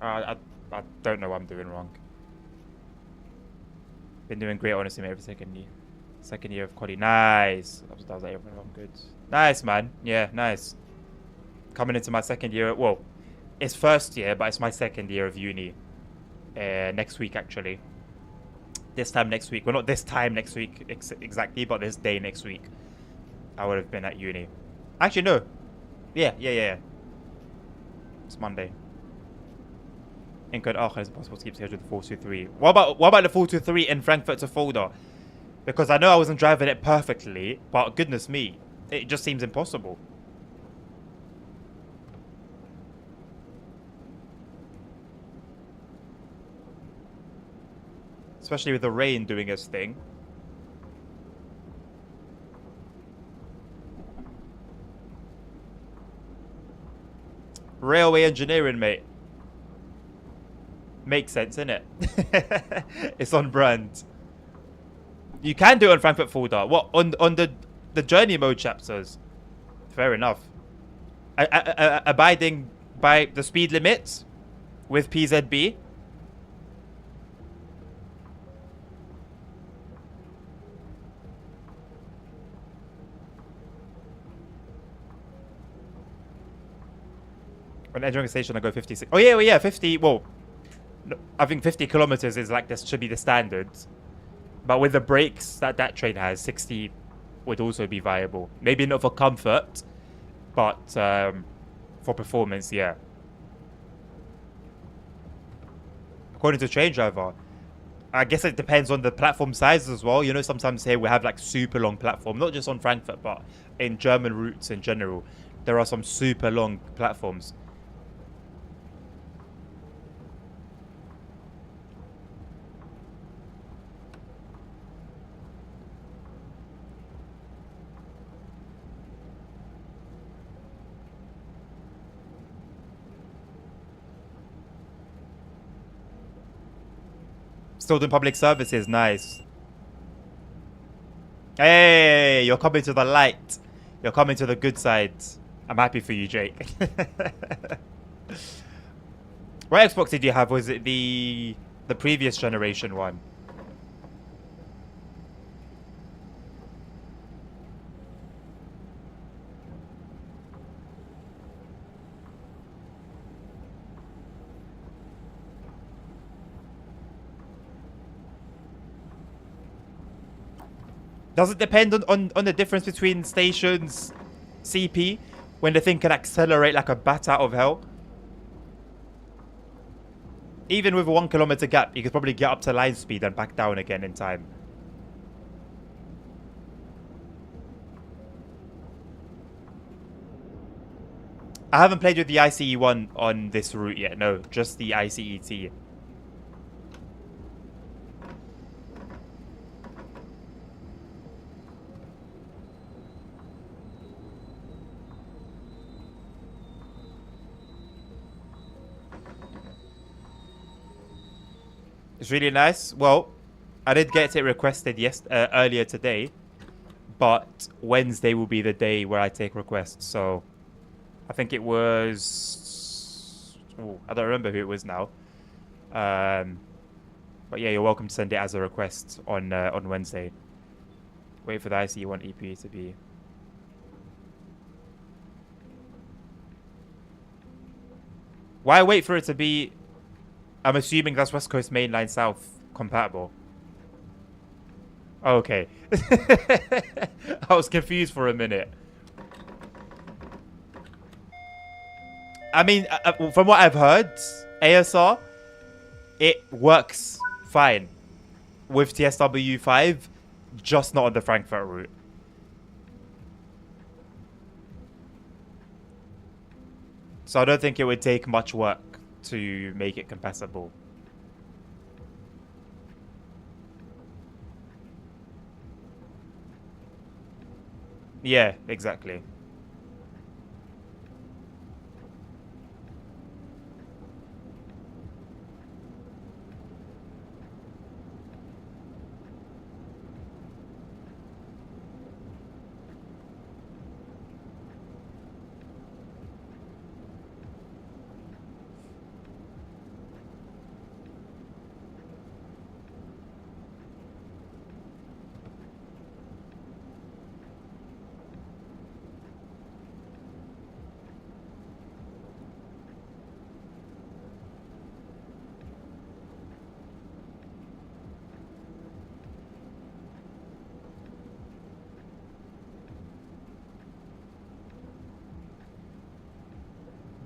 Speaker 1: I don't know what I'm doing wrong. Been doing great, honestly, mate, every second year. Second year of Coddy. Nice. That was like, I'm good. Nice, man. Yeah, nice. Coming into my second year. Well, it's first year, but it's my second year of uni. Next week, actually. This time next week. Well, not this time next week exactly, but this day next week. I would have been at uni. Actually, no. Yeah. It's Monday. Incould. Oh, it's impossible to keep schedule the 423. What about the 423 in Frankfurt to Fulda? Because I know I wasn't driving it perfectly, but goodness me, it just seems impossible. Especially with the rain doing its thing. Railway engineering, mate. Makes sense, innit? It's on brand. You can do it on Frankfurt Fulda. What? On the journey mode chapters? Fair enough. Abiding by the speed limits with PZB. When entering a station, I go 56. Oh yeah, 50. Well, I think 50 kilometers is like, this should be the standard. But with the brakes that train has, 60 would also be viable. Maybe not for comfort, but for performance, yeah. According to train driver, I guess it depends on the platform size as well. You know, sometimes here we have like super long platform, not just on Frankfurt, but in German routes in general. There are some super long platforms. Still doing public services, nice. Hey, you're coming to the light. You're coming to the good side. I'm happy for you, Jake. What Xbox did you have? Was it the previous generation one? Does it depend on the difference between stations CP when the thing can accelerate like a bat out of hell? Even with a 1 kilometer gap, you could probably get up to line speed and back down again in time. I haven't played with the ICE one on this route yet. No, just the ICET. It's really nice. Well, I did get it requested earlier today, but Wednesday will be the day where I take requests. So I think it was... Ooh, I don't remember who it was now. But yeah, you're welcome to send it as a request on Wednesday. Wait for the ICE1 EP to be... Why wait for it to be... I'm assuming that's West Coast Mainline South compatible. Okay. I was confused for a minute. I mean, from what I've heard, ASR, it works fine with TSW5, just not on the Frankfurt route. So I don't think it would take much work to make it compatible. Yeah, exactly.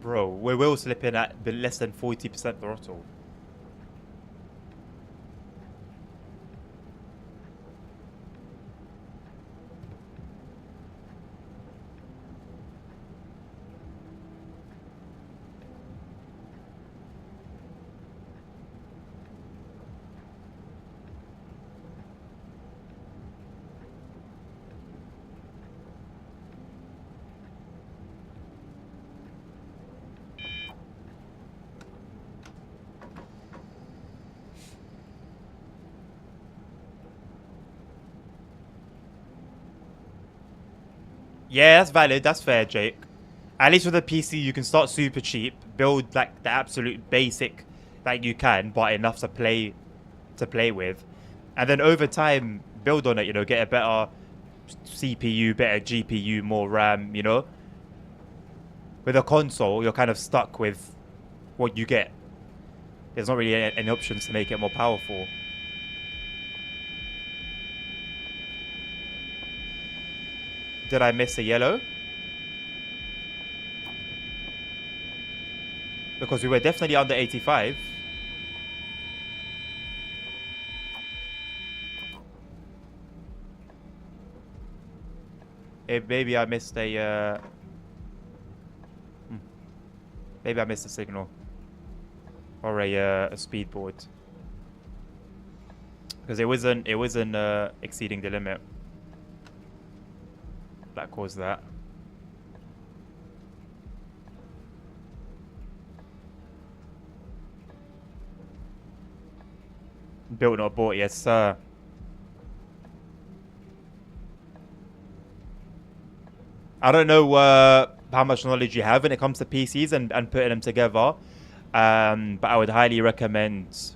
Speaker 1: Bro, we will slip in at less than 40% throttle. Yeah, that's valid. That's fair, Jake. At least with a PC, you can start super cheap, build like the absolute basic that you can, but enough to play with, and then over time build on it. You know, get a better CPU, better GPU, more RAM. You know, with a console, you're kind of stuck with what you get. There's not really any options to make it more powerful. Did I miss a yellow? Because we were definitely under 85. Maybe I missed a... Maybe I missed a signal. Or a speedboard. Because it wasn't exceeding the limit. That caused that. Built not bought, yes sir. I don't know how much knowledge you have when it comes to PCs and putting them together. But I would highly recommend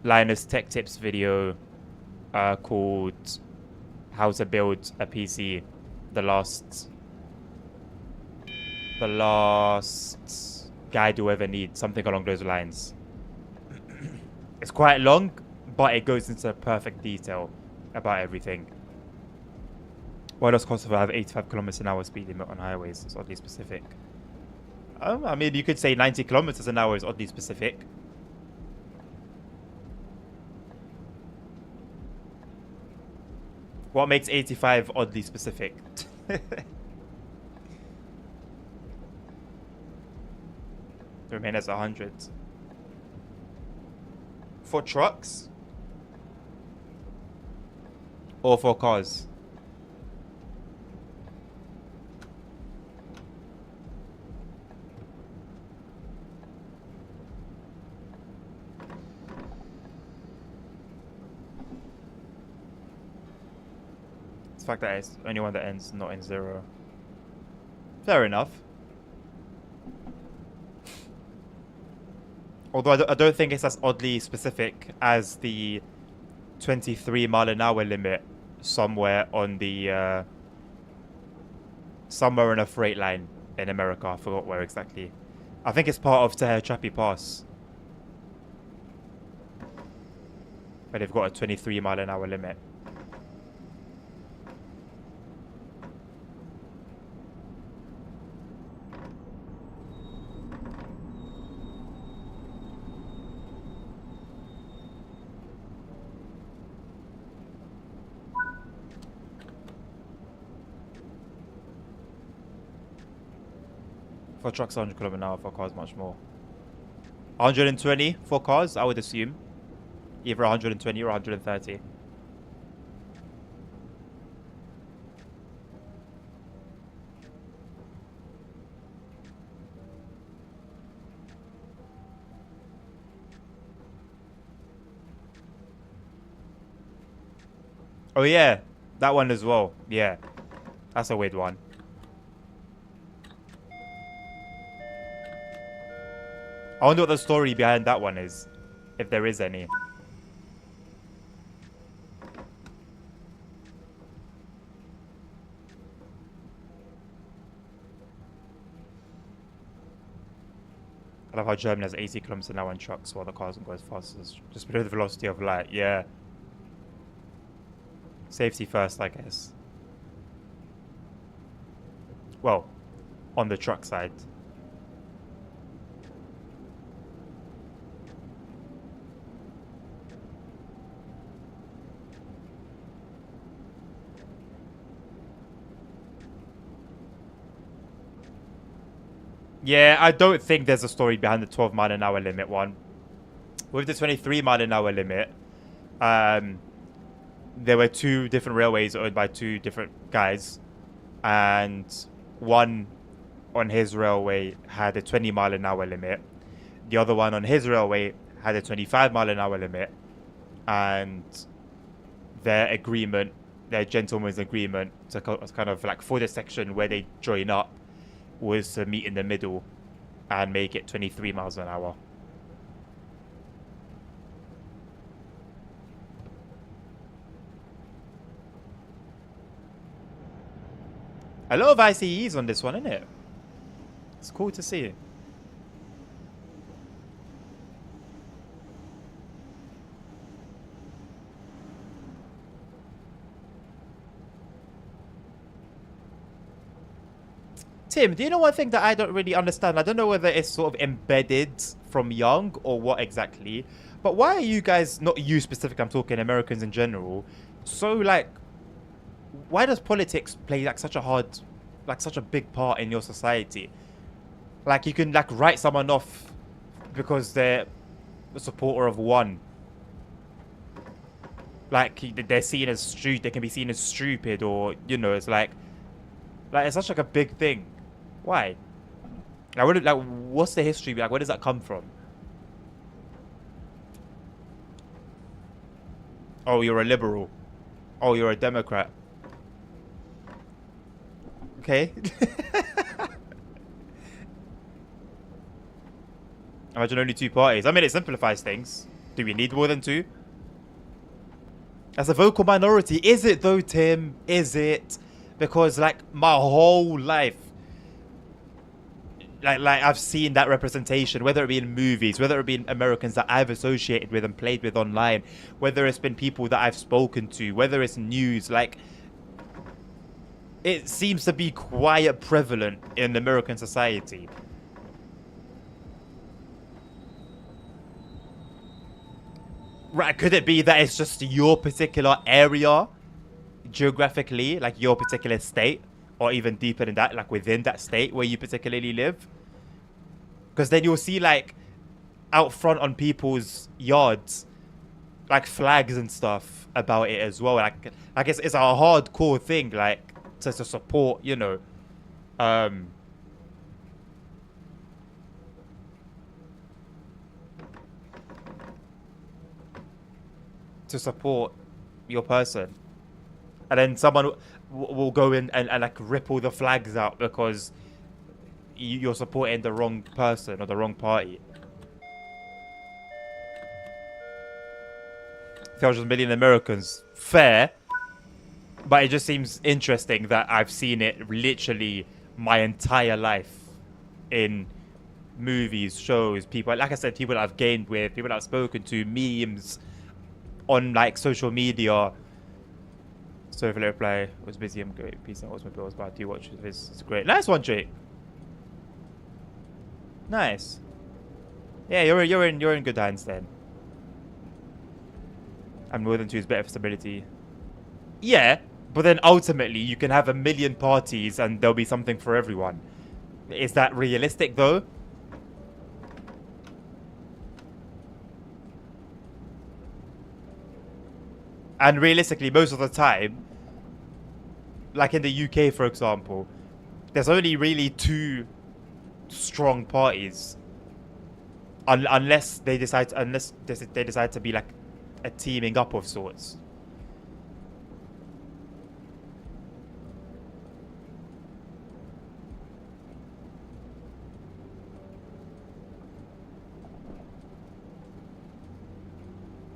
Speaker 1: Linus Tech Tips video called How to Build a PC. The last guide you ever need, something along those lines. It's quite long, but it goes into perfect detail about everything. Why does Kosovo have 85 kilometers an hour speed limit on highways? It's oddly specific. I mean, you could say 90 kilometers an hour is oddly specific. What makes 85 oddly specific? Remain as 100. For trucks? Or for cars? It's the fact that it's only one that ends not in 0. Fair enough. Although I don't think it's as oddly specific as the 23 mile an hour limit somewhere on the somewhere on a freight line in America. I forgot where exactly. I think it's part of Tehachapi Pass, but they've got a 23 mile an hour limit. For trucks, 100 km an hour. For cars, much more. 120 for cars, I would assume. Either 120 or 130. Oh yeah, that one as well. Yeah, that's a weird one. I wonder what the story behind that one is, if there is any. I love how Germany has 80 kilometers an hour on trucks while the cars don't go as fast as just below the velocity of light. Yeah. Safety first, I guess. Well, on the truck side. Yeah, I don't think there's a story behind the 12 mile an hour limit one. With the 23 mile an hour limit, there were 2 different railways owned by 2 different guys. And one on his railway had a 20 mile an hour limit. The other one on his railway had a 25 mile an hour limit. And their agreement, their gentleman's agreement to kind of like for the section where they join up, was to meet in the middle and make it 23 miles an hour. A lot of ICEs on this one, isn't it? It's cool to see. Tim, do you know one thing that I don't really understand? I don't know whether it's sort of embedded from young or what exactly. But why are you guys, not you specifically, I'm talking Americans in general, so like, why does politics play like such a big part in your society? Like you can like write someone off because they're a supporter of one. Like they're seen as stupid, they can be seen as stupid, or you know, it's like it's such like a big thing. Why? Like, what's the history? Like, where does that come from? Oh, you're a liberal. Oh, you're a Democrat. okay. Imagine only 2 parties. I mean, it simplifies things. Do we need more than 2? As a vocal minority, is it though, Tim? Is it? Because like my whole life, like I've seen that representation, whether it be in movies, whether it be in Americans that I've associated with and played with online, whether it's been people that I've spoken to, whether it's news, like it seems to be quite prevalent in American society. Right, could it be that it's just your particular area geographically, like your particular state, or even deeper than that, like within that state where you particularly live? Because then you'll see like out front on people's yards, like flags and stuff about it as well. Like it's a hardcore thing, like to support, you know, to support your person. And then someone will go in and like rip all the flags out because you're supporting the wrong person or the wrong party. 300 million Americans, fair, but it just seems interesting that I've seen it literally my entire life in movies, shows, people, like I said, people that I've gained with, people that I've spoken to, memes on like social media. Sorry for the reply. I was busy. I'm great. Peace out. What's my bills? But I do watch this. It's great. Nice one, Jake. Nice. Yeah, you're in good hands then. And more than 2 is better for stability. Yeah, but then ultimately you can have 1 million parties and there'll be something for everyone. Is that realistic though? And realistically, most of the time, like in the UK, for example, there's only really 2 strong parties, unless they decide to be like a teaming up of sorts.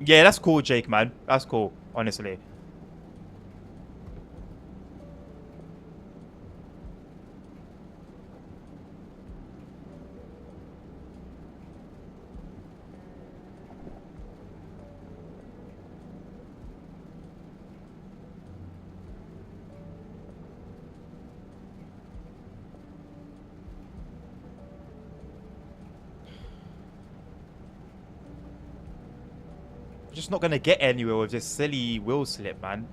Speaker 1: Yeah, that's cool, Jake, man. That's cool, honestly. Just not gonna get anywhere with this silly will slip, man.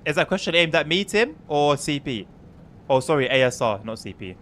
Speaker 1: Is that question aimed at me, Tim, or CP? Oh, sorry, ASR, not CP.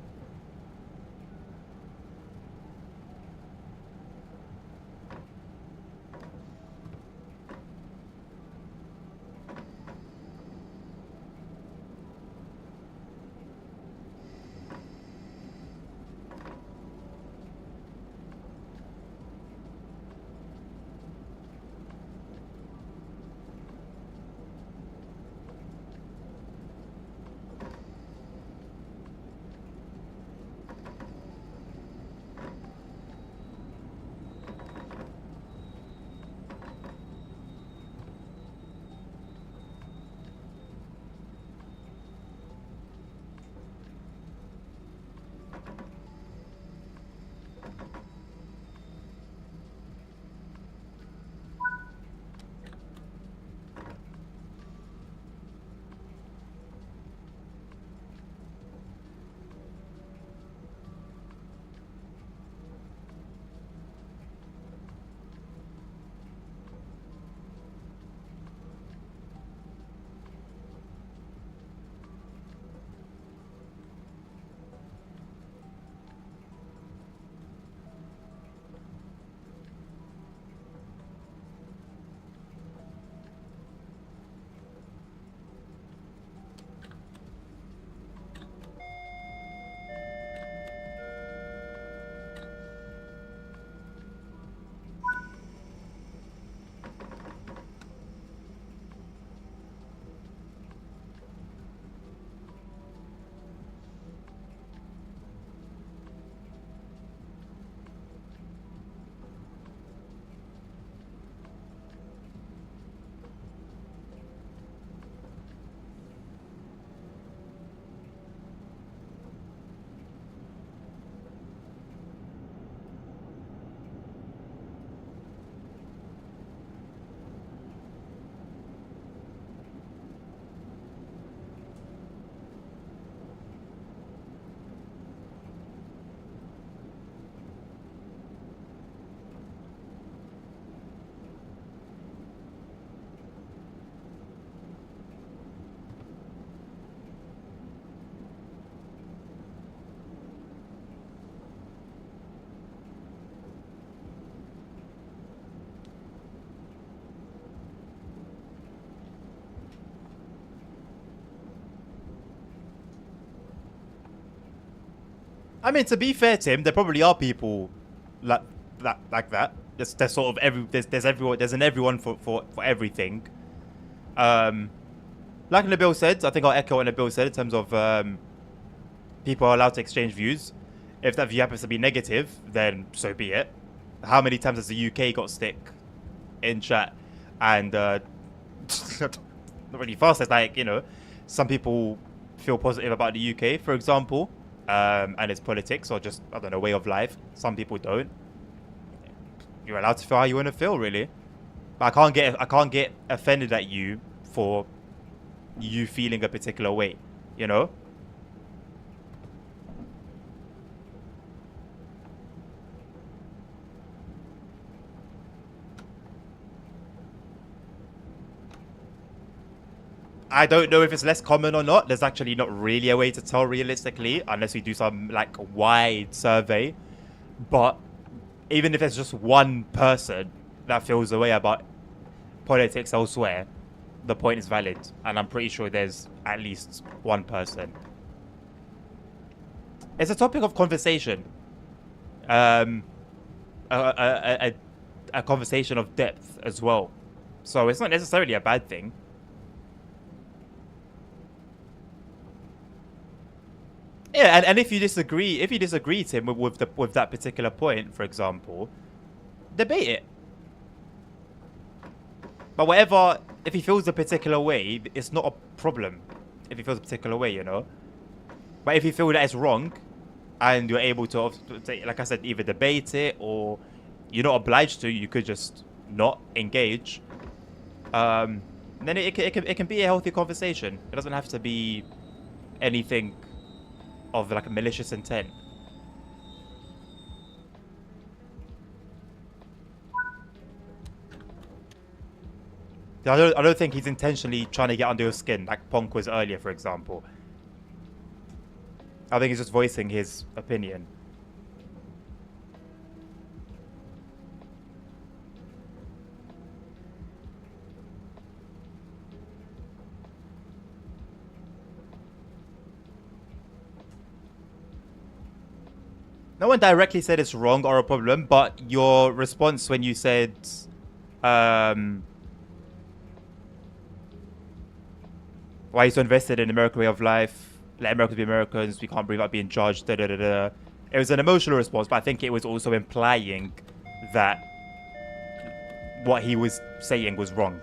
Speaker 1: I mean, to be fair, Tim, there probably are people like that. There's sort of there's everyone, there's an everyone for everything. Like Nabil said, I think I'll echo what Nabil said in terms of people are allowed to exchange views. If that view happens to be negative, then so be it. How many times has the UK got stick in chat? And not really fast. It's like, you know, some people feel positive about the UK, for example, and its politics or just, I don't know, way of life. Some people don't. You're allowed to feel how you want to feel, really. But I can't get offended at you for you feeling a particular way, you know? I don't know if it's less common or not. There's actually not really a way to tell realistically, unless we do some like wide survey. But even if it's just one person that feels the way about politics elsewhere, the point is valid. And I'm pretty sure there's at least one person. It's a topic of conversation. A conversation of depth as well. So it's not necessarily a bad thing. Yeah, and if you disagree, Tim, with that particular point, for example, debate it. But whatever, if he feels a particular way, it's not a problem. If he feels a particular way, you know. But if you feel that it's wrong, and you're able to, like I said, either debate it or you're not obliged to, you could just not engage. Then it can be a healthy conversation. It doesn't have to be anything of like a malicious intent. I don't think he's intentionally trying to get under your skin like Ponk was earlier, for example. I think he's just voicing his opinion. No one directly said it's wrong or a problem, but your response when you said, why are you so invested in American way of life? Let Americans be Americans. We can't breathe without being judged. Da, da, da, da. It was an emotional response, but I think it was also implying that what he was saying was wrong.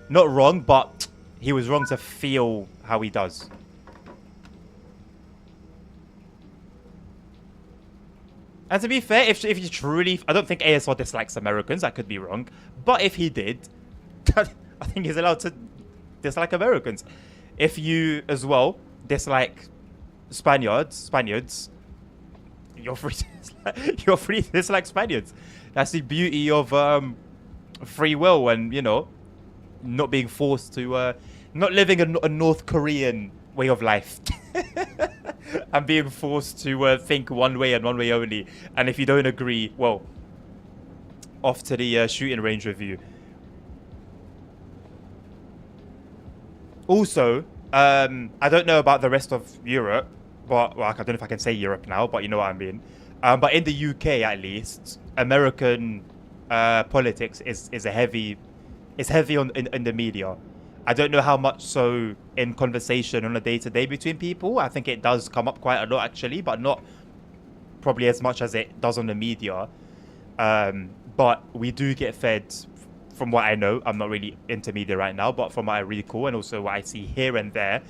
Speaker 1: Not wrong, but he was wrong to feel how he does. And to be fair, if you truly... I don't think ASR dislikes Americans. I could be wrong. But if he did, I think he's allowed to dislike Americans. If you, as well, dislike Spaniards, you're free to dislike Spaniards. That's the beauty of free will and, you know, not being forced to... not living a North Korean way of life. And being forced to think one way and one way only. And if you don't agree, well, off to the shooting range with you. Also, I don't know about the rest of Europe, but well, I don't know if I can say Europe now, but you know what I mean. But in the UK, at least, American politics is heavy in the media. I don't know how much so in conversation on a day-to-day between people. I think it does come up quite a lot, actually, but not probably as much as it does on the media. But we do get fed, from what I know. I'm not really into media right now, but from what I recall and also what I see here and there,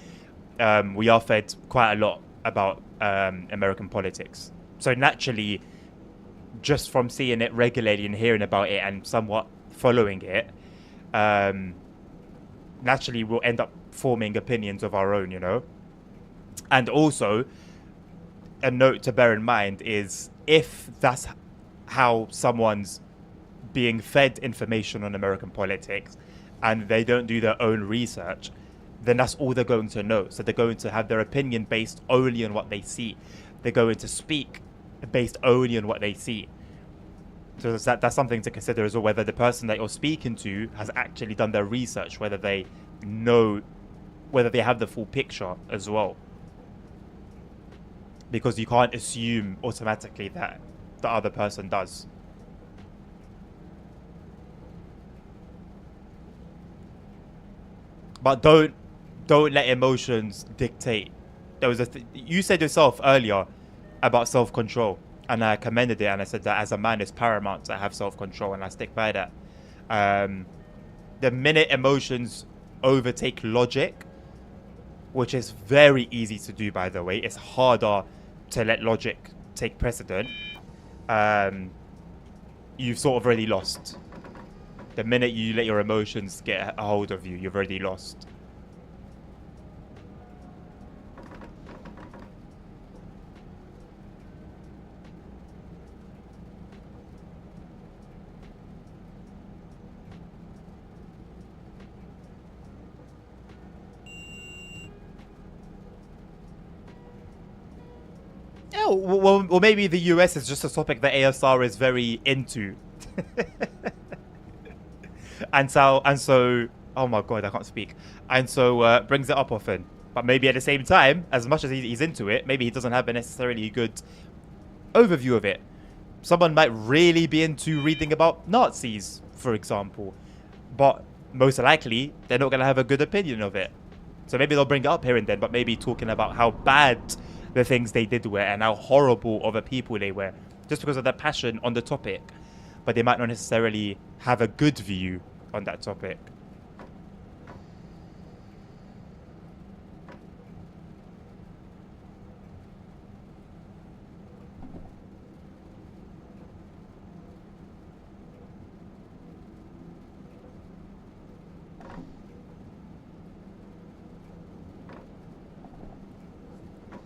Speaker 1: we are fed quite a lot about American politics. So naturally, just from seeing it regularly and hearing about it and somewhat following it, naturally we'll end up forming opinions of our own, you know. And also, a note to bear in mind is if that's how someone's being fed information on American politics and they don't do their own research, then that's all they're going to know. So they're going to have their opinion based only on what they see. They're going to speak based only on what they see. So that's something to consider as well, whether the person that you're speaking to has actually done their research, whether they know, whether they have the full picture as well. because you can't assume automatically that the other person does. But don't let emotions dictate. There was you said yourself earlier about self-control, and I commended it, and I said that as a man it's paramount to have self-control, and I stick by that. The minute emotions overtake logic, which is very easy to do, by the way, it's harder to let logic take precedent. You've sort of already lost. The minute you let your emotions get a hold of you, you've already lost. Yeah, well, maybe the US is just a topic that ASR is very into. and so, oh my god, I can't speak. And so brings it up often. But maybe at the same time, as much as he's into it, maybe he doesn't have a necessarily good overview of it. Someone might really be into reading about Nazis, for example. But most likely, they're not going to have a good opinion of it. So maybe they'll bring it up here and then, but maybe talking about how bad the things they did were and how horrible of a people they were, just because of their passion on the topic. But they might not necessarily have a good view on that topic.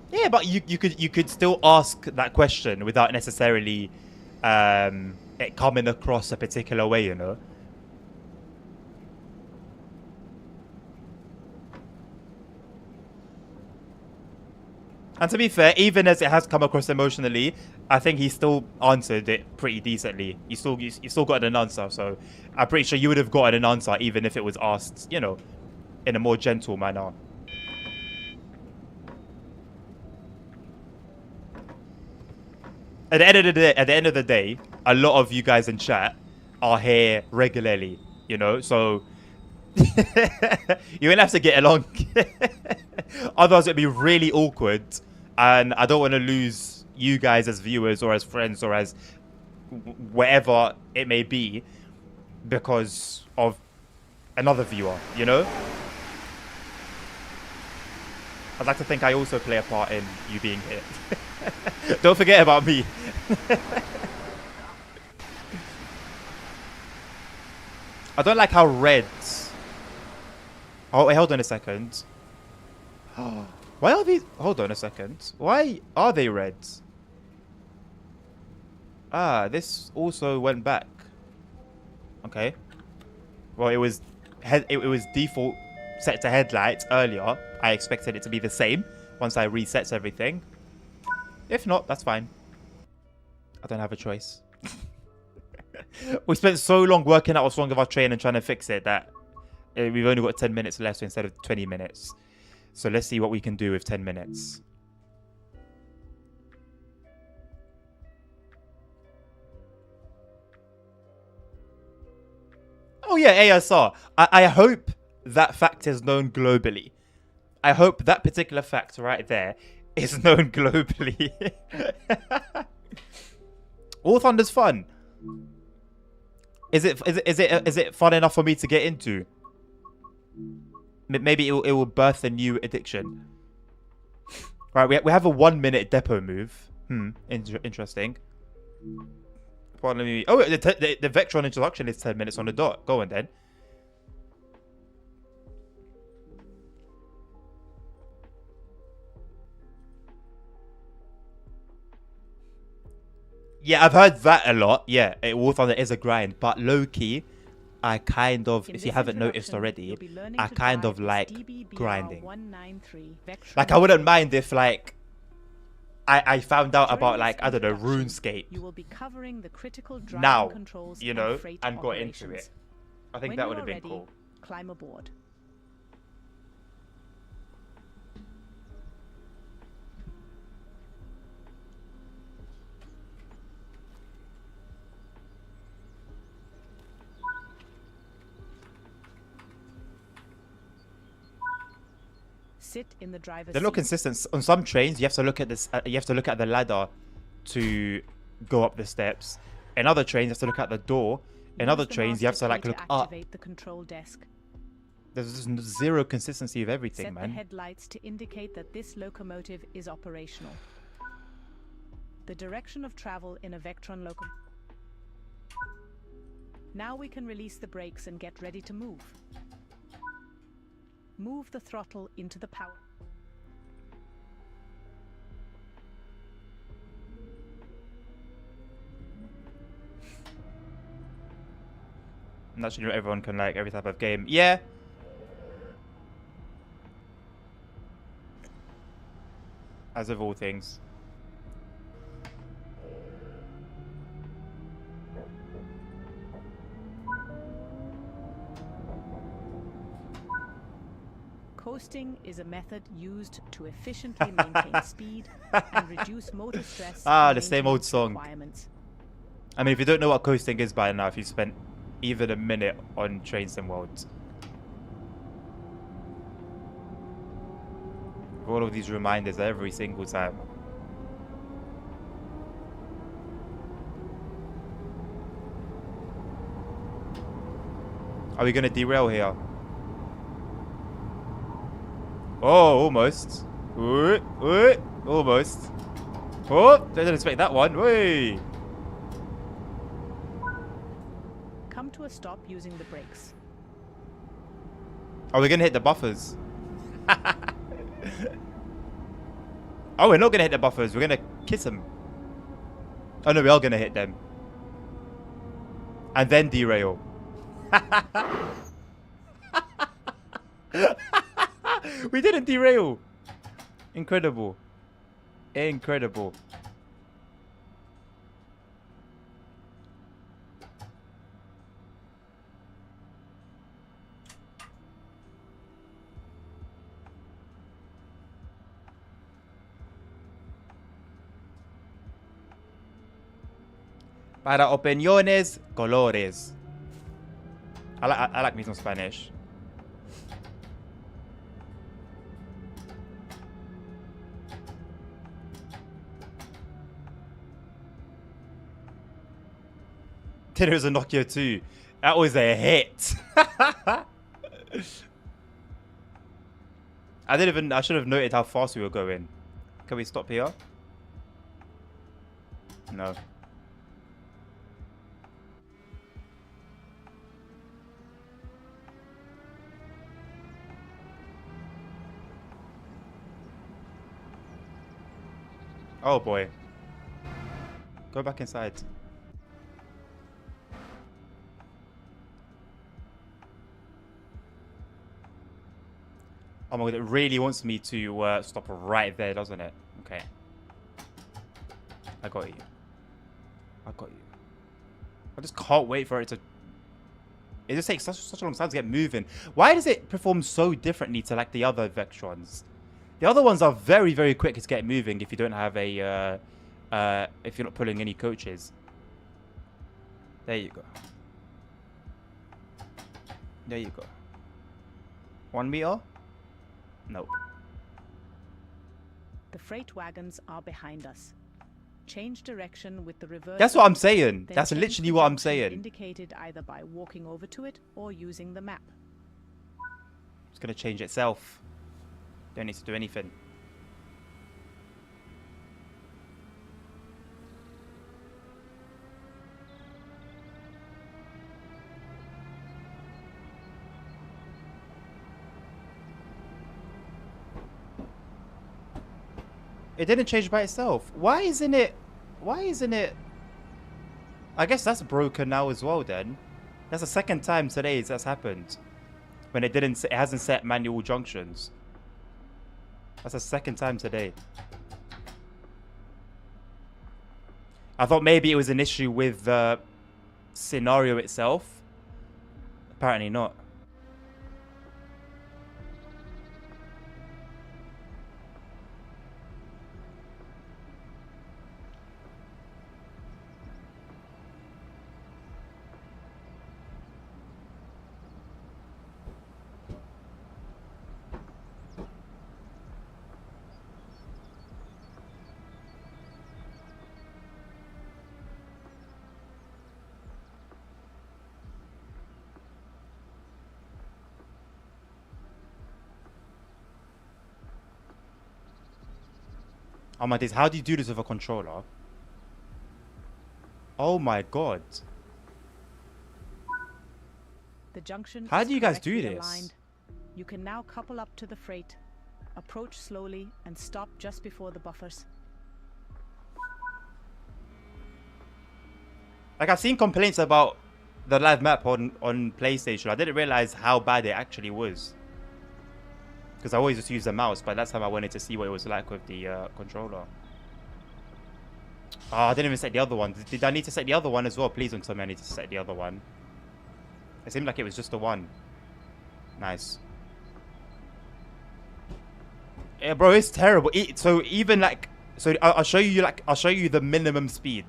Speaker 1: Yeah, but you could still ask that question without necessarily it coming across a particular way, you know. And to be fair, even as it has come across emotionally, I think he still answered it pretty decently. You still got an answer, so I'm pretty sure you would have gotten an answer even if it was asked, you know, in a more gentle manner. At the end of the day, a lot of you guys in chat are here regularly, you know, so you're gonna have to get along. Otherwise it'd be really awkward, and I don't want to lose you guys as viewers or as friends or as whatever it may be because of another viewer, you know. I'd like to think I also play a part in you being here. Don't forget about me. I don't like how red. Oh, wait, hold on a second. Why are these? Hold on a second. Why are they red? Ah, this also went back. Okay. Well, it was default set to headlights earlier. I expected it to be the same once I resets everything. If not, that's fine. I don't have a choice. We spent so long working out what's wrong with our train and trying to fix it that we've only got 10 minutes left instead of 20 minutes. So let's see what we can do with 10 minutes. Oh yeah, ASR. I hope that fact is known globally. I hope that particular fact right there is known globally. War Thunder's fun. Is it fun enough for me to get into? Maybe it will birth a new addiction. Right, we have a 1 minute depot move. Interesting. Pardon me. Oh, the Vectron introduction is 10 minutes on the dot. Go on then. Yeah, I've heard that a lot. Yeah, War Thunder is a grind, but low-key, I kind of, if you haven't noticed already, I kind of like grinding. Like, I wouldn't mind if, like, I found out about, like, I don't know, RuneScape now, you know, and got into it. I think that would have been cool.
Speaker 2: Climb aboard. Sit in the driver's
Speaker 1: They're not
Speaker 2: seat.
Speaker 1: consistent. On some trains, you have to look at this. You have to look at the ladder to go up the steps. In other trains, you have to look at the door. In
Speaker 2: Use
Speaker 1: other
Speaker 2: the
Speaker 1: trains, you have
Speaker 2: master
Speaker 1: to like
Speaker 2: key
Speaker 1: look up.
Speaker 2: activate the control desk.
Speaker 1: There's just zero consistency of everything,
Speaker 2: Set the
Speaker 1: man.
Speaker 2: headlights to indicate that this locomotive is operational. The direction of travel in a Vectron locomotive. Now we can release the brakes and get ready to move. Move the throttle into the power.
Speaker 1: Naturally, not everyone can like every type of game. Yeah. As of all things.
Speaker 2: Coasting is a method used to efficiently maintain speed and reduce motor stress.
Speaker 1: Ah,
Speaker 2: and
Speaker 1: the same old
Speaker 2: maintenance
Speaker 1: song.
Speaker 2: requirements.
Speaker 1: I mean, if you don't know what coasting is by now, if you spent even a minute on Train Sim World. All of these reminders every single time. Are we gonna derail here? Oh, almost. Almost. Oh, didn't expect that one. Wait.
Speaker 2: Come to a stop using the brakes.
Speaker 1: Are we gonna hit the buffers? Oh, we're not gonna hit the buffers. We're gonna kiss them. Oh no, we are gonna hit them. And then derail. We didn't derail. Incredible. Incredible. Para opiniones, colores. I like me some Spanish. Then it was a Nokia 2. That was a hit. I should have noted how fast we were going. Can we stop here? No. Oh boy. Go back inside. Oh my god, it really wants me to stop right there, doesn't it? Okay. I got you. I got you. I just can't wait for it to... It just takes such a long time to get moving. Why does it perform so differently to like the other Vectrons? The other ones are very, very quick to get moving if you don't have a... if you're not pulling any coaches. There you go. There you go. 1 meter? No.
Speaker 2: The freight wagons are behind us. Change direction with the reverse.
Speaker 1: That's what I'm saying.
Speaker 2: then
Speaker 1: That's
Speaker 2: change
Speaker 1: literally
Speaker 2: the
Speaker 1: what I'm
Speaker 2: junction
Speaker 1: saying.
Speaker 2: Indicated either by walking over to it or using the map.
Speaker 1: It's going to change itself. Don't need to do anything. It didn't change by itself. Why isn't it? Why isn't it? I guess that's broken now as well then. That's the second time today that's happened. When it didn't, it hasn't set manual junctions. That's the second time today. I thought maybe it was an issue with the scenario itself. Apparently not. Oh my days, how do you do this with a controller? Oh my god.
Speaker 2: The junction
Speaker 1: How
Speaker 2: is
Speaker 1: do you guys do
Speaker 2: correctly
Speaker 1: this?
Speaker 2: aligned. You can now couple up to the freight. Approach slowly and stop just before the buffers.
Speaker 1: Like, I've seen complaints about the live map on PlayStation. I didn't realize how bad it actually was. Because I always just use the mouse, but that's how I wanted to see what it was like with the controller. Oh, I didn't even set the other one. Did I need to set the other one as well? Please don't tell me I need to set the other one. It seemed like it was just the one. Nice. Yeah, bro, it's terrible. So even like, so I'll show you I'll show you the minimum speed.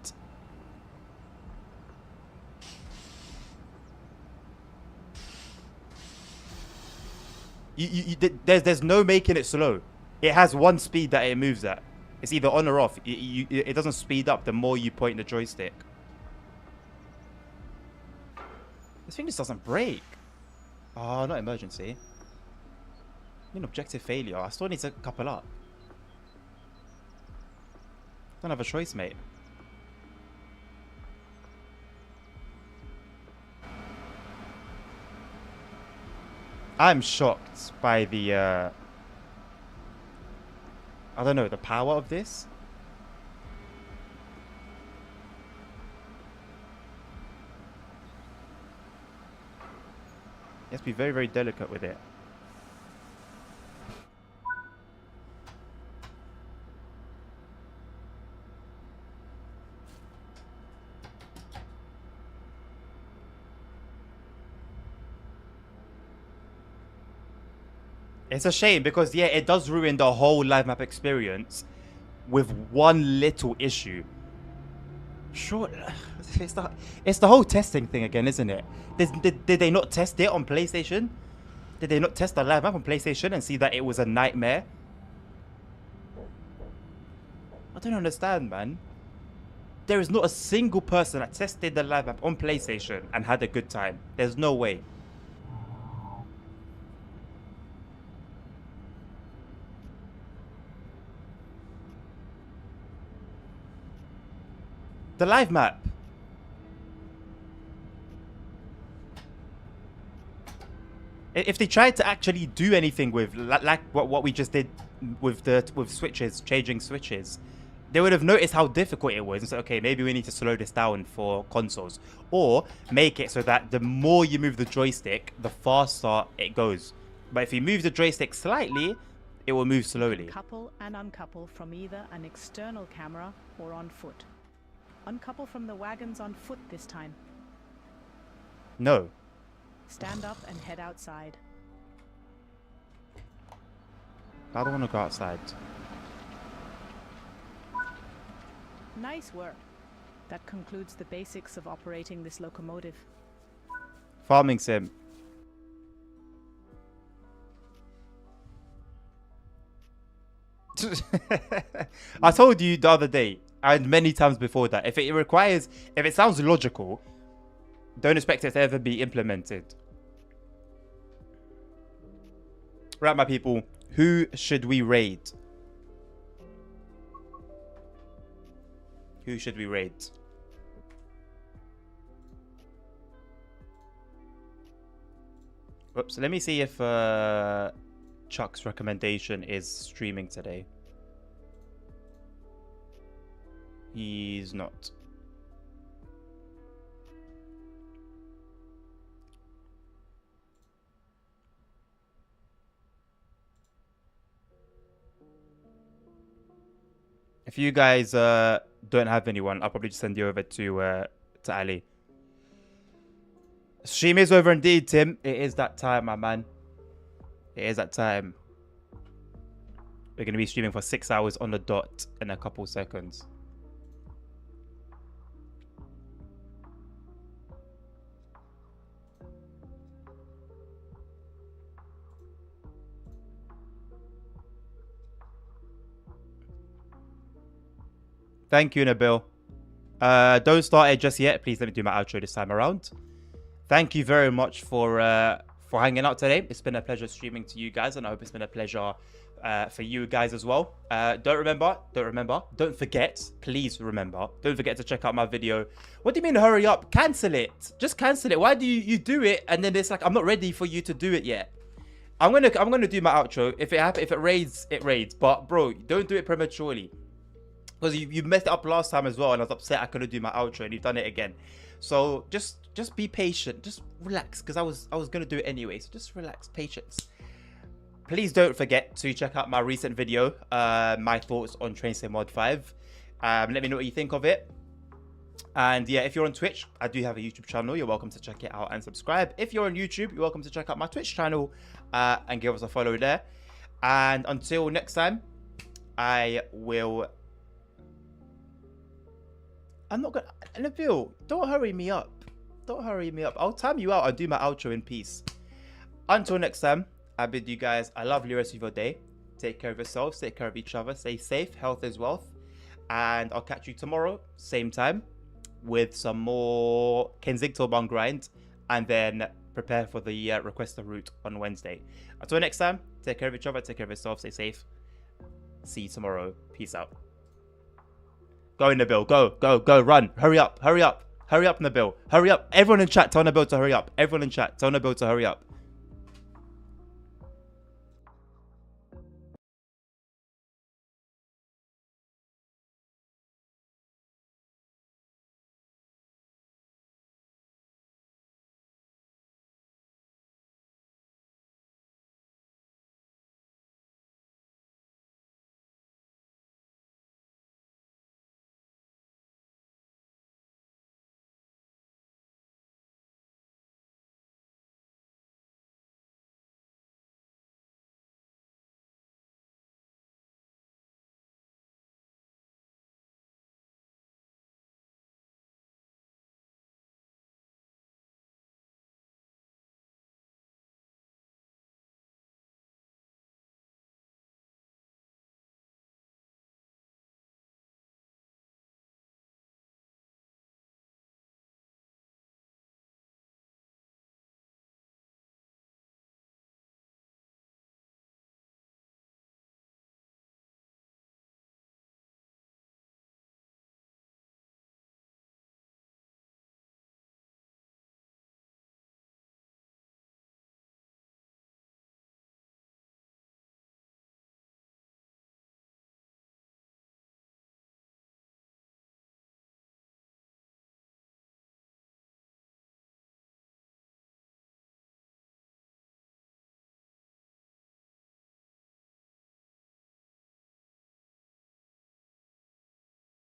Speaker 1: There's no making it slow. It has one speed that it moves at. It's either on or off. It doesn't speed up the more you point the joystick. This thing just doesn't break. Oh, not emergency. An objective failure. I still need to couple up. Don't have a choice, mate. I'm shocked by the I don't know, the power of this. You have to be very, very delicate with it. It's a shame because, yeah, it does ruin the whole live map experience with one little issue. Sure, it's the whole testing thing again, isn't it? Did they not test it on PlayStation? Did they not test the live map on PlayStation and see that it was a nightmare? I don't understand, man. There is not a single person that tested the live map on PlayStation and had a good time. There's no way. The live map. If they tried to actually do anything with like what we just did with switches, changing switches, they would have noticed how difficult it was and said, okay, maybe we need to slow this down for consoles, or make it so that the more you move the joystick, the faster it goes. But if you move the joystick slightly, it will move slowly.
Speaker 2: Couple and uncouple from either an external camera or on foot. Uncouple from the wagons on foot this time.
Speaker 1: No.
Speaker 2: Stand up and head outside.
Speaker 1: I don't want to go outside.
Speaker 2: Nice work. That concludes the basics of operating this locomotive.
Speaker 1: Farming sim. I told you the other day, and many times before that, if it sounds logical, don't expect it to ever be implemented. Right, my people, who should we raid? Who should we raid? Oops, let me see if Chuck's recommendation is streaming today. He's not. If you guys don't have anyone, I'll probably just send you over to Ali. Stream is over indeed, Tim. It is that time, my man. It is that time. We're going to be streaming for 6 hours on the dot in a couple seconds. Thank you, Nabil. Don't start it just yet. Please let me do my outro this time around. Thank you very much for for hanging out today. It's been a pleasure streaming to you guys, and I hope it's been a pleasure for you guys as well. Don't forget, please remember, don't forget to check out my video. What do you mean hurry up? Cancel it. Just cancel it. Why do you do it and then it's like I'm not ready for you to do it yet? I'm gonna do my outro. If it raids, it raids. But bro, don't do it prematurely. Because you messed it up last time as well, and I was upset I couldn't do my outro, and you've done it again. So just be patient, just relax, because I was gonna do it anyway. So just relax, patience. Please don't forget to check out my recent video, my thoughts on Train Sim Mod 5. Let me know what you think of it. And yeah, if you're on Twitch, I do have a YouTube channel. You're welcome to check it out and subscribe. If you're on YouTube, you're welcome to check out my Twitch channel and give us a follow there. And until next time, I'm not gonna. Nabil, don't hurry me up. Don't hurry me up. I'll time you out. I'll do my outro in peace. Until next time, I bid you guys a lovely rest of your day. Take care of yourselves. Take care of each other. Stay safe. Health is wealth. And I'll catch you tomorrow, same time, with some more Kenzigtalbahn grind. And then prepare for the requester route on Wednesday. Until next time, take care of each other. Take care of yourself. Stay safe. See you tomorrow. Peace out. Go in, Nabil. Go. Run. Hurry up. Hurry up, Nabil. Hurry up. Everyone in chat, tell Nabil to hurry up. Everyone in chat, tell Nabil to hurry up.